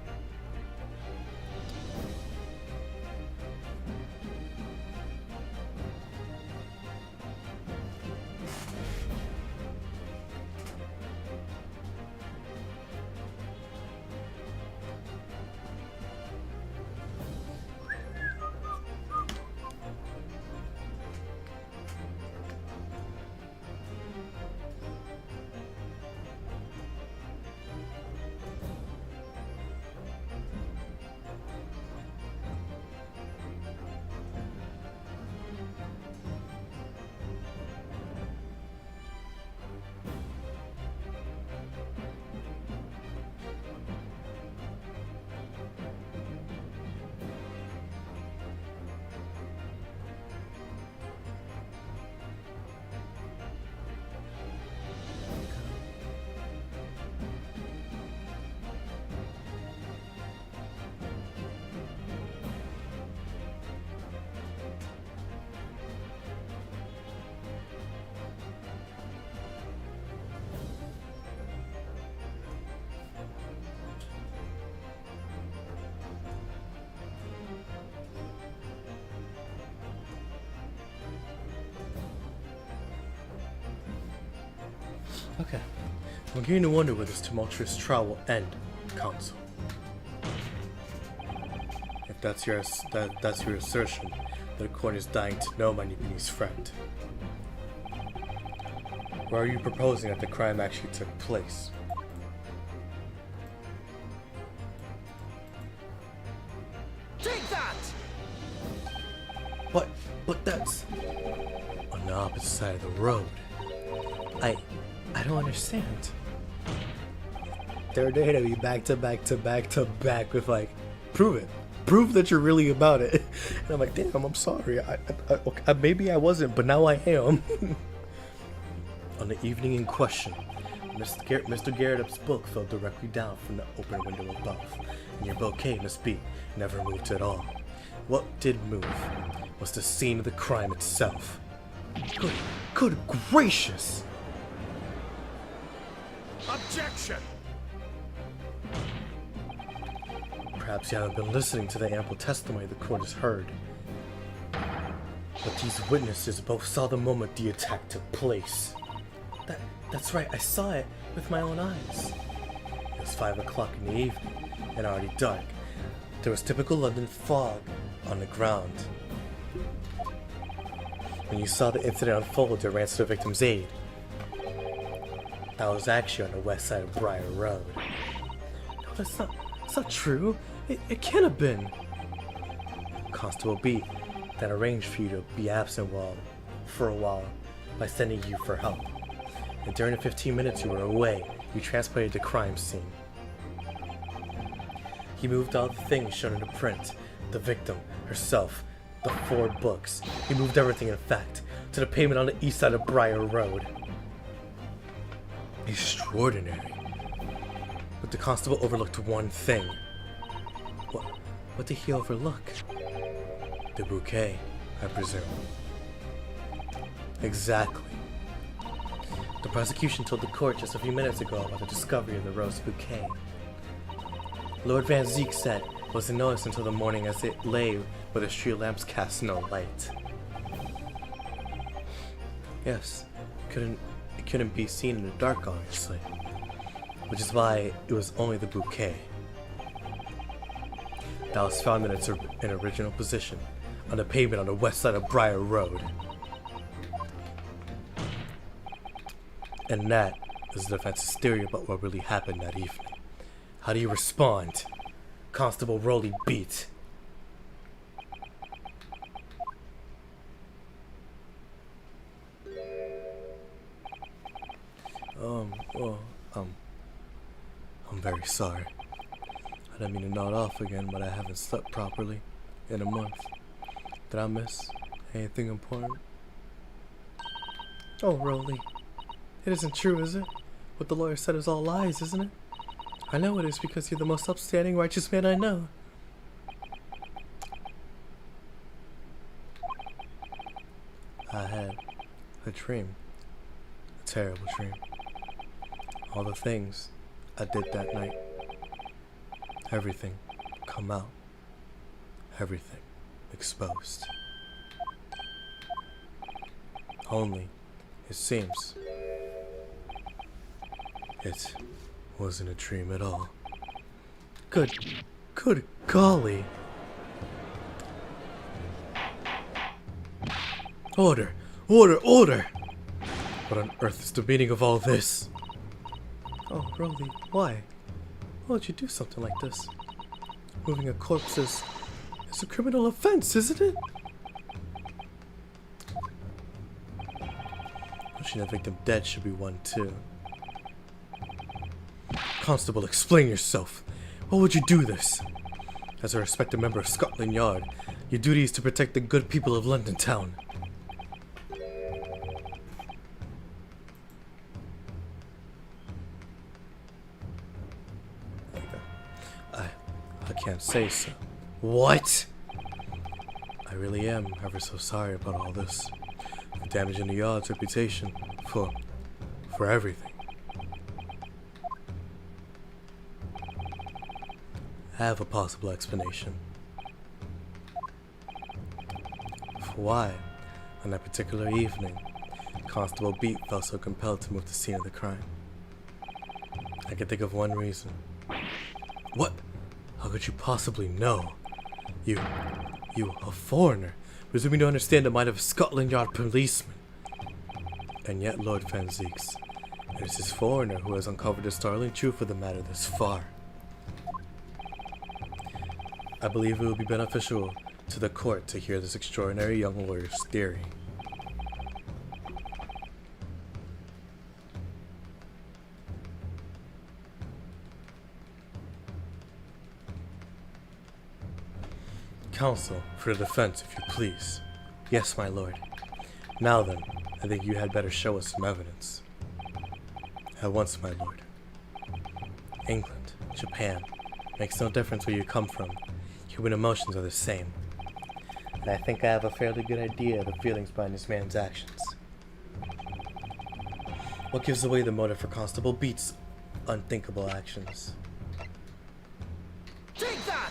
Okay. I'm beginning to wonder where this tumultuous trial will end, Counsel. If that's your assertion, the court is dying to know, my Japanese friend. Where are you proposing that the crime actually took place? Take that! What? But that's on the opposite side of the road. I don't understand. They're going to be back to back to back to back with like, prove it. Prove that you're really about it. And I'm like, damn, I'm sorry. Maybe I wasn't, but now I am. On the evening in question, Mr. Garrett's book fell directly down from the open window above, and your bouquet must be never moved at all. What did move was the scene of the crime itself. Good gracious! Objection! Perhaps you haven't been listening to the ample testimony the court has heard. But these witnesses both saw the moment the attack took place. That's right, I saw it with my own eyes. It was 5 o'clock in the evening, and already dark. There was typical London fog on the ground. When you saw the incident unfold, you ran to the victim's aid. That was actually on the west side of Briar Road. No, that's not true. It can't have been. Constable B then arranged for you to be absent for a while by sending you for help. And during the 15 minutes you were away, you transported the crime scene. He moved all the things shown in the print, the victim, herself, the 4 books. He moved everything, in fact, to the pavement on the east side of Briar Road. Extraordinary. But the constable overlooked one thing. What did he overlook? The bouquet, I presume. Exactly. The prosecution told the court just a few minutes ago about the discovery of the rose bouquet. Lord Van Zeek said it wasn't noticed until the morning as it lay where the street lamps cast no light. Yes, it couldn't be seen in the dark, obviously. Which is why it was only the bouquet that was found in its original position on the pavement on the west side of Briar Road. And that is the defense's theory about what really happened that evening. How do you respond? Constable Rolly beat. I'm very sorry. I didn't mean to nod off again, but I haven't slept properly in a month. Did I miss anything important? Oh, Rolly. It isn't true, is it? What the lawyer said is all lies, isn't it? I know it is because you're the most upstanding, righteous man I know. I had a dream. A terrible dream. All the things I did that night. Everything come out. Everything exposed. Only, it seems, it wasn't a dream at all. Good golly. Order! Order! What on earth is the meaning of all this? Oh, Rolly, why? Why would you do something like this? Moving a corpse is a criminal offense, isn't it? Wishing a victim dead should be one too. Constable, explain yourself. Why would you do this? As a respected member of Scotland Yard, your duty is to protect the good people of London Town. I can't say so. What? I really am ever so sorry about all this. For damaging the Yard's reputation. For everything. I have a possible explanation. For why, on that particular evening, Constable Beat felt so compelled to move the scene of the crime. I can think of one reason. What? How could you possibly know? You, a foreigner, presuming to understand the mind of a Scotland Yard policeman. And yet Lord Van Zeeks, it is this foreigner who has uncovered the startling truth of the matter thus far. I believe it would be beneficial to the court to hear this extraordinary young lawyer's theory. Counsel for the defense, if you please. Yes, my lord. Now then, I think you had better show us some evidence. At once, my lord. England, Japan, makes no difference where you come from. Human emotions are the same. And I think I have a fairly good idea of the feelings behind this man's actions. What gives away the motive for Constable Beat's unthinkable actions? Take that!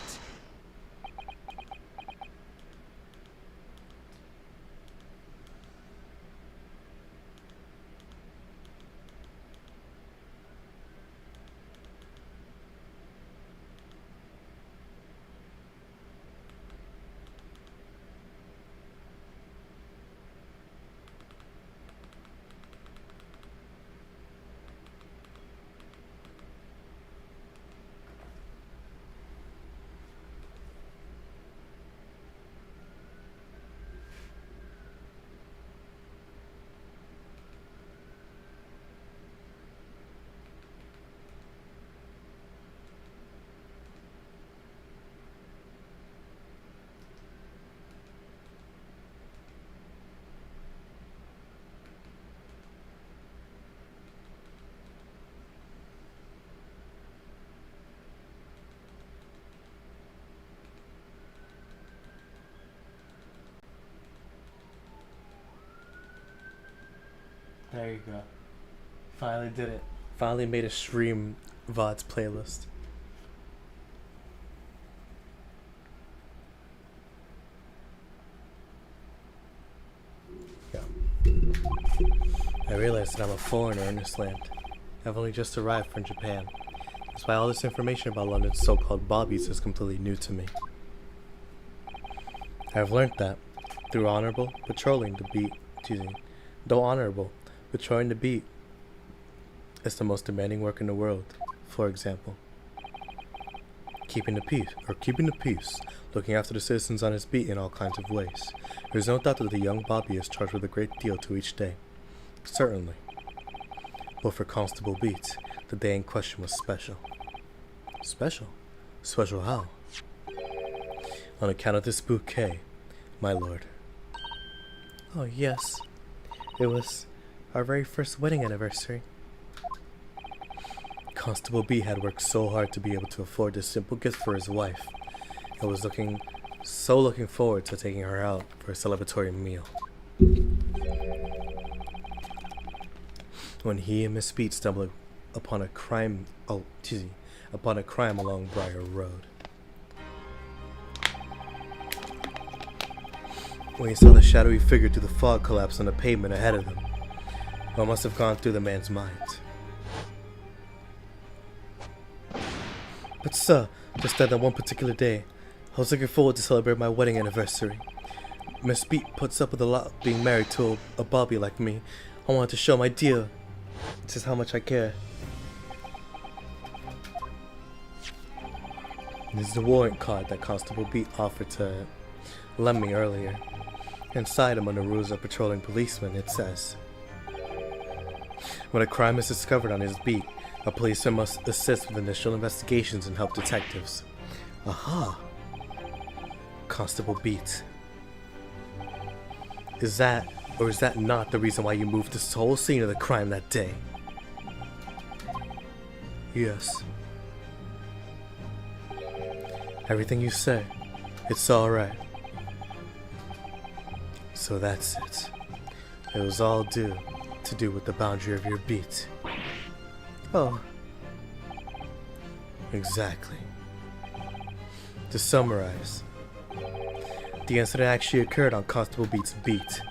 There you go. Finally did it. Finally made a stream VODs playlist. Yeah. I realized that I'm a foreigner in this land. I've only just arrived from Japan. That's why all this information about London's so-called bobbies is completely new to me. I've learned that through patrolling the beat is the most demanding work in the world. For example, keeping the peace, looking after the citizens on his beat in all kinds of ways. There's no doubt that the young Bobby is charged with a great deal to each day. Certainly. But for Constable Beat, the day in question was special. Special? Special how? On account of this bouquet, my lord. Oh yes, it was our very first wedding anniversary. Constable B had worked so hard to be able to afford this simple gift for his wife, and was looking forward to taking her out for a celebratory meal. When he and Miss Beat stumbled upon a crime along Briar Road. When he saw the shadowy figure through the fog collapse on the pavement ahead of him, what must have gone through the man's mind? But sir, just that one particular day, I was looking forward to celebrate my wedding anniversary. Miss Beat puts up with a lot being married to a bobby like me. I wanted to show my dear just how much I care. This is the warrant card that Constable Beat offered to lend me earlier. Inside, among the rules of patrolling policemen, it says, when a crime is discovered on his beat, a policeman must assist with initial investigations and help detectives. Aha! Constable Beat. Is that, or is that not the reason why you moved this whole scene of the crime that day? Yes. Everything you say, it's alright. So that's it. It was all to do with the boundary of your beat. Oh. Exactly. To summarize, the incident actually occurred on Constable Beat's beat.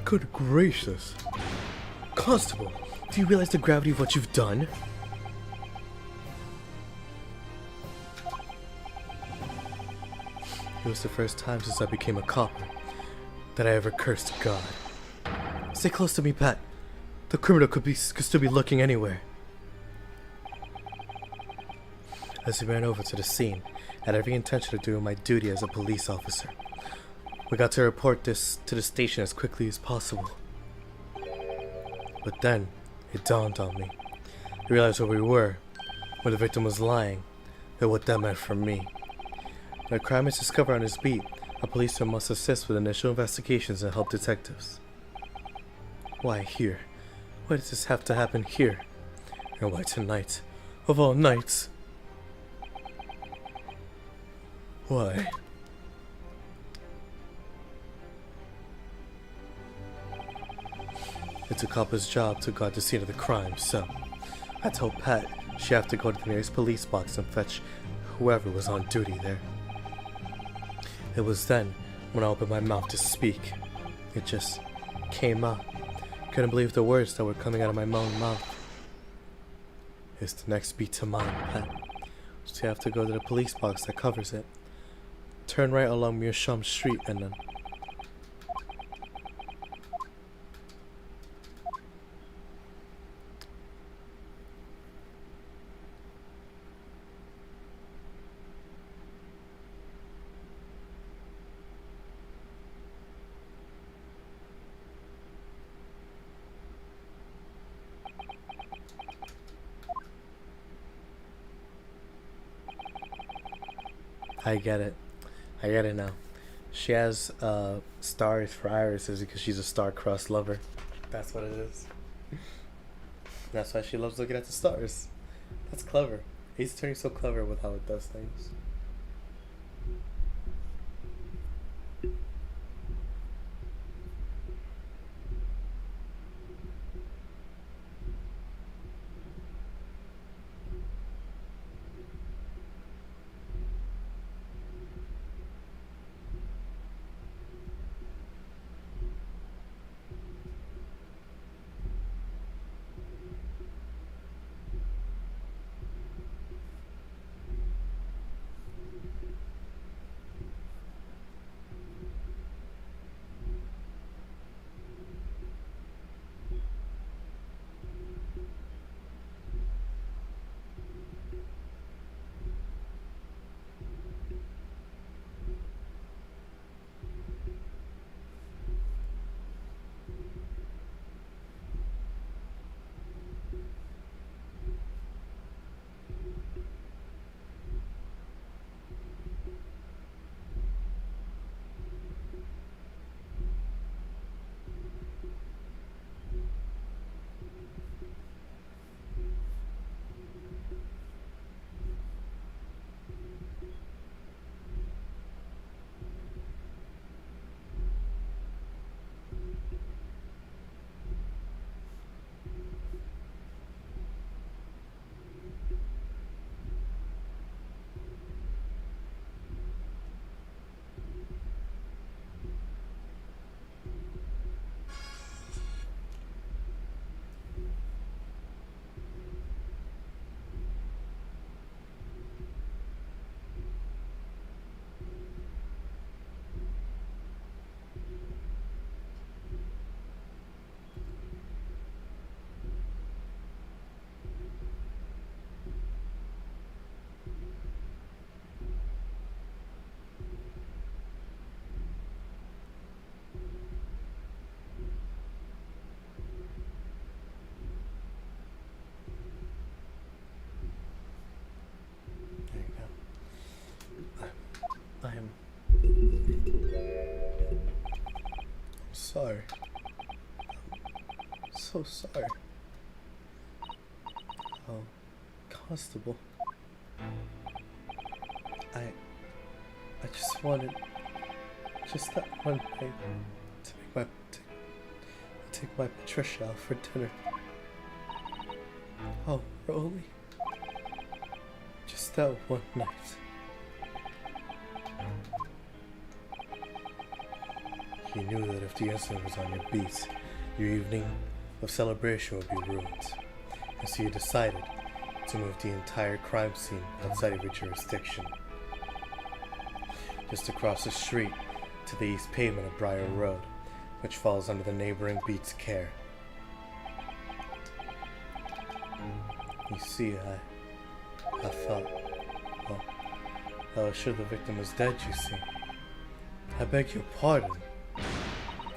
Good gracious. Constable, do you realize the gravity of what you've done? It was the first time since I became a cop that I ever cursed God. Stay close to me, Pat. The criminal could still be lurking anywhere. As we ran over to the scene, I had every intention of doing my duty as a police officer. We got to report this to the station as quickly as possible. But then, it dawned on me. I realized where we were, where the victim was lying, and what that meant for me. When a crime is discovered on his beat, a policeman must assist with initial investigations and help detectives. Why here? Why does this have to happen here? And why tonight? Of all nights? Why? It's a cop's job to guard the scene of the crime, so I told Pat she had to go to the nearest police box and fetch whoever was on duty there. It was then when I opened my mouth to speak. It just came out. Couldn't believe the words that were coming out of my own mouth. It's the next beat to mine, Pat. So you have to go to the police box that covers it. Turn right along Mearsham Street and then... I get it. I get it now. She has stars for irises because she's a star-crossed lover. That's what it is. That's why she loves looking at the stars. That's clever. He's turning so clever with how it does things. sorry. I'm so sorry. Oh, Constable. I just wanted just that one night to take my Patricia out for dinner. Oh, Rolly. Just that one night. He knew that if the incident was on your beat, your evening of celebration would be ruined. And so you decided to move the entire crime scene outside of your jurisdiction. Just across the street to the east pavement of Briar Road, which falls under the neighboring beat's care. You see, I thought, well, I was sure the victim was dead, you see. I beg your pardon.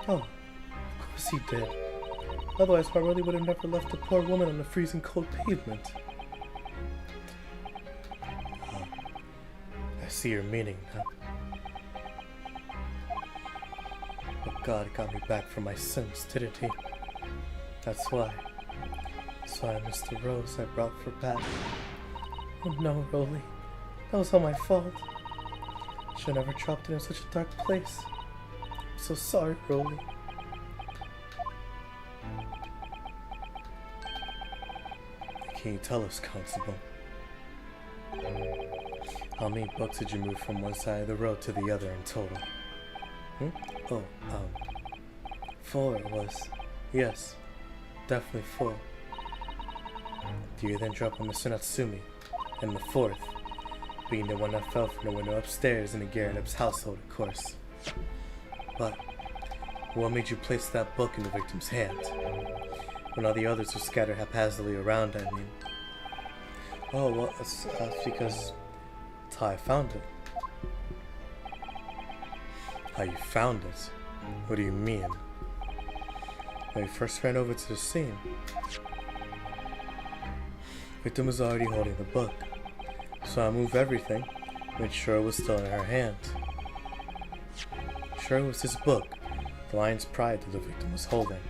Oh, of course he did. Otherwise, I really would have never left the poor woman on the freezing cold pavement. Oh, I see your meaning, huh? But God got me back from my sins, didn't he? That's why I missed the rose I brought for Pat. Oh no, Rolly. That was all my fault. Should never dropped it in such a dark place. I'm so sorry, Rolly. Can you tell us, Constable? How many books did you move from one side of the road to the other in total? Oh, 4 it was. Yes, definitely 4. Do you then drop a Mr. Natsumi? And the 4th, being the one that fell from the window upstairs in the Garanip's household, of course. But what made you place that book in the victim's hand? When all the others were scattered haphazardly around, I mean. Oh, well, that's because that's how I found it. How you found it? What do you mean? When we first ran over to the scene, victim was already holding the book, so I moved everything, made sure it was still in her hand. Sure it was his book, The Lion's Pride, that the victim was holding.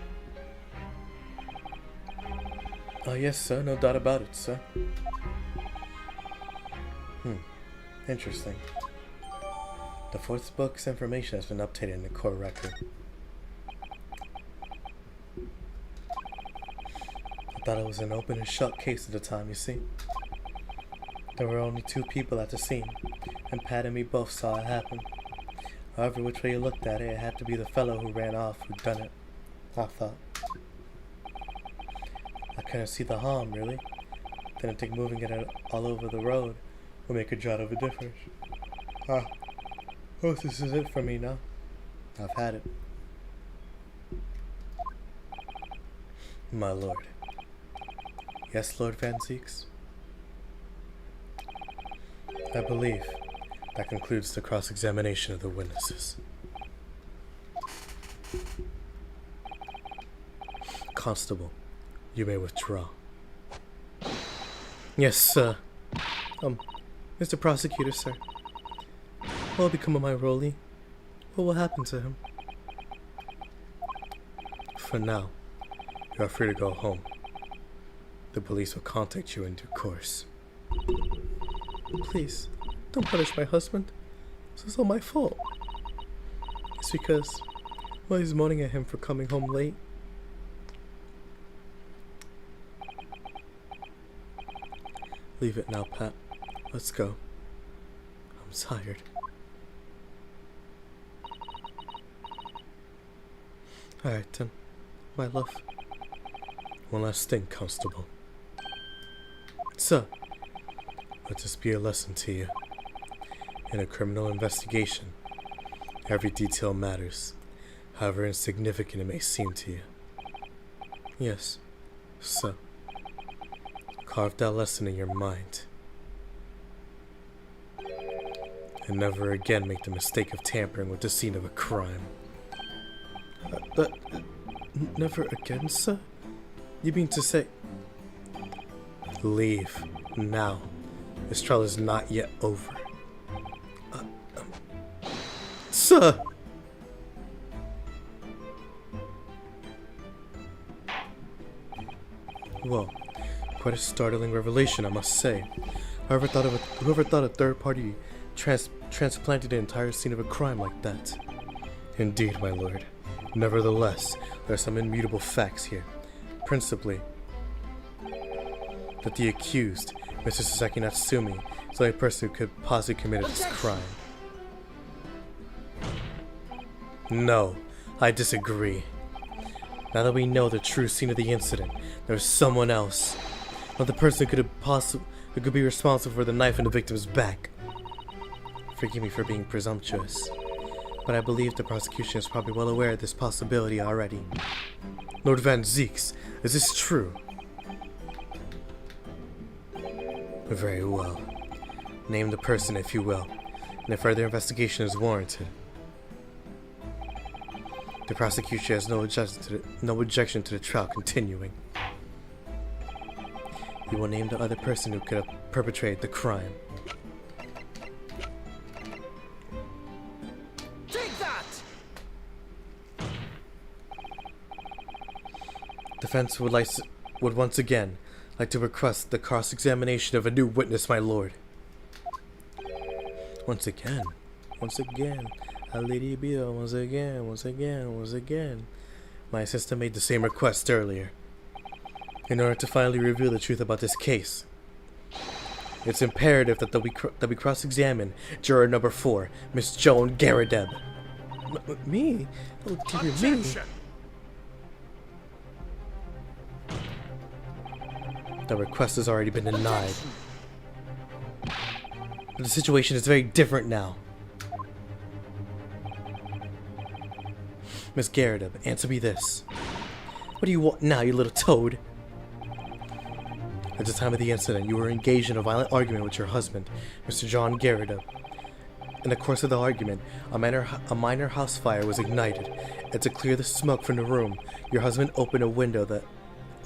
Oh yes, sir, no doubt about it, sir. Interesting. The 4th book's information has been updated in the court record. I thought it was an open and shut case at the time, you see. There were only 2 people at the scene, and Pat and me both saw it happen. However, which way you looked at it, it had to be the fellow who ran off who'd done it, I thought. I couldn't see the harm, really. Didn't think moving it all over the road would make a jot of a difference. Oh, this is it for me now. I've had it. My lord. Yes, Lord Van Zeeks? I believe that concludes the cross-examination of the witnesses. Constable, you may withdraw. Yes, sir. Mr. Prosecutor, sir. What will become of my Rolly? What will happen to him? For now, you are free to go home. The police will contact you in due course. Please, don't punish my husband. This is all my fault. It's because, well, he's moaning at him for coming home late. Leave it now, Pat. Let's go. I'm tired. Alright then, my love. One last thing, Constable. Sir, let this be a lesson to you. In a criminal investigation, every detail matters, however insignificant it may seem to you. Yes, sir. Carve that lesson in your mind. And never again make the mistake of tampering with the scene of a crime. Never again, sir? You mean to say... Leave, now. This trial is not yet over. Sir! Well, quite a startling revelation, I must say. Whoever thought a third party transplanted the entire scene of a crime like that? Indeed, my lord. Nevertheless, there are some immutable facts here. Principally, that the accused, Mr. Sasaki Natsumi, is the only person who could possibly commit this crime. No, I disagree. Now that we know the true scene of the incident, there's someone else. Not the person who could be responsible for the knife in the victim's back. Forgive me for being presumptuous, but I believe the prosecution is probably well aware of this possibility already. Lord Van Zeeks, is this true? Very well. Name the person, if you will, and if further investigation is warranted. The prosecution has no objection to the trial continuing. You will name the other person who could have perpetrated the crime. Take that! Defense would once again like to request the cross-examination of a new witness, my lord. Once again. Lady Bill, once again. My assistant made the same request earlier. In order to finally reveal the truth about this case, it's imperative that we cross-examine juror number 4, Miss Joan Garadeb. Me? Oh, dear me. Objection! The request has already been denied. But the situation is very different now. Miss Garadeb, answer me this. What do you want now, you little toad? At the time of the incident, you were engaged in a violent argument with your husband, Mr. John Garadeb. In the course of the argument, a minor house fire was ignited, and to clear the smoke from the room, your husband opened a window that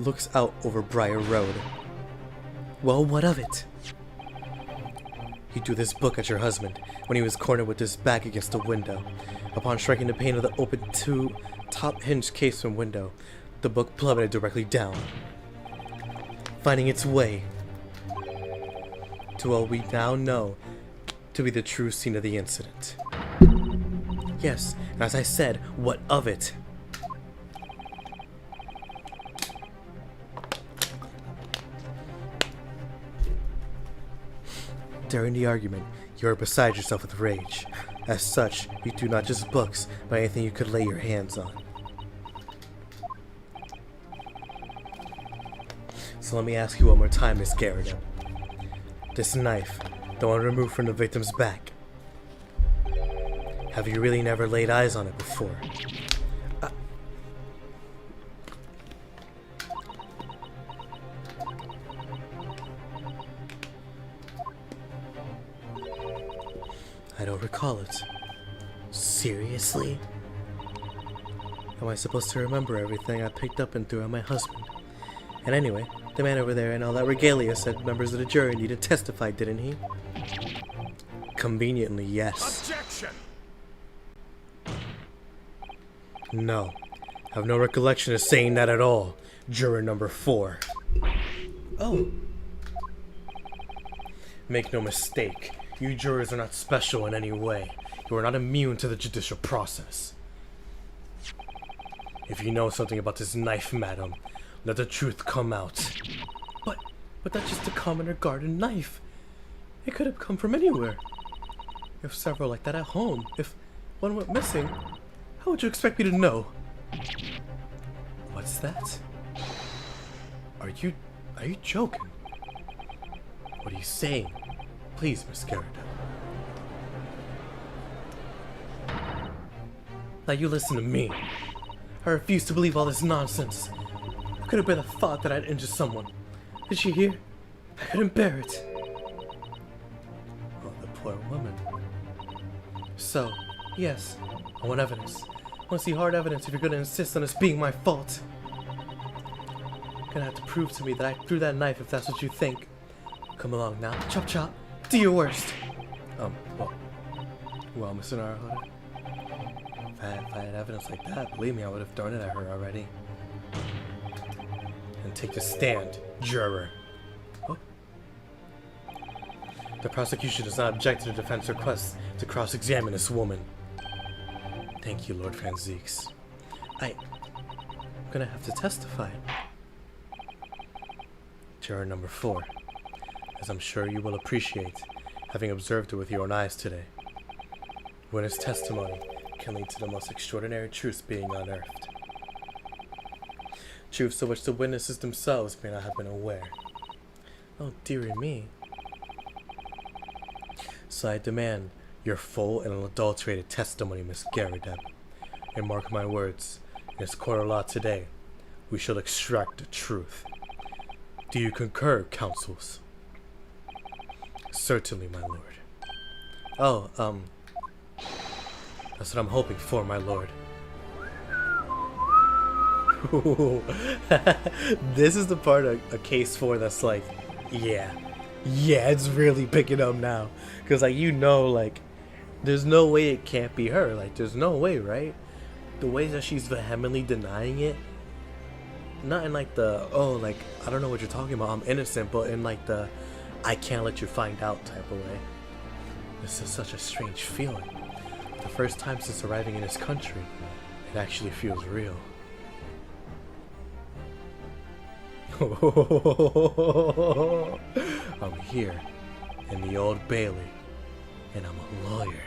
looks out over Briar Road. Well, what of it? He threw this book at your husband when he was cornered with his back against the window. Upon striking the pane of the open top hinged casement window, the book plummeted directly down, finding its way to what we now know to be the true scene of the incident. Yes, and as I said, what of it? During the argument, you are beside yourself with rage. As such, you do not just books, but anything you could lay your hands on. So let me ask you one more time, Miss Garadeb. This knife, the one removed from the victim's back, have you really never laid eyes on it before? I don't recall it. Seriously? Am I supposed to remember everything I picked up and threw at my husband? And anyway, the man over there and all that regalia said members of the jury needed to testify, didn't he? Conveniently, yes. Objection! No. I have no recollection of saying that at all. Juror number 4. Oh. Make no mistake. You jurors are not special in any way. You are not immune to the judicial process. If you know something about this knife, madam, let the truth come out. But that's just a commoner garden knife. It could have come from anywhere. You have several like that at home. If one went missing, how would you expect me to know? What's that? Are you joking? What are you saying? Please, Miss Garadeb. Now you listen to me. I refuse to believe all this nonsense. It could have been a thought that I'd injure someone. Did she hear? I couldn't bear it. Oh, the poor woman. So, yes, I want evidence. I want to see hard evidence if you're going to insist on this being my fault. You're going to have to prove to me that I threw that knife if that's what you think. Come along now. Chop chop. Do your worst. Well, Mr. Naruhodo, if I had evidence like that, believe me, I would have thrown it at her already. and take the stand, juror. Oh. The prosecution does not object to the defense request to cross-examine this woman. Thank you, Lord Franziques. I'm gonna have to testify. Juror number 4, as I'm sure you will appreciate, having observed it with your own eyes today. Witness testimony can lead to the most extraordinary truths being unearthed. Truths of which the witnesses themselves may not have been aware. Oh, dearie me. So I demand your full and unadulterated testimony, Miss Garrideb. And mark my words, in this court of law today, we shall extract the truth. Do you concur, counsels? Certainly, my lord. Oh, that's what I'm hoping for, my lord. This is the part of a case 4 that's like, yeah, it's really picking up now. Because, like, like, there's no way it can't be her. Like, there's no way, right? The way that she's vehemently denying it, not in, like, the, oh, like, I don't know what you're talking about, I'm innocent, but in, like, the, I can't let you find out type of way. This is such a strange feeling. The first time since arriving in this country, it actually feels real. I'm here in the Old Bailey, and I'm a lawyer.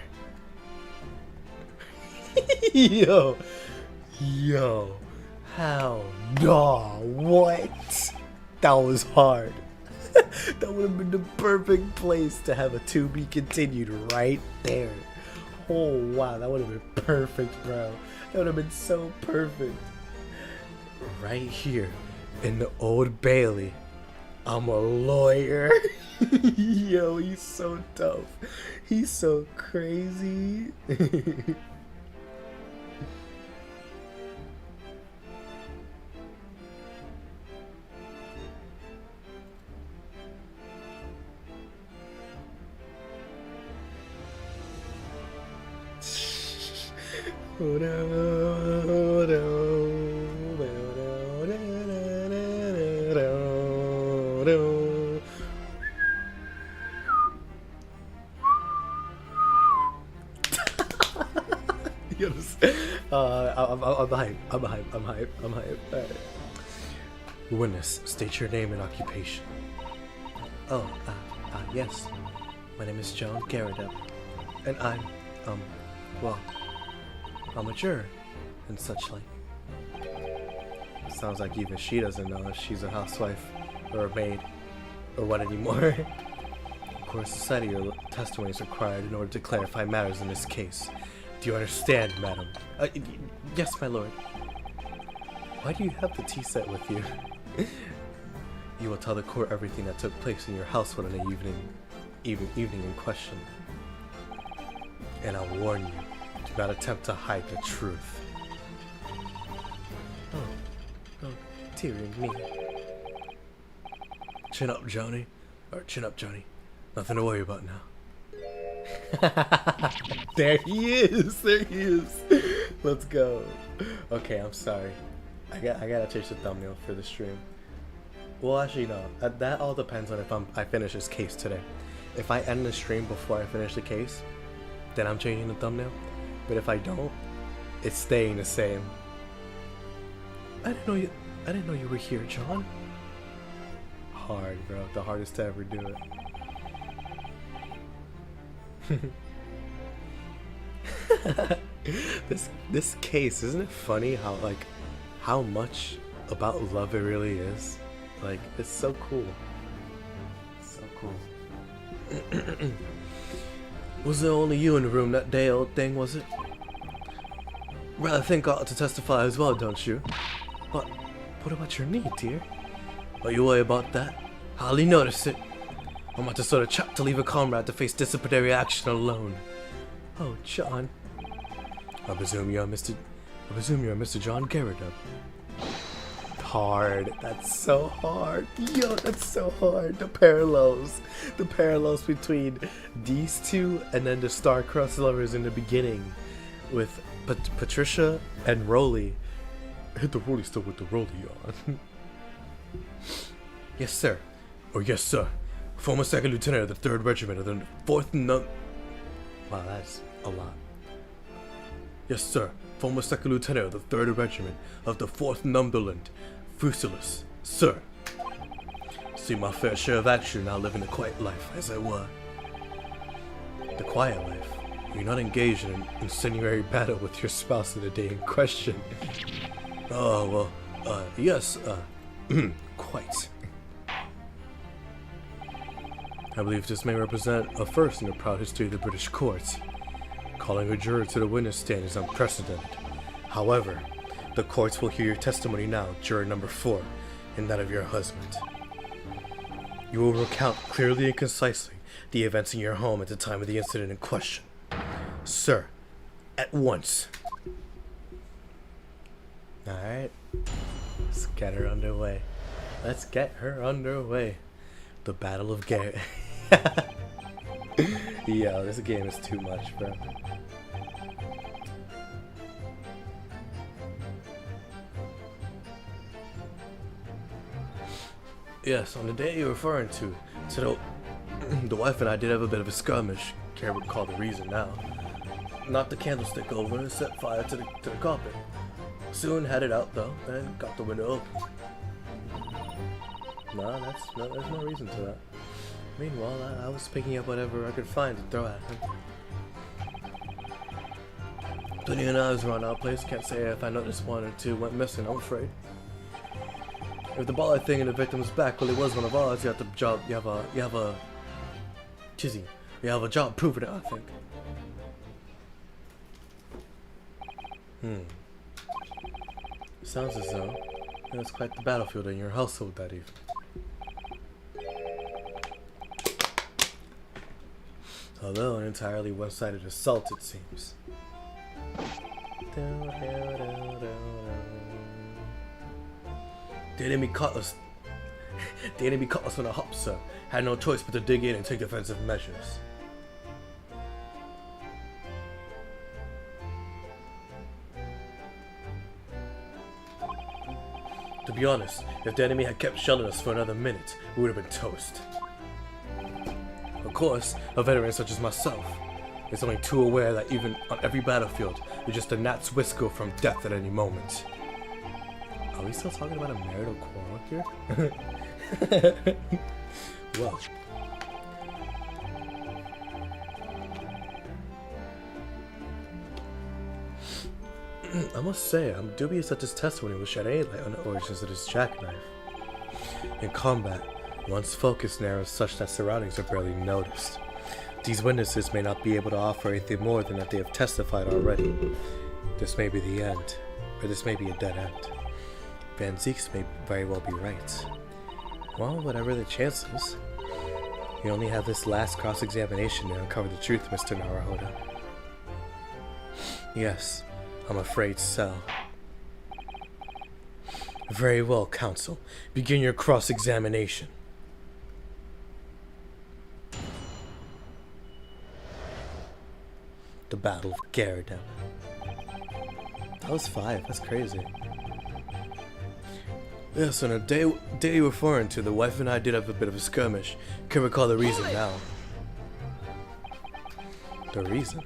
Yo, how? Nah, what? That was hard. That would have been the perfect place to have a to be continued right there. Oh wow, that would have been perfect, bro. That would have been so perfect. Right here in the Old Bailey, I'm a lawyer. Yo, he's so tough. He's so crazy. I'm hype. Alright. Witness, state your name and occupation. Oh, yes. My name is John Garrideb, and I'm, well, I'm a juror, and such like. Sounds like even she doesn't know if she's a housewife, or a maid, or what anymore. Of course, the side of your testimony is required in order to clarify matters in this case. Do you understand, madam? Yes, my lord. Why do you have the tea set with you? You will tell the court everything that took place in your household on the evening in question. And I'll warn you, do not attempt to hide the truth. Oh, dearie me. Chin up, Johnny. Or chin up, Johnny. Nothing to worry about now. There he is. Let's go. Okay, I'm sorry. I gotta change the thumbnail for the stream. Well, actually, no. That all depends on if I finish this case today. If I end the stream before I finish the case, then I'm changing the thumbnail. But if I don't, it's staying the same. I didn't know you were here, John. Hard, bro. The hardest to ever do it. This case, isn't it funny how much about love it really is? Like, it's so cool. So cool. Was it only you in the room that day, old thing, was it? Well, I think I ought to testify as well, don't you? But what about your knee, dear? Don't you worry about that. Hardly notice it. I'm not the sort of chap to leave a comrade to face disciplinary action alone. Oh, John. I presume you're Mr. John Garrideb. Hard. That's so hard. Yo, that's so hard. The parallels between these two and then the star-crossed lovers in the beginning with Patricia and Rolly. Hit the Rolly still with the Rolly on. Yes, sir. Or yes, sir. Former second lieutenant of the 3rd Regiment of the 4th Wow, that's a lot. Yes, sir. Former second lieutenant of the 3rd Regiment of the 4th Numberland Fusiliers, sir. See my fair share of action, now living the quiet life, as I were. The quiet life? You're not engaged in an incendiary battle with your spouse in the day in question. Oh, well, yes, quite. I believe this may represent a first in the proud history of the British courts. Calling a juror to the witness stand is unprecedented. However, the courts will hear your testimony now, juror number 4, and that of your husband. You will recount clearly and concisely the events in your home at the time of the incident in question. Sir, at once. Alright, let's get her underway. Let's get her underway. The Battle of Garrett. Yo, this game is too much, bro. Yes, on the day you're referring to the wife and I did have a bit of a skirmish. Can't recall the reason now. Knocked the candlestick over and set fire to the carpet. Soon had it out though, and got the window open. There's no reason to that. Meanwhile, I was picking up whatever I could find to throw at him. Plenty of knives around our place. Can't say if I noticed one or two went missing, I'm afraid. If the ball thing in the victim's back really was one of ours, you have a job proving it, I think. Sounds as though it was quite the battlefield in your household that evening. Although an entirely one-sided assault, it seems. The enemy caught us. The enemy caught us on a hop, sir. Had no choice but to dig in and take defensive measures. To be honest, if the enemy had kept shelling us for another minute, we would have been toast. Of course, a veteran such as myself is only too aware that even on every battlefield, you're just a gnat's whisker from death at any moment. Are we still talking about a marital quarrel here? Well. I must say, I'm dubious that this testimony will shed any light on the origins of this jackknife. In combat, one's focus narrows such that surroundings are barely noticed. These witnesses may not be able to offer anything more than that they have testified already. This may be the end, or this may be a dead end. Van Zieks may very well be right. Well, whatever the chances, you only have this last cross-examination to uncover the truth, Mr. Naruhodo. Yes, I'm afraid so. Very well, counsel. Begin your cross-examination. The Battle of Garrett. That was 5, that's crazy. Yes, on a day you're referring to, the wife and I did have a bit of a skirmish. Can't recall the reason now. The reason?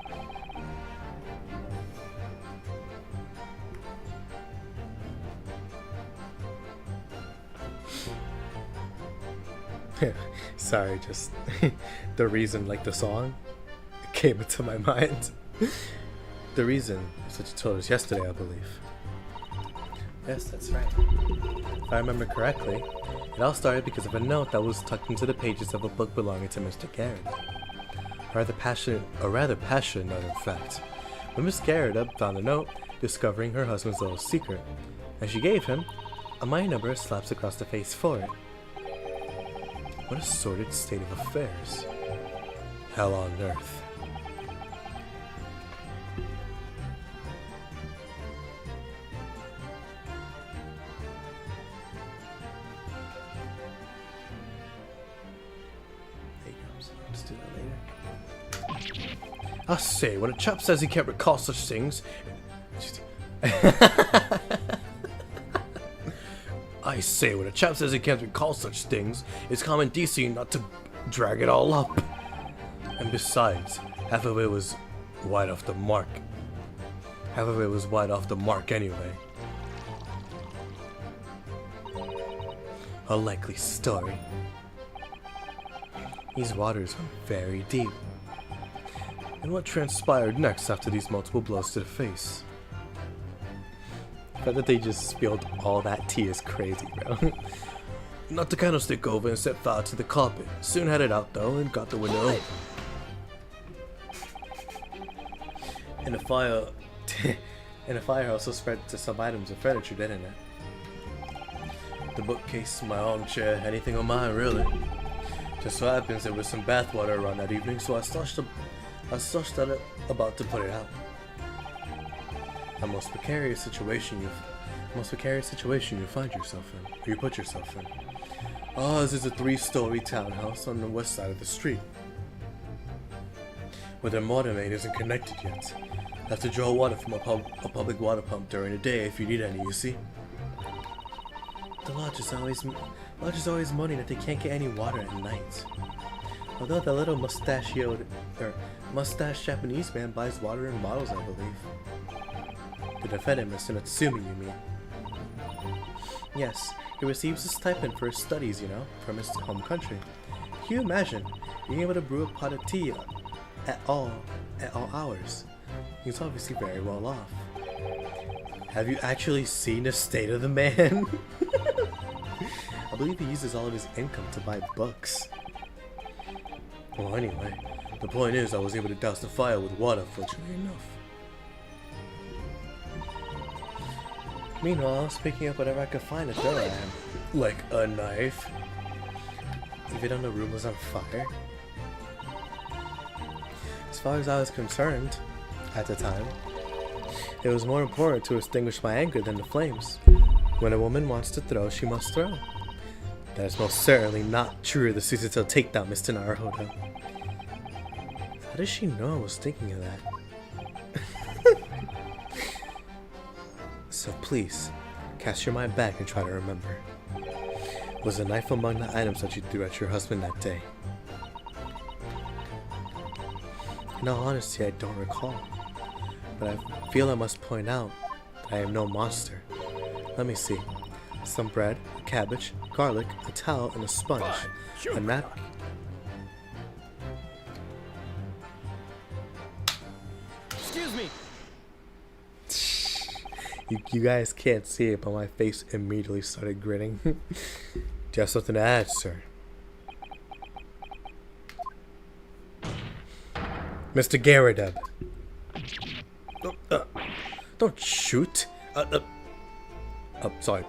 Sorry, just the reason, like the song, it came into my mind. The reason is what you told us yesterday, I believe. Yes, that's right. If I remember correctly, it all started because of a note that was tucked into the pages of a book belonging to Mr. Garrett. A rather passionate note, in fact. When Miss Garrett found the note, discovering her husband's little secret, and she gave him a mighty number of slaps across the face for it. What a sordid state of affairs. Hell on earth. Let's do that later. I say, when a chap says he can't recall such things... I say, when a chap says he can't recall such things, it's common decency not to drag it all up. And besides, half of it was wide off the mark. Half of it was wide off the mark anyway. A likely story. These waters are very deep. And what transpired next after these multiple blows to the face? The fact that they just spilled all that tea is crazy, bro. Knocked the candlestick over and set fire to the carpet. Soon had it out though and got the window open. And the fire also spread to some items of furniture, didn't it? The bookcase, my armchair, anything on mine really. Just so happens there was some bathwater around that evening, so I sloshed that about to put it out. A most precarious situation you find yourself in, or you put yourself in. Ours is a 3-story townhouse on the west side of the street, where their water main isn't connected yet. Have to draw water from a public water pump during the day if you need any, you see. The lodge is always moaning that they can't get any water at night. Although the little mustached Japanese man buys water in bottles, I believe. The defendant, Mr. Natsumi, you mean? Yes, he receives a stipend for his studies, you know, from his home country. Can you imagine being able to brew a pot of tea at all hours? He's obviously very well off. Have you actually seen the state of the man? I believe he uses all of his income to buy books. Well, anyway, the point is I was able to douse the fire with water, fortunately enough. Meanwhile, I was picking up whatever I could find to throw at him. Like a knife. Even though the room was on fire. As far as I was concerned, at the time, it was more important to extinguish my anger than the flames. When a woman wants to throw, she must throw. That is most certainly not true of the Suzuto takedown, Mr. Naruhodo. How does she know I was thinking of that? So please, cast your mind back and try to remember. Was a knife among the items that you threw at your husband that day? In all honesty, I don't recall. But I feel I must point out that I am no monster. Let me see. Some bread, a cabbage, garlic, a towel, and a sponge. A napkin. Excuse me. You guys can't see it, but my face immediately started grinning. Do you have something to add, sir? Mr. Garadeb. Don't shoot. Sorry.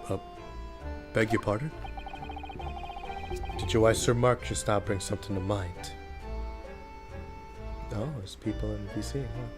Beg your pardon? Did your wife's remark just now bring something to mind? Oh, there's people in VC, huh?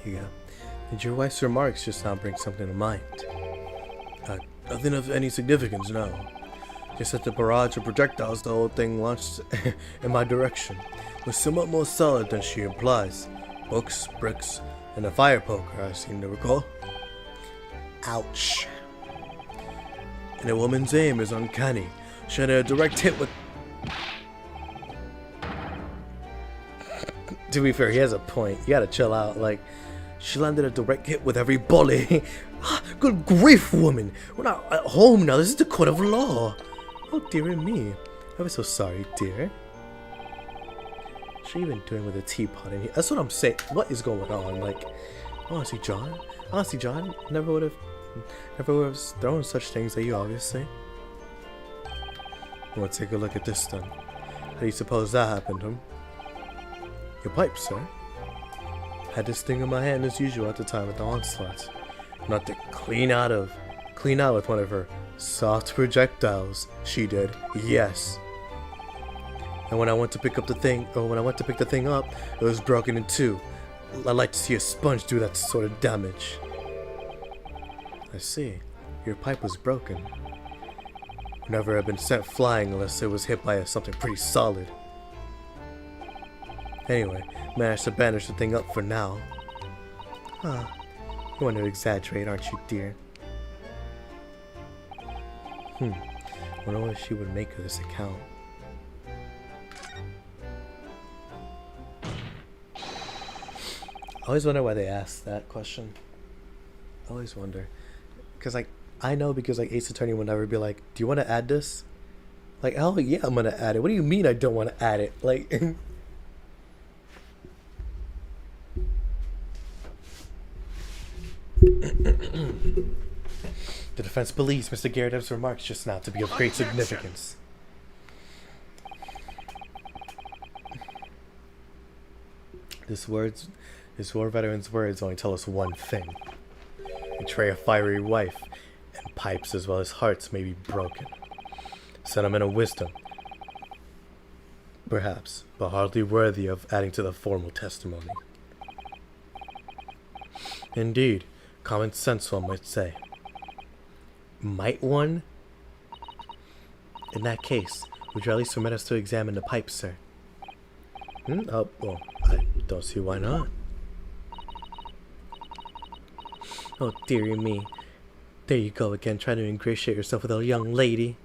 Here you go. Did your wife's remarks just now bring something to mind? Nothing of any significance, no. Just that the barrage of projectiles the whole thing launched in my direction was somewhat more solid than she implies. Books, bricks, and a fire poker, I seem to recall. Ouch. And a woman's aim is uncanny. She had a direct hit with... To be fair, he has a point. You gotta chill out. Like, she landed a direct hit with every volley. Good grief, woman. We're not at home now. This is the court of law. Oh, dearie me. I'm so sorry, dear. What's she even doing with a teapot in here? That's what I'm saying. What is going on? Like, honestly, John, never would have thrown such things at you, obviously. Well, take a look at this then. How do you suppose that happened, huh? Your pipe, sir. Had this thing in my hand as usual at the time of the onslaught. Not to clean out with one of her soft projectiles. She did, yes. And when I went to pick the thing up, it was broken in two. I'd like to see a sponge do that sort of damage. I see. Your pipe was broken. Would never have been sent flying unless it was hit by something pretty solid. Anyway, managed to bandage the thing up for now. Huh. You want to exaggerate, aren't you, dear? Wonder what she would make of this account. I always wonder why they ask that question. I always wonder. Because, like, I know because, like, Ace Attorney would never be like, do you want to add this? Like, hell yeah, I'm going to add it. What do you mean I don't want to add it? Like... The defense believes Mr. Garrett's remarks just now to be of great significance. This war veteran's words only tell us one thing. Betray a fiery wife, and pipes as well as hearts may be broken. Sentimental wisdom, perhaps, but hardly worthy of adding to the formal testimony. Indeed, common sense one might say. Might one? In that case, would you at least permit us to examine the pipe, sir? Oh, well, I don't see why not. Oh, dearie me. There you go again, trying to ingratiate yourself with a young lady.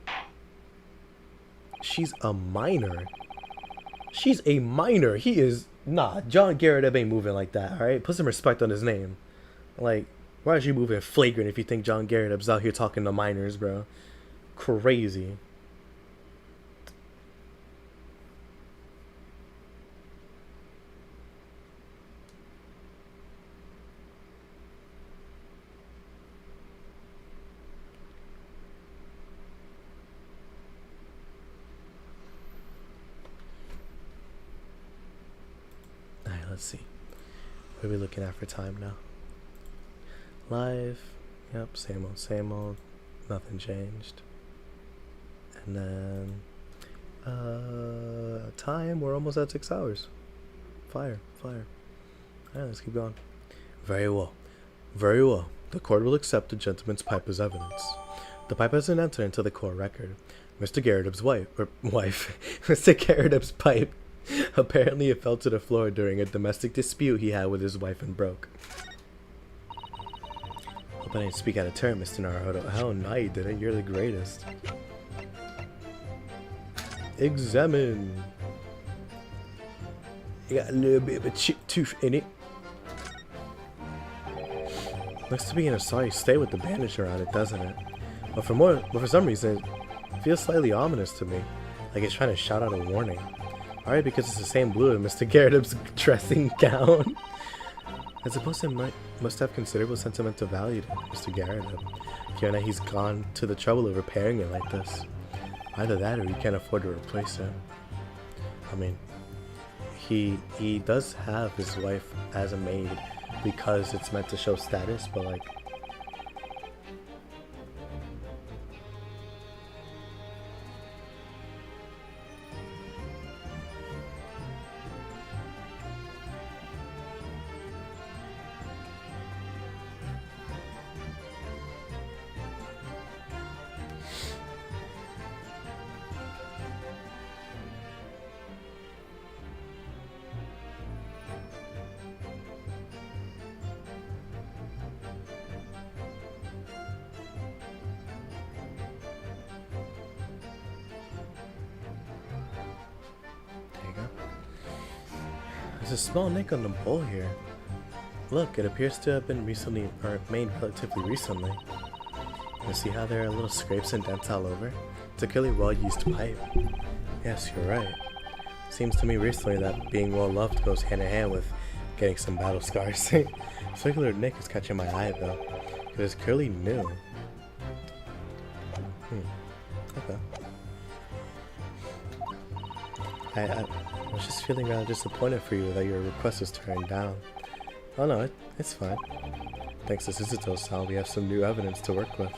She's a minor. She's a minor. He is... Nah, John Garrett ain't moving like that, alright? Put some respect on his name. Like, why is you moving flagrant if you think John Garrett's out here talking to minors, bro? Crazy. Alright, let's see. What are we looking at for time now? Live, yep, same old, nothing changed. And then, time, we're almost at 6 hours. Fire. Alright, let's keep going. Very well. The court will accept the gentleman's pipe as evidence. The pipe hasn't entered into the court record. Mr. Garrett's wife, Mr. Garrett's pipe, apparently it fell to the floor during a domestic dispute he had with his wife and broke. Hope I didn't speak out of turn, Mr. Naruto. Hell no, you didn't. You're the greatest. Examine. You got a little bit of a chip tooth in it. Looks to be in a sorry state with the bandage around it, doesn't it? But for some reason, it feels slightly ominous to me. Like it's trying to shout out a warning. Alright, because it's the same blue as Mr. Garrett's dressing gown. I suppose it must have considerable sentimental value to Mr. Garrett, given that he's gone to the trouble of repairing it like this. Either that or he can't afford to replace it. I mean, he does have his wife as a maid because it's meant to show status, but like... There's a small nick on the bowl here. Look, it appears to have been recently, or made relatively recently. You see how there are little scrapes and dents all over? It's a clearly well-used pipe. Yes, you're right. Seems to me recently that being well-loved goes hand-in-hand with getting some battle scars. This regular nick is catching my eye though. It is clearly new. Okay. I was just feeling rather disappointed for you that your request was turned down. Oh no, it's fine. Thanks to Suzuto's sound, we have some new evidence to work with.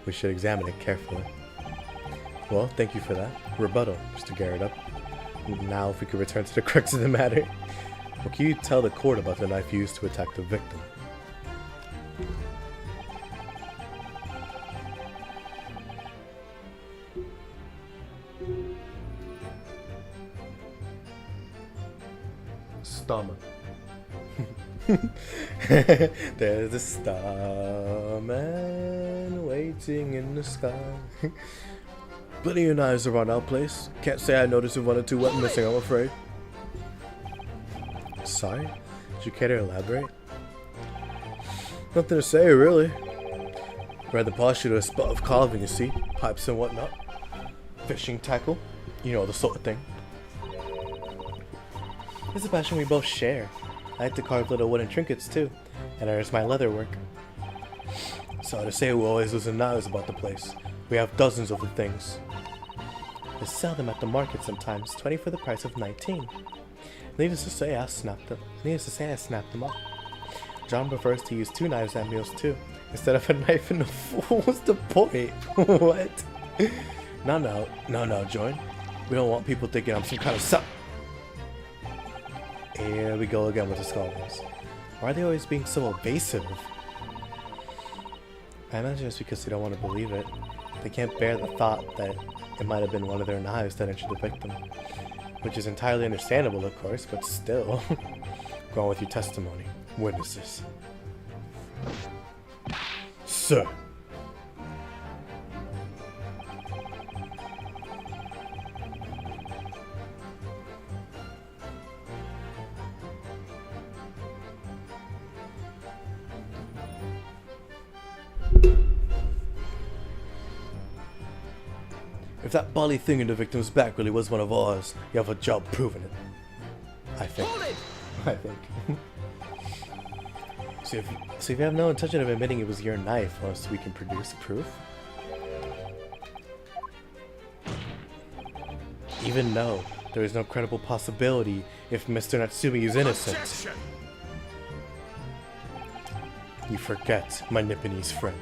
We should examine it carefully. Well, thank you for that. Rebuttal, just to gear it up. Now if we could return to the crux of the matter. What can you tell the court about the knife used to attack the victim? Stomach. There's a starman waiting in the sky. Plenty of knives around our place. Can't say I noticed one or two went missing, I'm afraid. Sorry? Did you care to elaborate? Nothing to say, really. Rather partial to a spot of carving, you see. Pipes and whatnot. Fishing tackle. You know, the sort of thing. It's a passion we both share. I like to carve little wooden trinkets too, and there's my leather work. Sorry to say, we're always losing knives about the place. We have dozens of the things. They sell them at the market sometimes, 20 for the price of 19. Needless to say, I snapped them up. John prefers to use 2 knives at meals too, instead of a knife and a fork. What's the point? What? No, John. We don't want people thinking I'm some kind of Here we go again with the scoldings. Why are they always being so evasive? I imagine it's because they don't want to believe it. They can't bear the thought that it might have been one of their knives that injured the victim. Which is entirely understandable, of course, but still. Go on with your testimony. Witnesses. Sir. If that bally thing in the victim's back really was one of ours, you have a job proving it. I think. So if you have no intention of admitting it was your knife, unless we can produce proof? Even though there is no credible possibility if Mr. Natsumi is innocent. Objection! You forget, my Nipponese friend,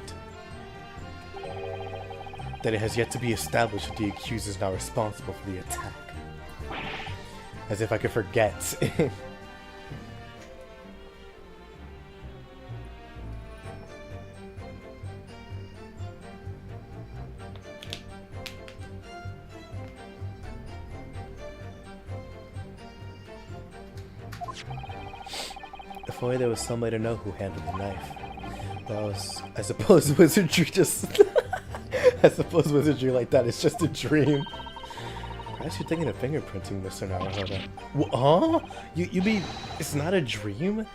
that it has yet to be established that the accused is not responsible for the attack. As if I could forget. If only there was some way to know who handled the knife. But I suppose wizardry just... I suppose wizardry like that is just a dream. Perhaps you're thinking of fingerprinting, Mr. Naruhodo. Huh? You mean it's not a dream?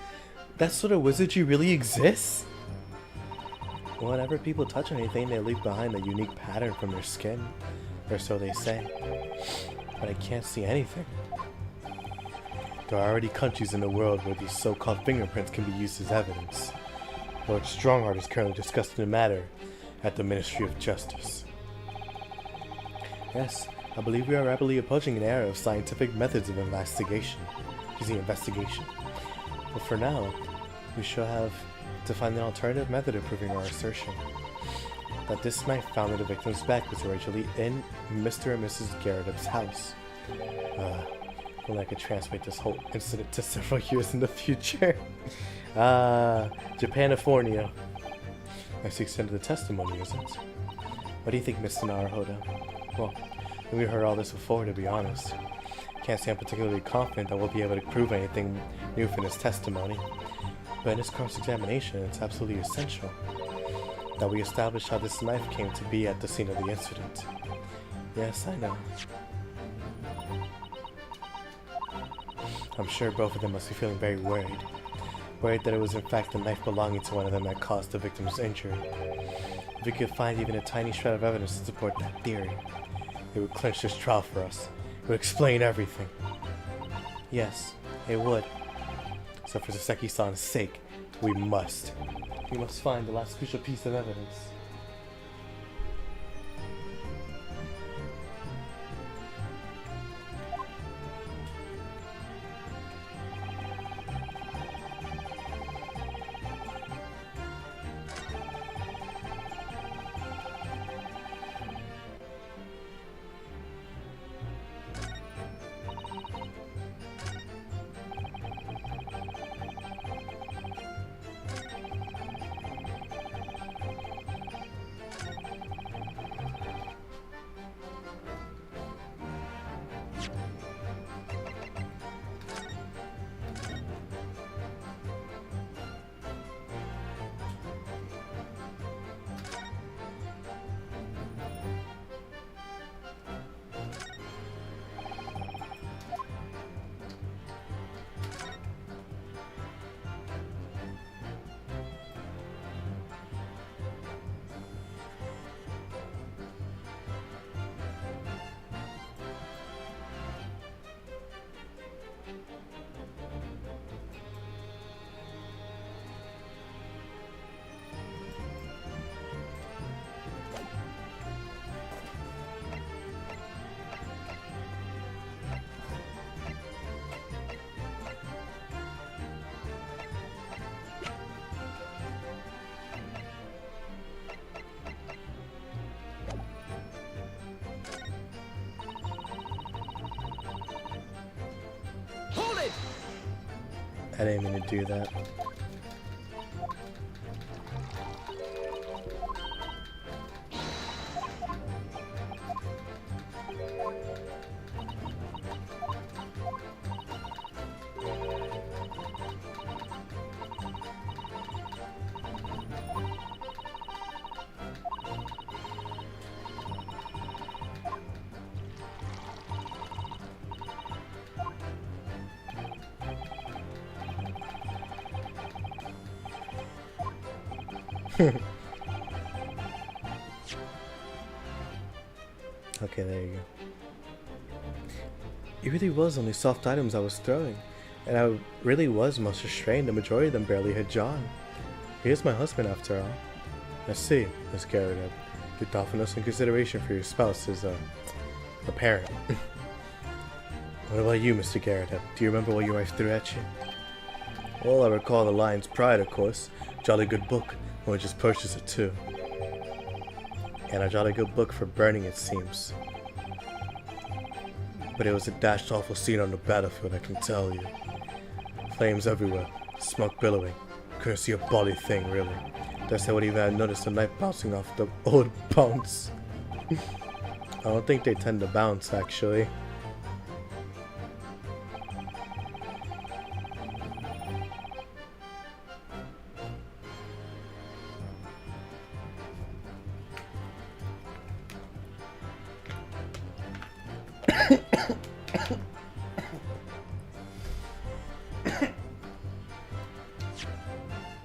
That sort of wizardry really exists? Whenever people touch anything, they leave behind a unique pattern from their skin. Or so they say. But I can't see anything. There are already countries in the world where these so-called fingerprints can be used as evidence. Lord Strongheart is currently discussing the matter at the Ministry of Justice. Yes, I believe we are rapidly approaching an era of scientific methods of investigation. But for now, we shall have to find an alternative method of proving our assertion that this knife found in the victim's back was originally in Mr. and Mrs. Garrett's house. Well, I could translate this whole incident to several years in the future. Japanifornia. That's the extent of the testimony, isn't it? What do you think, Mr. Naruhodo? Well, we heard all this before, to be honest. Can't say I'm particularly confident that we'll be able to prove anything new from his testimony. But in this cross-examination, it's absolutely essential that we establish how this knife came to be at the scene of the incident. Yes, I know. I'm sure both of them must be feeling very worried. Worried that it was in fact the knife belonging to one of them that caused the victim's injury. If we could find even a tiny shred of evidence to support that theory, it would clinch this trial for us. It would explain everything. Yes, it would. So for Saseki-san's sake, we must. We must find the last crucial piece of evidence. Hold it! I didn't mean to do that. Okay, there you go. It really was only soft items I was throwing, and I really was most restrained. The majority of them barely hit John. He is my husband after all. I see, Miss Garrett. Your thoughtfulness and consideration for your spouse is apparent. What about you, Mr. Garrett? Do you remember what your wife threw at you? Well, I recall the Lion's Pride, of course. Jolly good book. And we just purchased it too. And a jolly good book for burning, it seems. But it was a dashed awful scene on the battlefield, I can tell you. Flames everywhere, smoke billowing. Couldn't see a bally thing, really. Guess I would even have noticed the knife bouncing off the old bounce. I don't think they tend to bounce, actually.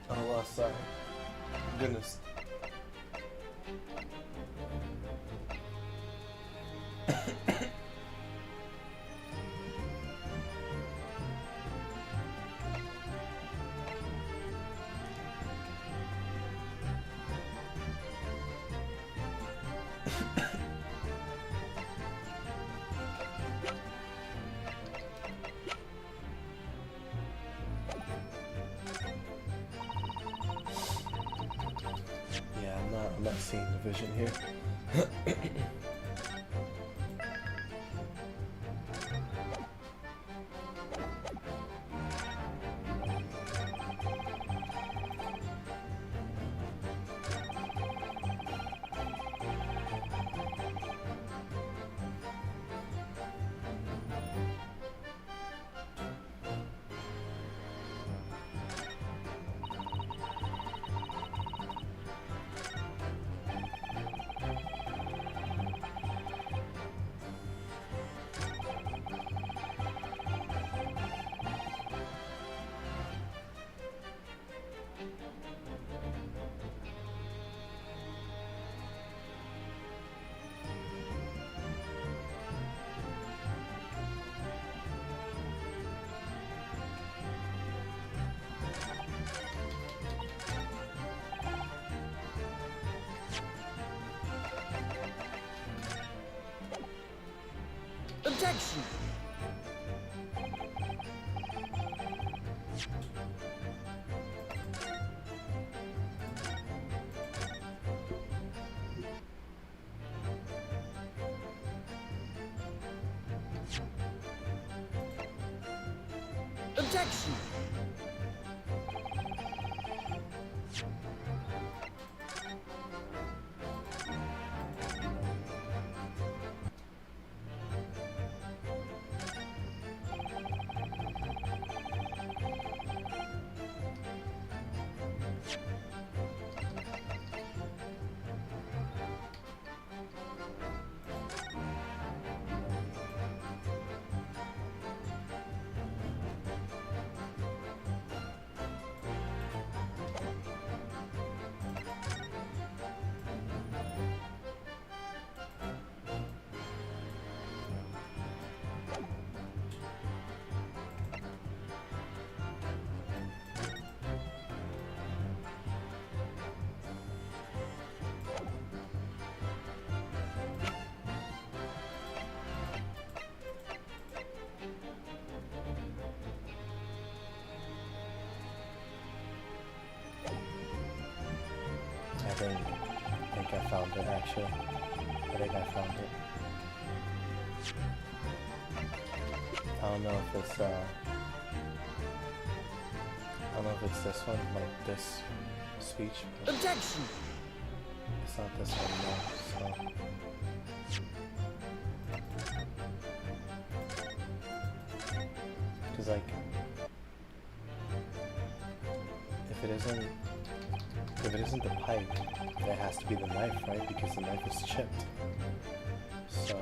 Oh, sorry. Goodness. Yeah, I'm not seeing the vision here. Objection! Objection! I think I found it actually. I think I found it. I don't know if it's this one, like this speech. But Objection! it's not this one, no. So, because like, if it isn't the pipe, it has to be the knife, right? Because the knife is chipped. So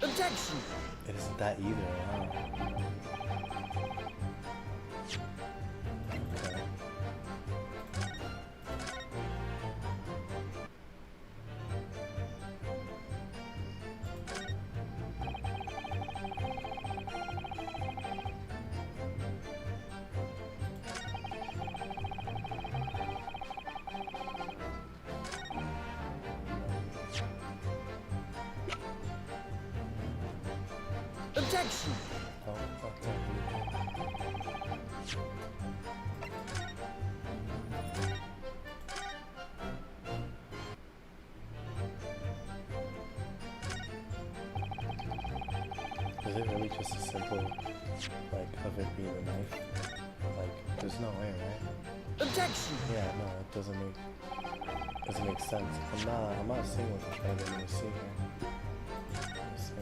Objection! it isn't that either, huh? Okay. Objection! Oh, fuck that. Is it really just as simple, like, of it being a knife? Like, there's no way, right? Objection! Yeah, no, it doesn't make sense. I'm not seeing what they're trying to get me to see here. Let me see.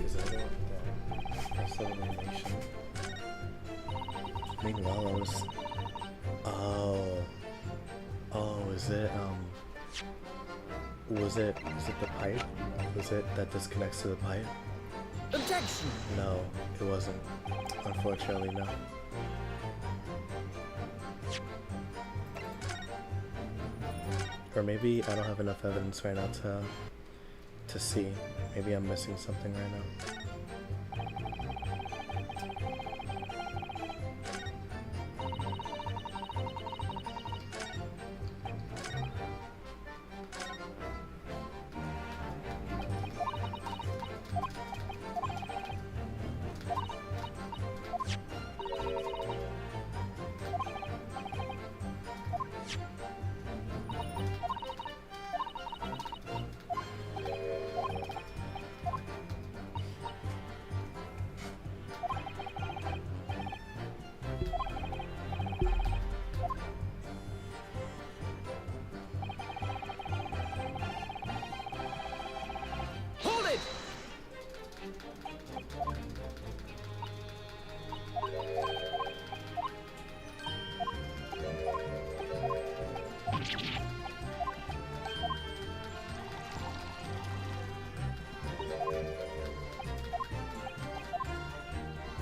Is that it? The rest of the animation. Meanwhile, I was. Oh, is it was it the pipe? Was it that disconnects to the pipe? Objection! No, it wasn't. Unfortunately, no. Or maybe I don't have enough evidence right now to see. Maybe I'm missing something right now. Hold it!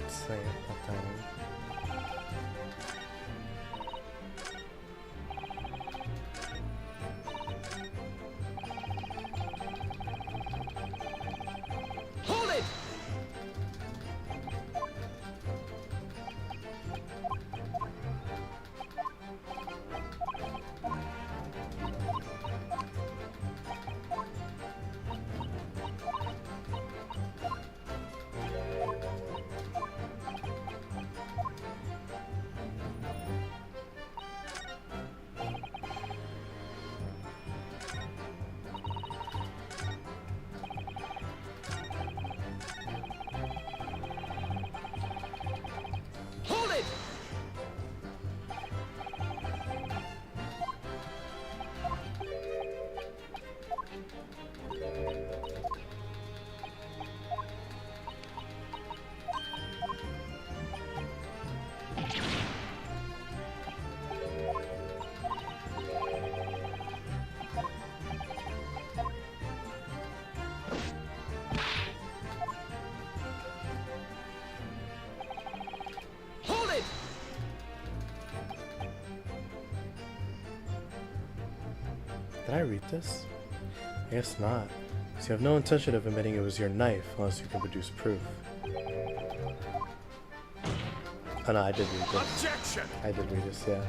Say it, put that in. Hold it! Did I read this? I guess not. So you have no intention of admitting it was your knife unless you can produce proof. Oh no, I did read this. Objection! I did read this, yeah.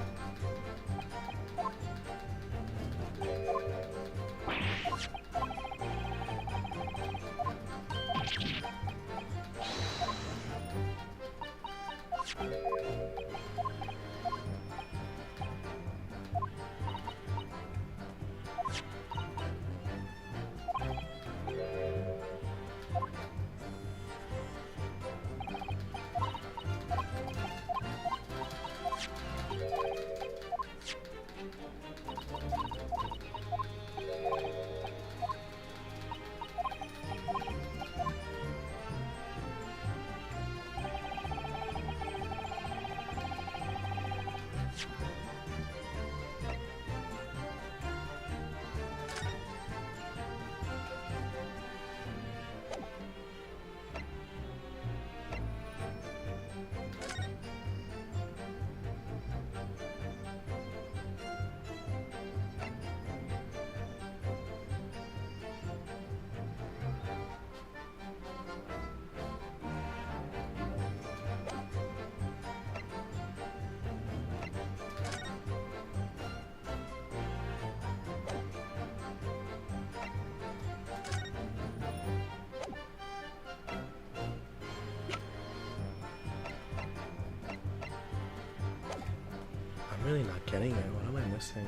I'm really not getting it. What am I missing?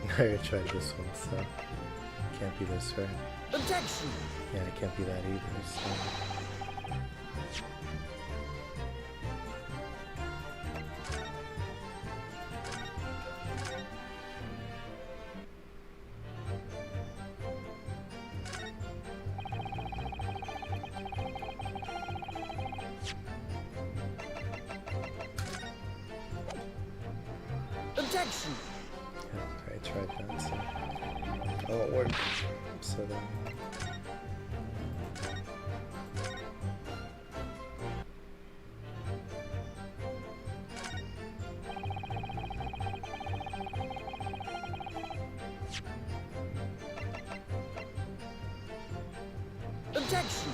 I already tried this one, so can't be this, right? Objection! Yeah, it can't be that either, so... Objection! Yeah, I tried that, so... Oh, it worked. So then... Objection!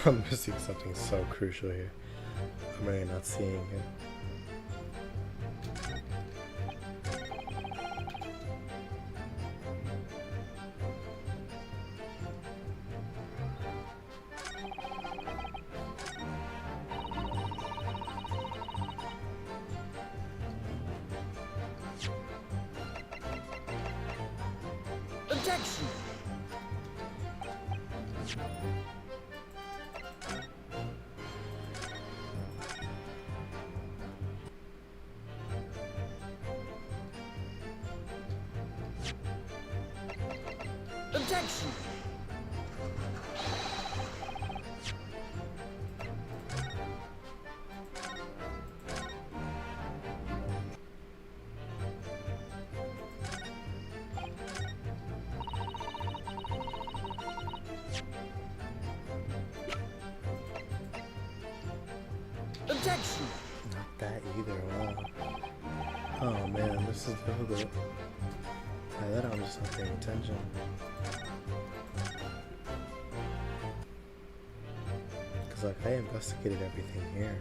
I'm missing something so crucial here. I'm really not seeing it. Objection! Objection! Objection! Not that either, wow. Oh man, this is difficult. That I'm just not paying attention. Cause like I investigated everything here.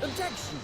Objection!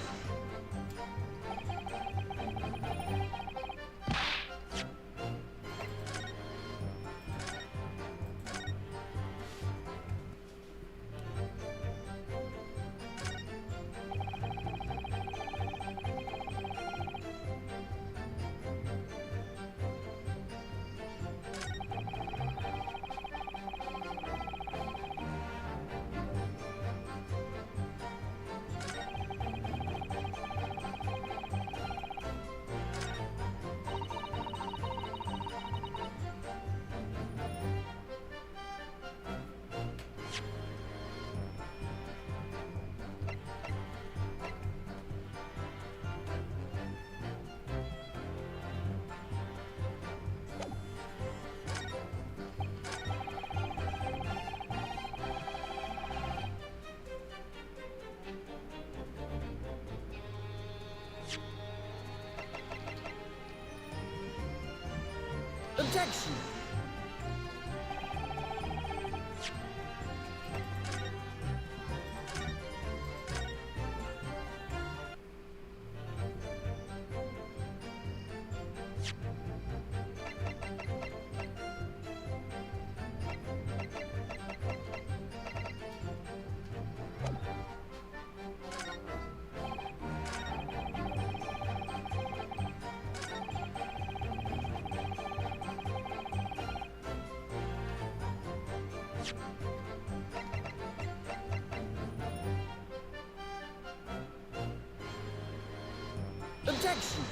Objection! Objection!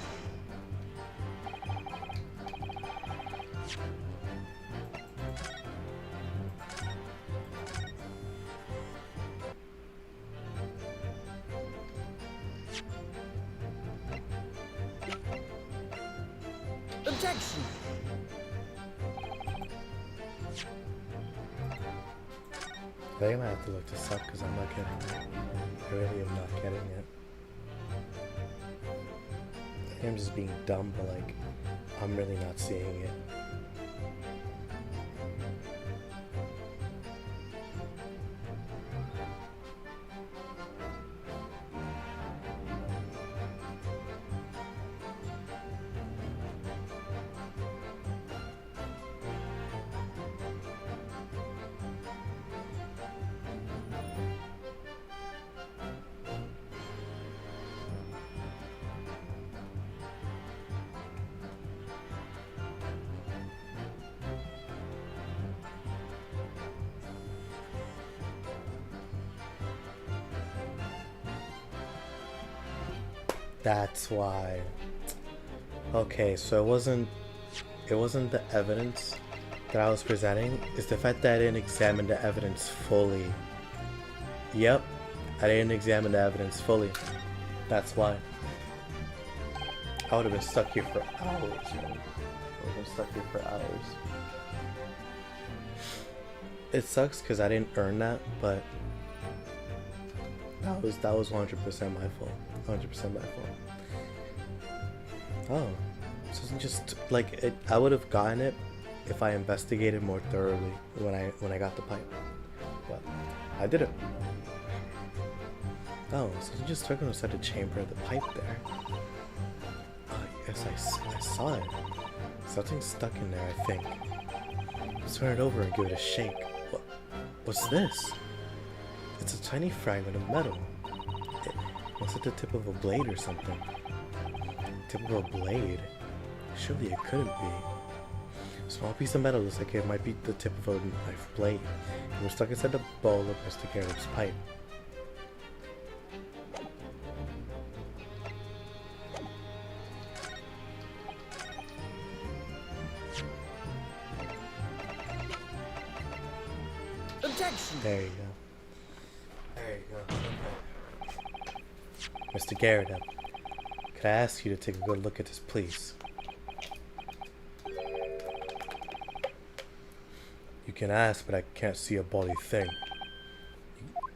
Objection! I think I might have to look this up because I'm not getting it. I really am not getting it. I think I'm just being dumb, but like, I'm really not seeing it. That's why. Okay, so it wasn't the evidence that I was presenting, it's the fact that I didn't examine the evidence fully. Yep, I didn't examine the evidence fully. That's why. I would have been stuck here for hours, man. I would have been stuck here for hours. It sucks because I didn't earn that, but that was 100% my fault. 100% my fault. Oh, this isn't just like it. I would have gotten it if I investigated more thoroughly when I got the pipe, but I didn't. Oh, so you just took him inside the chamber of the pipe there. Oh, yes, I saw it. Something's stuck in there, I think. Let's turn it over and give it a shake. What's this? It's a tiny fragment of metal. It's at the tip of a blade or something. Tip of a blade? Surely it couldn't be. A small piece of metal looks like it might be the tip of a knife blade. It was stuck inside the bowl of Mr. Garrett's pipe. Objection! There you go. There you go. Okay. Mr. Garrett, could I ask you to take a good look at this, please? You can ask, but I can't see a bloody thing.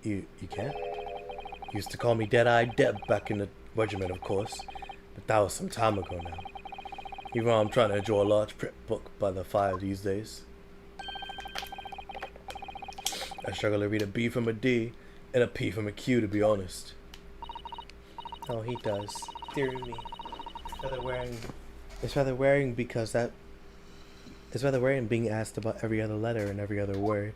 You can't? You used to call me Dead-Eyed Deb back in the regiment, of course, but that was some time ago now. Even though I'm trying to enjoy a large print book by the fire these days. I struggle to read a B from a D and a P from a Q, to be honest. Oh, he does. Dear me. It's rather wearing because that... It's rather wearing being asked about every other letter and every other word.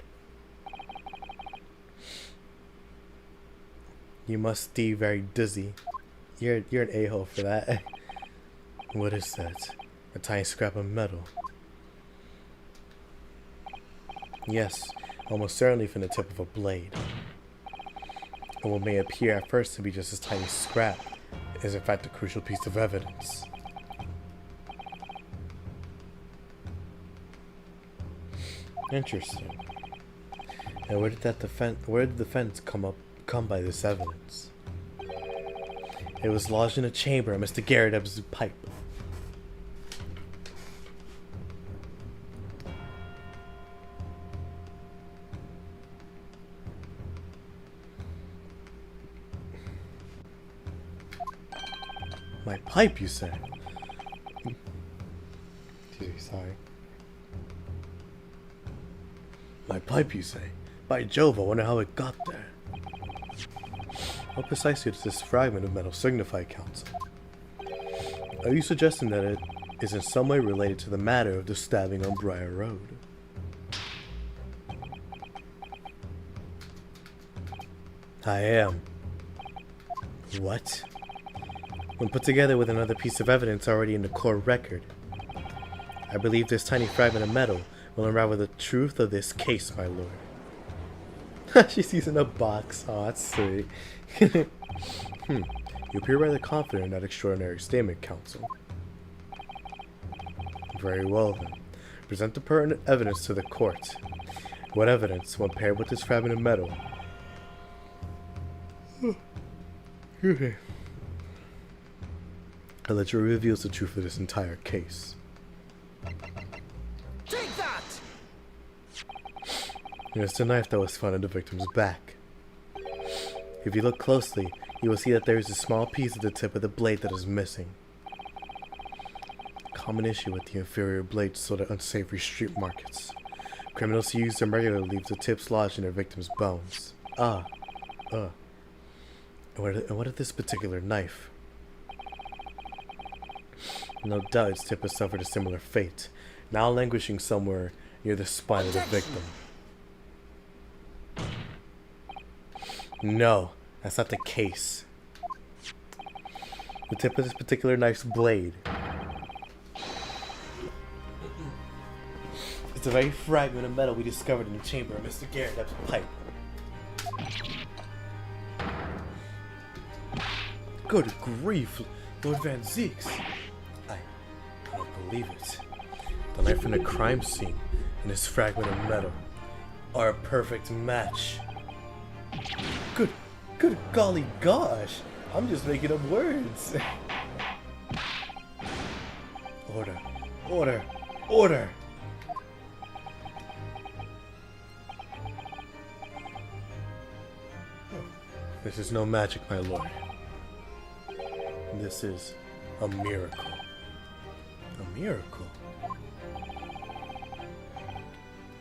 You must be very dizzy. You're an a-hole for that. What is that? A tiny scrap of metal. Yes, almost certainly from the tip of a blade. And what may appear at first to be just a tiny scrap is in fact a crucial piece of evidence. Interesting. And where did the defense come by this evidence? It was lodged in a chamber of Mr. Garrett's pipe. My pipe, you say? Excuse me, sorry. My pipe, you say? By Jove, I wonder how it got there. What precisely does this fragment of metal signify, Counsel? Are you suggesting that it is in some way related to the matter of the stabbing on Briar Road? I am. What? When put together with another piece of evidence already in the core record, I believe this tiny fragment of metal will unravel the truth of this case, my lord. She's using a box. Oh, that's sweet. You appear rather confident in that extraordinary statement, Counsel. Very well, then. Present the pertinent evidence to the court. What evidence, when paired with this fragment of metal, allegedly reveals the truth of this entire case? Take that! It's the knife that was found in the victim's back. If you look closely, you will see that there is a small piece at the tip of the blade that is missing. Common issue with the inferior blades sold at unsavory street markets. Criminals who use them regularly leave the tips lodged in their victims' bones. And what of this particular knife? No doubt its tip has suffered a similar fate, now languishing somewhere near the spine of the victim. No, that's not the case. The tip of this particular knife's blade is a very fragment of metal we discovered in the chamber of Mr. Garrett's pipe. Good grief, Lord Van Zeeks. I don't believe it. The knife from the crime scene and this fragment of metal are a perfect match. Good golly gosh, I'm just making up words. Order, order, order! This is no magic, my lord. This is a miracle. A miracle?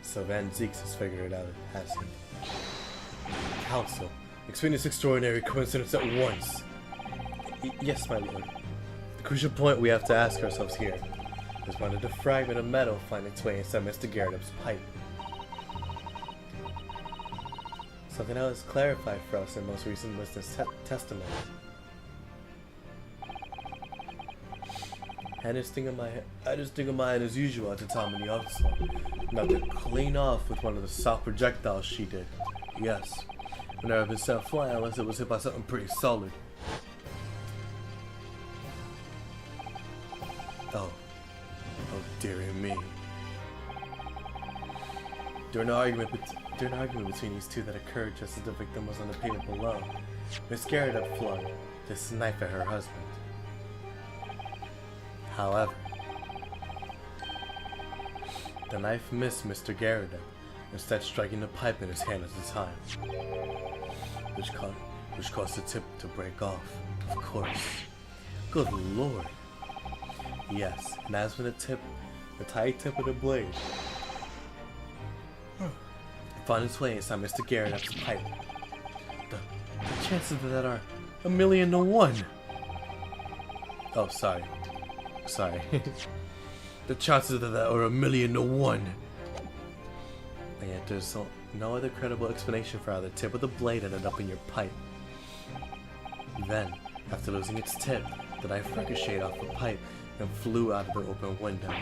So Van Zeeks has figured it out, has he? Counsel, explain this extraordinary coincidence at once. Yes, my lord. The crucial point we have to ask ourselves here is when did a fragment of metal find its way inside Mr. Garrett's pipe? Something that was clarified for us in most recent witness testimony. I had this thing in my hand as usual at the time of the onslaught. Now to clean off with one of the soft projectiles she did. Yes. I've never been sent flying unless it was hit by something pretty solid. Oh dearie me. During an argument between these two that occurred just as the victim was on the pavement below, Miss Garrett had flung this knife at her husband. However, the knife missed Mr. Garrett, instead striking the pipe in his hand at the time, which caused the tip to break off, of course. Good lord. Yes, and as for the tiny tip of the blade found its way inside Mr. Garrett's pipe, the chances of that are 1,000,000 to 1. Oh, sorry. The chances of that are 1,000,000 to 1. And yet there's no other credible explanation for how the tip of the blade ended up in your pipe. Then, after losing its tip, the knife ricocheted off the pipe and flew out of the open window.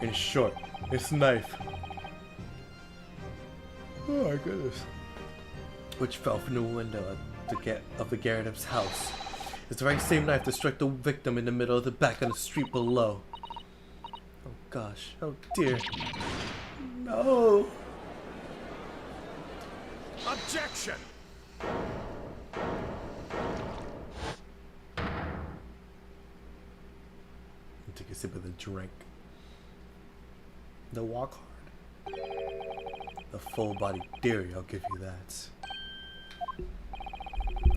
In short, this knife, oh my goodness, which fell from the window of the Garrett's house, is the very same knife that struck the victim in the middle of the back on the street below. Oh gosh, oh dear, no. Objection! Take a sip of the drink. The walk hard. The full-bodied theory, I'll give you that.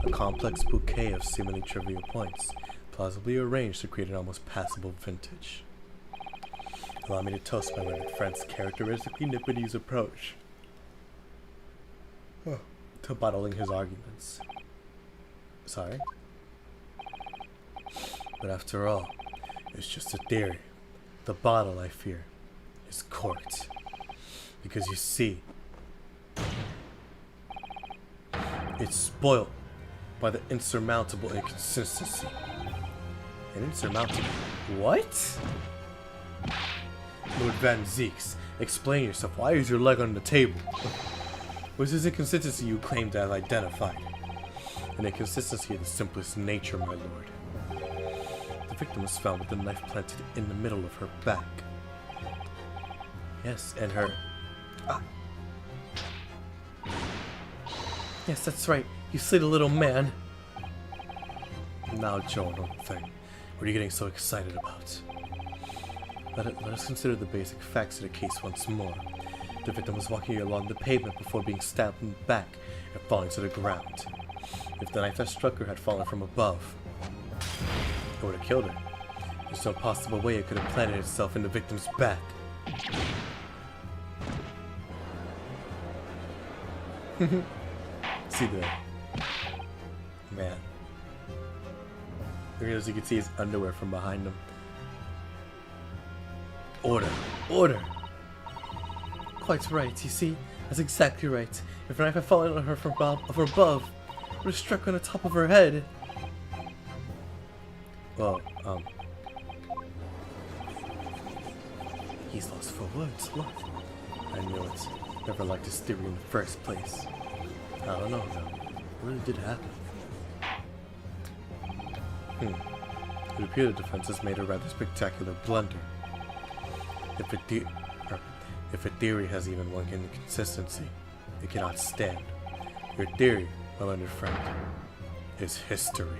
A complex bouquet of seemingly trivial points, plausibly arranged to create an almost passable vintage. Allow me to toast my learned friend's characteristically nippity approach to bottling his arguments. Sorry? But after all, it's just a theory. The bottle, I fear, is corked. Because you see, it's spoiled by the insurmountable inconsistency. An insurmountable what? Lord Van Zeeks, explain yourself. Why is your leg on the table? Was this inconsistency you claim to have identified? An inconsistency of the simplest nature, my lord. The victim was found with the knife planted in the middle of her back. Yes, and her... Yes, that's right. You silly little man. Now, Joan, old thing. What are you getting so excited about? Let us consider the basic facts of the case once more. The victim was walking along the pavement before being stabbed in the back and falling to the ground. If the knife that struck her had fallen from above, it would have killed her. There's no possible way it could have planted itself in the victim's back. See there. Man. As you can see his underwear from behind him. Order. Order! Quite right, you see? That's exactly right. If a knife had fallen on her from above, it would have struck on the top of her head. Well, he's lost for words, look. I knew it. Never liked his theory in the first place. I don't know, though. It really did happen. It appears the defense has made a rather spectacular blunder. If a theory has even one inconsistency, it cannot stand. Your theory, my learned friend, is history.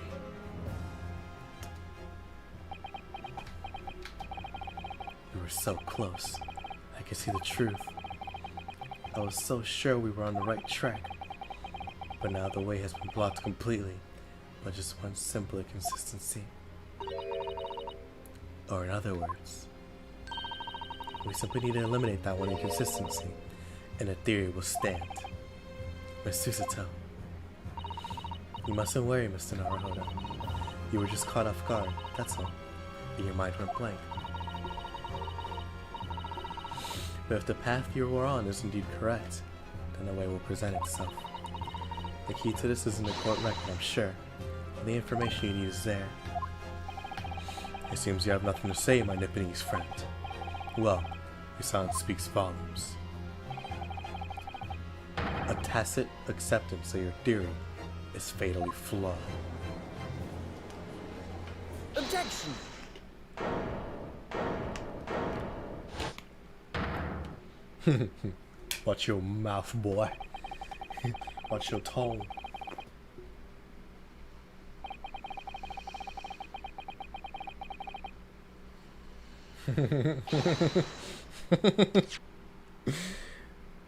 We were so close. I could see the truth. I was so sure we were on the right track. But now the way has been blocked completely by just one simple inconsistency. Or in other words, we simply need to eliminate that one inconsistency, and the theory will stand. Miss Susato, you mustn't worry, Mr. Naruhodo. You were just caught off guard, that's all. And your mind went blank. But if the path you were on is indeed correct, then the way will present itself. The key to this is in the court record, I'm sure, and the information you need is there. It seems you have nothing to say, my Nipponese friend. Well, your silence speaks volumes. A tacit acceptance of your theory is fatally flawed. Objection! Watch your mouth, boy. Watch your tone.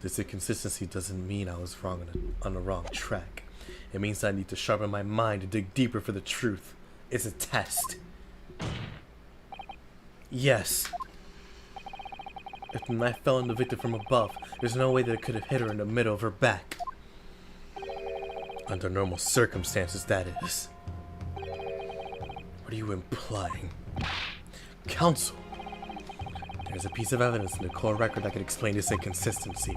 This inconsistency doesn't mean I was wrong on the wrong track. It means I need to sharpen my mind and dig deeper for the truth. It's a test. Yes. If the knife fell on the victim from above, there's no way that it could have hit her in the middle of her back. Under normal circumstances, that is. What are you implying? Counsel! There's a piece of evidence in the court record that can explain this inconsistency.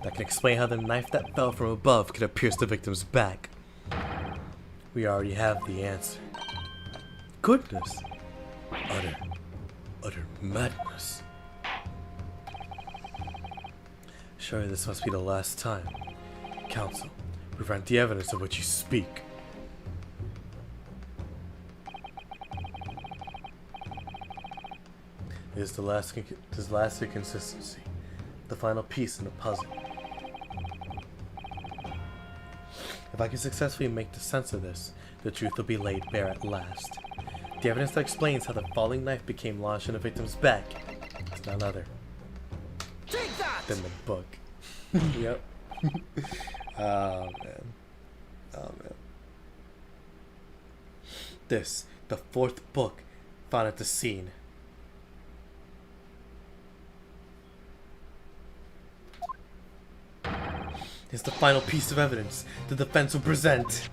That can explain how the knife that fell from above could have pierced the victim's back. We already have the answer. Goodness! Utter madness. Surely this must be the last time. Counsel, prevent the evidence of which you speak. This is the last inconsistency, the final piece in the puzzle. If I can successfully make the sense of this, the truth will be laid bare at last. The evidence that explains how the falling knife became lodged in the victim's back is none other Take that! than the book. Yep. Oh man. Oh man. This, the fourth book found at the scene. is the final piece of evidence the defense will present.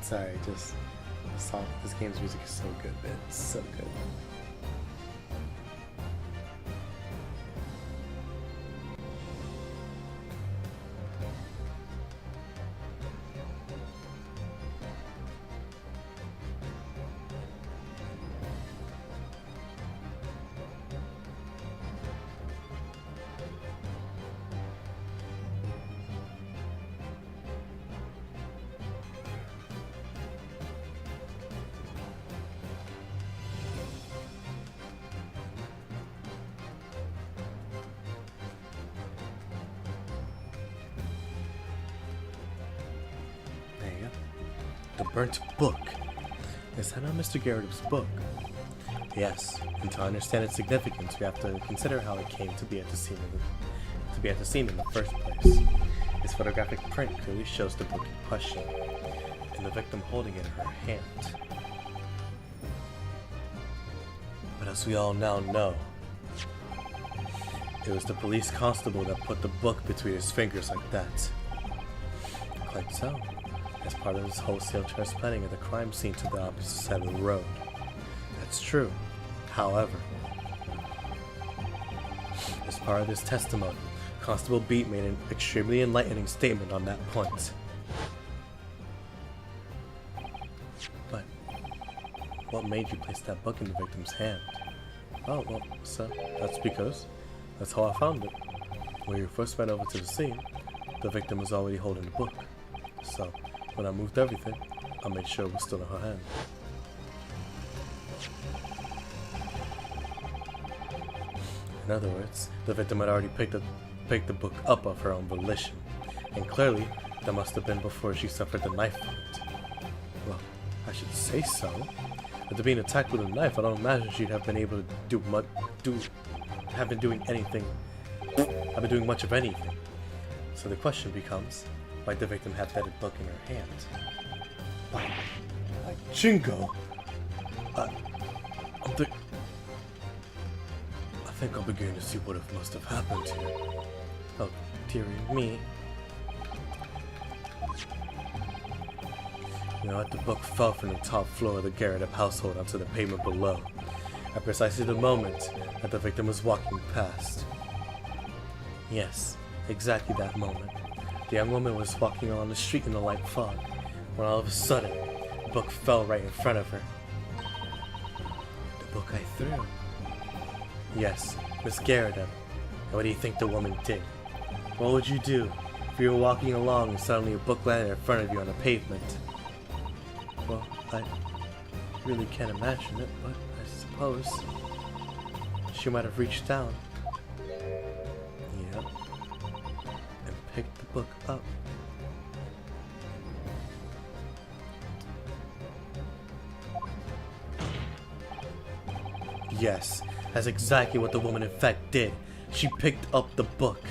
Sorry, just this game's music is so good, man. It's so good. The burnt book. Is that not Mr. Garrett's book? Yes, and to understand its significance, we have to consider how it came to be at the scene in the first place. Its photographic print clearly shows the book in question, and the victim holding it in her hand. But as we all now know, it was the police constable that put the book between his fingers like that. Quite so. As part of his wholesale transplanting of the crime scene to the opposite side of the road. That's true. However, as part of his testimony, Constable Beat made an extremely enlightening statement on that point. But what made you place that book in the victim's hand? Oh, well, so that's because that's how I found it. When you first went over to the scene, the victim was already holding the book. So when I moved everything, I made sure it was still in her hand. In other words, the victim had already picked the book up of her own volition, and clearly that must have been before she suffered the knife wound. Well, I should say so. After being attacked with a knife, I don't imagine she'd have been able to have been doing much of anything. So the question becomes, why did the victim have that book in her hand? Like Jingo? I think I'm beginning to see what must have happened here. Oh, dearie me. You know, the book fell from the top floor of the Garrett household onto the pavement below, at precisely the moment that the victim was walking past. Yes, exactly that moment. The young woman was walking along the street in the light fog, when all of a sudden, the book fell right in front of her. The book I threw. Yes, Miss Garrett. And what do you think the woman did? What would you do if you were walking along and suddenly a book landed in front of you on the pavement? Well, I really can't imagine it, but I suppose she might have reached down. Yep. And picked the book up. Yes, that's exactly what the woman in fact did. She picked up the book.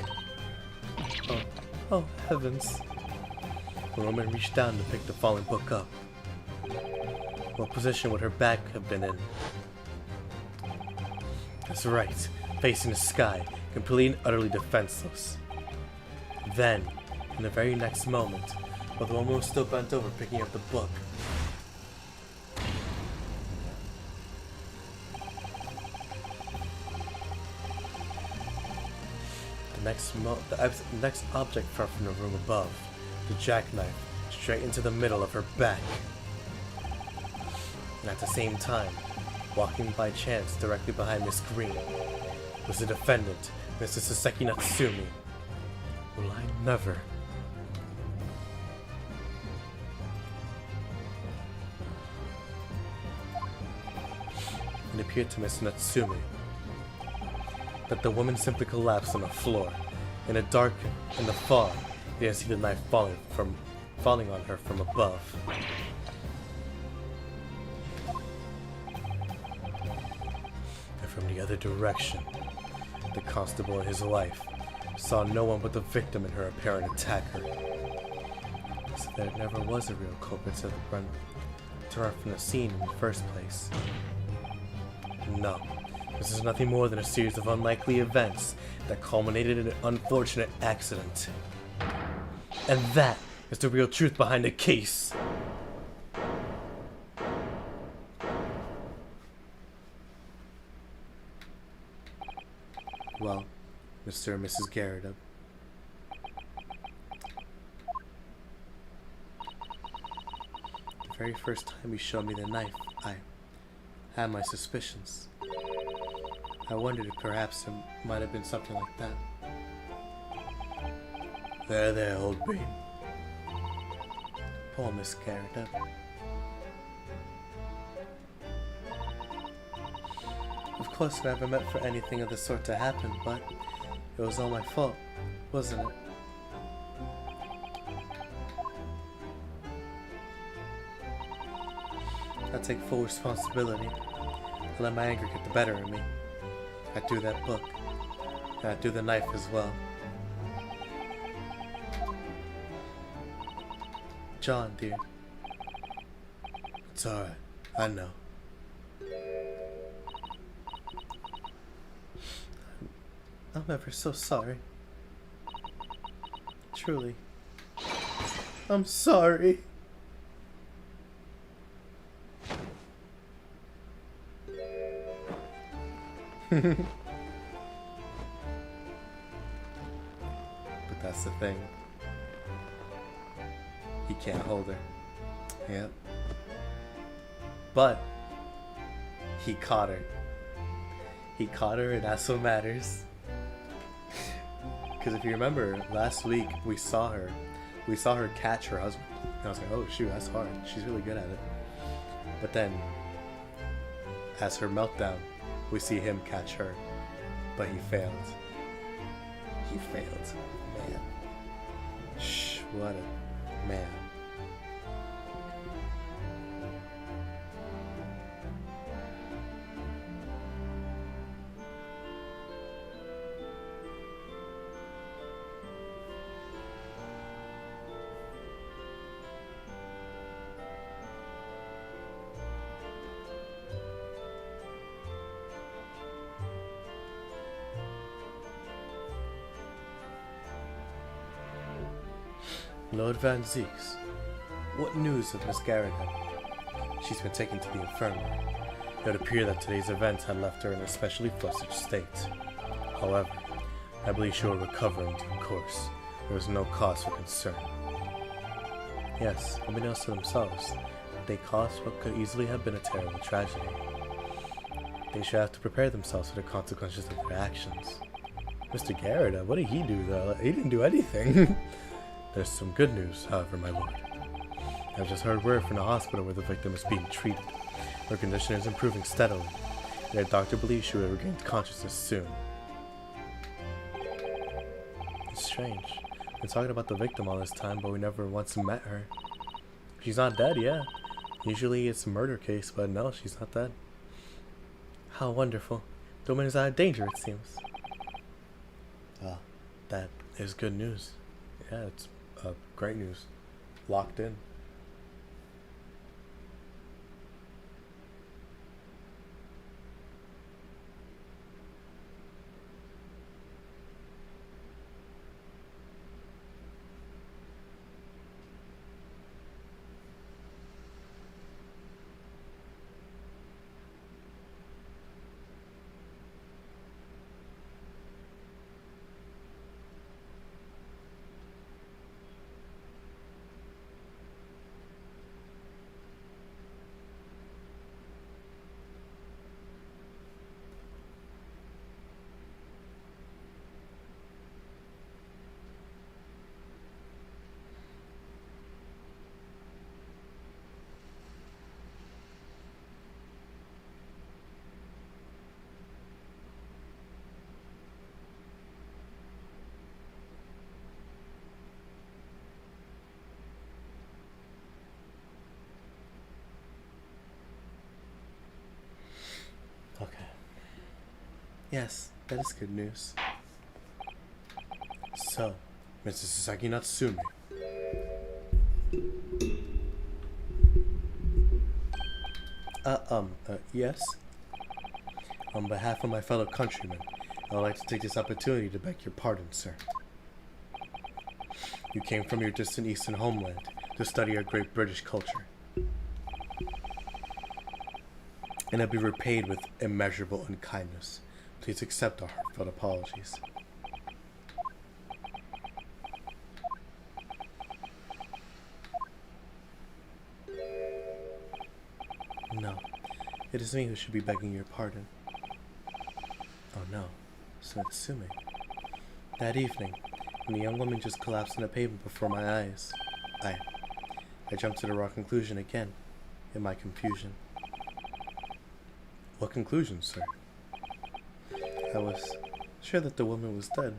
Oh heavens. The woman reached down to pick the fallen book up. What position would her back have been in? That's right, facing the sky, completely and utterly defenseless. Then, in the very next moment, while the woman was still bent over picking up the book, the next object fell from the room above, the jackknife, straight into the middle of her back. And at the same time, Walking by chance directly behind Miss Green was the defendant, Mr. Saseki Natsumi. Will I never... It appeared to Mr. Natsumi that the woman simply collapsed on the floor. In the fog, he didn't see the knife falling on her from above. And from the other direction, the constable and his wife saw no one but the victim and her apparent attacker. So there never was a real culprit to run from the scene in the first place. No, this is nothing more than a series of unlikely events that culminated in an unfortunate accident. And that is the real truth behind the case. Well, Mr. and Mrs. Garrett, the very first time you showed me the knife, I had my suspicions. I wondered if perhaps it might have been something like that. There, old bean. Poor Miss Garrett. Of course, I never meant for anything of the sort to happen, but it was all my fault, wasn't it? I take full responsibility. I let my anger get the better of me. I do that book. And I do the knife as well. John, dear. It's alright. I know. I'm ever so sorry. Truly. I'm sorry. But that's the thing. He can't hold her. Yep. But he caught her. He caught her, and that's what matters. Because if you remember, last week we saw her catch her husband. And I was like, oh shoot, that's hard. She's really good at it. But then, as her meltdown, we see him catch her. But he failed. He failed. Man. Shh, what a man. Lord Van Zeeks, what news of Miss Garrett? She's been taken to the infirmary. It would appear that today's event had left her in an especially flustered state. However, I believe she will recover in due course. There is no cause for concern. Yes, unbeknownst to themselves, they caused what could easily have been a terrible tragedy. They should have to prepare themselves for the consequences of their actions. Mr. Garrett, what did he do though? He didn't do anything. There's some good news, however, my lord. I've just heard word from the hospital where the victim is being treated. Her condition is improving steadily. Their doctor believes she will regain consciousness soon. It's strange. We've been talking about the victim all this time, but we never once met her. She's not dead, yeah. Usually it's a murder case, but no, she's not dead. How wonderful. The woman is out of danger, it seems. Ah, that is good news. Yeah, it's great news. Locked in. Yes, that is good news. So, Mrs. Sasaki Natsumi. Yes? On behalf of my fellow countrymen, I would like to take this opportunity to beg your pardon, sir. You came from your distant eastern homeland to study our great British culture, and have been repaid with immeasurable unkindness. Please accept our heartfelt apologies. No, it is me who should be begging your pardon. Oh no, so Natsumi. That evening, when the young woman just collapsed on the pavement before my eyes, I jumped to the wrong conclusion again, in my confusion. What conclusion, sir? I was sure that the woman was dead.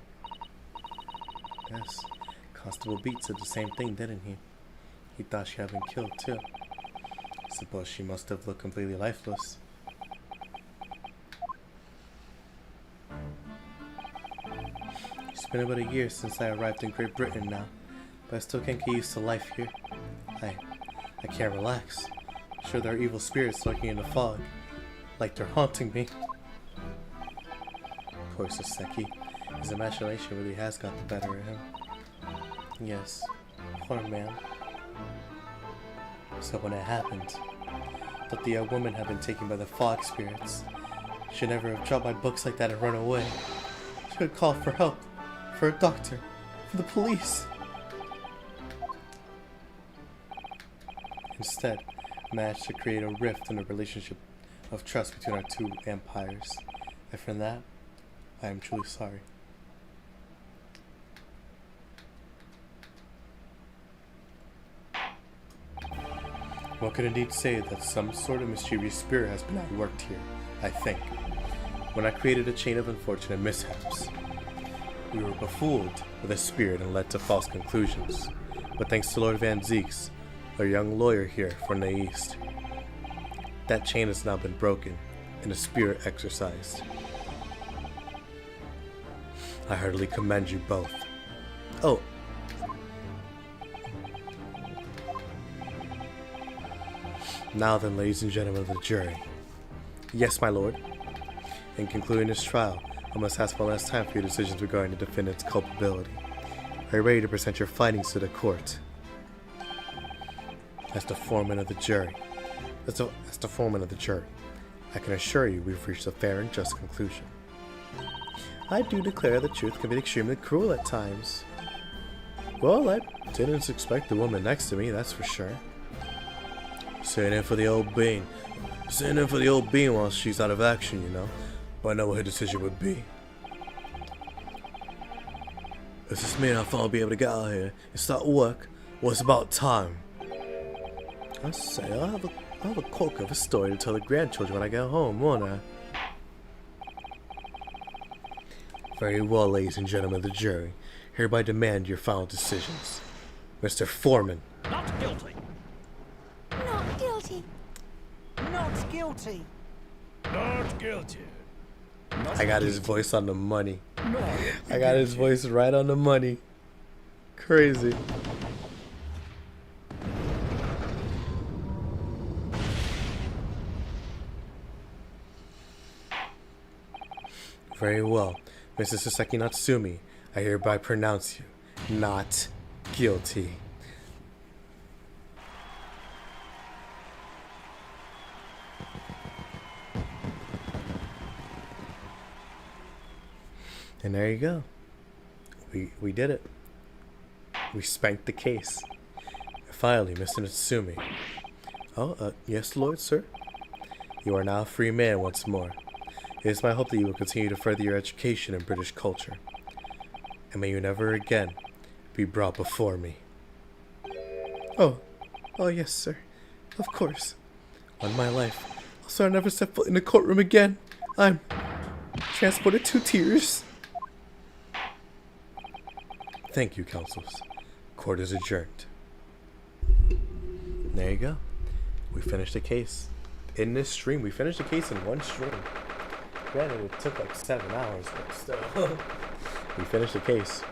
Yes, Constable Beat said the same thing, didn't he? He thought she had been killed, too. Suppose she must have looked completely lifeless. It's been about a year since I arrived in Great Britain now, but I still can't get used to life here. I can't relax. I'm sure there are evil spirits lurking in the fog, like they're haunting me. Poor Saseki. His imagination really has got the better of him. Yes, poor man. So when it happened, I thought the young woman had been taken by the fog spirits. She should never have dropped my books like that and run away. She would call for help, for a doctor, for the police. Instead, I managed to create a rift in the relationship of trust between our two empires. And for that, I am truly sorry. One could indeed say that some sort of mischievous spirit has been at work here, I think. When I created a chain of unfortunate mishaps, we were befooled with a spirit and led to false conclusions. But thanks to Lord Van Zeeks, a young lawyer here from the East, that chain has now been broken and a spirit exorcised. I heartily commend you both. Oh. Now then, ladies and gentlemen of the jury. Yes, my lord. In concluding this trial, I must ask one last time for your decisions regarding the defendant's culpability. Are you ready to present your findings to the court? As the foreman of the jury, I can assure you we've reached a fair and just conclusion. I do declare the truth can be extremely cruel at times. Well, I didn't expect the woman next to me, that's for sure. Sitting in for the old bean while she's out of action, you know. But I know what her decision would be. Does this mean I'll be able to get out of here and start work? Well, it's about time. I say, I'll have a cork of a story to tell the grandchildren when I get home, won't I? Very well, ladies and gentlemen of the jury. Hereby demand your final decisions. Mr. Foreman. Not guilty. Not guilty. Not guilty. Not guilty. I got his voice on the money. Not I got his voice right on the money. Crazy. Very well. Mrs. Saseki Natsumi, I hereby pronounce you not guilty. And there you go. We did it. We spanked the case. Finally, Mr. Natsumi. Oh, yes, Lord, sir. You are now a free man once more. It is my hope that you will continue to further your education in British culture. And may you never again be brought before me. Oh yes, sir. Of course. On my life, I'll swear I'll never step foot in the courtroom again. I'm transported to tears. Thank you, counsels. Court is adjourned. There you go. We finished the case. In this stream, we finished the case in one stream. Granted, it took like 7 hours, but still. We finished the case.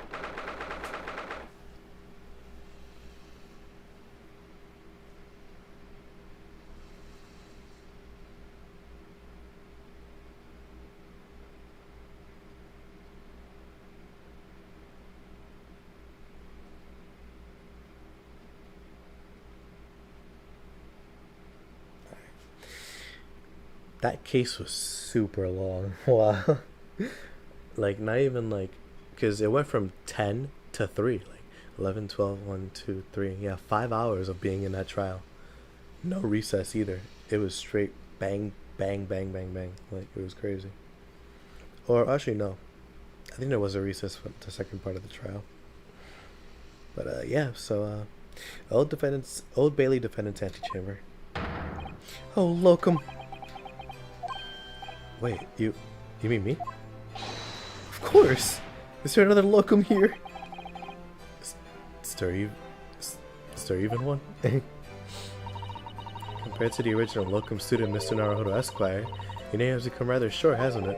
That case was super long. Wow. Like, not even like, because it went from 10 to 3. Like, 11, 12, 1, 2, 3. Yeah, 5 hours of being in that trial. No recess either. It was straight bang, bang, bang, bang, bang. Like, it was crazy. Or, actually, no. I think there was a recess for the second part of the trial. But, yeah, so, Old Bailey defendant's antechamber. Oh, locum. Wait, you mean me? Of course! Is there another locum here? Stir even one? Compared to the original locum student, Mr. Naruhodo Esquire, your name has become rather short, hasn't it?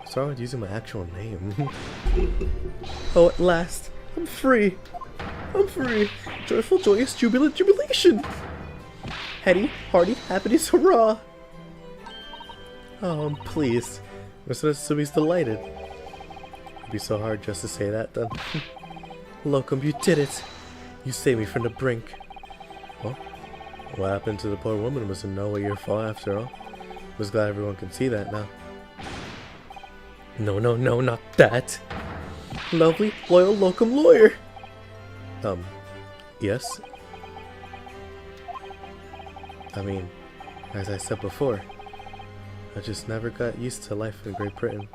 What's wrong with using my actual name? Oh, at last! I'm free! I'm free! Joyful, joyous, jubilant jubilation! Heady, hearty, happiness, hurrah! Oh, I'm pleased. Mr. Natsumi's delighted. It'd be so hard just to say that, then. Locum, you did it! You saved me from the brink. Well, what happened to the poor woman was in no way your fault after all. Was glad everyone can see that now. No, not that! Lovely, loyal locum lawyer! Yes? I mean, as I said before, I just never got used to life in Great Britain.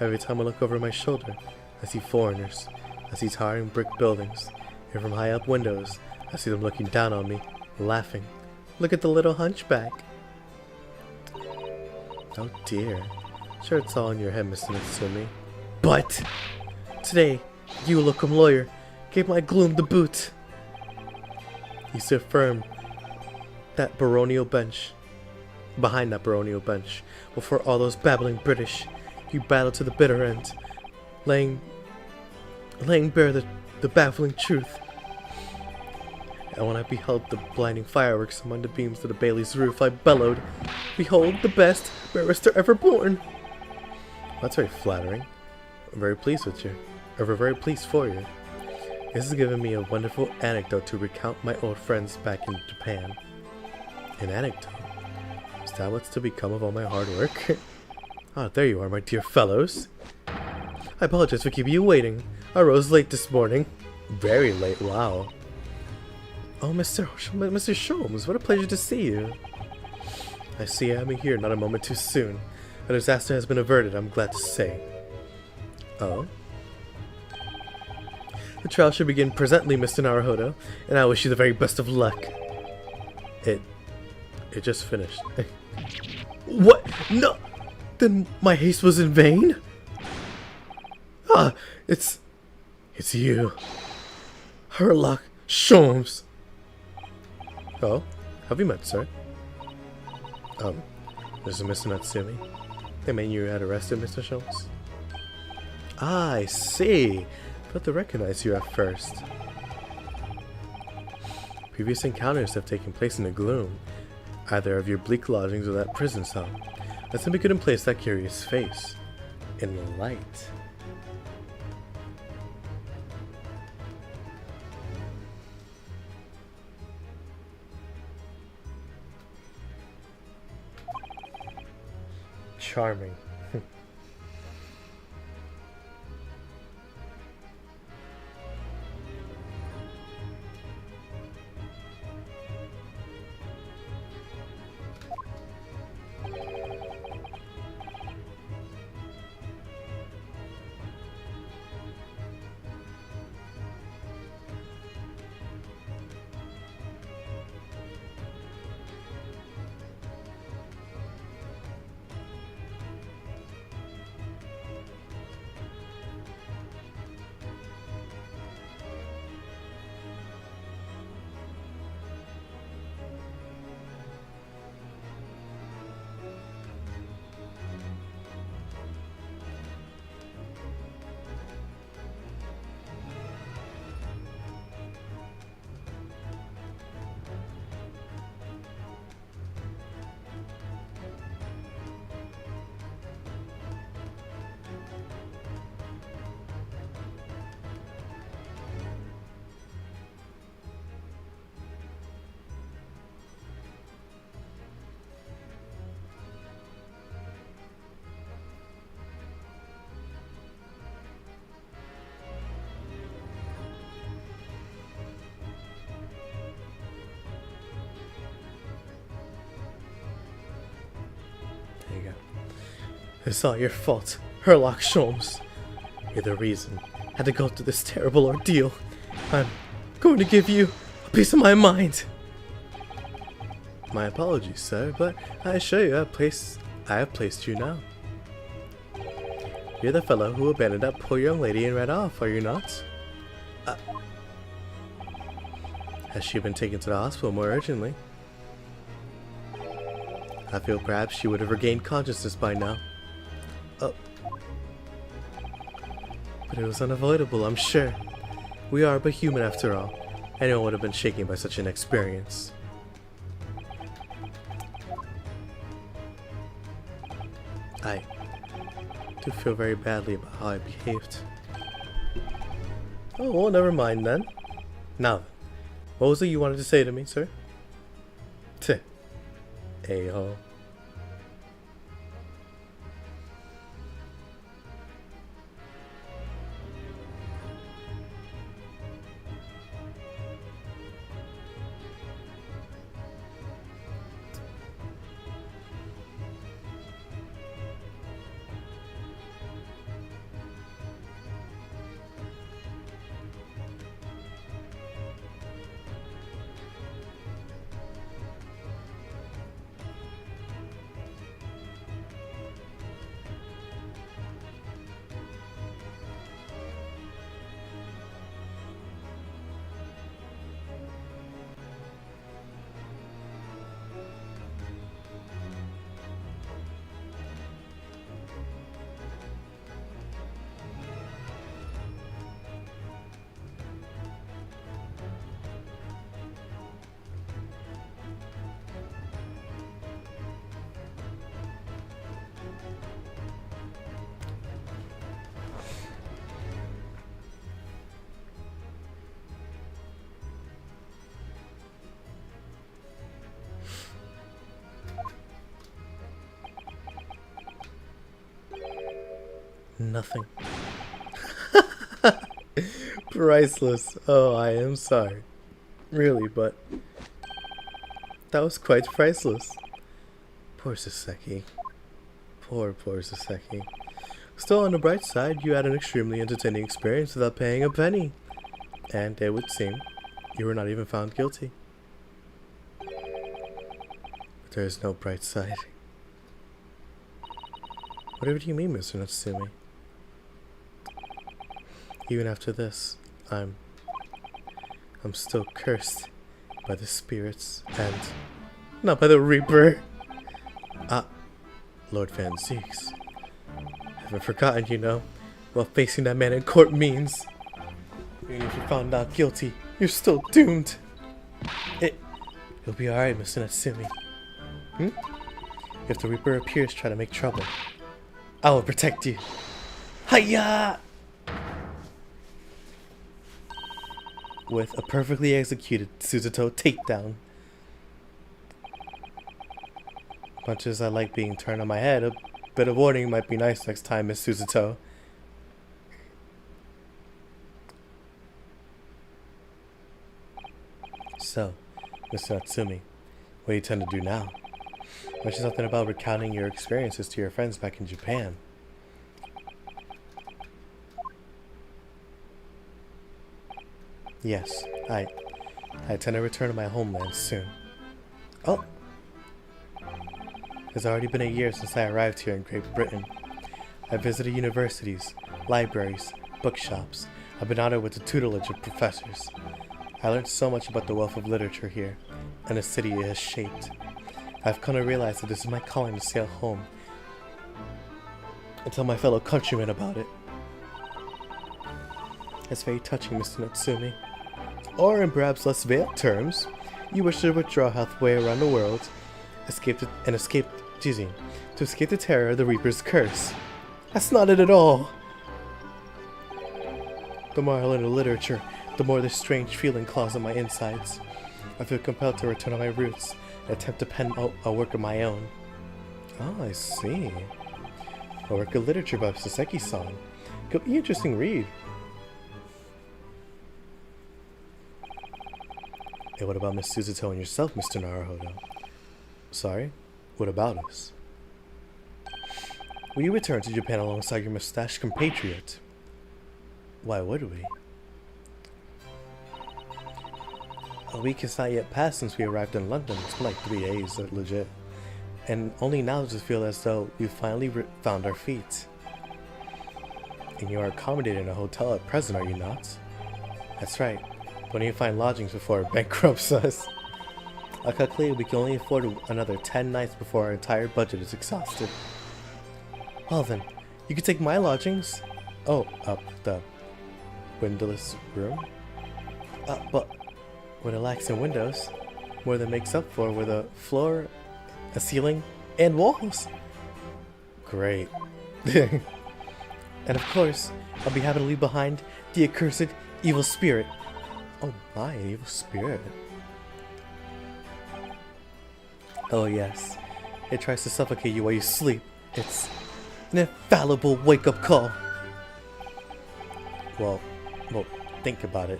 Every time I look over my shoulder, I see foreigners. I see towering brick buildings. And from high up windows, I see them looking down on me, laughing. Look at the little hunchback. Oh dear. Sure, it's all in your head, Mr. Natsumi. But today, you, locum lawyer, gave my gloom the boot. You stood firm that baronial bench. Behind that baronial bench, before all those babbling British, you battled to the bitter end, laying bare the baffling truth. And when I beheld the blinding fireworks among the beams of the Bailey's roof, I bellowed, "Behold the best barrister ever born!" That's very flattering. I'm very pleased with you. We're very pleased for you. This has given me a wonderful anecdote to recount my old friends back in Japan. An anecdote? Is that what's to become of all my hard work? Ah, there you are, my dear fellows. I apologize for keeping you waiting. I rose late this morning. Very late, wow. Oh, Mr. Sholmes, what a pleasure to see you. I see I am here not a moment too soon. A disaster has been averted, I'm glad to say. Oh? The trial should begin presently, Mr. Naruhodo, and I wish you the very best of luck. It just finished. What? No! Then my haste was in vain? Ah, it's you. Herlock Sholmes. Oh, have you met, sir? This is Mr. Natsumi. They mean you had arrested, Mr. Sholmes? Ah, I see. Failed to recognize you at first. Previous encounters have taken place in the gloom, either of your bleak lodgings or that prison cell. I simply couldn't place that curious face in the light. Charming. It's all your fault, Herlock Sholmes. You're the reason I had to go through this terrible ordeal. I'm going to give you a piece of my mind. My apologies, sir, but I assure you I have placed you now. You're the fellow who abandoned that poor young lady and ran off, are you not? Has she been taken to the hospital more urgently? I feel perhaps she would have regained consciousness by now. Oh. But it was unavoidable, I'm sure. We are but human after all. Anyone would have been shaken by such an experience. I do feel very badly about how I behaved. Oh, well, never mind then. Now then, what was it you wanted to say to me, sir? Tch. A-ho. Nothing. Priceless. Oh, I am sorry. Really, but that was quite priceless. Poor Saseki. Poor Saseki. Still, on the bright side, you had an extremely entertaining experience without paying a penny. And it would seem you were not even found guilty. But there is no bright side. Whatever do you mean, Mr. Natsumi? Even after this, I'm still cursed by the spirits and not by the Reaper. Ah, Lord Van Zeeks. Haven't forgotten, you know, what facing that man in court means. Even if you're found not guilty, you're still doomed. You'll be alright, Mr. Natsumi. If the Reaper appears, try to make trouble. I will protect you. Hiya! With a perfectly executed Suzuto takedown. Much as I like being turned on my head, a bit of warning might be nice next time, Miss Suzuto. So, Mr. Natsumi, what do you intend to do now? Mention something about recounting your experiences to your friends back in Japan. Yes, I intend to return to my homeland soon. Oh! It's already been a year since I arrived here in Great Britain. I visited universities, libraries, bookshops. I've been honored with the tutelage of professors. I learned so much about the wealth of literature here, and the city it has shaped. I've come to realize that this is my calling to sail home and tell my fellow countrymen about it. It's very touching, Mr. Natsumi. Or in perhaps less veiled terms, you wish to withdraw halfway around the world, to escape the terror of the Reaper's curse. That's not it at all. The more I learn of literature, the more this strange feeling claws at my insides. I feel compelled to return to my roots and attempt to pen out a work of my own. Oh, I see. A work of literature by Saseki-san. Could be an interesting read. Hey, what about Miss Suzuto and yourself, Mr. Naruhodo? Sorry? What about us? Will you return to Japan alongside your mustached compatriot? Why would we? A week has not yet passed since we arrived in London. It's been like 3 days, legit. And only now does it feel as though we finally found our feet. And you are accommodated in a hotel at present, are you not? That's right. We need to find lodgings before it bankrupts us. I calculate we can only afford another 10 nights before our entire budget is exhausted. Well then, you can take my lodgings. Oh, the windowless room? But with a lacks in windows, more than makes up for with a floor, a ceiling, and walls. Great. And of course, I'll be happy to leave behind the accursed evil spirit. Oh my, an evil spirit. Oh yes, it tries to suffocate you while you sleep. It's an infallible wake-up call. Well, think about it,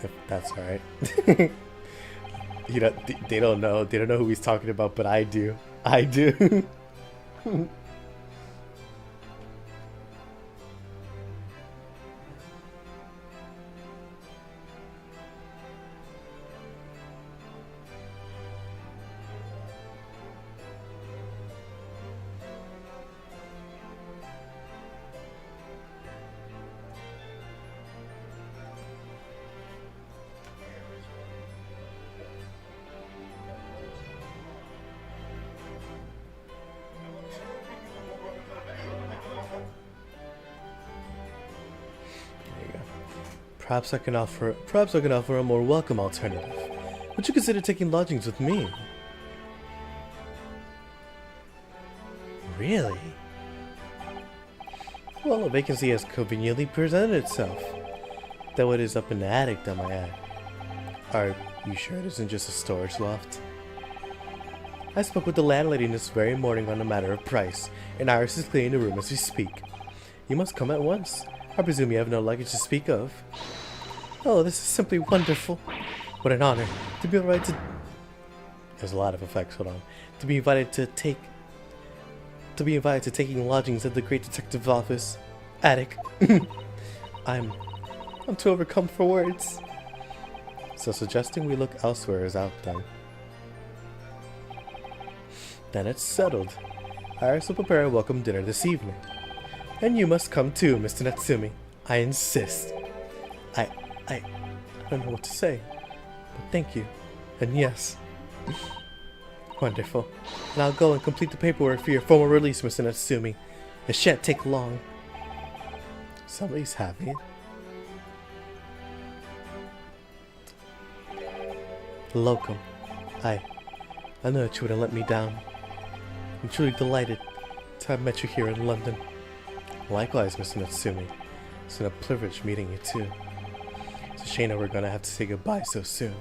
if that's alright. You know, they don't know who he's talking about, but I do. I do. Perhaps I can offer a more welcome alternative. Would you consider taking lodgings with me? Really? Well, a vacancy has conveniently presented itself. Though it is up in the attic, I might add. Are you sure it isn't just a storage loft? I spoke with the landlady this very morning on the matter of price, and Iris is cleaning the room as we speak. You must come at once. I presume you have no luggage to speak of. Oh, this is simply wonderful. What an honor to be invited to... There's a lot of effects, hold on. To be invited to taking lodgings at the great detective's office. Attic. I'm too overcome for words. So suggesting we look elsewhere is out then. Then it's settled. Iris will prepare a welcome dinner this evening. And you must come too, Mr. Natsumi. I insist. I don't know what to say, but thank you. And yes. Wonderful. And I'll go and complete the paperwork for your formal release, Mr. Natsumi. It shan't take long. Somebody's happy. Locum. I know that you wouldn't let me down. I'm truly delighted to have met you here in London. Likewise, Mr. Natsumi. It's been a privilege meeting you too. It's a shame that we're gonna have to say goodbye so soon.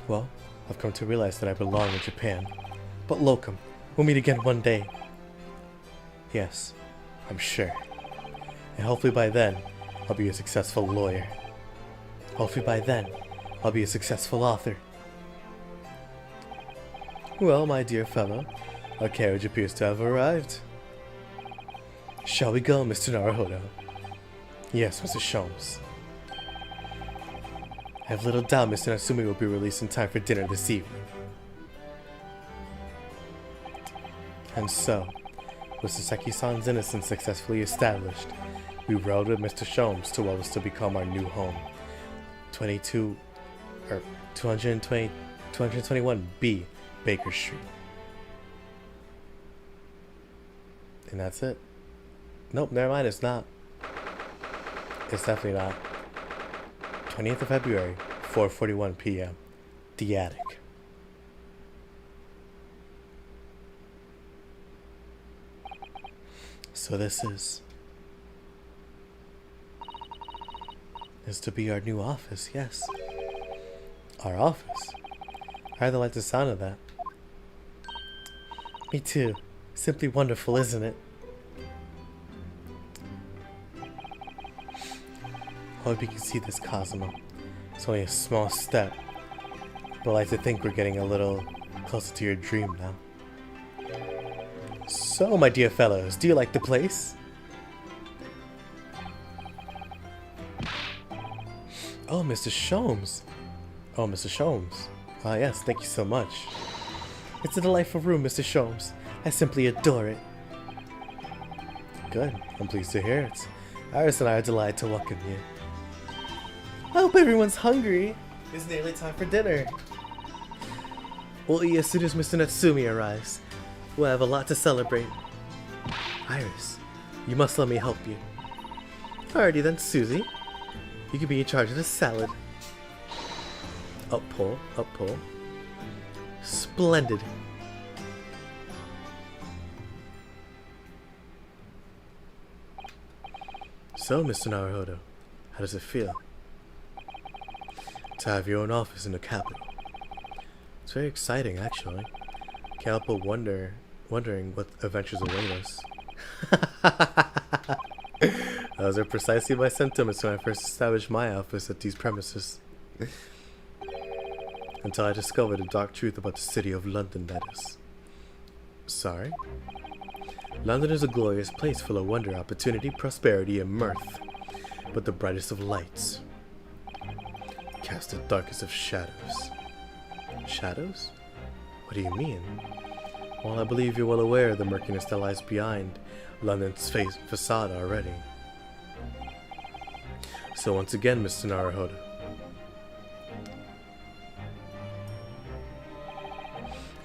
Well, I've come to realize that I belong in Japan. But Locum, we'll meet again one day. Yes, I'm sure. And hopefully by then, I'll be a successful lawyer. Hopefully by then, I'll be a successful author. Well, my dear fellow, our carriage appears to have arrived. Shall we go, Mr. Naruhodo? Yes, Mr. Sholmes. I have little doubt Mr. Natsumi will be released in time for dinner this evening. And so, with Saseki-san's innocence successfully established, we rode with Mr. Sholmes to what was to become our new home. 221B Baker Street. And that's it. Nope, never mind, it's not. It's definitely not. 20th of February, 4:41 p.m. The Attic. So this is to be our new office, yes. Our office. I rather like the sound of that. Me too. Simply wonderful, isn't it? Hope you can see this, Cosmo. It's only a small step, but I like to think we're getting a little closer to your dream now. So, my dear fellows, do you like the place? Oh, Mr. Sholmes. Oh, Mr. Sholmes. Ah, yes, thank you so much. It's a delightful room, Mr. Sholmes. I simply adore it. Good. I'm pleased to hear it. Iris and I are delighted to welcome you. I hope everyone's hungry. It's nearly time for dinner. We'll eat as soon as Mr. Natsumi arrives. We'll have a lot to celebrate. Iris, you must let me help you. Alrighty then, Susie. You can be in charge of the salad. Up pull, up pull. Splendid. So, Mr. Naruhodo, how does it feel to have your own office in the capital? It's very exciting, actually. Can't help but wondering what adventures await us. Those are precisely my sentiments when I first established my office at these premises. Until I discovered the dark truth about the city of London, that is. Sorry? London is a glorious place full of wonder, opportunity, prosperity, and mirth. But the brightest of lights cast the darkest of shadows. Shadows? What do you mean? Well, I believe you're well aware of the murkiness that lies behind London's facade already. So once again, Mr. Naruhodo,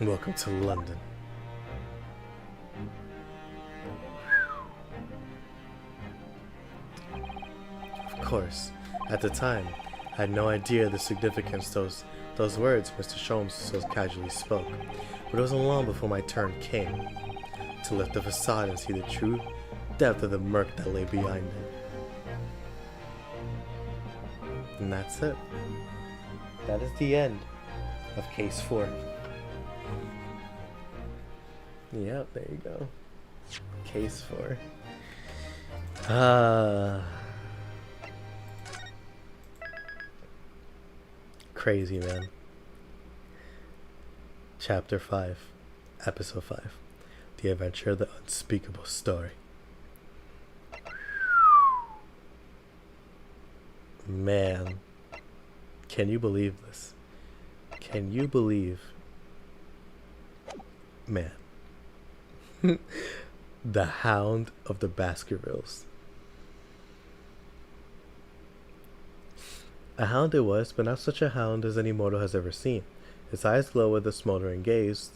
welcome to London. Of course, at the time, I had no idea the significance those words Mr. Sholmes so casually spoke, but it wasn't long before my turn came to lift the facade and see the true depth of the murk that lay behind it. And that's it. That is the end of Case 4. Yep, there you go. Case 4. Crazy, man. Chapter 5, Episode 5, The Adventure of the Unspeakable Story. Man, can you believe this? Can you believe, man, the Hound of the Baskervilles. A hound it was, but not such a hound as any mortal has ever seen. Its eyes glow with a smoldering gaze.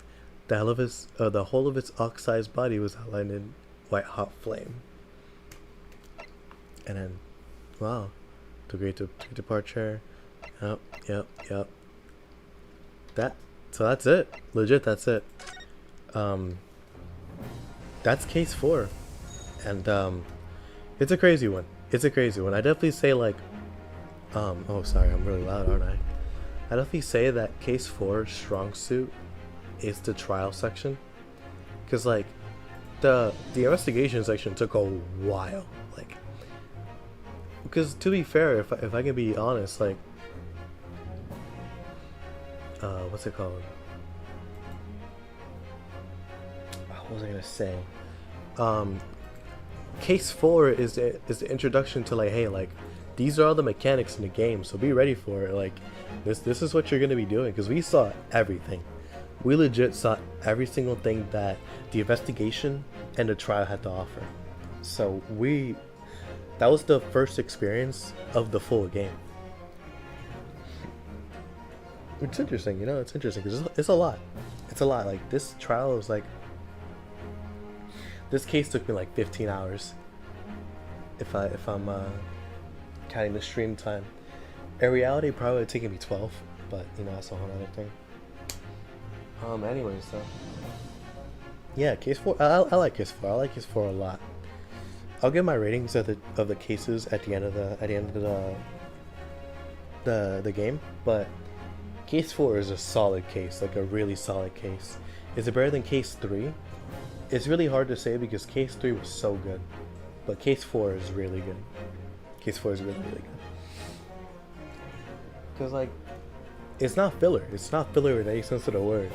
The whole of its ox-sized body was outlined in white-hot flame. And then, wow, the great departure. Yep. So that's it. Legit, that's it. That's Case 4. And, it's a crazy one. I definitely say, like, oh, sorry, I'm really loud, aren't I? I definitely say that Case 4's strong suit is the trial section. Because, like, the investigation section took a while. Like, because to be fair, if I can be honest, like, what's it called? What was I gonna say? Case 4 is the introduction to, like, hey, like, these are all the mechanics in the game, so be ready for it. Like, this is what you're gonna be doing, because we saw everything. We legit saw every single thing that the investigation and the trial had to offer. So that was the first experience of the full game. It's interesting, you know. It's interesting because it's a lot. It's a lot. Like, this trial was like, this case took me like 15 hours. If I'm counting the stream time. In reality, it probably would have taken me 12, but you know, that's a whole other thing. Anyways, so yeah, Case 4. I like Case 4. I like Case 4 a lot. I'll give my ratings of the cases at the end of the game, but Case 4 is a solid case, like a really solid case. Is it better than Case 3? It's really hard to say because Case 3 was so good, but Case 4 is really good. Case 4 is really, really good. Because, like, it's not filler. It's not filler in any sense of the word.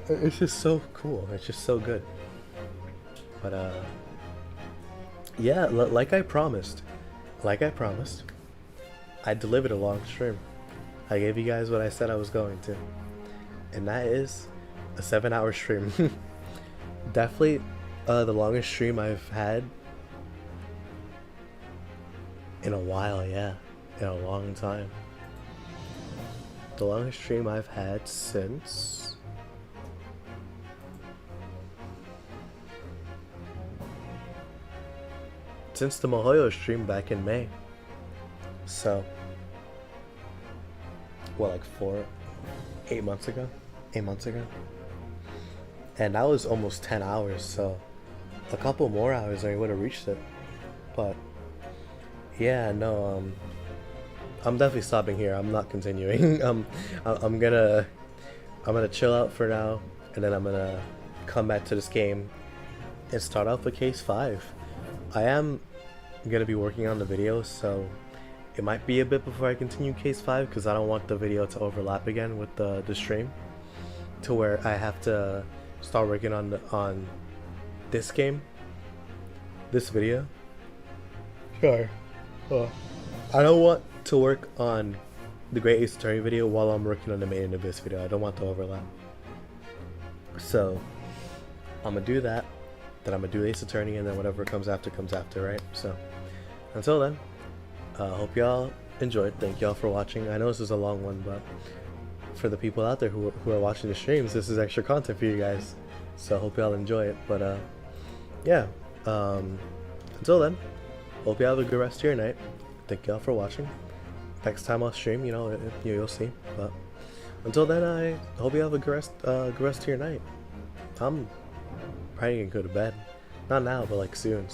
It's just so cool. It's just so good. But yeah, like I promised, I delivered a long stream. I gave you guys what I said I was going to, and that is a 7-hour stream. Definitely the longest stream I've had in a while. Yeah, in a long time. The longest stream I've had since the Mihoyo stream back in May. So, what, like 8 months ago? 8 months ago? And that was almost 10 hours, so a couple more hours and I would have reached it. But, yeah, no, I'm definitely stopping here. I'm not continuing. I'm gonna chill out for now, and then I'm gonna come back to this game and start off with case 5. I am gonna be working on the video, so it might be a bit before I continue case 5 because I don't want the video to overlap again with the stream, to where I have to start working on this video. Sure. I don't want to work on the Great Ace Attorney video while I'm working on the main Abyss video. I don't want to overlap. So I'm gonna do that, then I'm gonna do Ace Attorney, and then whatever comes after, right? So until then, hope y'all enjoyed. Thank y'all for watching. I know this is a long one, but for the people out there who are watching the streams, this is extra content for you guys. So hope y'all enjoy it. But yeah, until then, hope y'all have a good rest of your night. Thank y'all for watching. Next time I'll stream, you'll see. But until then, I hope you have a good rest of your night. I'm probably gonna go to bed. Not now, but like soon.